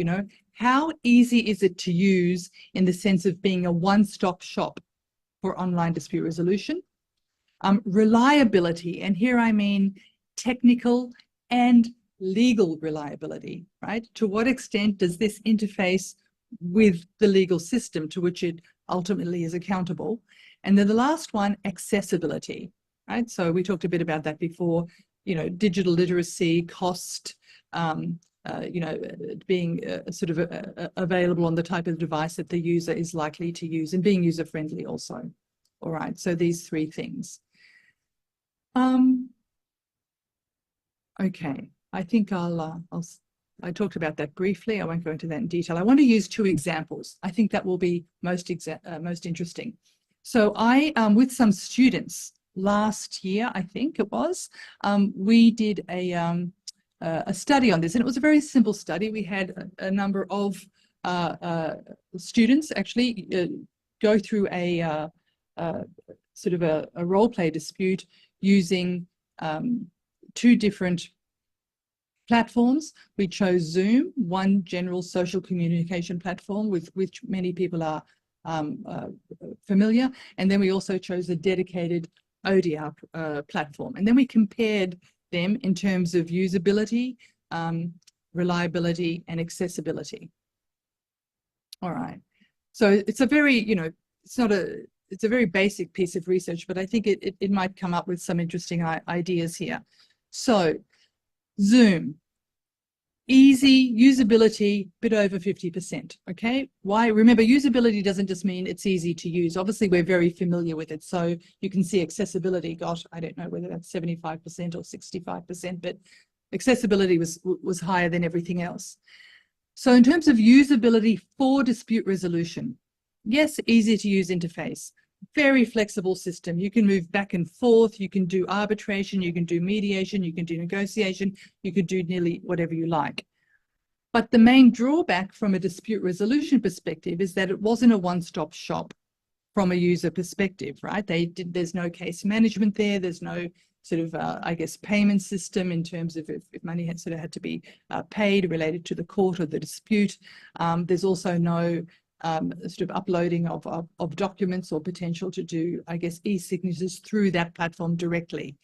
How easy is it to use in the sense of being a one-stop shop for online dispute resolution? Reliability, and here I mean technical and legal reliability, right? To what extent does this interface with the legal system to which it ultimately is accountable? And then the last one, accessibility, right? So we talked a bit about that before, digital literacy, cost, being sort of available on the type of device that the user is likely to use, and being user-friendly also. All right, so these 3 things. Okay, I think I talked about that briefly. I won't go into that in detail. I want to use 2 examples. I think that will be most interesting. So I, with some students last year, I think it was, we did a study on this, and it was a very simple study. We had a number of students actually go through a sort of a role play dispute using 2 different platforms. We chose Zoom, one general social communication platform with which many people are familiar, and then we also chose a dedicated ODR platform. And then we compared them in terms of usability, reliability, and accessibility. All right. So it's a very, it's a very basic piece of research, but I think it might come up with some interesting ideas here. So Zoom, easy usability, bit over 50%. Okay, why? Remember, usability doesn't just mean it's easy to use. Obviously, we're very familiar with it. So you can see accessibility, gosh, I don't know whether that's 75% or 65%, but accessibility was higher than everything else. So in terms of usability for dispute resolution, yes, easy to use interface, very flexible system. You can move back and forth, you can do arbitration, you can do mediation, you can do negotiation, you could do nearly whatever you like. But the main drawback from a dispute resolution perspective is that it wasn't a one-stop shop from a user perspective, right? There's no case management there, there's no sort of, I guess, payment system in terms of if money had to be paid related to the court or the dispute. There's also no sort of uploading of documents or potential to do, I guess, e-signatures through that platform directly.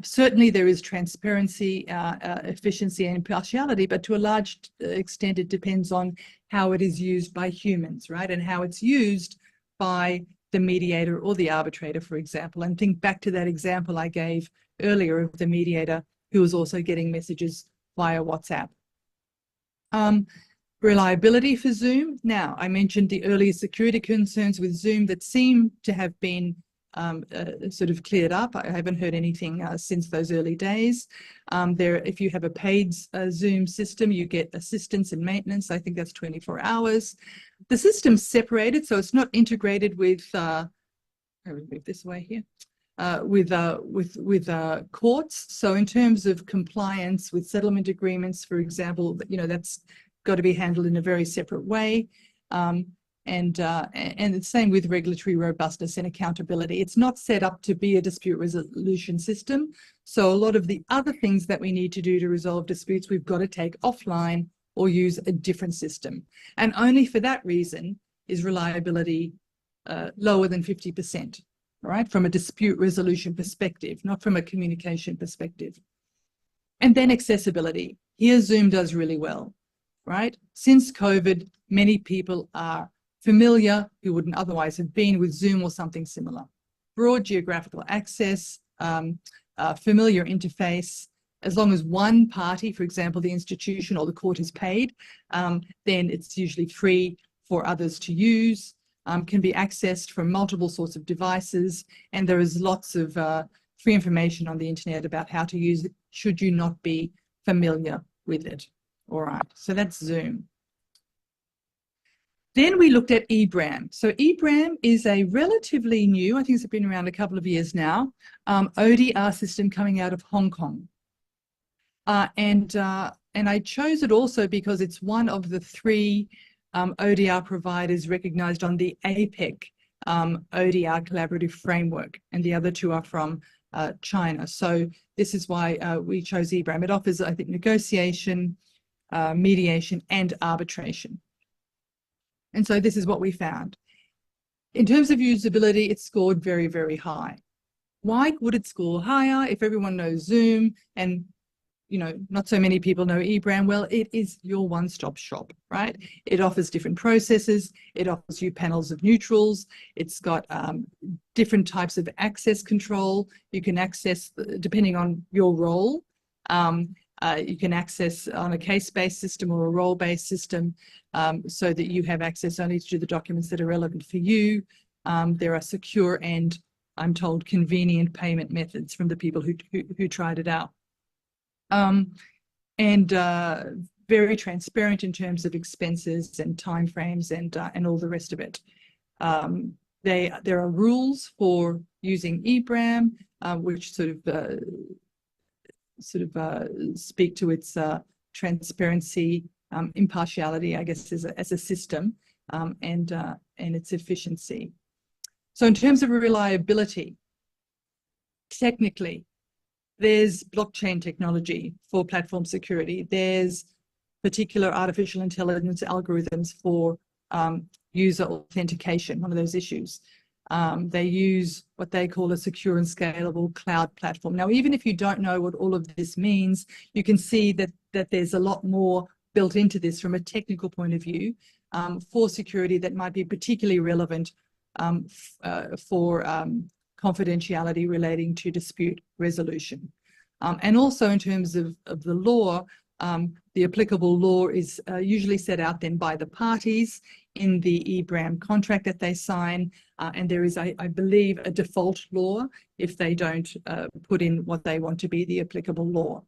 Certainly there is transparency, efficiency and impartiality, but to a large extent it depends on how it is used by humans, right? And how it's used by the mediator or the arbitrator, for example. And think back to that example I gave earlier of the mediator who was also getting messages via WhatsApp. Reliability for Zoom. Now, I mentioned the earlier security concerns with Zoom that seem to have been sort of cleared up. I haven't heard anything since those early days. If you have a paid Zoom system, you get assistance and maintenance. I think that's 24 hours. The system's separated, so it's not integrated with, I'll move this way here, with courts. So in terms of compliance with settlement agreements, for example, that's got to be handled in a very separate way. And the same with regulatory robustness and accountability. It's not set up to be a dispute resolution system. So a lot of the other things that we need to do to resolve disputes, we've got to take offline or use a different system. And only for that reason is reliability lower than 50%, right? From a dispute resolution perspective, not from a communication perspective. And then accessibility. Here Zoom does really well, right? Since COVID, many people are familiar who wouldn't otherwise have been with Zoom or something similar. Broad geographical access, familiar interface. As long as one party, for example, the institution or the court is paid, then it's usually free for others to use, can be accessed from multiple sorts of devices, and there is lots of free information on the internet about how to use it should you not be familiar with it. All right, so that's Zoom. Then we looked at eBram. So eBram is a relatively new, I think it's been around a couple of years now, ODR system coming out of Hong Kong. And I chose it also because it's one of the 3 ODR providers recognized on the APEC ODR collaborative framework, and the other 2 are from China. So this is why we chose EBRAM. It offers, I think, negotiation, mediation, and arbitration. And so this is what we found. In terms of usability, it scored very, very high. Why would it score higher if everyone knows Zoom and not so many people know EBRAM? Well, it is your one-stop shop, right? It offers different processes. It offers you panels of neutrals. It's got different types of access control. You can access, depending on your role, you can access on a case-based system or a role-based system, so that you have access only to the documents that are relevant for you. There are secure and, I'm told, convenient payment methods from the people who tried it out. And very transparent in terms of expenses and timeframes and all the rest of it. There are rules for using EBRAM, which sort of speak to its transparency, impartiality, I guess, as a system, and its efficiency. So in terms of reliability, technically, there's blockchain technology for platform security. There's particular artificial intelligence algorithms for user authentication, one of those issues. They use what they call a secure and scalable cloud platform. Now, even if you don't know what all of this means, you can see that there's a lot more built into this from a technical point of view for security that might be particularly relevant for confidentiality relating to dispute resolution. And also in terms of the law, the applicable law is usually set out then by the parties in the EBRAM contract that they sign, and there is, I believe, a default law if they don't put in what they want to be the applicable law.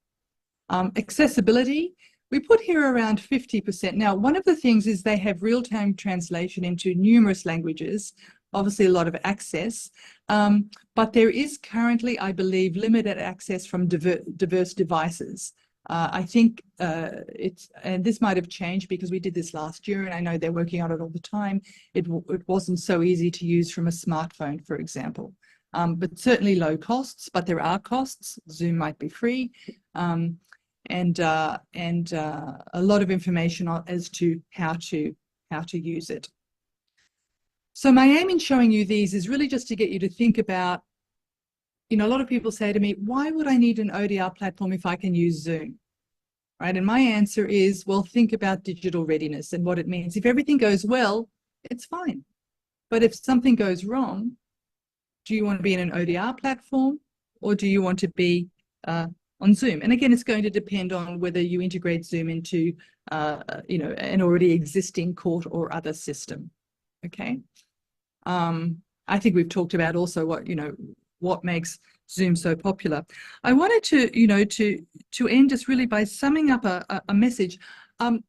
Accessibility, we put here around 50%. Now, one of the things is they have real-time translation into numerous languages, obviously a lot of access, but there is currently, I believe, limited access from diverse devices. I think and this might have changed because we did this last year and I know they're working on it all the time. It wasn't so easy to use from a smartphone, for example, but certainly low costs, but there are costs. Zoom might be free, and a lot of information as to how to use it. So my aim in showing you these is really just to get you to think about, a lot of people say to me, why would I need an ODR platform if I can use Zoom? Right? And my answer is, well, think about digital readiness and what it means. If everything goes well, it's fine. But if something goes wrong, do you want to be in an ODR platform or do you want to be on Zoom? And again, it's going to depend on whether you integrate Zoom into, an already existing court or other system. Okay. I think we've talked about also what makes Zoom so popular. I wanted to end just really by summing up a message. Going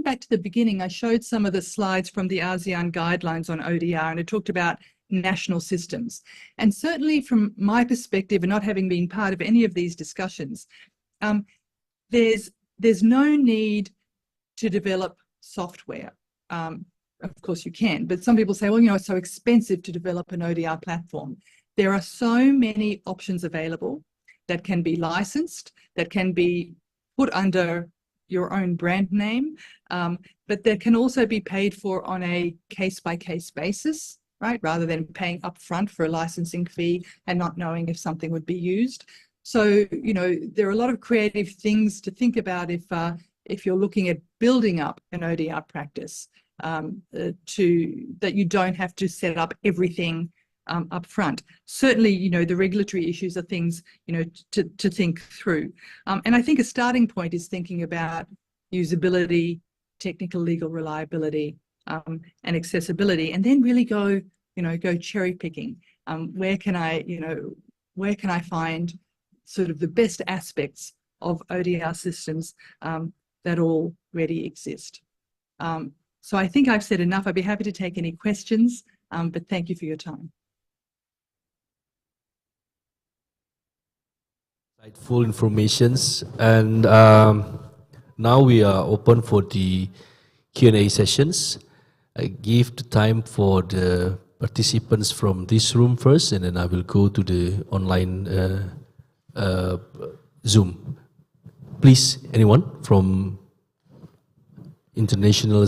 back to the beginning, I showed some of the slides from the ASEAN guidelines on ODR, and it talked about national systems. And certainly from my perspective, and not having been part of any of these discussions, there's no need to develop software. Of course you can, but some people say, well, it's so expensive to develop an ODR platform. There are so many options available that can be licensed, that can be put under your own brand name, but that can also be paid for on a case-by-case basis, right? Rather than paying upfront for a licensing fee and not knowing if something would be used. So, there are a lot of creative things to think about if you're looking at building up an ODR practice. That you don't have to set up everything up front. Certainly, the regulatory issues are things, to think through. And I think a starting point is thinking about usability, technical legal reliability, and accessibility, and then really go cherry picking. Where can I find sort of the best aspects of ODR systems that already exist? So I think I've said enough. I'd be happy to take any questions, but thank you for your time.
Full informations, and now we are open for the Q&A sessions. I give the time for the participants from this room first, and then I will go to the online Zoom. Please, anyone from international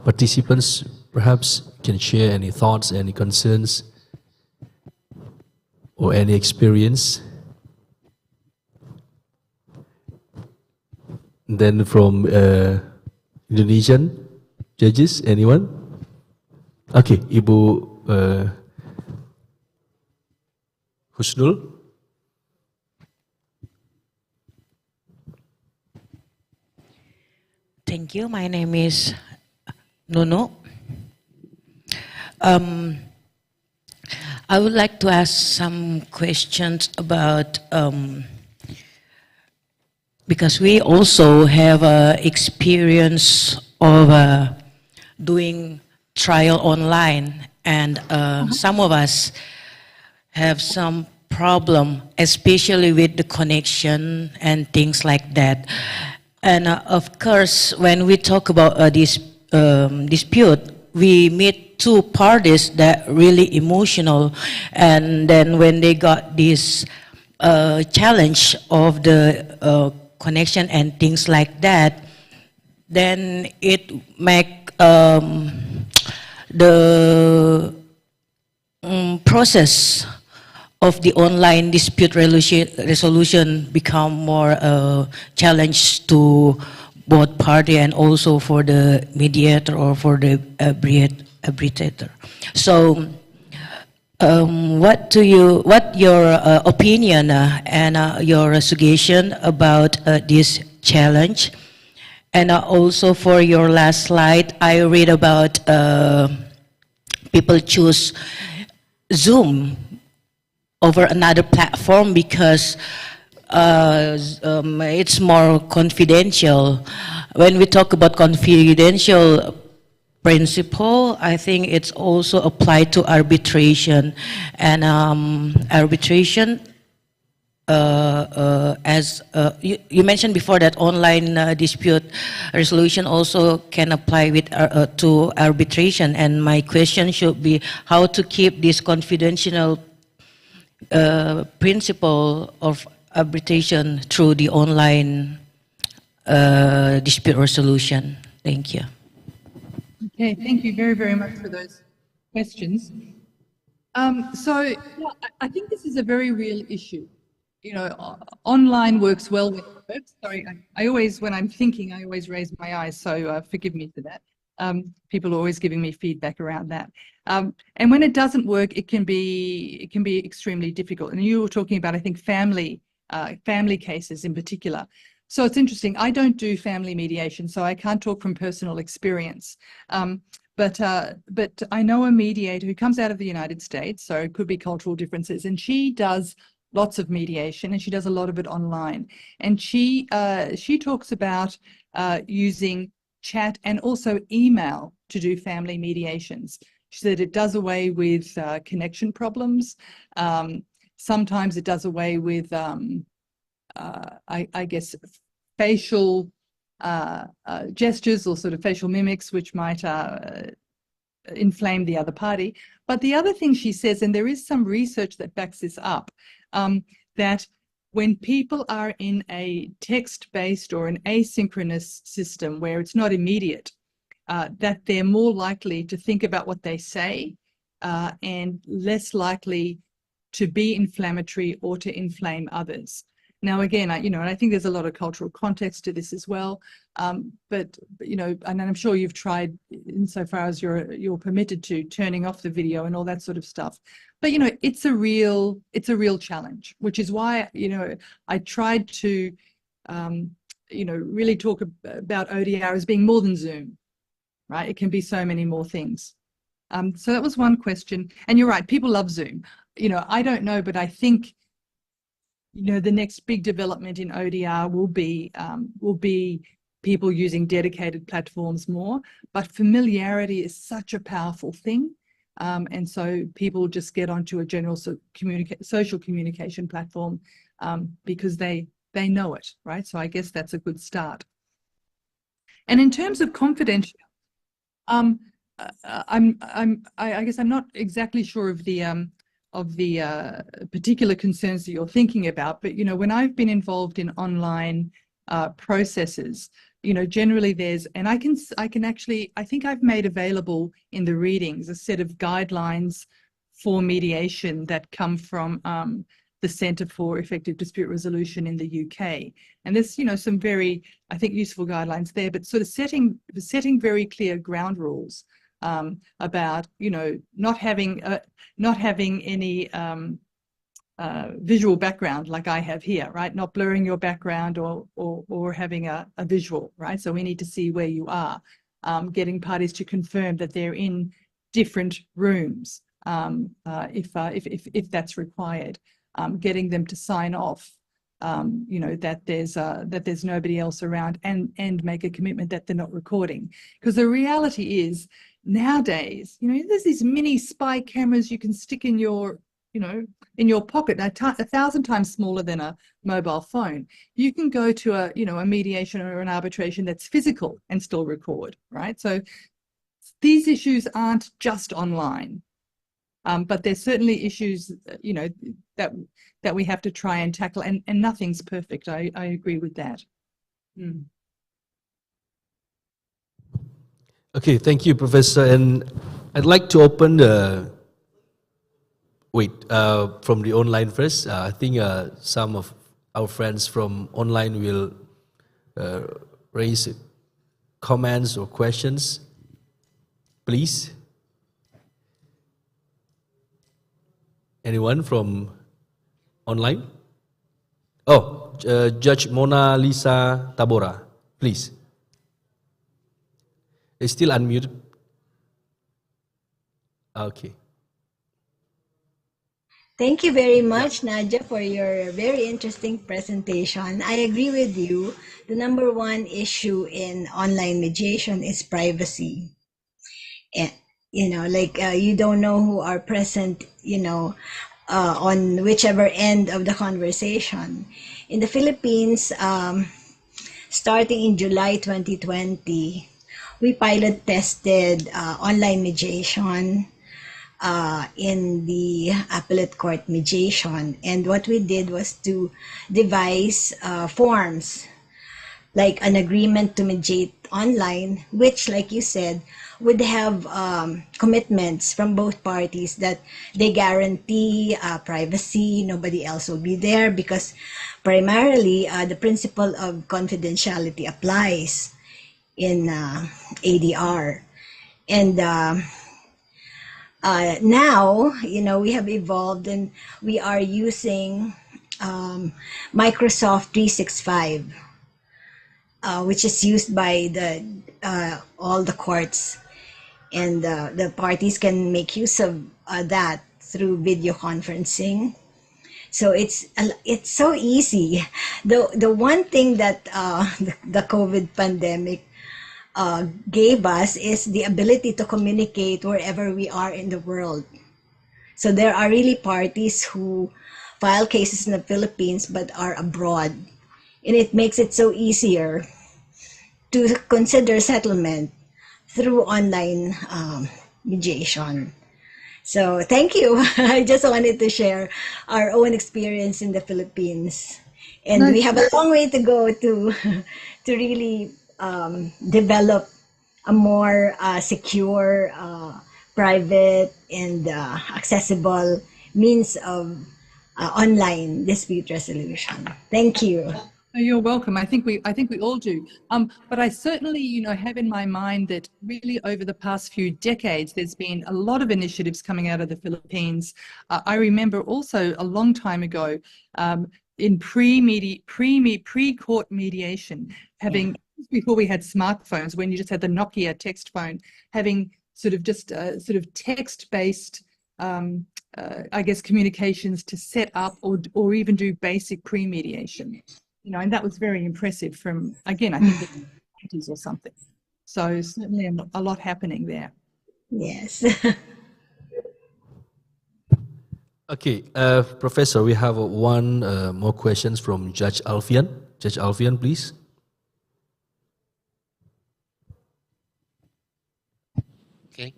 participants perhaps can share any thoughts, any concerns, or any experience. Then from Indonesian judges, anyone? Okay, Ibu Husnul.
Thank you. My name is Nono. I would like to ask some questions about because we also have experience of doing trial online, and some of us have some problem, especially with the connection and things like that. And of course, when we talk about this dispute, we meet two parties that really emotional, and then when they got this challenge of the connection and things like that, then it make the process of the online dispute resolution become more challenge to both party and also for the mediator or for the arbitrator. So what your opinion and your suggestion about this challenge? And also for your last slide, I read about people choose Zoom over another platform because it's more confidential. When we talk about confidential principle, I think it's also applied to arbitration. And arbitration, as you mentioned before, that online dispute resolution also can apply with to arbitration. And my question should be how to keep this confidential principle of arbitration through the online dispute resolution. Thank you.
Okay, thank you very, very much for those questions. Yeah, I think this is a very real issue. You know, online works well with works. Sorry, I always, when I'm thinking, I always raise my eyes, so forgive me for that. People are always giving me feedback around that. And when it doesn't work, it can be extremely difficult. And you were talking about, I think, family cases in particular. So it's interesting. I don't do family mediation, so I can't talk from personal experience. But I know a mediator who comes out of the United States, so it could be cultural differences, and she does lots of mediation, and she does a lot of it online. And she talks about using chat and also email to do family mediations. She said it does away with connection problems. Sometimes it does away with, I guess, facial gestures or sort of facial mimics, which might inflame the other party. But the other thing she says, and there is some research that backs this up, that when people are in a text-based or an asynchronous system where it's not immediate, that they're more likely to think about what they say and less likely to be inflammatory or to inflame others. Now, again, and I think there's a lot of cultural context to this as well. But and I'm sure you've tried, insofar as you're permitted to, turning off the video and all that sort of stuff. But it's a real challenge, which is why I tried to really talk about ODR as being more than Zoom, right? It can be so many more things. So that was one question, and you're right. People love Zoom. I don't know, but I think the next big development in ODR will be people using dedicated platforms more. But familiarity is such a powerful thing. And so people just get onto a general social communication platform because they know it, right? So I guess that's a good start. And in terms of confidentiality, I guess I'm not exactly sure of the particular concerns that you're thinking about, but when I've been involved in online processes, generally there's, and I think I've made available in the readings a set of guidelines for mediation that come from the Centre for Effective Dispute Resolution in the UK. And there's, some very, I think, useful guidelines there, but sort of setting very clear ground rules about, not having any visual background like I have here, right? Not blurring your background or having a visual, right? So we need to see where you are, getting parties to confirm that they're in different rooms if that's required, getting them to sign off, that there's nobody else around, and make a commitment that they're not recording. Because the reality is, nowadays, there's these mini spy cameras you can stick in your pocket, 1,000 times smaller than a mobile phone. You can go to a mediation or an arbitration that's physical and still record, right? So these issues aren't just online, but there's certainly issues, that we have to try and tackle, and nothing's perfect. I agree with that.
Okay, thank you, Professor. And I'd like to open the, from the online first. I think some of our friends from online will raise comments or questions. Please. Anyone from online? Oh, Judge Mona Lisa Tabora, please. It's still unmuted. Okay.
Thank you very much, Nadia, for your very interesting presentation. I agree with you. The number one issue in online mediation is privacy. And, you don't know who are present, on whichever end of the conversation. In the Philippines, starting in July 2020, we pilot tested online mediation in the appellate court mediation. And what we did was to devise forms, like an agreement to mediate online, which, like you said, would have commitments from both parties that they guarantee privacy, nobody else will be there, because primarily the principle of confidentiality applies in ADR. And now, we have evolved, and we are using Microsoft 365, which is used by all the courts, and the parties can make use of that through video conferencing. So it's so easy. The one thing that the COVID pandemic gave us is the ability to communicate wherever we are in the world. So there are really parties who file cases in the Philippines but are abroad, and it makes it so easier to consider settlement through online mediation. So thank you. I just wanted to share our own experience in the Philippines. And we have a long way to go to really develop a more secure, private, and accessible means of online dispute resolution. Thank you.
Oh, you're welcome. I think we all do. But I certainly, have in my mind that really over the past few decades, there's been a lot of initiatives coming out of the Philippines. I remember also a long time ago, in pre-court mediation, having, before we had smartphones, when you just had the Nokia text phone, having sort of text-based, I guess, communications to set up or even do basic pre-mediation. And that was very impressive from, again, I think the 80s or something. So certainly a lot happening there.
Yes.
Okay, Professor, we have one more questions from Judge Alfian. Judge Alfian, please.
Okay.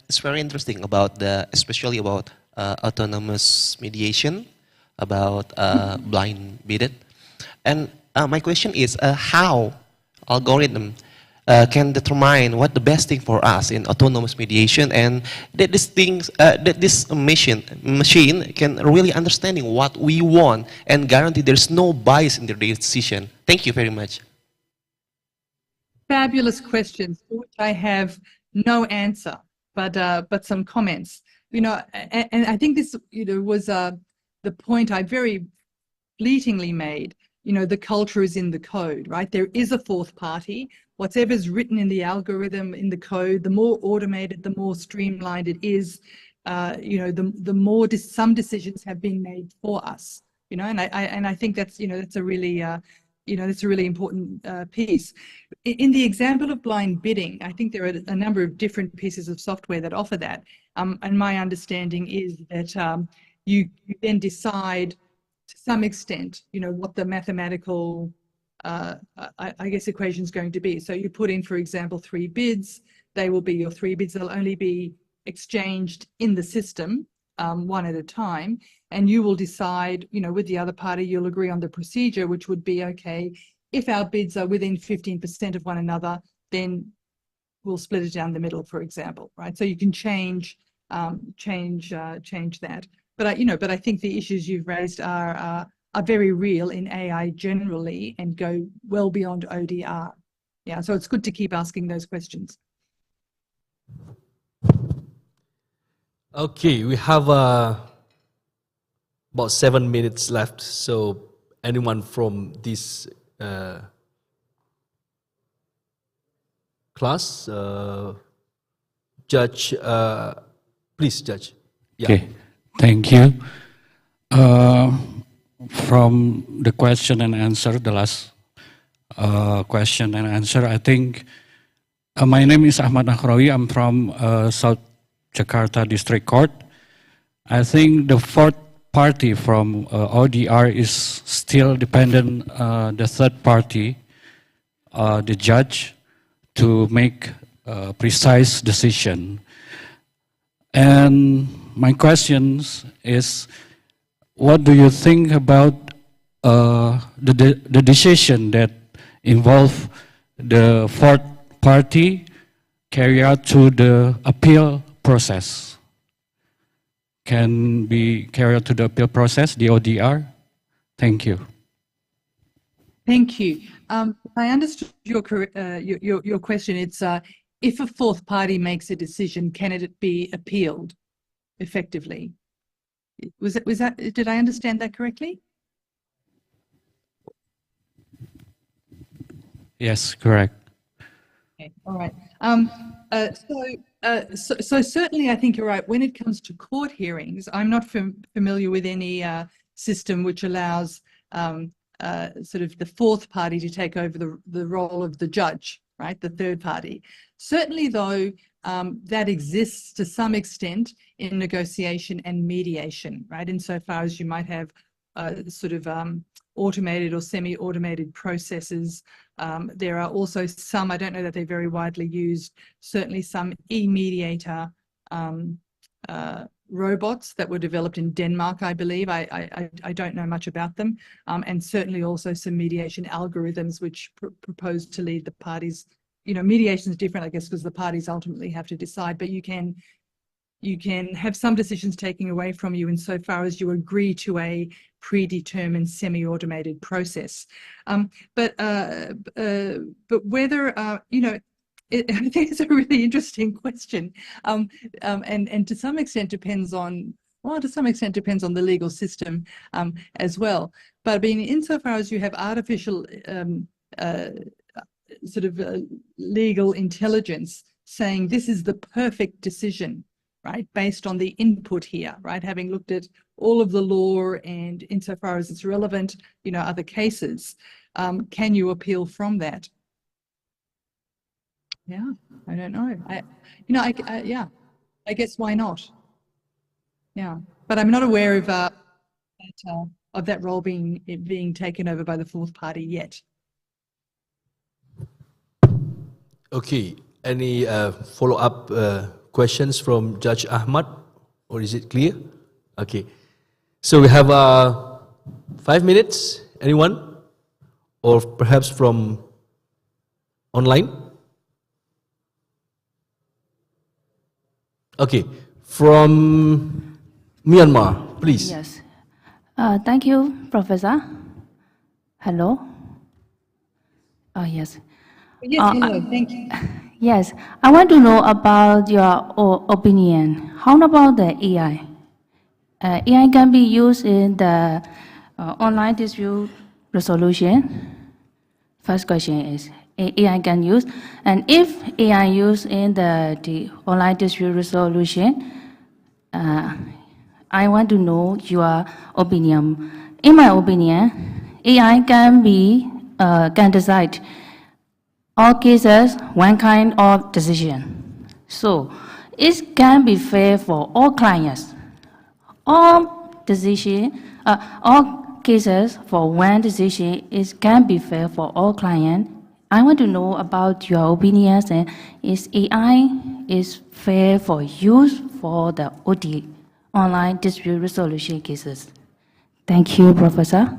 It's very interesting about especially about autonomous mediation, about blind bidded. And my question is how algorithm can determine what the best thing for us in autonomous mediation, and that this machine can really understanding what we want and guarantee there's no bias in their decision. Thank you very much.
Fabulous questions for which I have no answer, but some comments. You know, and I think this was the point I very fleetingly made. You know, the culture is in the code, right? There is a fourth party. Whatever's written in the algorithm, in the code, the more automated, the more streamlined it is, you know, the more some decisions have been made for us, you know, and I think that's, you know, that's a really, you know, that's a really important piece. In the example of blind bidding, I think there are a number of different pieces of software that offer that. And my understanding is that you then decide to some extent, you know, what the mathematical, I guess, equation is going to be. So you put in, for example, 3 bids. They will be your 3 bids. They'll only be exchanged in the system, one at a time. And you will decide, you know, with the other party, you'll agree on the procedure, which would be, okay, if our bids are within 15% of one another, then we'll split it down the middle, for example, right? So you can change that. But I think the issues you've raised are very real in AI generally and go well beyond ODR. Yeah, so it's good to keep asking those questions.
Okay, we have about 7 minutes left. So anyone from this class, Judge, please, Judge. Yeah.
Okay. Thank you. From the question and answer, the last question and answer, I think my name is Ahmad Nakhrawi. I'm from South Jakarta District Court. I think the fourth party from ODR is still dependent the third party, the judge, to make a precise decision. And my question is, what do you think about the decision that involve the fourth party carry out to the appeal process? Can be carried out to the appeal process, the ODR? Thank you.
Thank you. I understood your question. It's if a fourth party makes a decision, can it be appealed effectively? Was that? Did I understand that correctly?
Yes, correct.
Okay, all right. So certainly I think you're right. When it comes to court hearings, I'm not familiar with any system which allows sort of the fourth party to take over the role of the judge, right? The third party. Certainly, though, that exists to some extent in negotiation and mediation, right? Insofar as you might have sort of automated or semi-automated processes. There are also some, I don't know that they're very widely used, certainly some e-mediator robots that were developed in Denmark, I believe. I don't know much about them. And certainly also some mediation algorithms which propose to lead the parties. You know, mediation is different, I guess, because the parties ultimately have to decide, but you can have some decisions taken away from you insofar as you agree to a predetermined semi-automated process. But whether, you know, I think it's a really interesting question, and to some extent depends on, well, to some extent depends on the legal system as well. But I mean, insofar as you have artificial sort of legal intelligence saying this is the perfect decision, right, based on the input here, right, having looked at all of the law and insofar as it's relevant, you know, other cases, can you appeal from that? Yeah, I don't know. Yeah, I guess why not? Yeah, but I'm not aware of that role being taken over by the fourth party yet.
Okay, any follow-up questions from Judge Ahmad, or is it clear? Okay, so we have 5 minutes, anyone? Or perhaps from online? Okay, from Myanmar, please.
Yes. Thank you, Professor. Hello? Yes.
Yes, hello, thank you.
Yes, I want to know about your opinion. How about the AI? AI can be used in the online dispute resolution. First question is, AI can use, and if AI used in the online dispute resolution, I want to know your opinion. In my opinion, AI can decide all cases one kind of decision. So it can be fair for all clients. All cases for one decision can be fair for all clients. I want to know about your opinions. And is AI is fair for use for the OD, online dispute resolution cases? Thank you, Professor.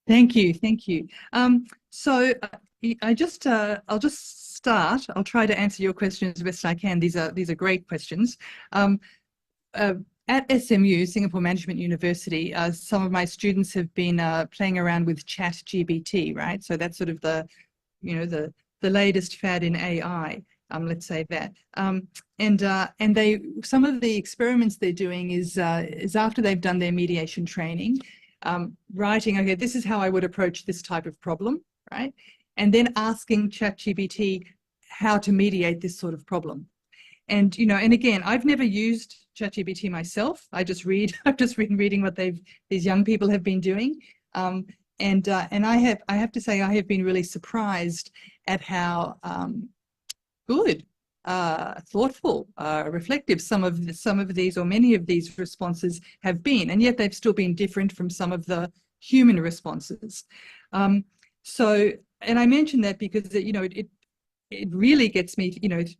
Thank you, thank you. So I'll just start. I'll try to answer your questions as best I can. These are great questions. At SMU, Singapore Management University, some of my students have been playing around with ChatGPT, right? So that's sort of the latest fad in AI. Let's say that. And some of the experiments they're doing is after they've done their mediation training, writing, okay, this is how I would approach this type of problem, right? And then asking ChatGPT how to mediate this sort of problem. And and again, I've never used ChatGPT myself. I've just been reading what these young people have been doing. And I have to say I have been really surprised at how good, thoughtful, reflective some of these or many of these responses have been, and yet they've still been different from some of the human responses. And I mention that because it really gets me,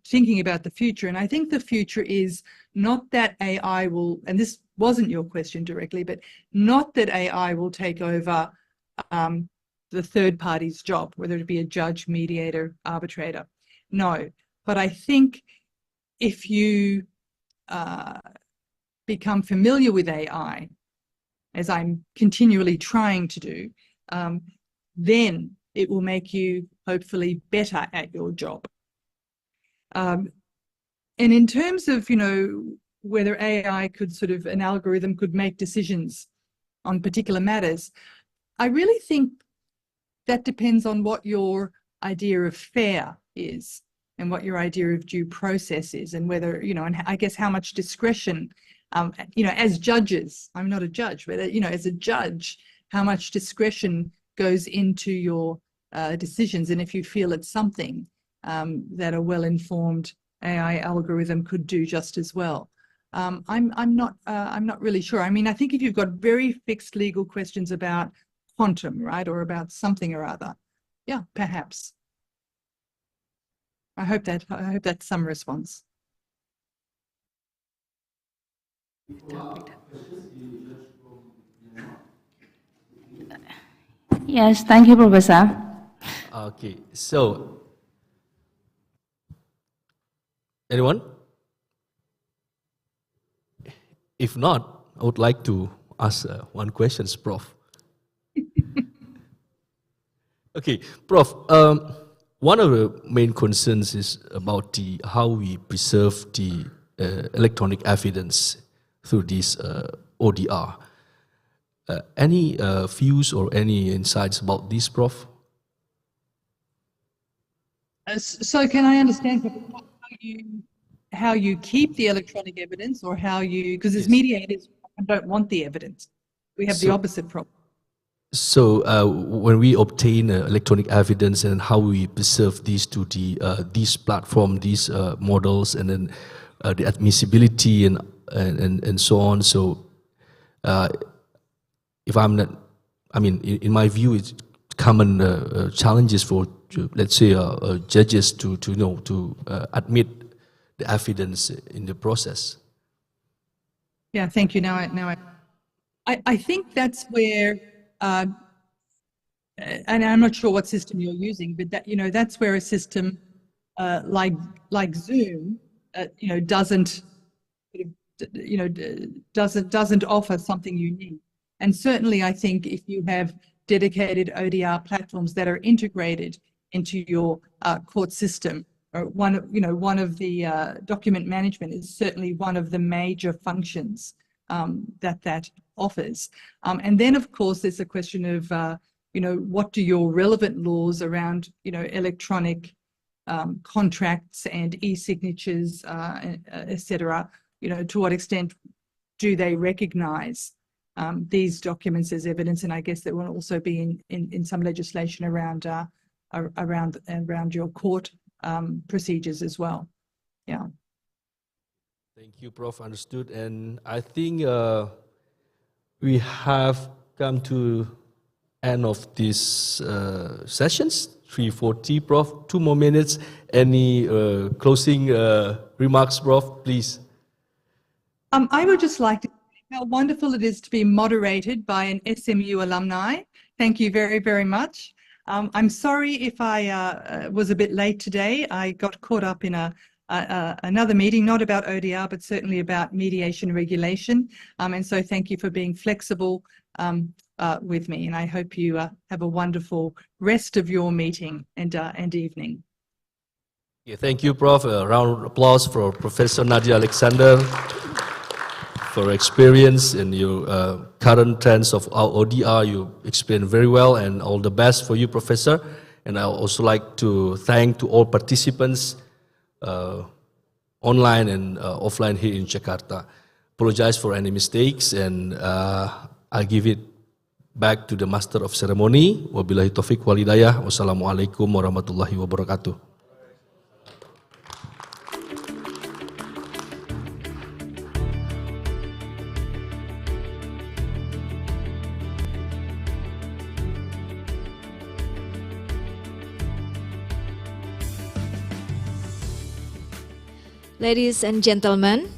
thinking about the future. And I think the future is not that AI will, and this wasn't your question directly, but not that AI will take over the third party's job, whether it be a judge, mediator, arbitrator. No, but I think if you become familiar with AI, as I'm continually trying to do, then it will make you hopefully better at your job. And in terms of, whether AI could an algorithm could make decisions on particular matters, I really think that depends on what your idea of fair is and what your idea of due process is, and whether, and I guess how much discretion, as judges, I'm not a judge, but, as a judge, how much discretion goes into your decisions, and if you feel it's something that a well-informed AI algorithm could do just as well. I'm not really sure. I mean, I think if you've got very fixed legal questions about quantum, right, or about something or other, yeah, perhaps. I hope that's some response.
Yes, thank you, Professor.
Okay, so anyone? If not, I would like to ask one question, Prof. Okay, Prof. One of the main concerns is about how we preserve the electronic evidence through this ODR. Any views or any insights about this, Prof?
So can I understand how you keep the electronic evidence, or how you, because as mediators, we don't want the evidence. We have the opposite problem.
So when we obtain electronic evidence and how we preserve these to these platform, these models, and then the admissibility and so on. So if I'm not, I mean, in my view, it's common challenges for, let's say, judges to admit the evidence in the process.
Yeah, thank you. I think that's where, and I'm not sure what system you're using, but that's where a system like Zoom, doesn't offer something unique. And certainly, I think if you have dedicated ODR platforms that are integrated into your court system, or one of the document management is certainly one of the major functions that offers. And then, of course, there's a question of, what do your relevant laws around, electronic contracts and e-signatures, etc., to what extent do they recognize these documents as evidence? And I guess there will also be in some legislation around your court procedures as well. Yeah.
Thank you, Prof. Understood. And I think we have come to end of this sessions. 3:40, Prof. 2 more minutes. Any closing remarks, Prof, please?
I would just like to say how wonderful it is to be moderated by an SMU alumni. Thank you very, very much. I'm sorry if I was a bit late today. I got caught up in another meeting, not about ODR, but certainly about mediation regulation. And so thank you for being flexible with me. And I hope you have a wonderful rest of your meeting and evening.
Yeah, thank you, Prof. A round of applause for Professor Nadia Alexander for experience and your current trends of our ODR. You explained very well, and all the best for you, Professor. And I would also like to thank to all participants online and offline here in Jakarta. Apologize for any mistakes, and I'll give it back to the Master of Ceremony. Wabillahi taufiq wal hidayah. Wassalamualaikum warahmatullahi wabarakatuh.
Ladies and gentlemen,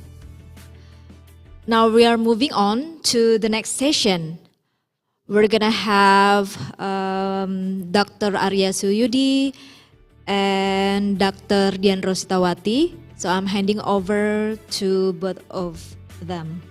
now we are moving on to the next session. We're gonna have Dr. Arya Suyudi and Dr. Dian Rositawati. So I'm handing over to both of them.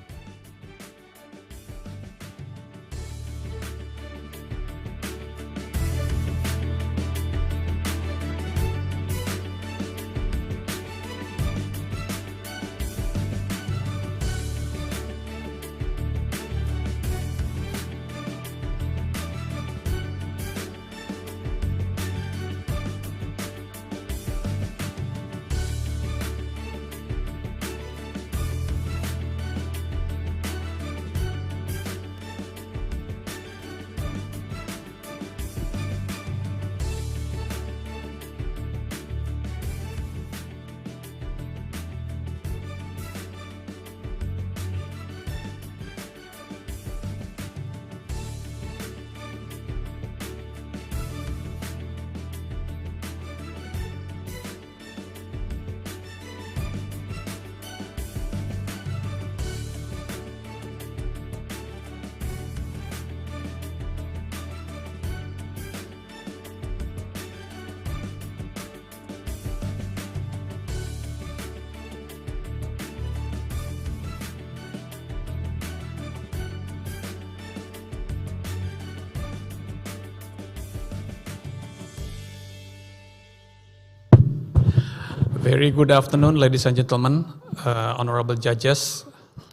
Very good afternoon, ladies and gentlemen, honorable judges,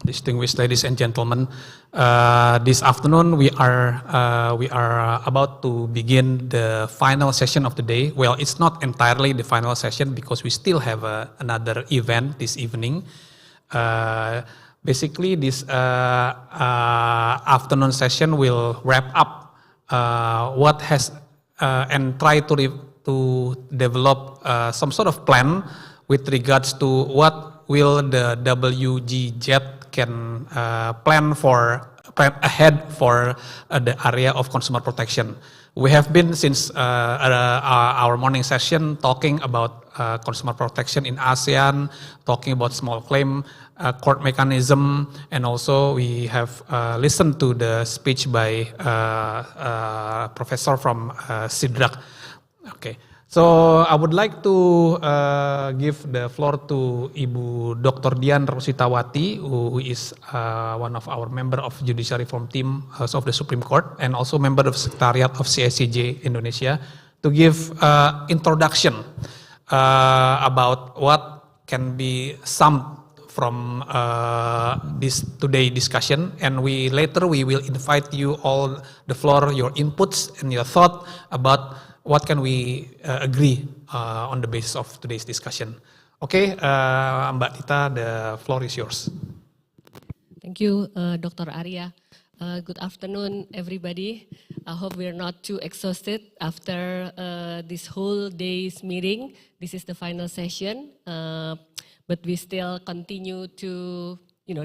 distinguished ladies and gentlemen. This afternoon we are about to begin the final session of the day. Well, it's not entirely the final session because we still have another event this evening. Basically, this afternoon session will wrap up what has and try to develop some sort of plan with regards to what will the WGZ can plan ahead for the area of consumer protection. We have been since our morning session talking about consumer protection in ASEAN, talking about small claim court mechanism, and also we have listened to the speech by professor from SIDRAC. Okay. So I would like to give the floor to Ibu Dr. Dian Rositawati, who is one of our member of Judicial Reform Team of the Supreme Court and also member of Secretariat of CICJ Indonesia, to give introduction about what can be summed from this today discussion, and later we will invite you all the floor, your inputs and your thought about what can we agree on the basis of today's discussion. Okay, Mbak Tita, the floor is yours.
Thank you, Dr. Arya. Good afternoon, everybody. I hope we're not too exhausted after this whole day's meeting. This is the final session, but we still continue to,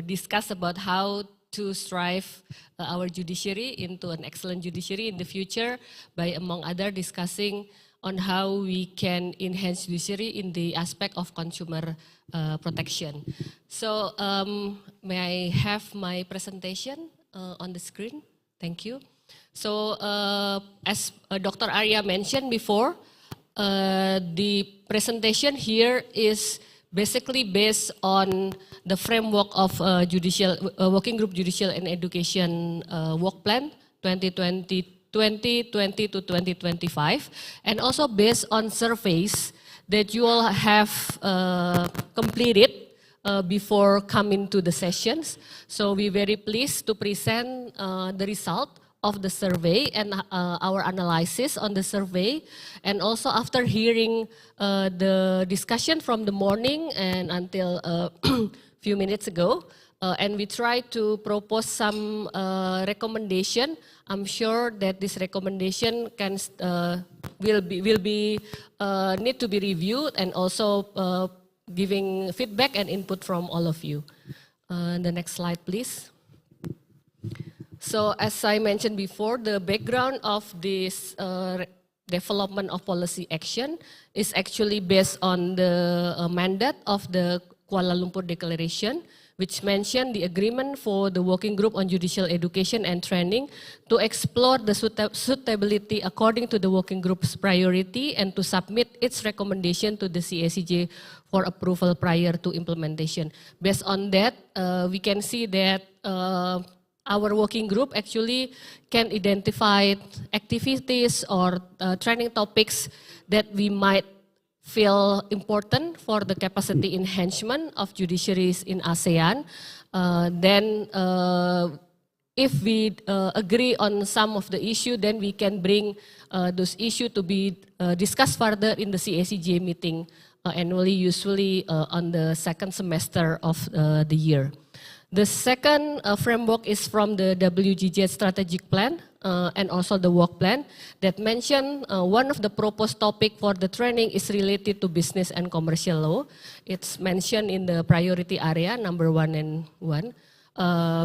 discuss about how to strive our judiciary into an excellent judiciary in the future by, among other, discussing on how we can enhance judiciary in the aspect of consumer protection. So may I have my presentation on the screen? Thank you. So as Dr. Arya mentioned before, the presentation here is basically based on the framework of Working Group Judicial and Education Work Plan 2020 to 2025, and also based on surveys that you all have completed before coming to the sessions. So we're very pleased to present the result of the survey and our analysis on the survey, and also after hearing the discussion from the morning and until a few minutes ago, and we try to propose some recommendation. I'm sure that this recommendation will need to be reviewed and also giving feedback and input from all of you. The next slide, please. So as I mentioned before, the background of this development of policy action is actually based on the mandate of the Kuala Lumpur Declaration, which mentioned the agreement for the Working Group on Judicial Education and Training to explore the suitability according to the Working Group's priority and to submit its recommendation to the CACJ for approval prior to implementation. Based on that, we can see that our working group actually can identify activities or training topics that we might feel important for the capacity enhancement of judiciaries in ASEAN. Then if we agree on some of the issue, then we can bring those issues to be discussed further in the CACJ meeting annually, usually on the second semester of the year. The second framework is from the WGZ strategic plan and also the work plan that mentioned one of the proposed topic for the training is related to business and commercial law. It's mentioned in the priority area number 1 and 1,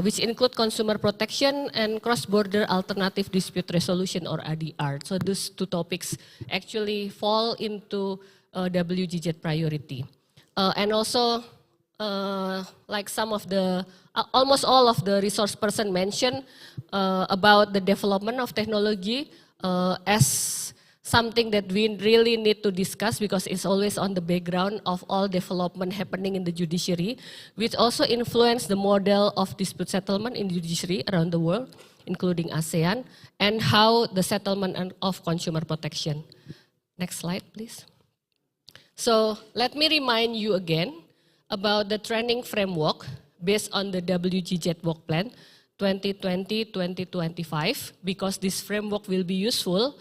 which include consumer protection and cross-border alternative dispute resolution or ADR. So those two topics actually fall into WGZ priority. And also like some of the, almost all of the resource person mentioned about the development of technology as something that we really need to discuss because it's always on the background of all development happening in the judiciary, which also influence the model of dispute settlement in the judiciary around the world, including ASEAN, and how the settlement of consumer protection. Next slide, please. So let me remind you again about the training framework based on the WGZ work plan 2020-2025, because this framework will be useful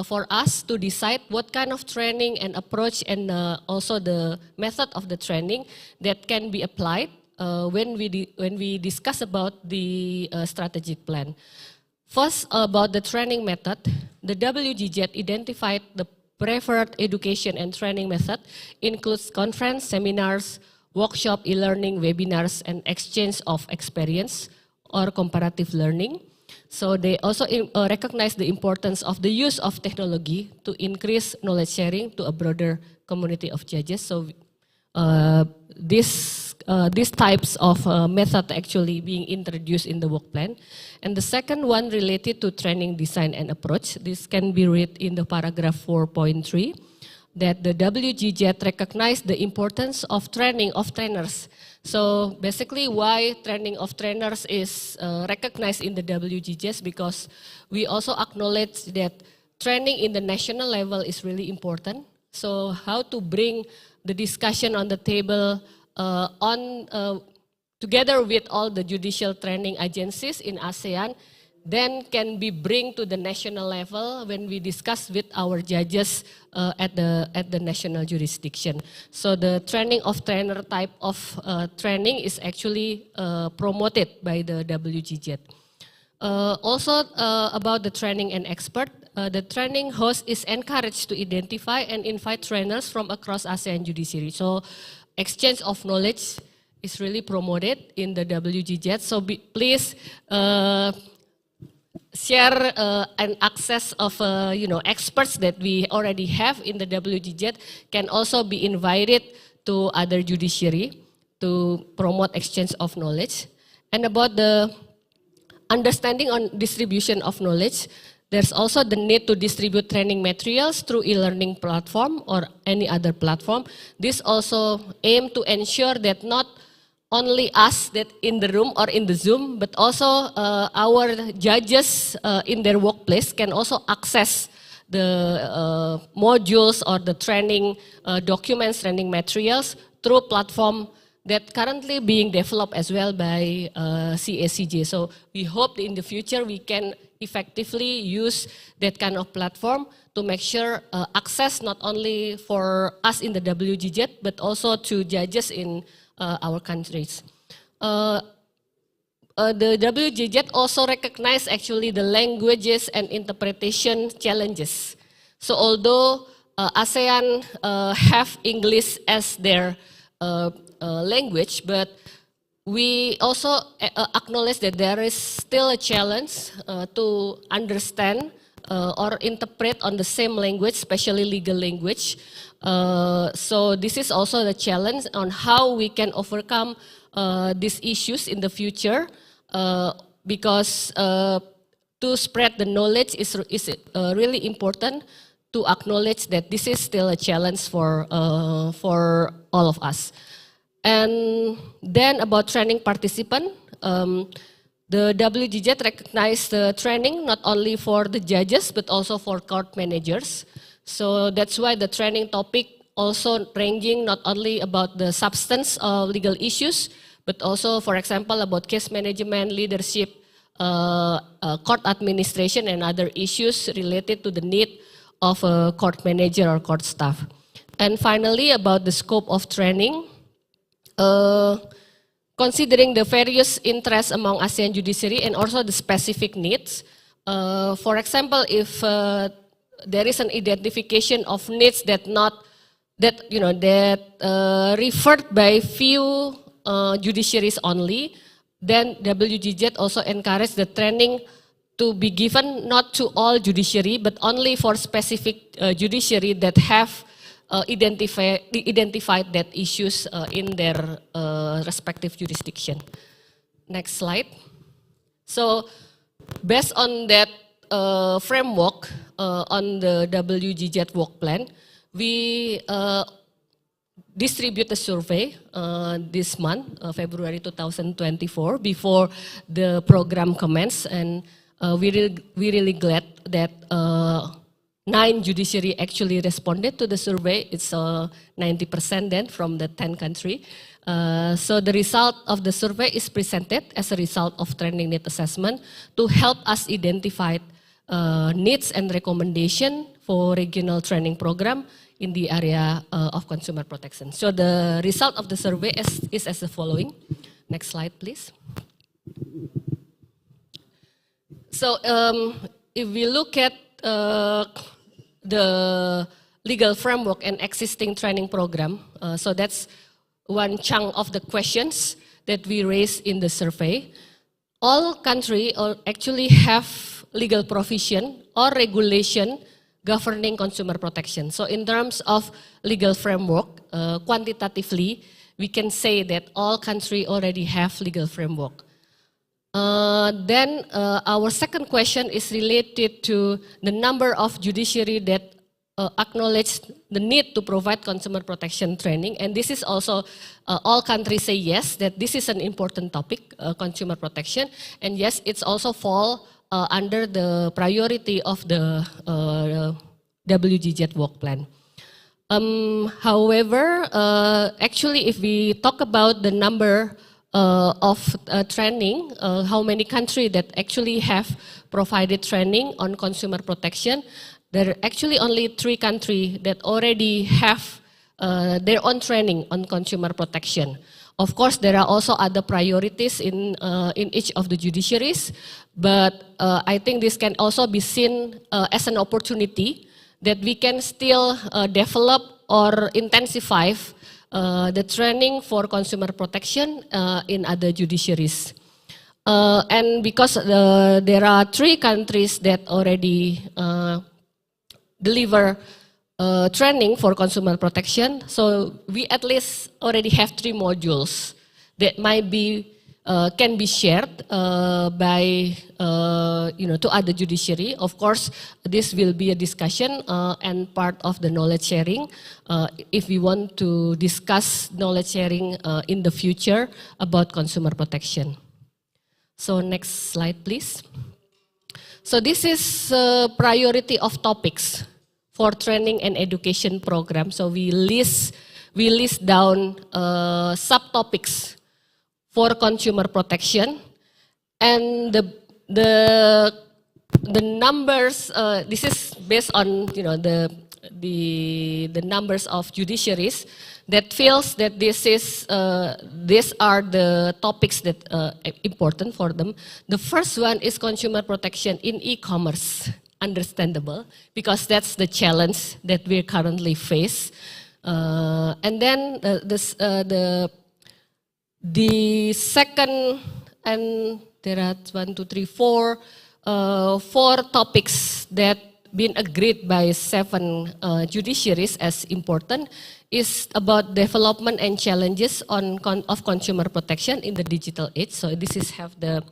for us to decide what kind of training and approach and also the method of the training that can be applied when we discuss about the strategic plan. First, about the training method, the WGZ identified the preferred education and training method includes conference, seminars, workshop, e-learning, webinars, and exchange of experience or comparative learning. So they also recognize the importance of the use of technology to increase knowledge sharing to a broader community of judges. So these types of method actually being introduced in the work plan. And the second one related to training design and approach. This can be read in the paragraph 4.3 that the WGZ recognized the importance of training of trainers. So basically why training of trainers is recognized in the WGZ because we also acknowledge that training in the national level is really important. So how to bring the discussion on the table together with all the judicial training agencies in ASEAN, then can be bring to the national level when we discuss with our judges at the national jurisdiction. So the training of trainer type of training is actually promoted by the WGZ. Also about the training and expert, the training host is encouraged to identify and invite trainers from across ASEAN judiciary. So exchange of knowledge is really promoted in the WGZ. So please share and access of experts that we already have in the WGZ can also be invited to other judiciary to promote exchange of knowledge. And about the understanding on distribution of knowledge, there's also the need to distribute training materials through e-learning platform or any other platform. This also aim to ensure that not only us that in the room or in the Zoom, but also our judges in their workplace can also access the modules or the training documents, training materials through platform that currently being developed as well by CACJ. So we hope in the future we can effectively use that kind of platform to make sure access not only for us in the WGZ, but also to judges in our countries. The WGZ also recognize actually the languages and interpretation challenges. So although ASEAN have English as their language, but we also acknowledge that there is still a challenge to understand or interpret on the same language, especially legal language. So this is also the challenge on how we can overcome these issues in the future, because to spread the knowledge is really important to acknowledge that this is still a challenge for all of us. And then about training participant, the WGZ recognized the training not only for the judges but also for court managers. So that's why the training topic also ranging not only about the substance of legal issues, but also, for example, about case management, leadership, court administration, and other issues related to the need of a court manager or court staff. And finally, about the scope of training, considering the various interests among ASEAN judiciary and also the specific needs. For example, if there is an identification of needs that referred by few judiciaries only, then WGZ also encourage the training to be given not to all judiciary, but only for specific judiciary that have identified that issues in their respective jurisdiction. Next slide. So based on that framework on the WGZ work plan, we distribute a survey this month, February 2024, before the program commenced, and we're really glad that 9 judiciary actually responded to the survey. It's 90% then from the 10 countries. So the result of the survey is presented as a result of training need assessment to help us identify needs and recommendation for regional training program in the area of consumer protection. So the result of the survey is as the following. Next slide, please. So if we look at the legal framework and existing training program, so that's one chunk of the questions that we raised in the survey. All countries actually have legal provision or regulation governing consumer protection. So in terms of legal framework, quantitatively, we can say that all countries already have legal framework. Then our second question is related to the number of judiciary that acknowledge the need to provide consumer protection training, and this is also all countries say yes, that this is an important topic, consumer protection, and yes, it's also fall under the priority of the WGZ work plan. However, actually, if we talk about the number of training, how many countries that actually have provided training on consumer protection, there are actually only 3 countries that already have their own training on consumer protection. Of course, there are also other priorities in each of the judiciaries, but I think this can also be seen as an opportunity that we can still develop or intensify the training for consumer protection in other judiciaries. And because there are 3 countries that already deliver training for consumer protection, so we at least already have 3 modules that might be can be shared by to other judiciary. Of course, this will be a discussion and part of the knowledge sharing if we want to discuss knowledge sharing in the future about consumer protection. So next slide, please. So this is priority of topics for training and education program. So we list down subtopics for consumer protection, and the numbers. This is based on the numbers of judiciaries that feels that these are the topics that important for them. The first one is consumer protection in e-commerce. Understandable, because that's the challenge that we currently face. And then the second, and there are 4 topics that been agreed by 7 judiciaries as important, is about development and challenges of consumer protection in the digital age. So this is have the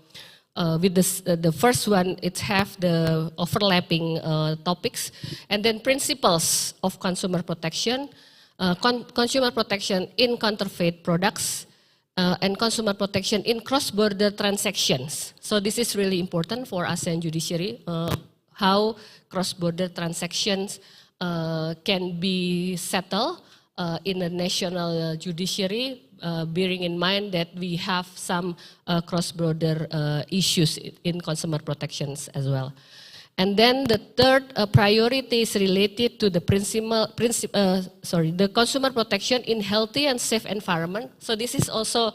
with the first one, it have the overlapping topics, and then principles of consumer protection, consumer protection in counterfeit products, and consumer protection in cross-border transactions. So this is really important for ASEAN judiciary, how cross-border transactions can be settled in a national judiciary, bearing in mind that we have some cross-border issues in consumer protections as well. And then the third priority is related to the the consumer protection in healthy and safe environment. So this is also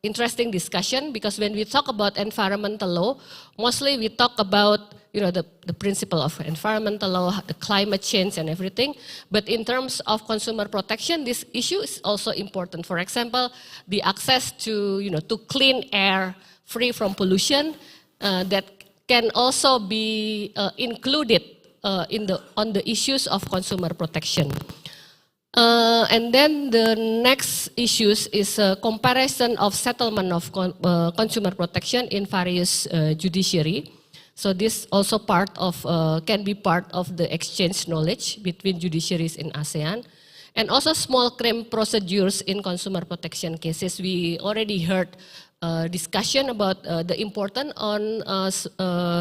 interesting discussion, because when we talk about environmental law, mostly we talk about the principle of environmental law, the climate change and everything. But in terms of consumer protection, this issue is also important. For example, the access to to clean air free from pollution, that can also be included on the issues of consumer protection. And then the next issues is a comparison of settlement of consumer protection in various judiciary. So this also can be part of the exchange knowledge between judiciaries in ASEAN. And also small claim procedures in consumer protection cases. We already heard discussion about the importance on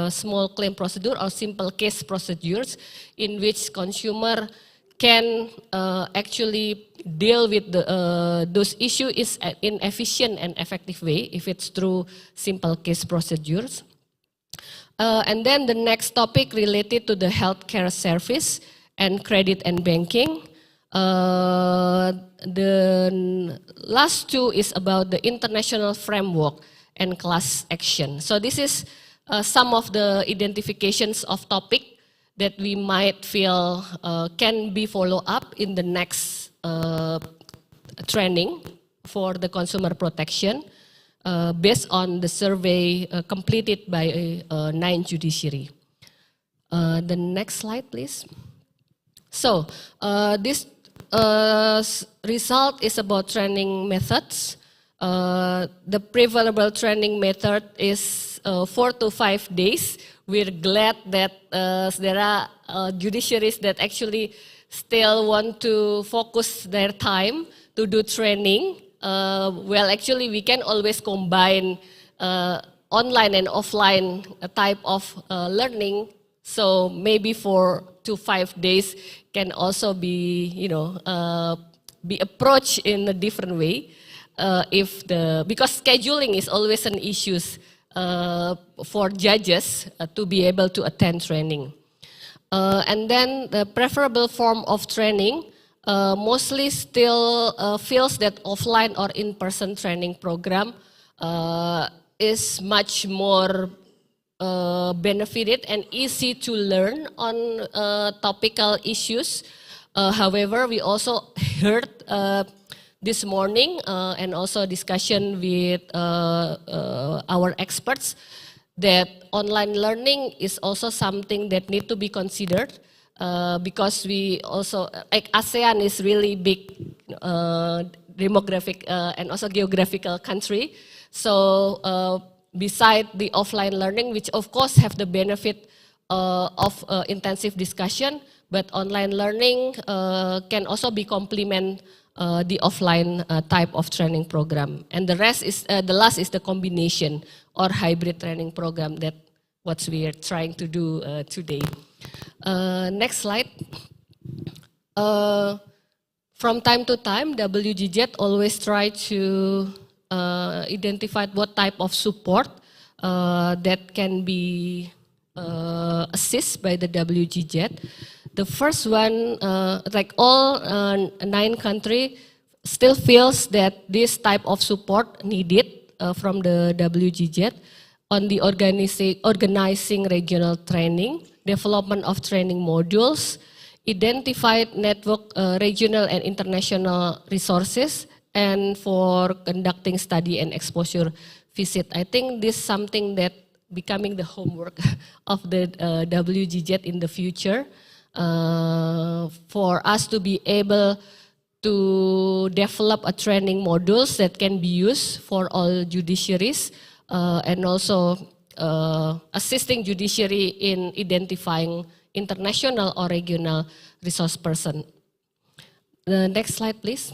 small claim procedure or simple case procedures, in which consumer can actually deal with those issues in efficient and effective way if it's through simple case procedures. And then the next topic related to the healthcare service and credit and banking. The last 2 is about the international framework and class action. So this is some of the identifications of topic that we might feel can be follow up in the next training for the consumer protection based on the survey completed by 9 judiciary. The next slide, please. So this result is about training methods. The preferable training method is 4 to 5 days. We're glad that there are judiciaries that actually still want to focus their time to do training. Well, actually, we can always combine online and offline type of learning. So maybe 4 to 5 days can also be, be approached in a different way. Because scheduling is always an issue for judges to be able to attend training. And then the preferable form of training mostly still feels that offline or in-person training program is much more benefited and easy to learn on topical issues. However, we also heard this morning and also discussion with our experts that online learning is also something that need to be considered because we also, like ASEAN is really big demographic and also geographical country. So beside the offline learning, which of course have the benefit of intensive discussion, but online learning can also be complement the offline type of training program. And the rest is, the last is the combination or hybrid training program that what we are trying to do today. Next slide. From time to time, WGZ always try to identify what type of support that can be assist by the WGZ. The first one, like all 9 countries, still feels that this type of support needed from the WGZ on the organizing regional training, development of training modules, identified network regional and international resources, and for conducting study and exposure visit. I think this is something that becoming the homework of the WGZ in the future. For us to be able to develop a training modules that can be used for all judiciaries and also assisting judiciary in identifying international or regional resource person. The next slide, please.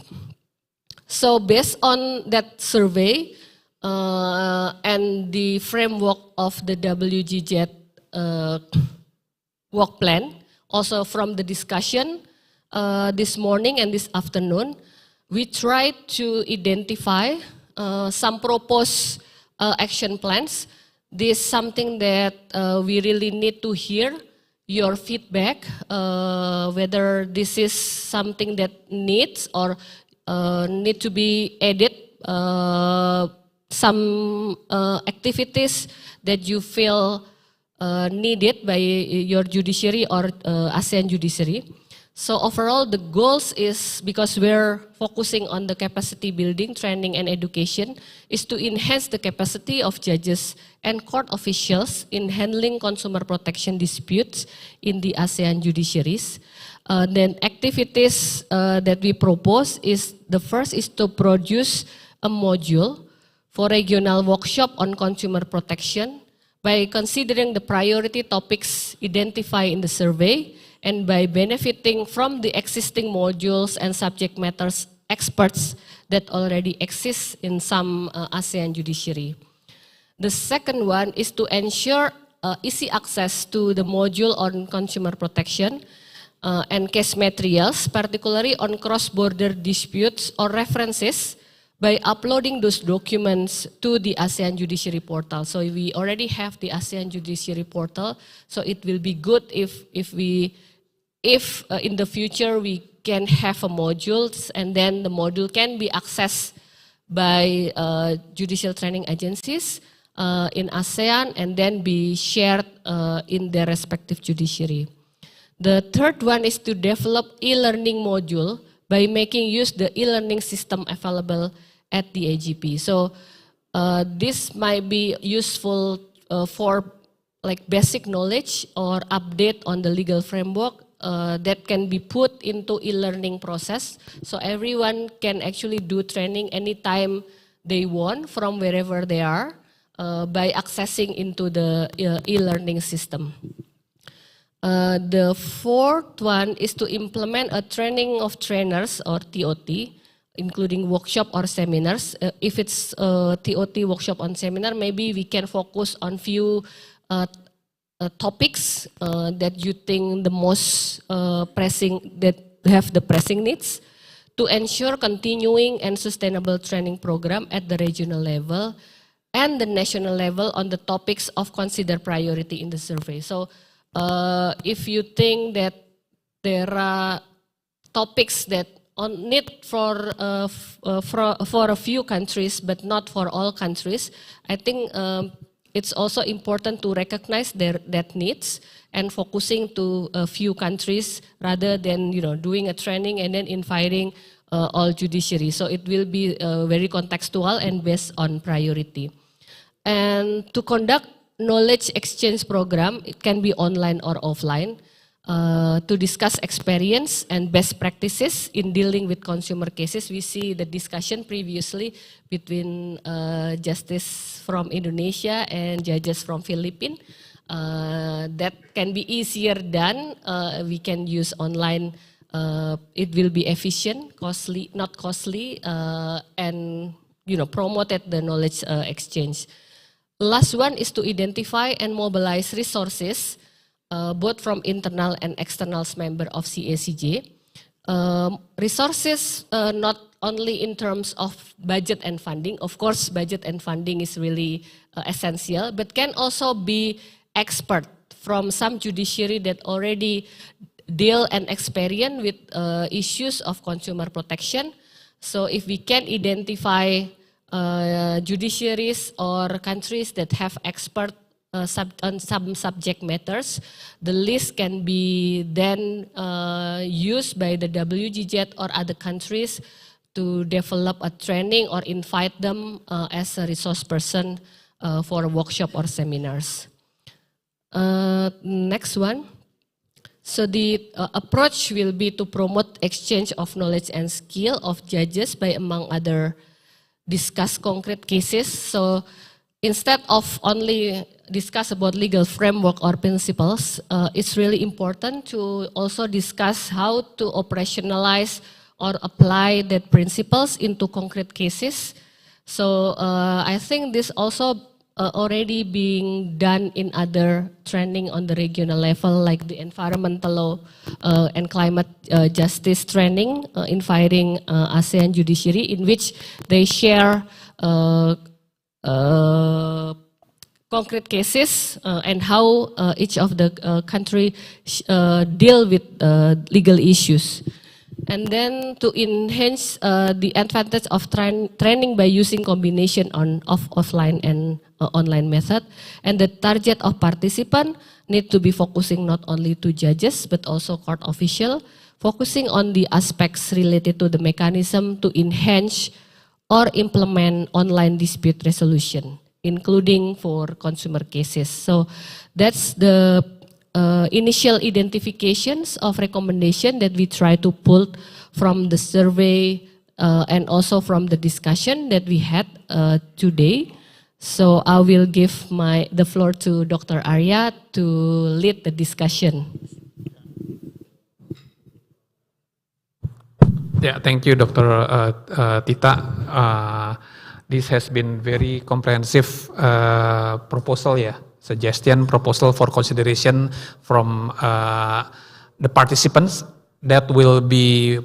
So based on that survey and the framework of the WGZ work plan, also from the discussion this morning and this afternoon, we tried to identify some proposed action plans. This is something that we really need to hear your feedback, whether this is something that needs or need to be added, some activities that you feel needed by your judiciary or ASEAN judiciary. So overall, the goals is, because we're focusing on the capacity building, training and education, is to enhance the capacity of judges and court officials in handling consumer protection disputes in the ASEAN judiciaries. Then activities that we propose is, the first is to produce a module for regional workshop on consumer protection by considering the priority topics identified in the survey and by benefiting from the existing modules and subject matters experts that already exist in some ASEAN judiciary. The second one is to ensure easy access to the module on consumer protection and case materials, particularly on cross-border disputes or references, by uploading those documents to the ASEAN Judiciary Portal. So we already have the ASEAN Judiciary Portal, so it will be good if in the future we can have a modules and then the module can be accessed by judicial training agencies in ASEAN and then be shared in their respective judiciary. The third one is to develop e-learning module by making use the e-learning system available at the AGP. So this might be useful for like basic knowledge or update on the legal framework that can be put into e-learning process. So everyone can actually do training anytime they want from wherever they are by accessing into the e-learning system. The fourth one is to implement a training of trainers or TOT, including workshop or seminars. If it's a TOT workshop on seminar, maybe we can focus on few topics that you think the most pressing, that have the pressing needs, to ensure continuing and sustainable training program at the regional level and the national level on the topics of considered priority in the survey. So if you think that there are topics that on need for a few countries but not for all countries, I think it's also important to recognize that needs and focusing to a few countries rather than doing a training and then inviting all judiciary. So it will be very contextual and based on priority. And to conduct knowledge exchange program, it can be online or offline, to discuss experience and best practices in dealing with consumer cases. We see the discussion previously between justice from Indonesia and judges from Philippines. That can be easier done. We can use online. It will be efficient, costly, not costly, and promoted the knowledge exchange. Last one is to identify and mobilize resources, both from internal and external members of CACJ. Resources not only in terms of budget and funding. Of course, budget and funding is really essential, but can also be expert from some judiciary that already deal and experience with issues of consumer protection. So if we can identify judiciaries or countries that have expert on some subject matters, the list can be then used by the WGZ or other countries to develop a training or invite them as a resource person for a workshop or seminars. Next one. So the approach will be to promote exchange of knowledge and skill of judges by, among other, discuss concrete cases. So instead of only discuss about legal framework or principles, it's really important to also discuss how to operationalize or apply that principles into concrete cases. So I think this also already being done in other training on the regional level, like the environmental law and climate justice training, inviting ASEAN judiciary, in which they share concrete cases and how each of the country deal with legal issues. And then to enhance the advantage of training by using combination of offline and online method. And the target of participant need to be focusing not only to judges but also court official, focusing on the aspects related to the mechanism to enhance or implement online dispute resolution, including for consumer cases. So that's the initial identifications of recommendation that we try to pull from the survey and also from the discussion that we had today. So I will give the floor to Dr. Arya to lead the discussion.
Yeah, thank you, Dr. Tita. This has been very comprehensive proposal, suggestion, proposal for consideration from the participants that will be,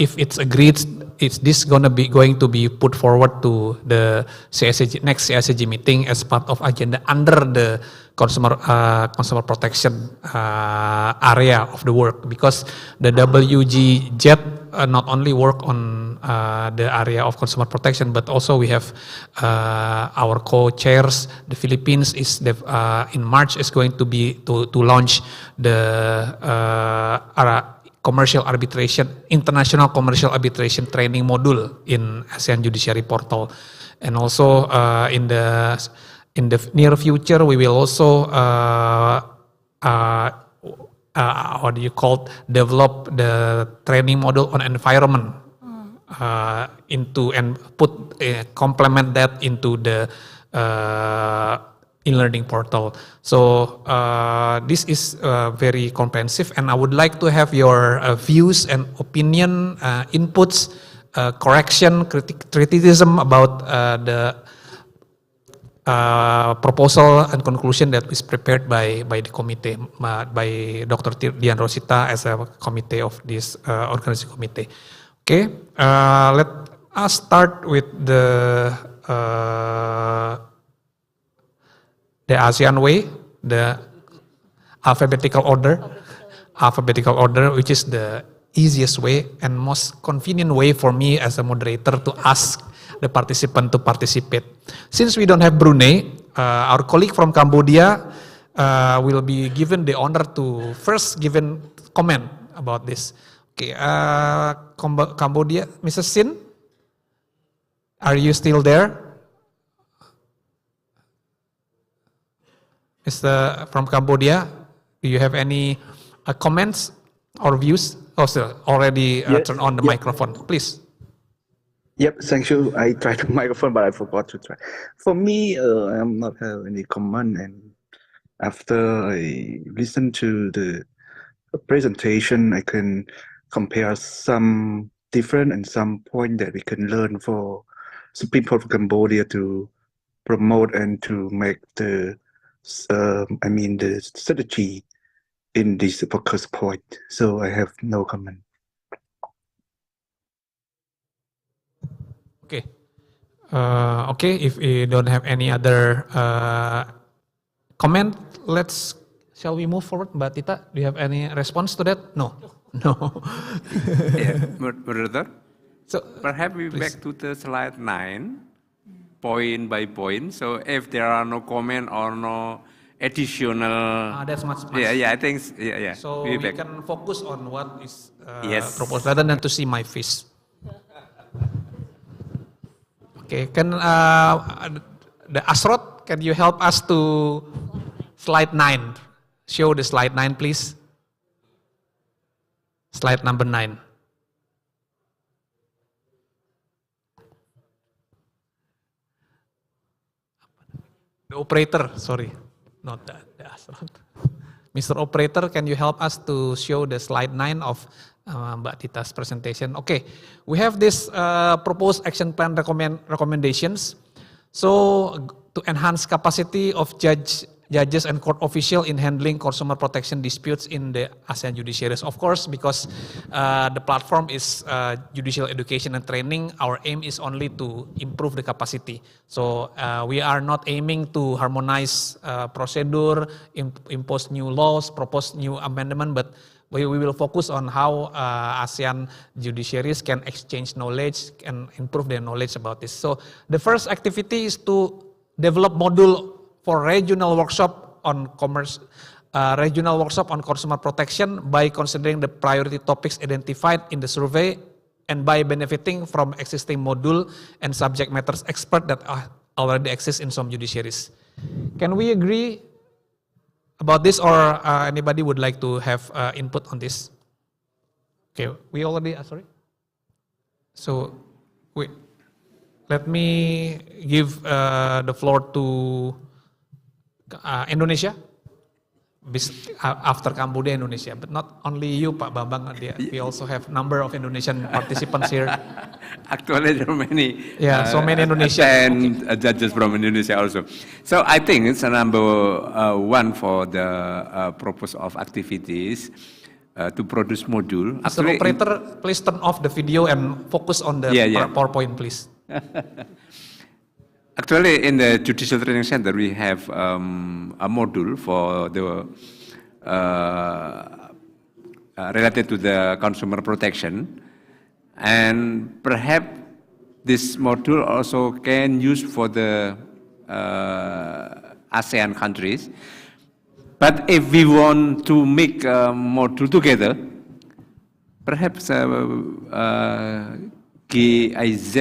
if it's agreed, is this going to be put forward to the CACJ, next CACJ meeting as part of agenda under the consumer protection area of the work, because the WGJET not only work on the area of consumer protection, but also we have our co-chairs. The Philippines is in March is going to be to launch the international commercial arbitration training module in ASEAN Judiciary Portal, and also in the near future we will also develop the training module on environment into and complement that into the e-learning portal. So this is very comprehensive, and I would like to have your views and opinion, inputs, correction, criticism about the proposal and conclusion that is prepared by the committee, by Dr. Dian Rosita as a committee of this organizing committee. Okay, let us start with the ASEAN way, the alphabetical order, which is the easiest way and most convenient way for me as a moderator to ask the participant to participate. Since we don't have Brunei, our colleague from Cambodia will be given the honor to first give a comment about this. Okay, Cambodia, Mrs. Sin, are you still there? Mr. from Cambodia, do you have any comments or views? Also, already turn on the microphone, please.
Yep, thank you. I tried the microphone, but I forgot to try. For me, I am not have any comment, and after I listen to the presentation, I can compare some different and some point that we can learn for Supreme Court of Cambodia to promote and to make the the strategy in this focus point. So I have no comment.
Okay. Okay, if we don't have any other comment, shall we move forward? Mbak Tita, do you have any response to that? No. No.
Yeah, Moderator,
so
perhaps we
please.
back to the slide 9, point by point. So if there are no comment or no additional,
that's much.
Yeah, I think yeah.
So
we
we can focus on what is
Yes.
proposed rather than to see my face. Okay, can the Asrot, can you help us to slide 9? Show the slide 9, please. Slide number 9. The operator, sorry, not the Asrot. Mr. Operator, can you help us to show the slide 9 of Mbak Tita's presentation? Okay, we have this proposed action plan recommendations. So to enhance capacity of judges and court officials in handling consumer protection disputes in the ASEAN judiciaries. Of course, because the platform is judicial education and training, our aim is only to improve the capacity. So we are not aiming to harmonize procedure, impose new laws, propose new amendment, but we will focus on how ASEAN judiciaries can exchange knowledge and improve their knowledge about this. So the first activity is to develop module for regional workshop on consumer protection by considering the priority topics identified in the survey and by benefiting from existing module and subject matters expert that already exist in some judiciaries. Can we agree about this, or anybody would like to have input on this? Okay, we already, sorry. So, wait, let me give the floor to Indonesia, after Cambodia, Indonesia, but not only you, Pak Bambang. We also have number of Indonesian participants here.
Actually, there are many.
Yeah, so many Indonesian
and judges from Indonesia also. So I think it's a number one for the purpose of activities to produce module.
Mr. Operator, please turn off the video and focus on the PowerPoint, please.
Actually, in the Judicial Training Center, we have a module for the related to the consumer protection, and perhaps this module also can use for the ASEAN countries. But if we want to make a module together, perhaps GIZ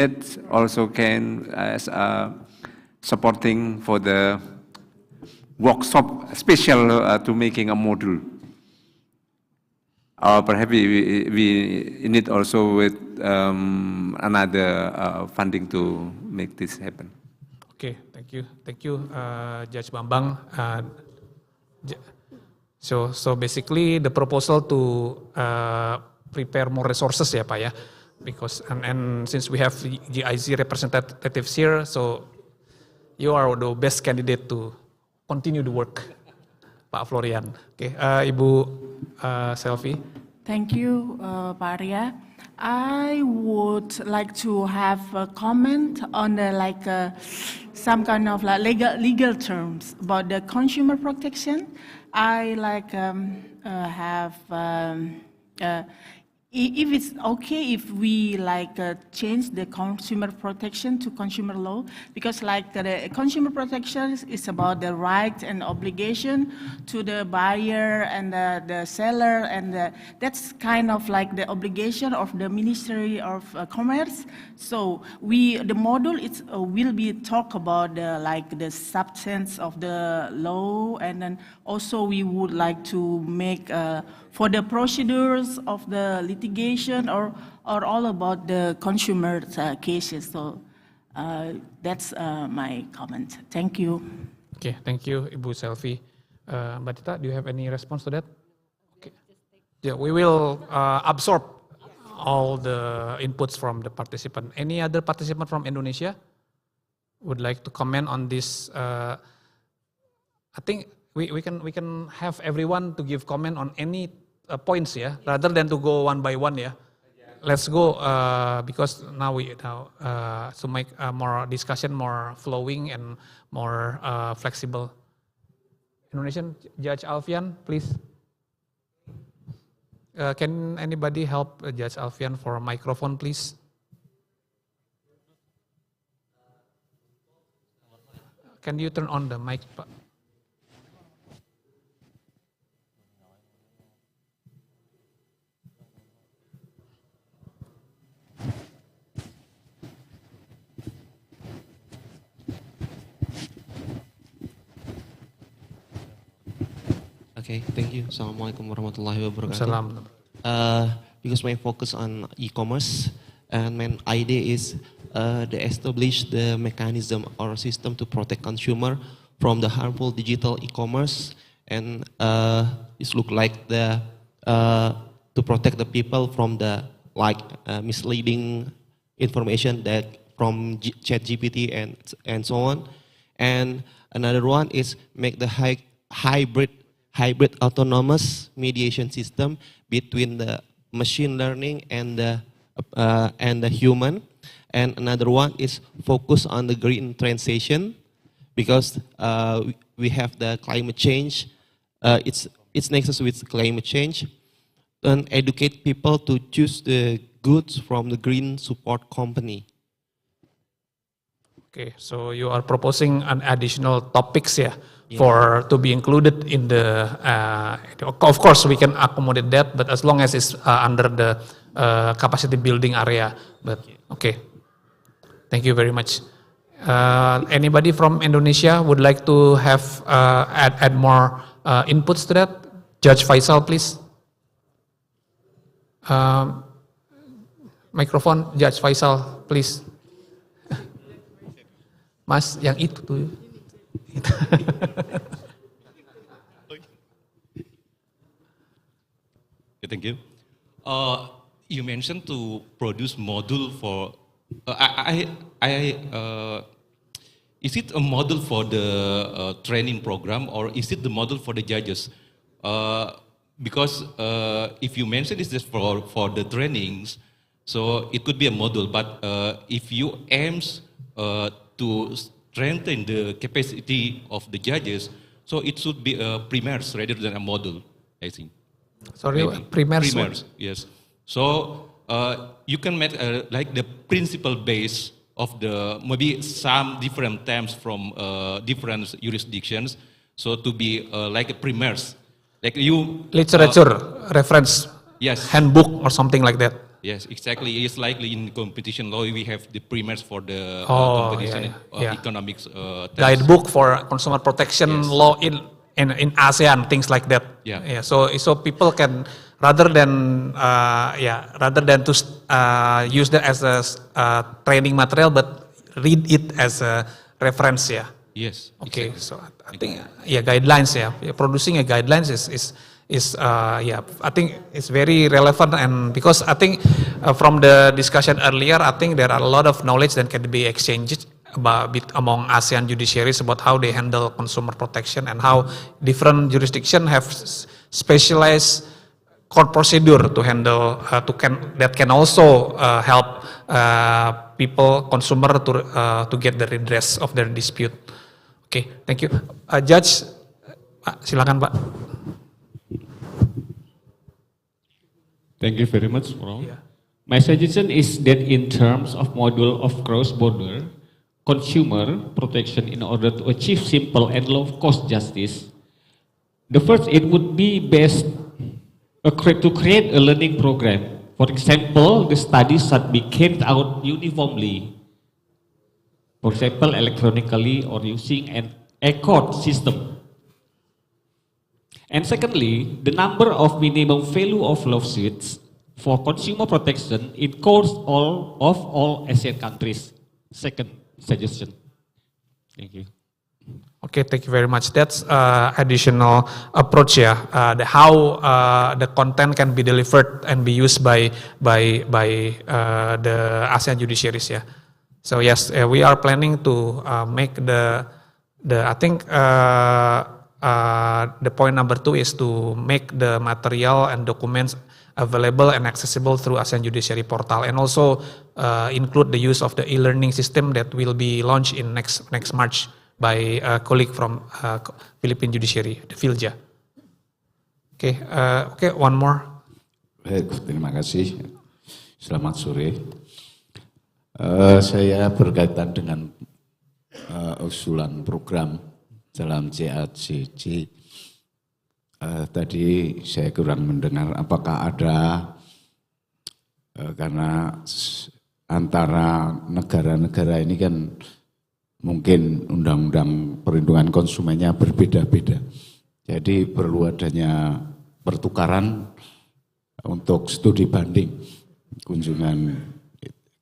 also can as a supporting for the workshop special to making a module. Or perhaps we need also with another funding to make this happen.
Okay, thank you, Judge Bambang. So basically the proposal to prepare more resources ya Pak ya, because and since we have GIZ representatives here, so you are the best candidate to continue the work, Pak Florian. Okay, Ibu Selvi.
Thank you, Pak Arya. I would like to have a comment on the some kind of legal terms about the consumer protection. I if it's okay if we change the consumer protection to consumer law, because the consumer protection is about the right and obligation to the buyer and the seller, and that's kind of the obligation of the Ministry of Commerce. So the module will be talk about the substance of the law, and then also we would like to make for the procedures of the litigation or all about the consumer cases. So that's my comment. Thank you.
Okay, thank you, Ibu Selvi. Mbak Tita, do you have any response to that? Okay. Yeah, we will absorb all the inputs from the participant. Any other participant from Indonesia would like to comment on this? I think we can have everyone to give comment on any points, yeah, rather than to go one by one, yeah. Let's go because now to make more discussion more flowing and more flexible. Indonesian Judge Alfian, please. Can anybody help Judge Alfian for a microphone, please? Can you turn on the mic, Pak?
Okay, thank you. Assalamualaikum warahmatullahi wabarakatuh.
Salam.
Because my focus on e-commerce, and my idea is to establish the mechanism or system to protect consumer from the harmful digital e-commerce, and it look like to protect the people from the misleading information that from ChatGPT and so on. And another one is make the hybrid autonomous mediation system between the machine learning and the human. And another one is focus on the green transition, because we have the climate change. It's nexus with climate change, and educate people to choose the goods from the green support company.
Okay, so you are proposing an additional topics, yeah, for to be included in the. Of course, we can accommodate that, but as long as it's under the capacity building area. But okay, thank you very much. Anybody from Indonesia would like to have add more inputs to that? Judge Faisal, please. Microphone, Judge Faisal, please. Mas, yang itu tuh.
Thank you. You mentioned to produce module for. Is it a model for the training program, or is it the model for the judges? Because if you mention this for the trainings, so it could be a model. But if you aims to strengthen the capacity of the judges, so it should be a premise rather than a model, I think.
Sorry,
premise, yes. So you can make like the principle base of the maybe some different terms from different jurisdictions, so to be like a premise, like you
literature reference,
yes,
handbook or something like that.
Yes, exactly. It's likely in competition law we have the premise for the competition economics
guidebook for consumer protection law in ASEAN, things like that.
Yeah.
So people can rather than to use that as a training material, but read it as a reference. Yeah.
Yes.
Okay. Exactly. So I think guidelines. Producing a guidelines is I think it's very relevant, and because I think from the discussion earlier, I think there are a lot of knowledge that can be exchanged among ASEAN judiciaries about how they handle consumer protection and how different jurisdictions have specialized court procedure to handle that can also help consumer to get the redress of their dispute. Okay, thank you, Judge. Silakan, Pak.
Thank you very much, Ron. My suggestion is that in terms of model of cross-border consumer protection in order to achieve simple and low-cost justice, the first, it would be best to create a learning program. For example, the studies should be carried out uniformly. For example, electronically or using an court system. And secondly, the number of minimum value of lawsuits for consumer protection in courts of all ASEAN countries. Second suggestion. Thank you.
Okay, thank you very much. That's additional approach, how the content can be delivered and be used by the ASEAN judiciaries. Yeah. So yes, we are planning to make the I think the point number 2 is to make the material and documents available and accessible through ASEAN Judiciary Portal, and also include the use of the e-learning system that will be launched in next March by a colleague from Philippine Judiciary, the Filja. Okay, one more.
Baik, terima kasih. Selamat sore. Saya berkaitan dengan usulan program dalam CACC. Tadi saya kurang mendengar apakah ada, karena antara negara-negara ini kan mungkin undang-undang perlindungan konsumennya berbeda-beda. Jadi perlu adanya pertukaran untuk studi banding kunjungan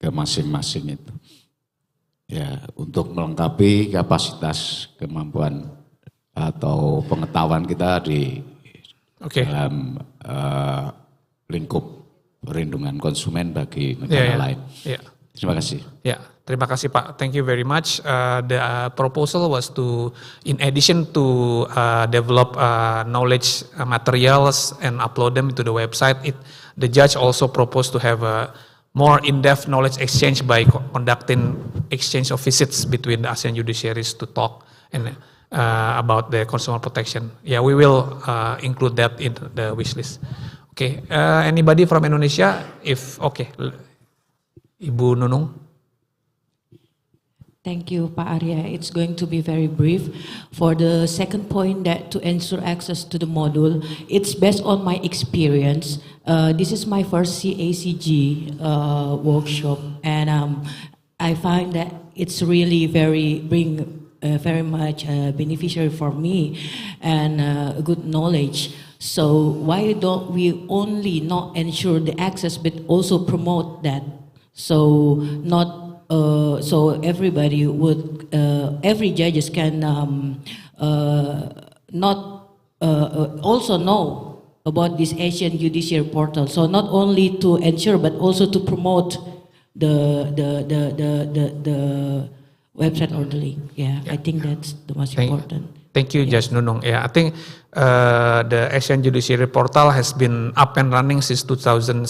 ke masing-masing itu. Ya, untuk melengkapi kapasitas kemampuan atau pengetahuan kita di dalam lingkup perlindungan konsumen bagi negara lain. Terima kasih.
Terima kasih, Pak. Thank you very much. The proposal was to, in addition to develop knowledge materials and upload them to the website, the judge also proposed to have a more in-depth knowledge exchange by conducting exchange of visits between the ASEAN judiciaries to talk and about the consumer protection. Yeah, we will include that in the wish list. Okay, anybody from Indonesia? Ibu Nunung.
Thank you, Pak Arya. It's going to be very brief. For the second point, that to ensure access to the module, it's based on my experience. This is my first CACG workshop, and I find that it's really very much beneficial for me and good knowledge. So why don't we only not ensure the access, but also promote that? So so everybody would, every judges can also know about this Asian Judicial Portal. So not only to ensure, but also to promote the website orderly. I think that's the most important.
Thank you, Judge Nunung. Yeah, I think the Asian Judiciary Portal has been up and running since 2017,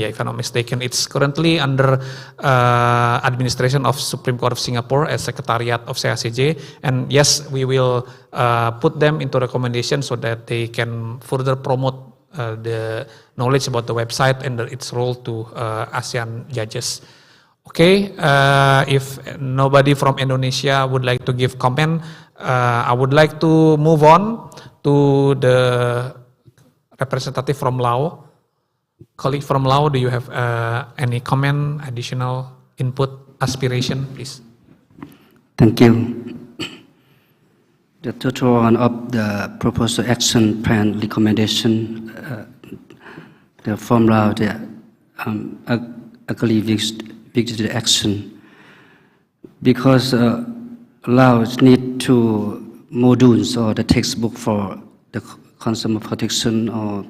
yeah, if I'm not mistaken. It's currently under administration of Supreme Court of Singapore as Secretariat of CACJ. And yes, we will put them into recommendation so that they can further promote the knowledge about the website and its role to ASEAN judges. Okay, if nobody from Indonesia would like to give comment, I would like to move on to the representative from Laos. Colleague from Laos, do you have any comment, additional input, aspiration, please?
Thank you. The total one of the proposed action plan recommendation, the formula, agree with the action, because Laos need to modules or the textbook for the consumer protection or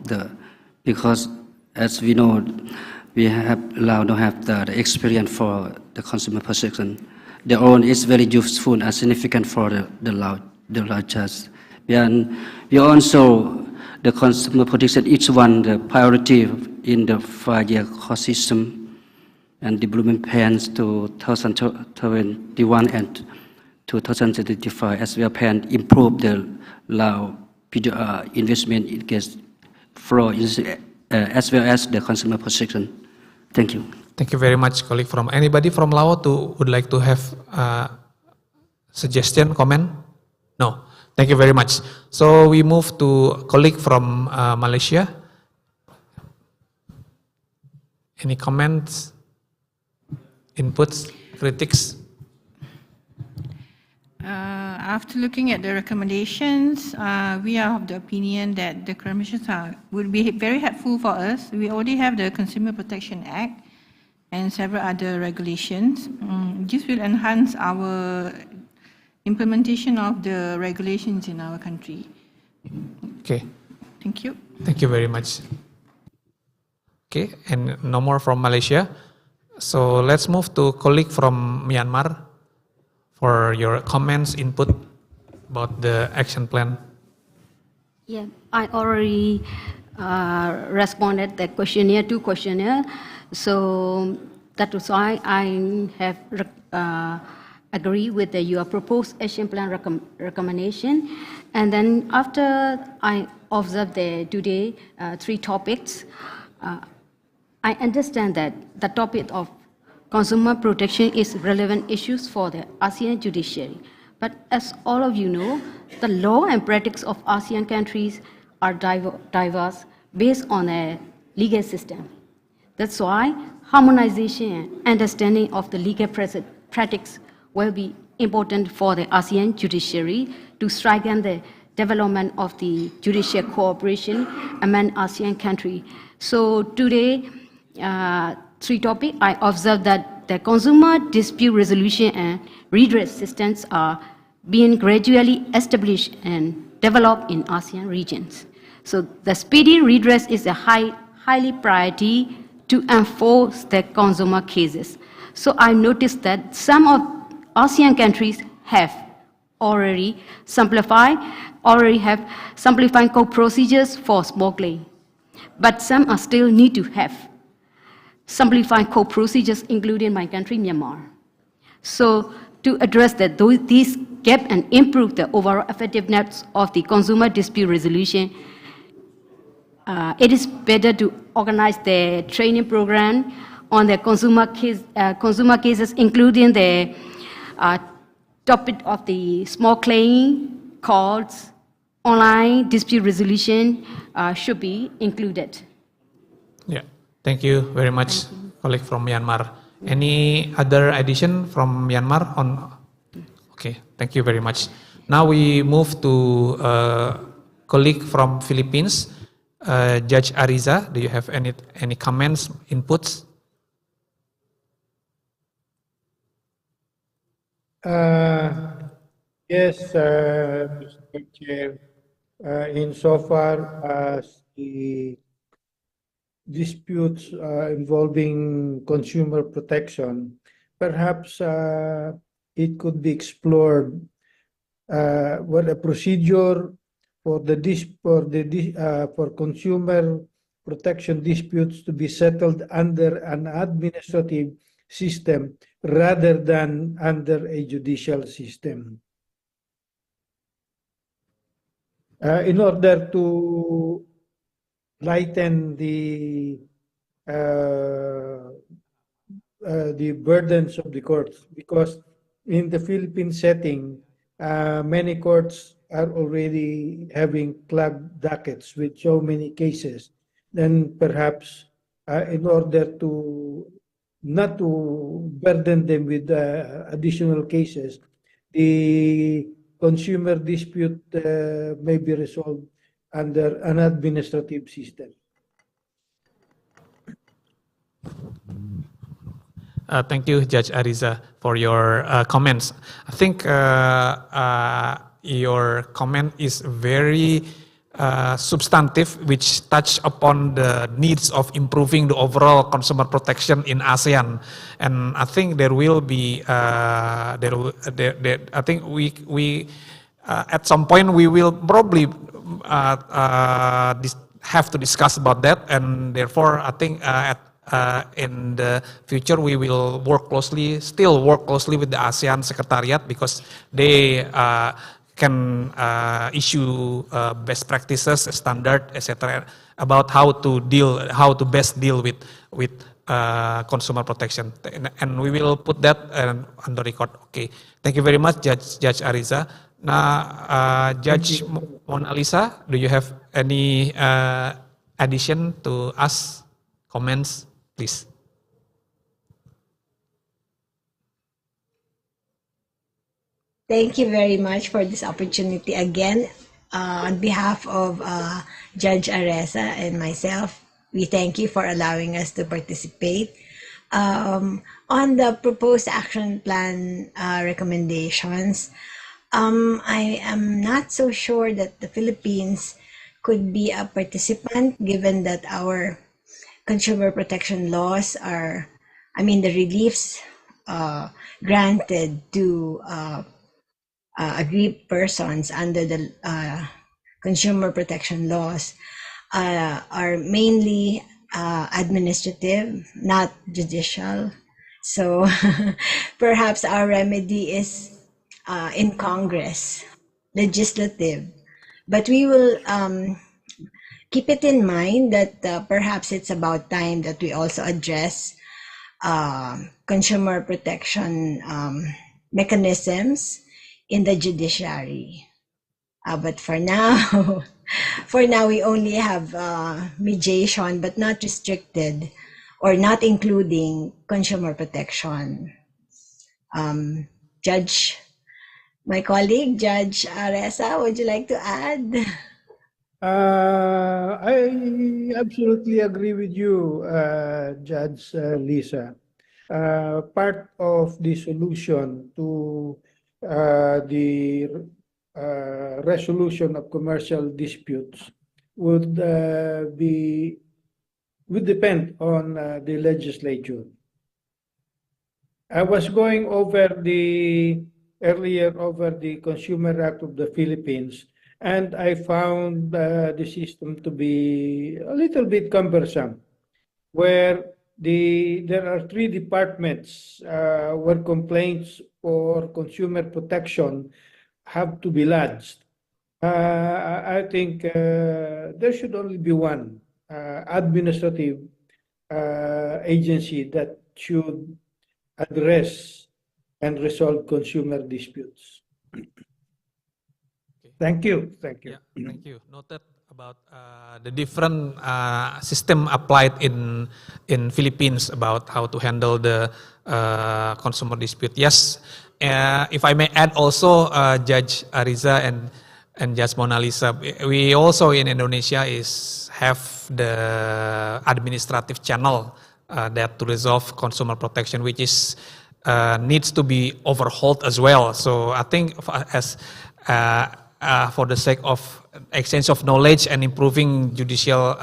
because as we know, Laos don't have the experience for the consumer protection. Their own is very useful and significant for the Laos judges. We also the consumer protection, each one the priority in the 5-year cost system and development plans to 2021 and 2025 as well plan improve the Lao investment flow as well as the consumer protection. Thank you.
Thank you very much, colleague. From anybody from Laos would like to have suggestion, comment? No. Thank you very much. So we move to colleague from Malaysia. Any comments, inputs, critics?
After looking at the recommendations, we are of the opinion that the recommendations would be very helpful for us. We already have the Consumer Protection Act and several other regulations. This will enhance our implementation of the regulations in our country.
Okay.
Thank you.
Thank you very much. Okay, and no more from Malaysia. So let's move to colleague from Myanmar for your comments, input about the action plan.
Yeah, I already responded the questionnaire to questionnaire. So that is why I have agree with your proposed action plan recommendation. And then after I observed today 3 topics, I understand that the topic of consumer protection is relevant issues for the ASEAN judiciary. But as all of you know, the law and practice of ASEAN countries are diverse based on a legal system. That's why harmonization and understanding of the legal practice will be important for the ASEAN judiciary to strengthen the development of the judicial cooperation among ASEAN countries. So today, 3 topics, I observed that the consumer dispute resolution and redress systems are being gradually established and developed in ASEAN regions. So the speedy redress is a highly priority to enforce the consumer cases. So I noticed that some of ASEAN countries have already have simplified court procedures for small claims. But some are still need to have simplified court procedures, including my country, Myanmar. So to address these gaps and improve the overall effectiveness of the consumer dispute resolution, it is better to organize the training program on the consumer cases, including the topic of the small claim, courts, online dispute resolution should be included.
Yeah, thank you very much, colleague from Myanmar. Any other addition from Myanmar on? Okay, thank you very much. Now we move to colleague from Philippines, Judge Ariza. Do you have any comments, inputs?
Yes, Mr. Chair. Insofar as the disputes involving consumer protection, perhaps it could be explored a procedure for for consumer protection disputes to be settled under an administrative system rather than under a judicial system. In order to lighten the burdens of the courts, because in the Philippine setting, many courts are already having clogged dockets with so many cases. Then perhaps in order to not to burden them with additional cases, the consumer dispute may be resolved under an administrative system.
Thank you, Judge Ariza, for your comments. I think your comment is very substantive, which touch upon the needs of improving the overall consumer protection in ASEAN. And I think there will be, I think we at some point we will probably have to discuss about that. And therefore, I think in the future we will still work closely with the ASEAN Secretariat, because they can issue best practices, standard, etc., about how to best deal with consumer protection, and we will put that on the record. Okay, thank you very much, Judge Ariza. Now, Judge Mona Lisa, do you have any addition to us, comments, please?
Thank you very much for this opportunity again. On behalf of Judge Areza and myself, we thank you for allowing us to participate. On the proposed action plan recommendations, I am not so sure that the Philippines could be a participant, given that our consumer protection laws the reliefs granted to aggrieved persons under the consumer protection laws are mainly administrative, not judicial. So perhaps our remedy is in Congress, legislative. But we will keep it in mind that perhaps it's about time that we also address consumer protection mechanisms in the judiciary. But for now, we only have mediation, but not restricted or not including consumer protection. Judge, my colleague, Judge Areza, would you like to add?
I absolutely agree with you, Judge Lisa. Part of the solution to the resolution of commercial disputes would depend on the legislature. I was going over the Consumer Act of the Philippines, and I found the system to be a little bit cumbersome, where there are 3 departments where complaints for consumer protection have to be lodged. I think there should only be one administrative agency that should address and resolve consumer disputes. Thank you. Thank you.
Yeah, thank you. Noted about the different system applied in Philippines about how to handle the consumer dispute. Yes, if I may add also, Judge Ariza and Judge Mona Lisa, we also in Indonesia have the administrative channel that to resolve consumer protection, which is needs to be overhauled as well. So I think as for the sake of exchange of knowledge and improving judicial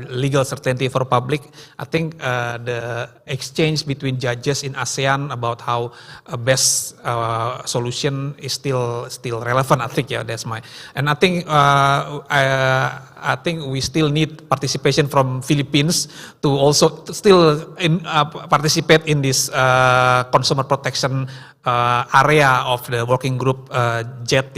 legal certainty for public. I think the exchange between judges in ASEAN about how a best solution is still relevant. I think that's my, and I think I think we still need participation from Philippines to also still participate in this consumer protection area of the working group JET.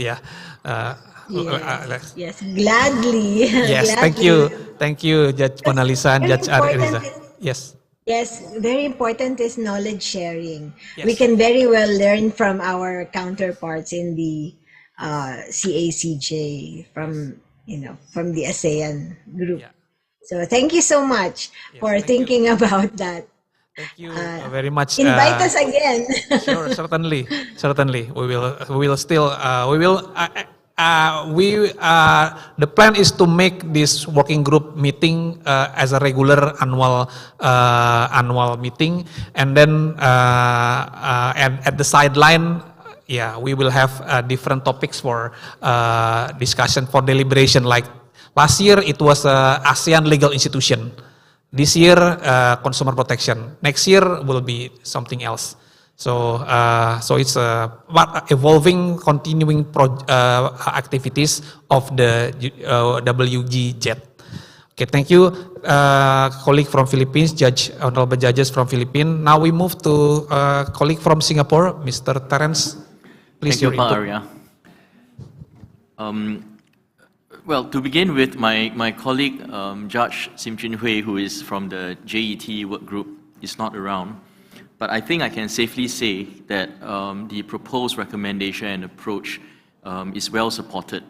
Yes, gladly.
Yes,
gladly.
thank you, Judge Mona Lisa and Judge Ariza. Yes.
Yes, very important is knowledge sharing.
Yes.
We can very well learn from our counterparts in the CACJ from the ASEAN group. Yeah. So thank you so much for thinking about that.
Thank you very much.
Invite us again.
Sure, certainly. We will still. The plan is to make this working group meeting as a regular annual meeting, and then and at the sideline, we will have different topics for discussion, for deliberation. Like last year, it was ASEAN legal institution. This year, consumer protection. Next year will be something else. So it's evolving, continuing activities of the WGJET. Okay, thank you, colleague from Philippines, honorable judges from Philippines. Now we move to colleague from Singapore, Mr. Terence. Please.
Thank you, Pak Arya. Well, to begin with, my colleague, Judge Sim Chin Hui, who is from the JET work group, is not around. But I think I can safely say that the proposed recommendation and approach is well supported.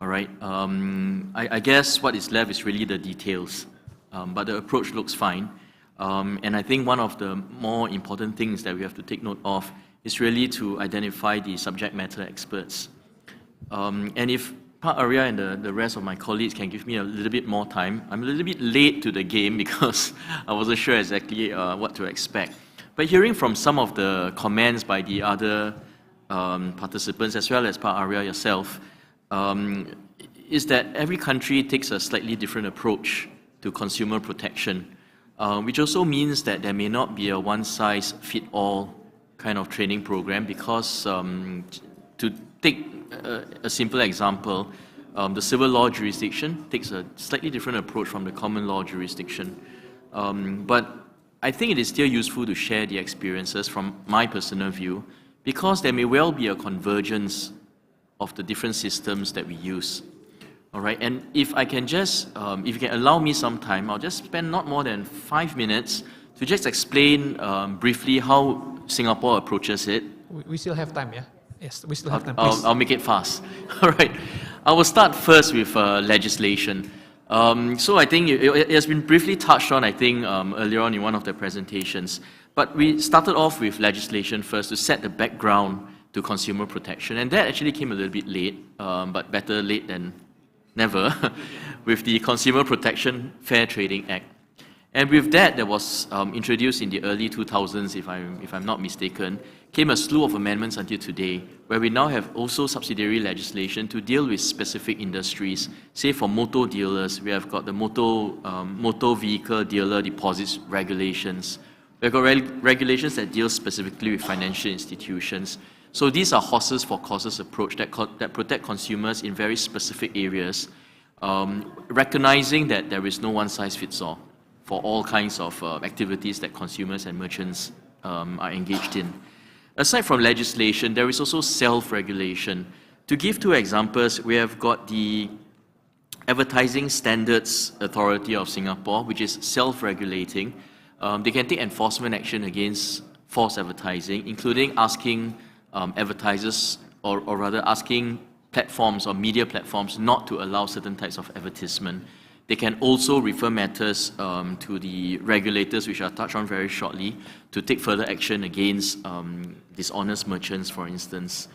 All right. I guess what is left is really the details, but the approach looks fine. And I think one of the more important things that we have to take note of is really to identify the subject matter experts. And if Pak Arya and the rest of my colleagues can give me a little bit more time. I'm a little bit late to the game because I wasn't sure exactly what to expect. But hearing from some of the comments by the other participants, as well as Pak Arya yourself, is that every country takes a slightly different approach to consumer protection, which also means that there may not be a one-size-fits-all kind of training program because to take a simple example, the civil law jurisdiction takes a slightly different approach from the common law jurisdiction. But I think it is still useful to share the experiences from my personal view because there may well be a convergence of the different systems that we use. All right, and if I can just, if you can allow me some time, I'll just spend not more than 5 minutes to just explain briefly how Singapore approaches it.
We still have time, yeah? Yes, we still have time, please.
I'll make it fast. All right. I will start first with legislation. So I think it has been briefly touched on, I think, earlier on in one of the presentations. But we started off with legislation first to set the background to consumer protection. And that actually came a little bit late, but better late than never, with the Consumer Protection Fair Trading Act. And with that was introduced in the early 2000s, if I'm not mistaken, came a slew of amendments until today, where we now have also subsidiary legislation to deal with specific industries. Say for motor dealers, we have got the motor vehicle dealer deposits regulations. We've got regulations that deal specifically with financial institutions. So these are horses for courses approach that protect consumers in very specific areas, recognizing that there is no one-size-fits-all for all kinds of activities that consumers and merchants are engaged in. Aside from legislation, there is also self-regulation. To give two examples, we have got the Advertising Standards Authority of Singapore, which is self-regulating. They can take enforcement action against false advertising, including asking advertisers, or rather asking platforms or media platforms not to allow certain types of advertisement. They can also refer matters to the regulators, which I'll touch on very shortly, to take further action against dishonest merchants, for instance.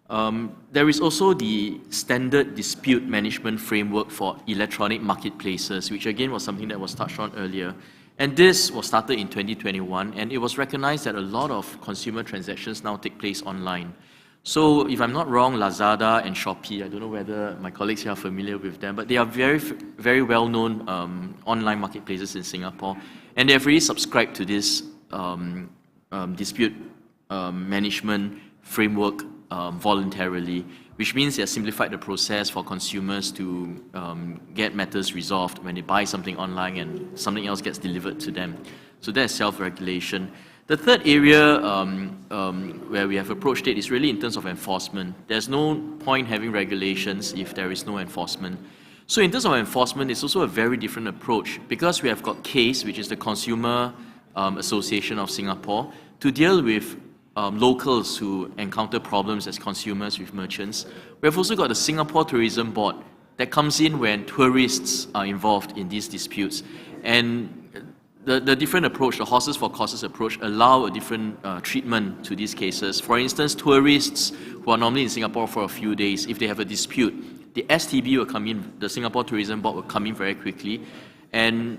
There is also the Standard Dispute Management Framework for Electronic Marketplaces, which again was something that was touched on earlier. And this was started in 2021, and it was recognized that a lot of consumer transactions now take place online. So if I'm not wrong, Lazada and Shopee, I don't know whether my colleagues here are familiar with them, but they are very well-known online marketplaces in Singapore, and they have really subscribed to this dispute management framework voluntarily, which means they have simplified the process for consumers to get matters resolved when they buy something online and something else gets delivered to them. So that's self-regulation. The third area where we have approached it is really in terms of enforcement. There's no point having regulations if there is no enforcement. So in terms of enforcement, it's also a very different approach because we have got CASE, which is the Consumer Association of Singapore, to deal with locals who encounter problems as consumers with merchants. We have also got the Singapore Tourism Board that comes in when tourists are involved in these disputes. And the different approach, the horses for courses approach, allow a different treatment to these cases. For instance, tourists who are normally in Singapore for a few days, if they have a dispute, the STB will come in, the Singapore Tourism Board will come in very quickly and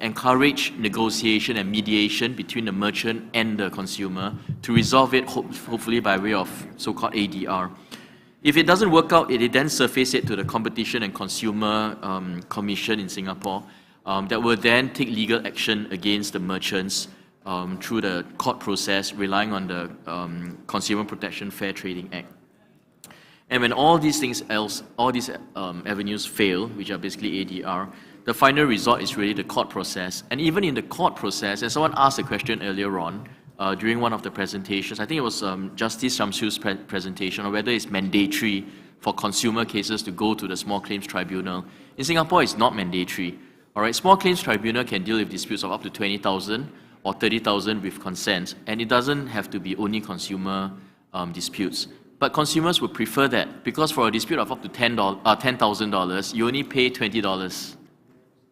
encourage negotiation and mediation between the merchant and the consumer to resolve it, hopefully by way of so-called ADR. If it doesn't work out, it then surface it to the Competition and Consumer Commission in Singapore, that will then take legal action against the merchants through the court process, relying on the Consumer Protection Fair Trading Act. And when all these avenues fail, which are basically ADR, the final resort is really the court process. And even in the court process, and someone asked a question earlier on during one of the presentations, I think it was Justice Shamsu's presentation, on whether it's mandatory for consumer cases to go to the Small Claims Tribunal. In Singapore, it's not mandatory. All right, Small Claims Tribunal can deal with disputes of up to 20,000 or 30,000 with consent, and it doesn't have to be only consumer disputes. But consumers would prefer that because for a dispute of up to $10,000, you only pay $20,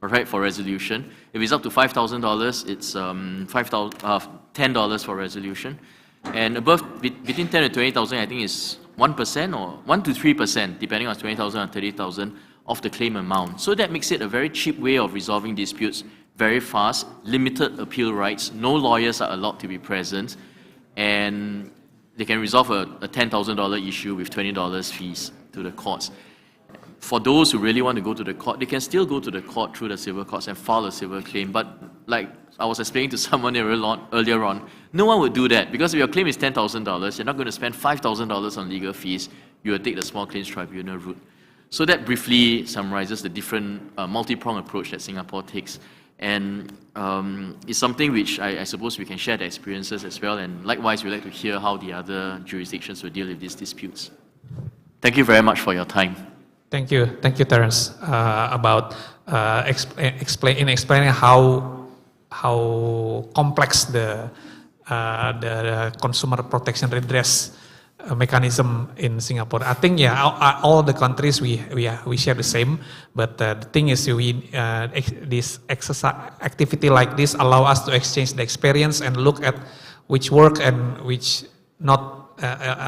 all right, for resolution. If it's up to $5,000, it's $10 for resolution, and above between 10 and 20,000, I think is 1% or 1 to 3%, depending on 20,000 or 30,000. Of the claim amount. So that makes it a very cheap way of resolving disputes, very fast, limited appeal rights, no lawyers are allowed to be present, and they can resolve a $10,000 issue with $20 fees to the courts. For those who really want to go to the court, they can still go to the court through the civil courts and file a civil claim, but like I was explaining to someone earlier on, no one would do that because if your claim is $10,000, you're not going to spend $5,000 on legal fees, you will take the Small Claims Tribunal route. So that briefly summarizes the different multi-pronged approach that Singapore takes. And it's something which I suppose we can share the experiences as well. And likewise, we'd like to hear how the other jurisdictions will deal with these disputes. Thank you very much for your time.
Thank you, Terence, about explaining how complex the consumer protection redress mechanism in Singapore. I think all the countries we share the same, but the thing is this exercise activity like this allow us to exchange the experience and look at which work and which not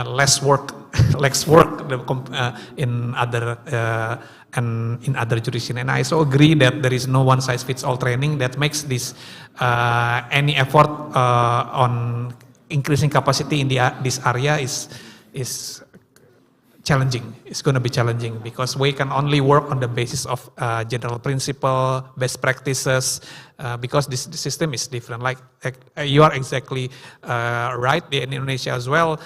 less work in other jurisdictions. And I also agree that there is no one size fits all training that makes this any effort on increasing capacity in this area is challenging. It's going to be challenging because we can only work on the basis of general principle, best practices, because the system is different. Like you are exactly right. In Indonesia as well,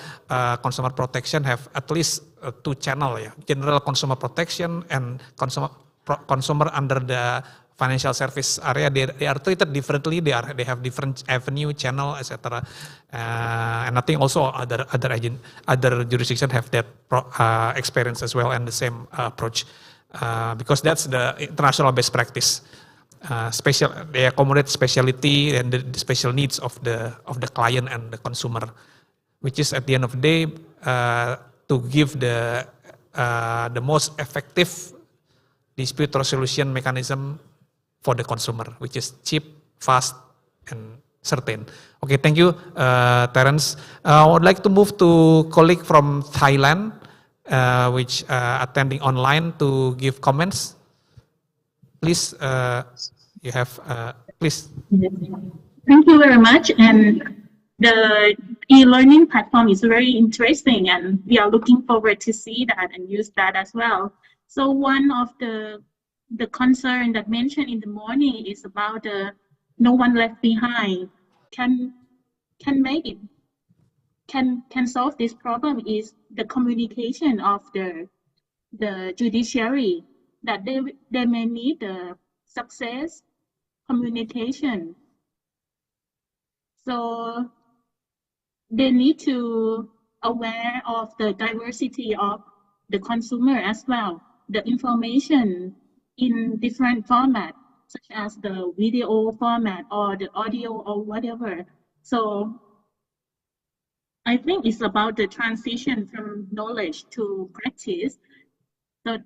consumer protection have at least two channels: general consumer protection and consumer under the financial service area. They are treated differently. They have different avenue, channel, etc. And I think also other jurisdictions have that experience as well and the same approach because that's the international best practice. They accommodate speciality and the special needs of the client and the consumer, which is at the end of the day to give the most effective dispute resolution mechanism for the consumer, which is cheap, fast, and certain. Okay, thank you, Terence. I would like to move to colleague from Thailand, which attending online to give comments. Please, you have, please.
Thank you very much. And e-learning platform is very interesting, and we are looking forward to see that and use that as well. So one of the concern that mentioned in the morning is about the no one left behind. Can solve this problem is the communication of the judiciary, that they may need the success communication. So they need to aware of the diversity of the consumer as well. The information in different format, such as the video format or the audio or whatever. So I think it's about the transition from knowledge to practice. So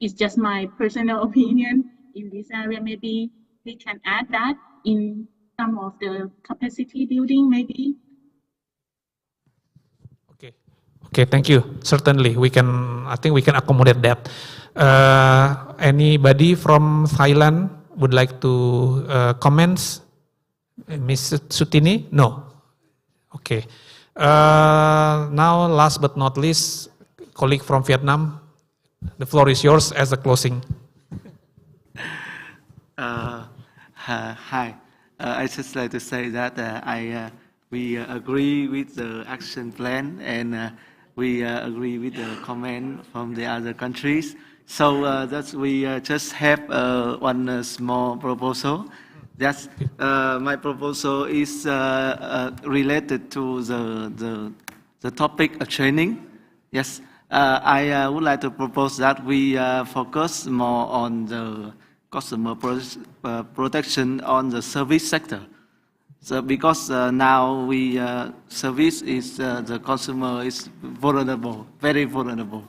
it's just my personal opinion in this area. Maybe we can add that in some of the capacity building, maybe.
Okay, thank you. Certainly, I think we can accommodate that. Anybody from Thailand would like to comment? Ms. Sutini? No. Okay. Now, last but not least, colleague from Vietnam, the floor is yours as a closing.
Hi. I just like to say that we agree with the action plan, and we agree with the comment from the other countries. So we just have one small proposal. That's my proposal is related to the topic of training. Yes, I would like to propose that we focus more on the customer protection on the service sector. So because now service is the consumer is vulnerable, very vulnerable,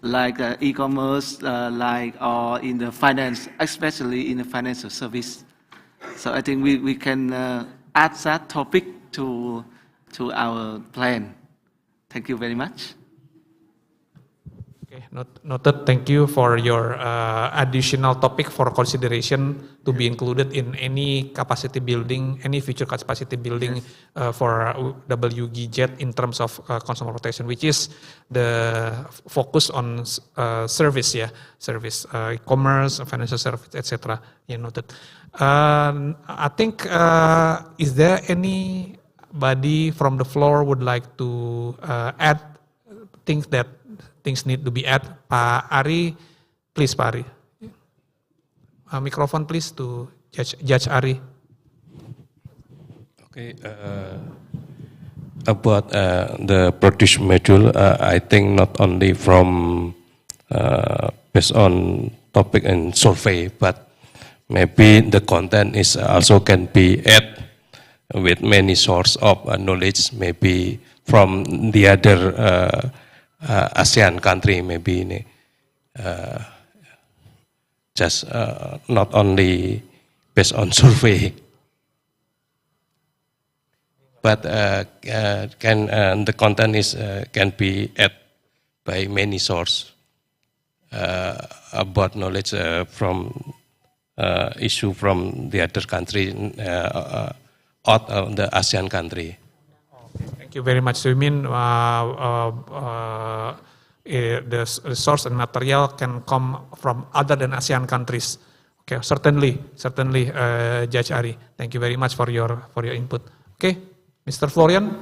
like e-commerce, or in the finance, especially in the financial service. So I think we can add that topic to our plan. Thank you very much.
Okay, noted. Thank you for your additional topic for consideration to be included in any capacity building, any future capacity building for WGZ in terms of consumer protection, which is the focus on service, service, e-commerce, financial service, etc. Yeah, noted. I think, is there anybody from the floor would like to add things need to be added? Pak Ari, please, Pak Ari. Microphone, please, to Judge Ari.
Okay. About the produce module, I think not only from based on topic and survey, but maybe the content is also can be added with many source of knowledge, maybe from the other ASEAN country, maybe just not only based on survey, but the content is can be added by many sources about knowledge from issue from the other country out of the ASEAN country.
Thank you very much. So you mean the source and material can come from other than ASEAN countries? Okay, certainly, Judge Ari. Thank you very much for your input. Okay, Mr. Florian.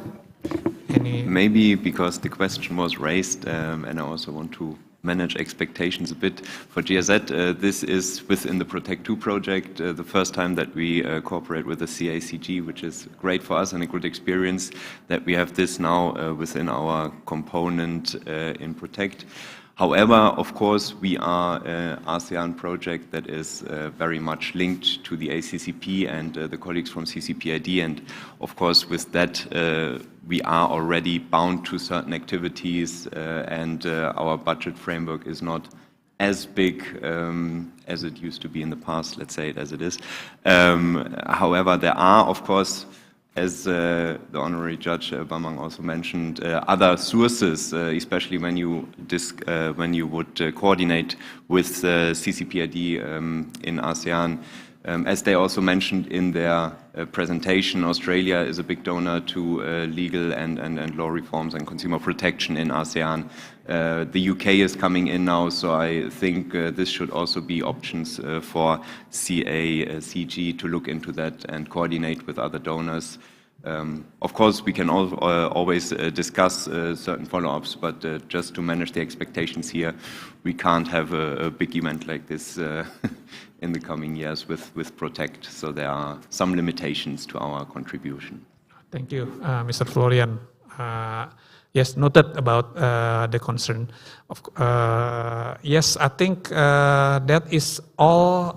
Maybe because the question was raised, and I also want to manage expectations a bit for GIZ. This is within the Protect 2 project, the first time that we cooperate with the CACG, which is great for us and a good experience that we have this now within our component in Protect. However, of course, we are an ASEAN project that is very much linked to the ACCP and the colleagues from CCPID, and of course with that we are already bound to certain activities and our budget framework is not as big as it used to be in the past, let's say it as it is. However, there are, of course, as the Honorary Judge Bamang also mentioned, other sources, especially when you would coordinate with CCPID in ASEAN. As they also mentioned in their presentation, Australia is a big donor to legal and law reforms and consumer protection in ASEAN. The UK is coming in now, so I think this should also be options for CG to look into that and coordinate with other donors. Of course, we can always discuss certain follow-ups, but just to manage the expectations here, we can't have a big event like this in the coming years with Protect. So there are some limitations to our contribution.
Thank you, Mr. Florian. Yes, noted about the concern. Yes, I think that is all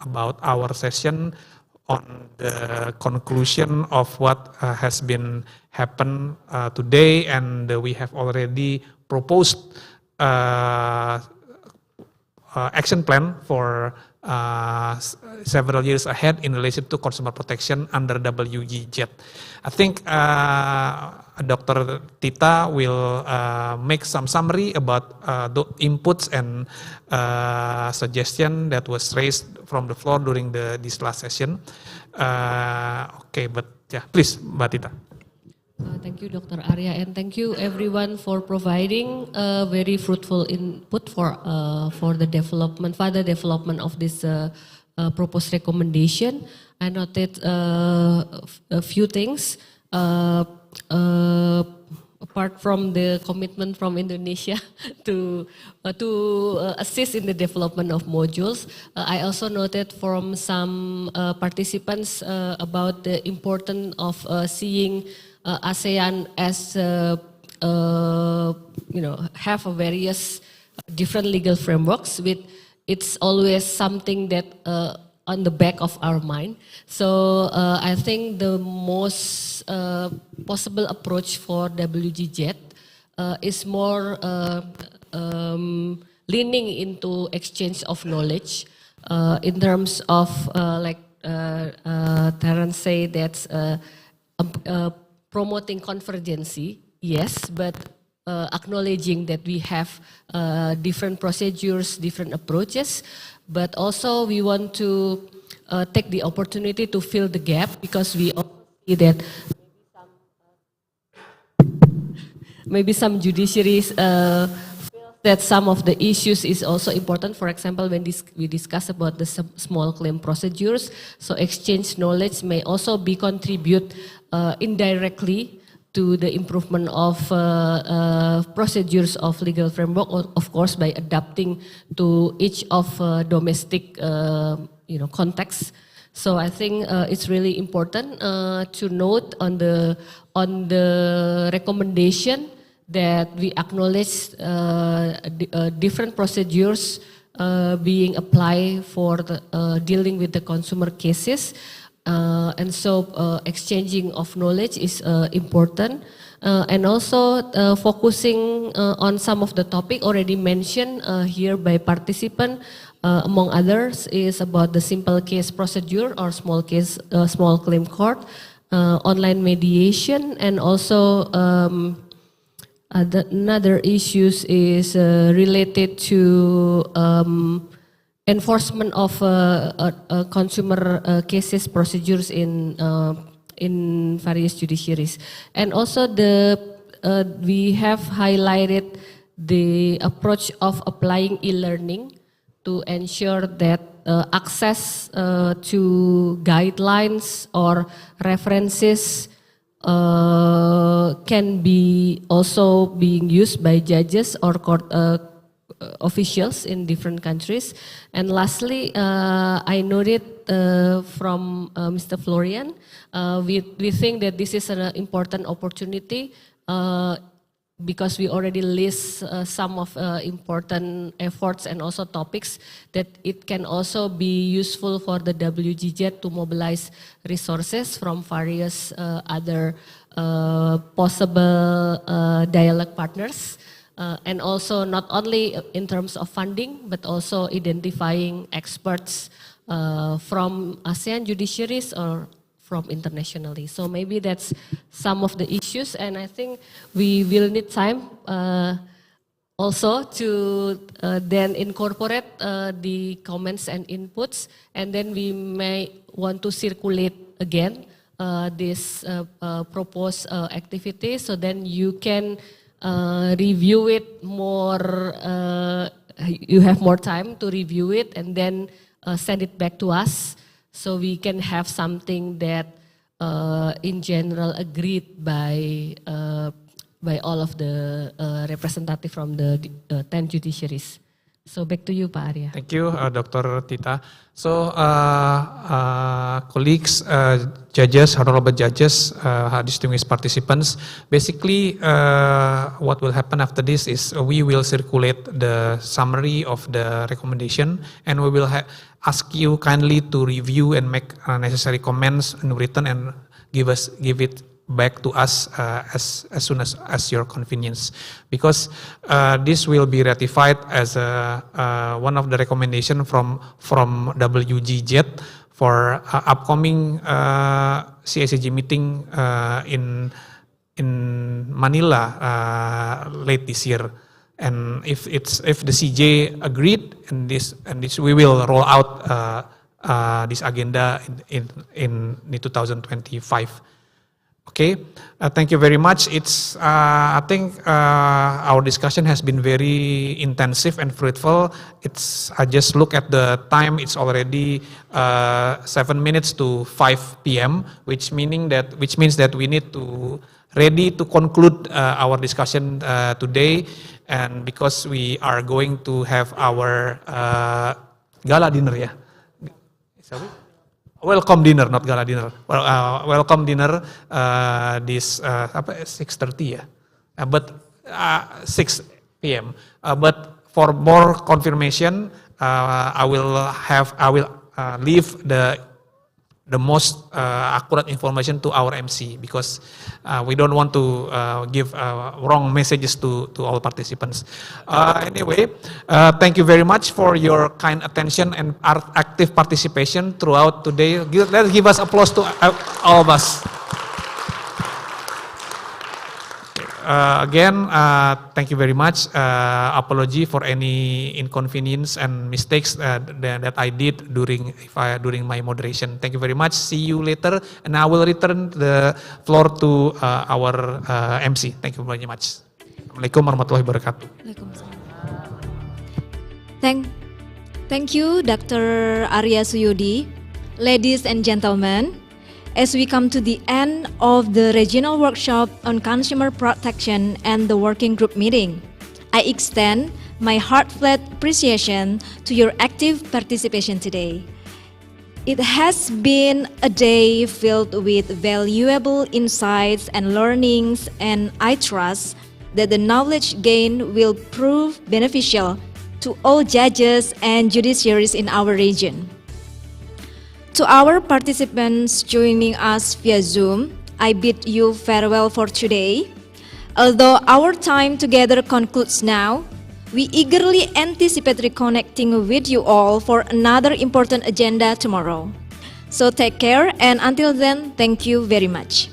about our session on the conclusion of what has been happened today, and we have already proposed action plan for several years ahead in relation to consumer protection under WGJ. I think Dr. Tita will make some summary about the inputs and suggestion that was raised from the floor during this last session. Okay, but yeah, please, Mbak Tita.
Thank you, Dr. Arya, and thank you everyone for providing very fruitful input for the development, further development of this proposed recommendation. I noted a few things. Apart from the commitment from Indonesia to assist in the development of modules, I also noted from some participants about the importance of seeing ASEAN as have a various different legal frameworks. It's always something that on the back of our mind. So I think the most possible approach for WGJ is more leaning into exchange of knowledge in terms of like Terence say that's promoting convergency, yes, but acknowledging that we have different procedures, different approaches, but also we want to take the opportunity to fill the gap, because we also see that maybe some judiciaries feel that some of the issues is also important. For example, when we discuss about the small claim procedures, so exchange knowledge may also be contribute indirectly to the improvement of procedures of legal framework, of course, by adapting to each of domestic context. So I think it's really important to note on the recommendation that we acknowledge different procedures being applied for dealing with the consumer cases. And so exchanging of knowledge is important, and also focusing on some of the topic already mentioned here by participant, among others, is about the simple case procedure or small claim court, online mediation, and also another issues is related to enforcement of consumer cases procedures in various judiciaries. And also we have highlighted the approach of applying e-learning to ensure that access to guidelines or references can be also being used by judges or court officials in different countries. And lastly, I noted from Mr. Florian, we think that this is an important opportunity because we already list some of important efforts and also topics that it can also be useful for the WGJ to mobilize resources from various other possible dialogue partners. And also not only in terms of funding, but also identifying experts from ASEAN judiciaries or from internationally. So maybe that's some of the issues, and I think we will need time also to then incorporate the comments and inputs, and then we may want to circulate again this proposed activity, so then you can review it more, you have more time to review it and then send it back to us, so we can have something that in general agreed by all of the representative from the 10 judiciaries. So back to you, Pak Arya.
Thank you, Dr. Tita. So, colleagues, judges, honorable judges, distinguished participants, basically what will happen after this is we will circulate the summary of the recommendation, and we will ask you kindly to review and make necessary comments in written and give it back to us as soon as your convenience, because this will be ratified as one of the recommendation from WGZ for upcoming CICG meeting in Manila late this year. And if the CJ agreed, and this we will roll out this agenda in 2025. Okay, thank you very much. It's I think our discussion has been very intensive and fruitful. I just look at the time. It's already 7 minutes to 5 p.m., which means that we need to ready to conclude our discussion today, and because we are going to have our gala dinner, yeah. Sorry? Welcome dinner, not gala dinner. Welcome dinner this 6:30 ya, but 6 p.m. But for more confirmation, I will leave the most accurate information to our MC, because we don't want to give wrong messages to all participants. Anyway, thank you very much for your kind attention and active participation throughout today. Let's give us applause to all of us. Again, thank you very much. Apology for any inconvenience and mistakes that I did during my moderation. Thank you very much. See you later, and I will return the floor to our MC. Thank you very much. Assalamualaikum warahmatullahi wabarakatuh.
Thank you, Dr. Arya Suyudi. Ladies and gentlemen, as we come to the end of the regional workshop on consumer protection and the working group meeting, I extend my heartfelt appreciation to your active participation today. It has been a day filled with valuable insights and learnings, and I trust that the knowledge gained will prove beneficial to all judges and judiciaries in our region. To our participants joining us via Zoom, I bid you farewell for today. Although our time together concludes now, we eagerly anticipate reconnecting with you all for another important agenda tomorrow. So take care, and until then, thank you very much.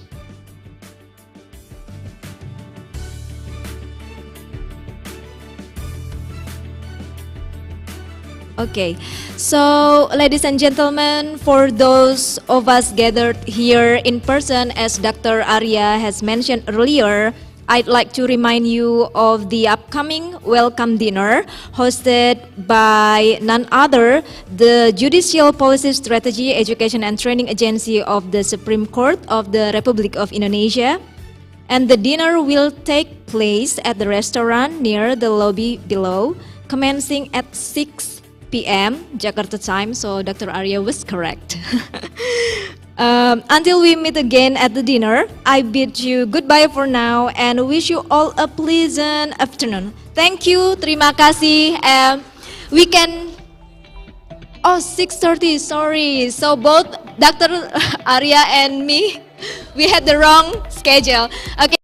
Okay, so ladies and gentlemen, for those of us gathered here in person, as Dr. Arya has mentioned earlier, I'd like to remind you of the upcoming welcome dinner hosted by none other, the Judicial Policy Strategy Education and Training Agency of the Supreme Court of the Republic of Indonesia. And the dinner will take place at the restaurant near the lobby below, commencing at 6 p.m. Jakarta time, so Dr. Arya was correct. Until we meet again at the dinner, I bid you goodbye for now and wish you all a pleasant afternoon. Thank you, terima kasih. We can, 6:30, sorry. So both Dr. Arya and me, we had the wrong schedule. Okay.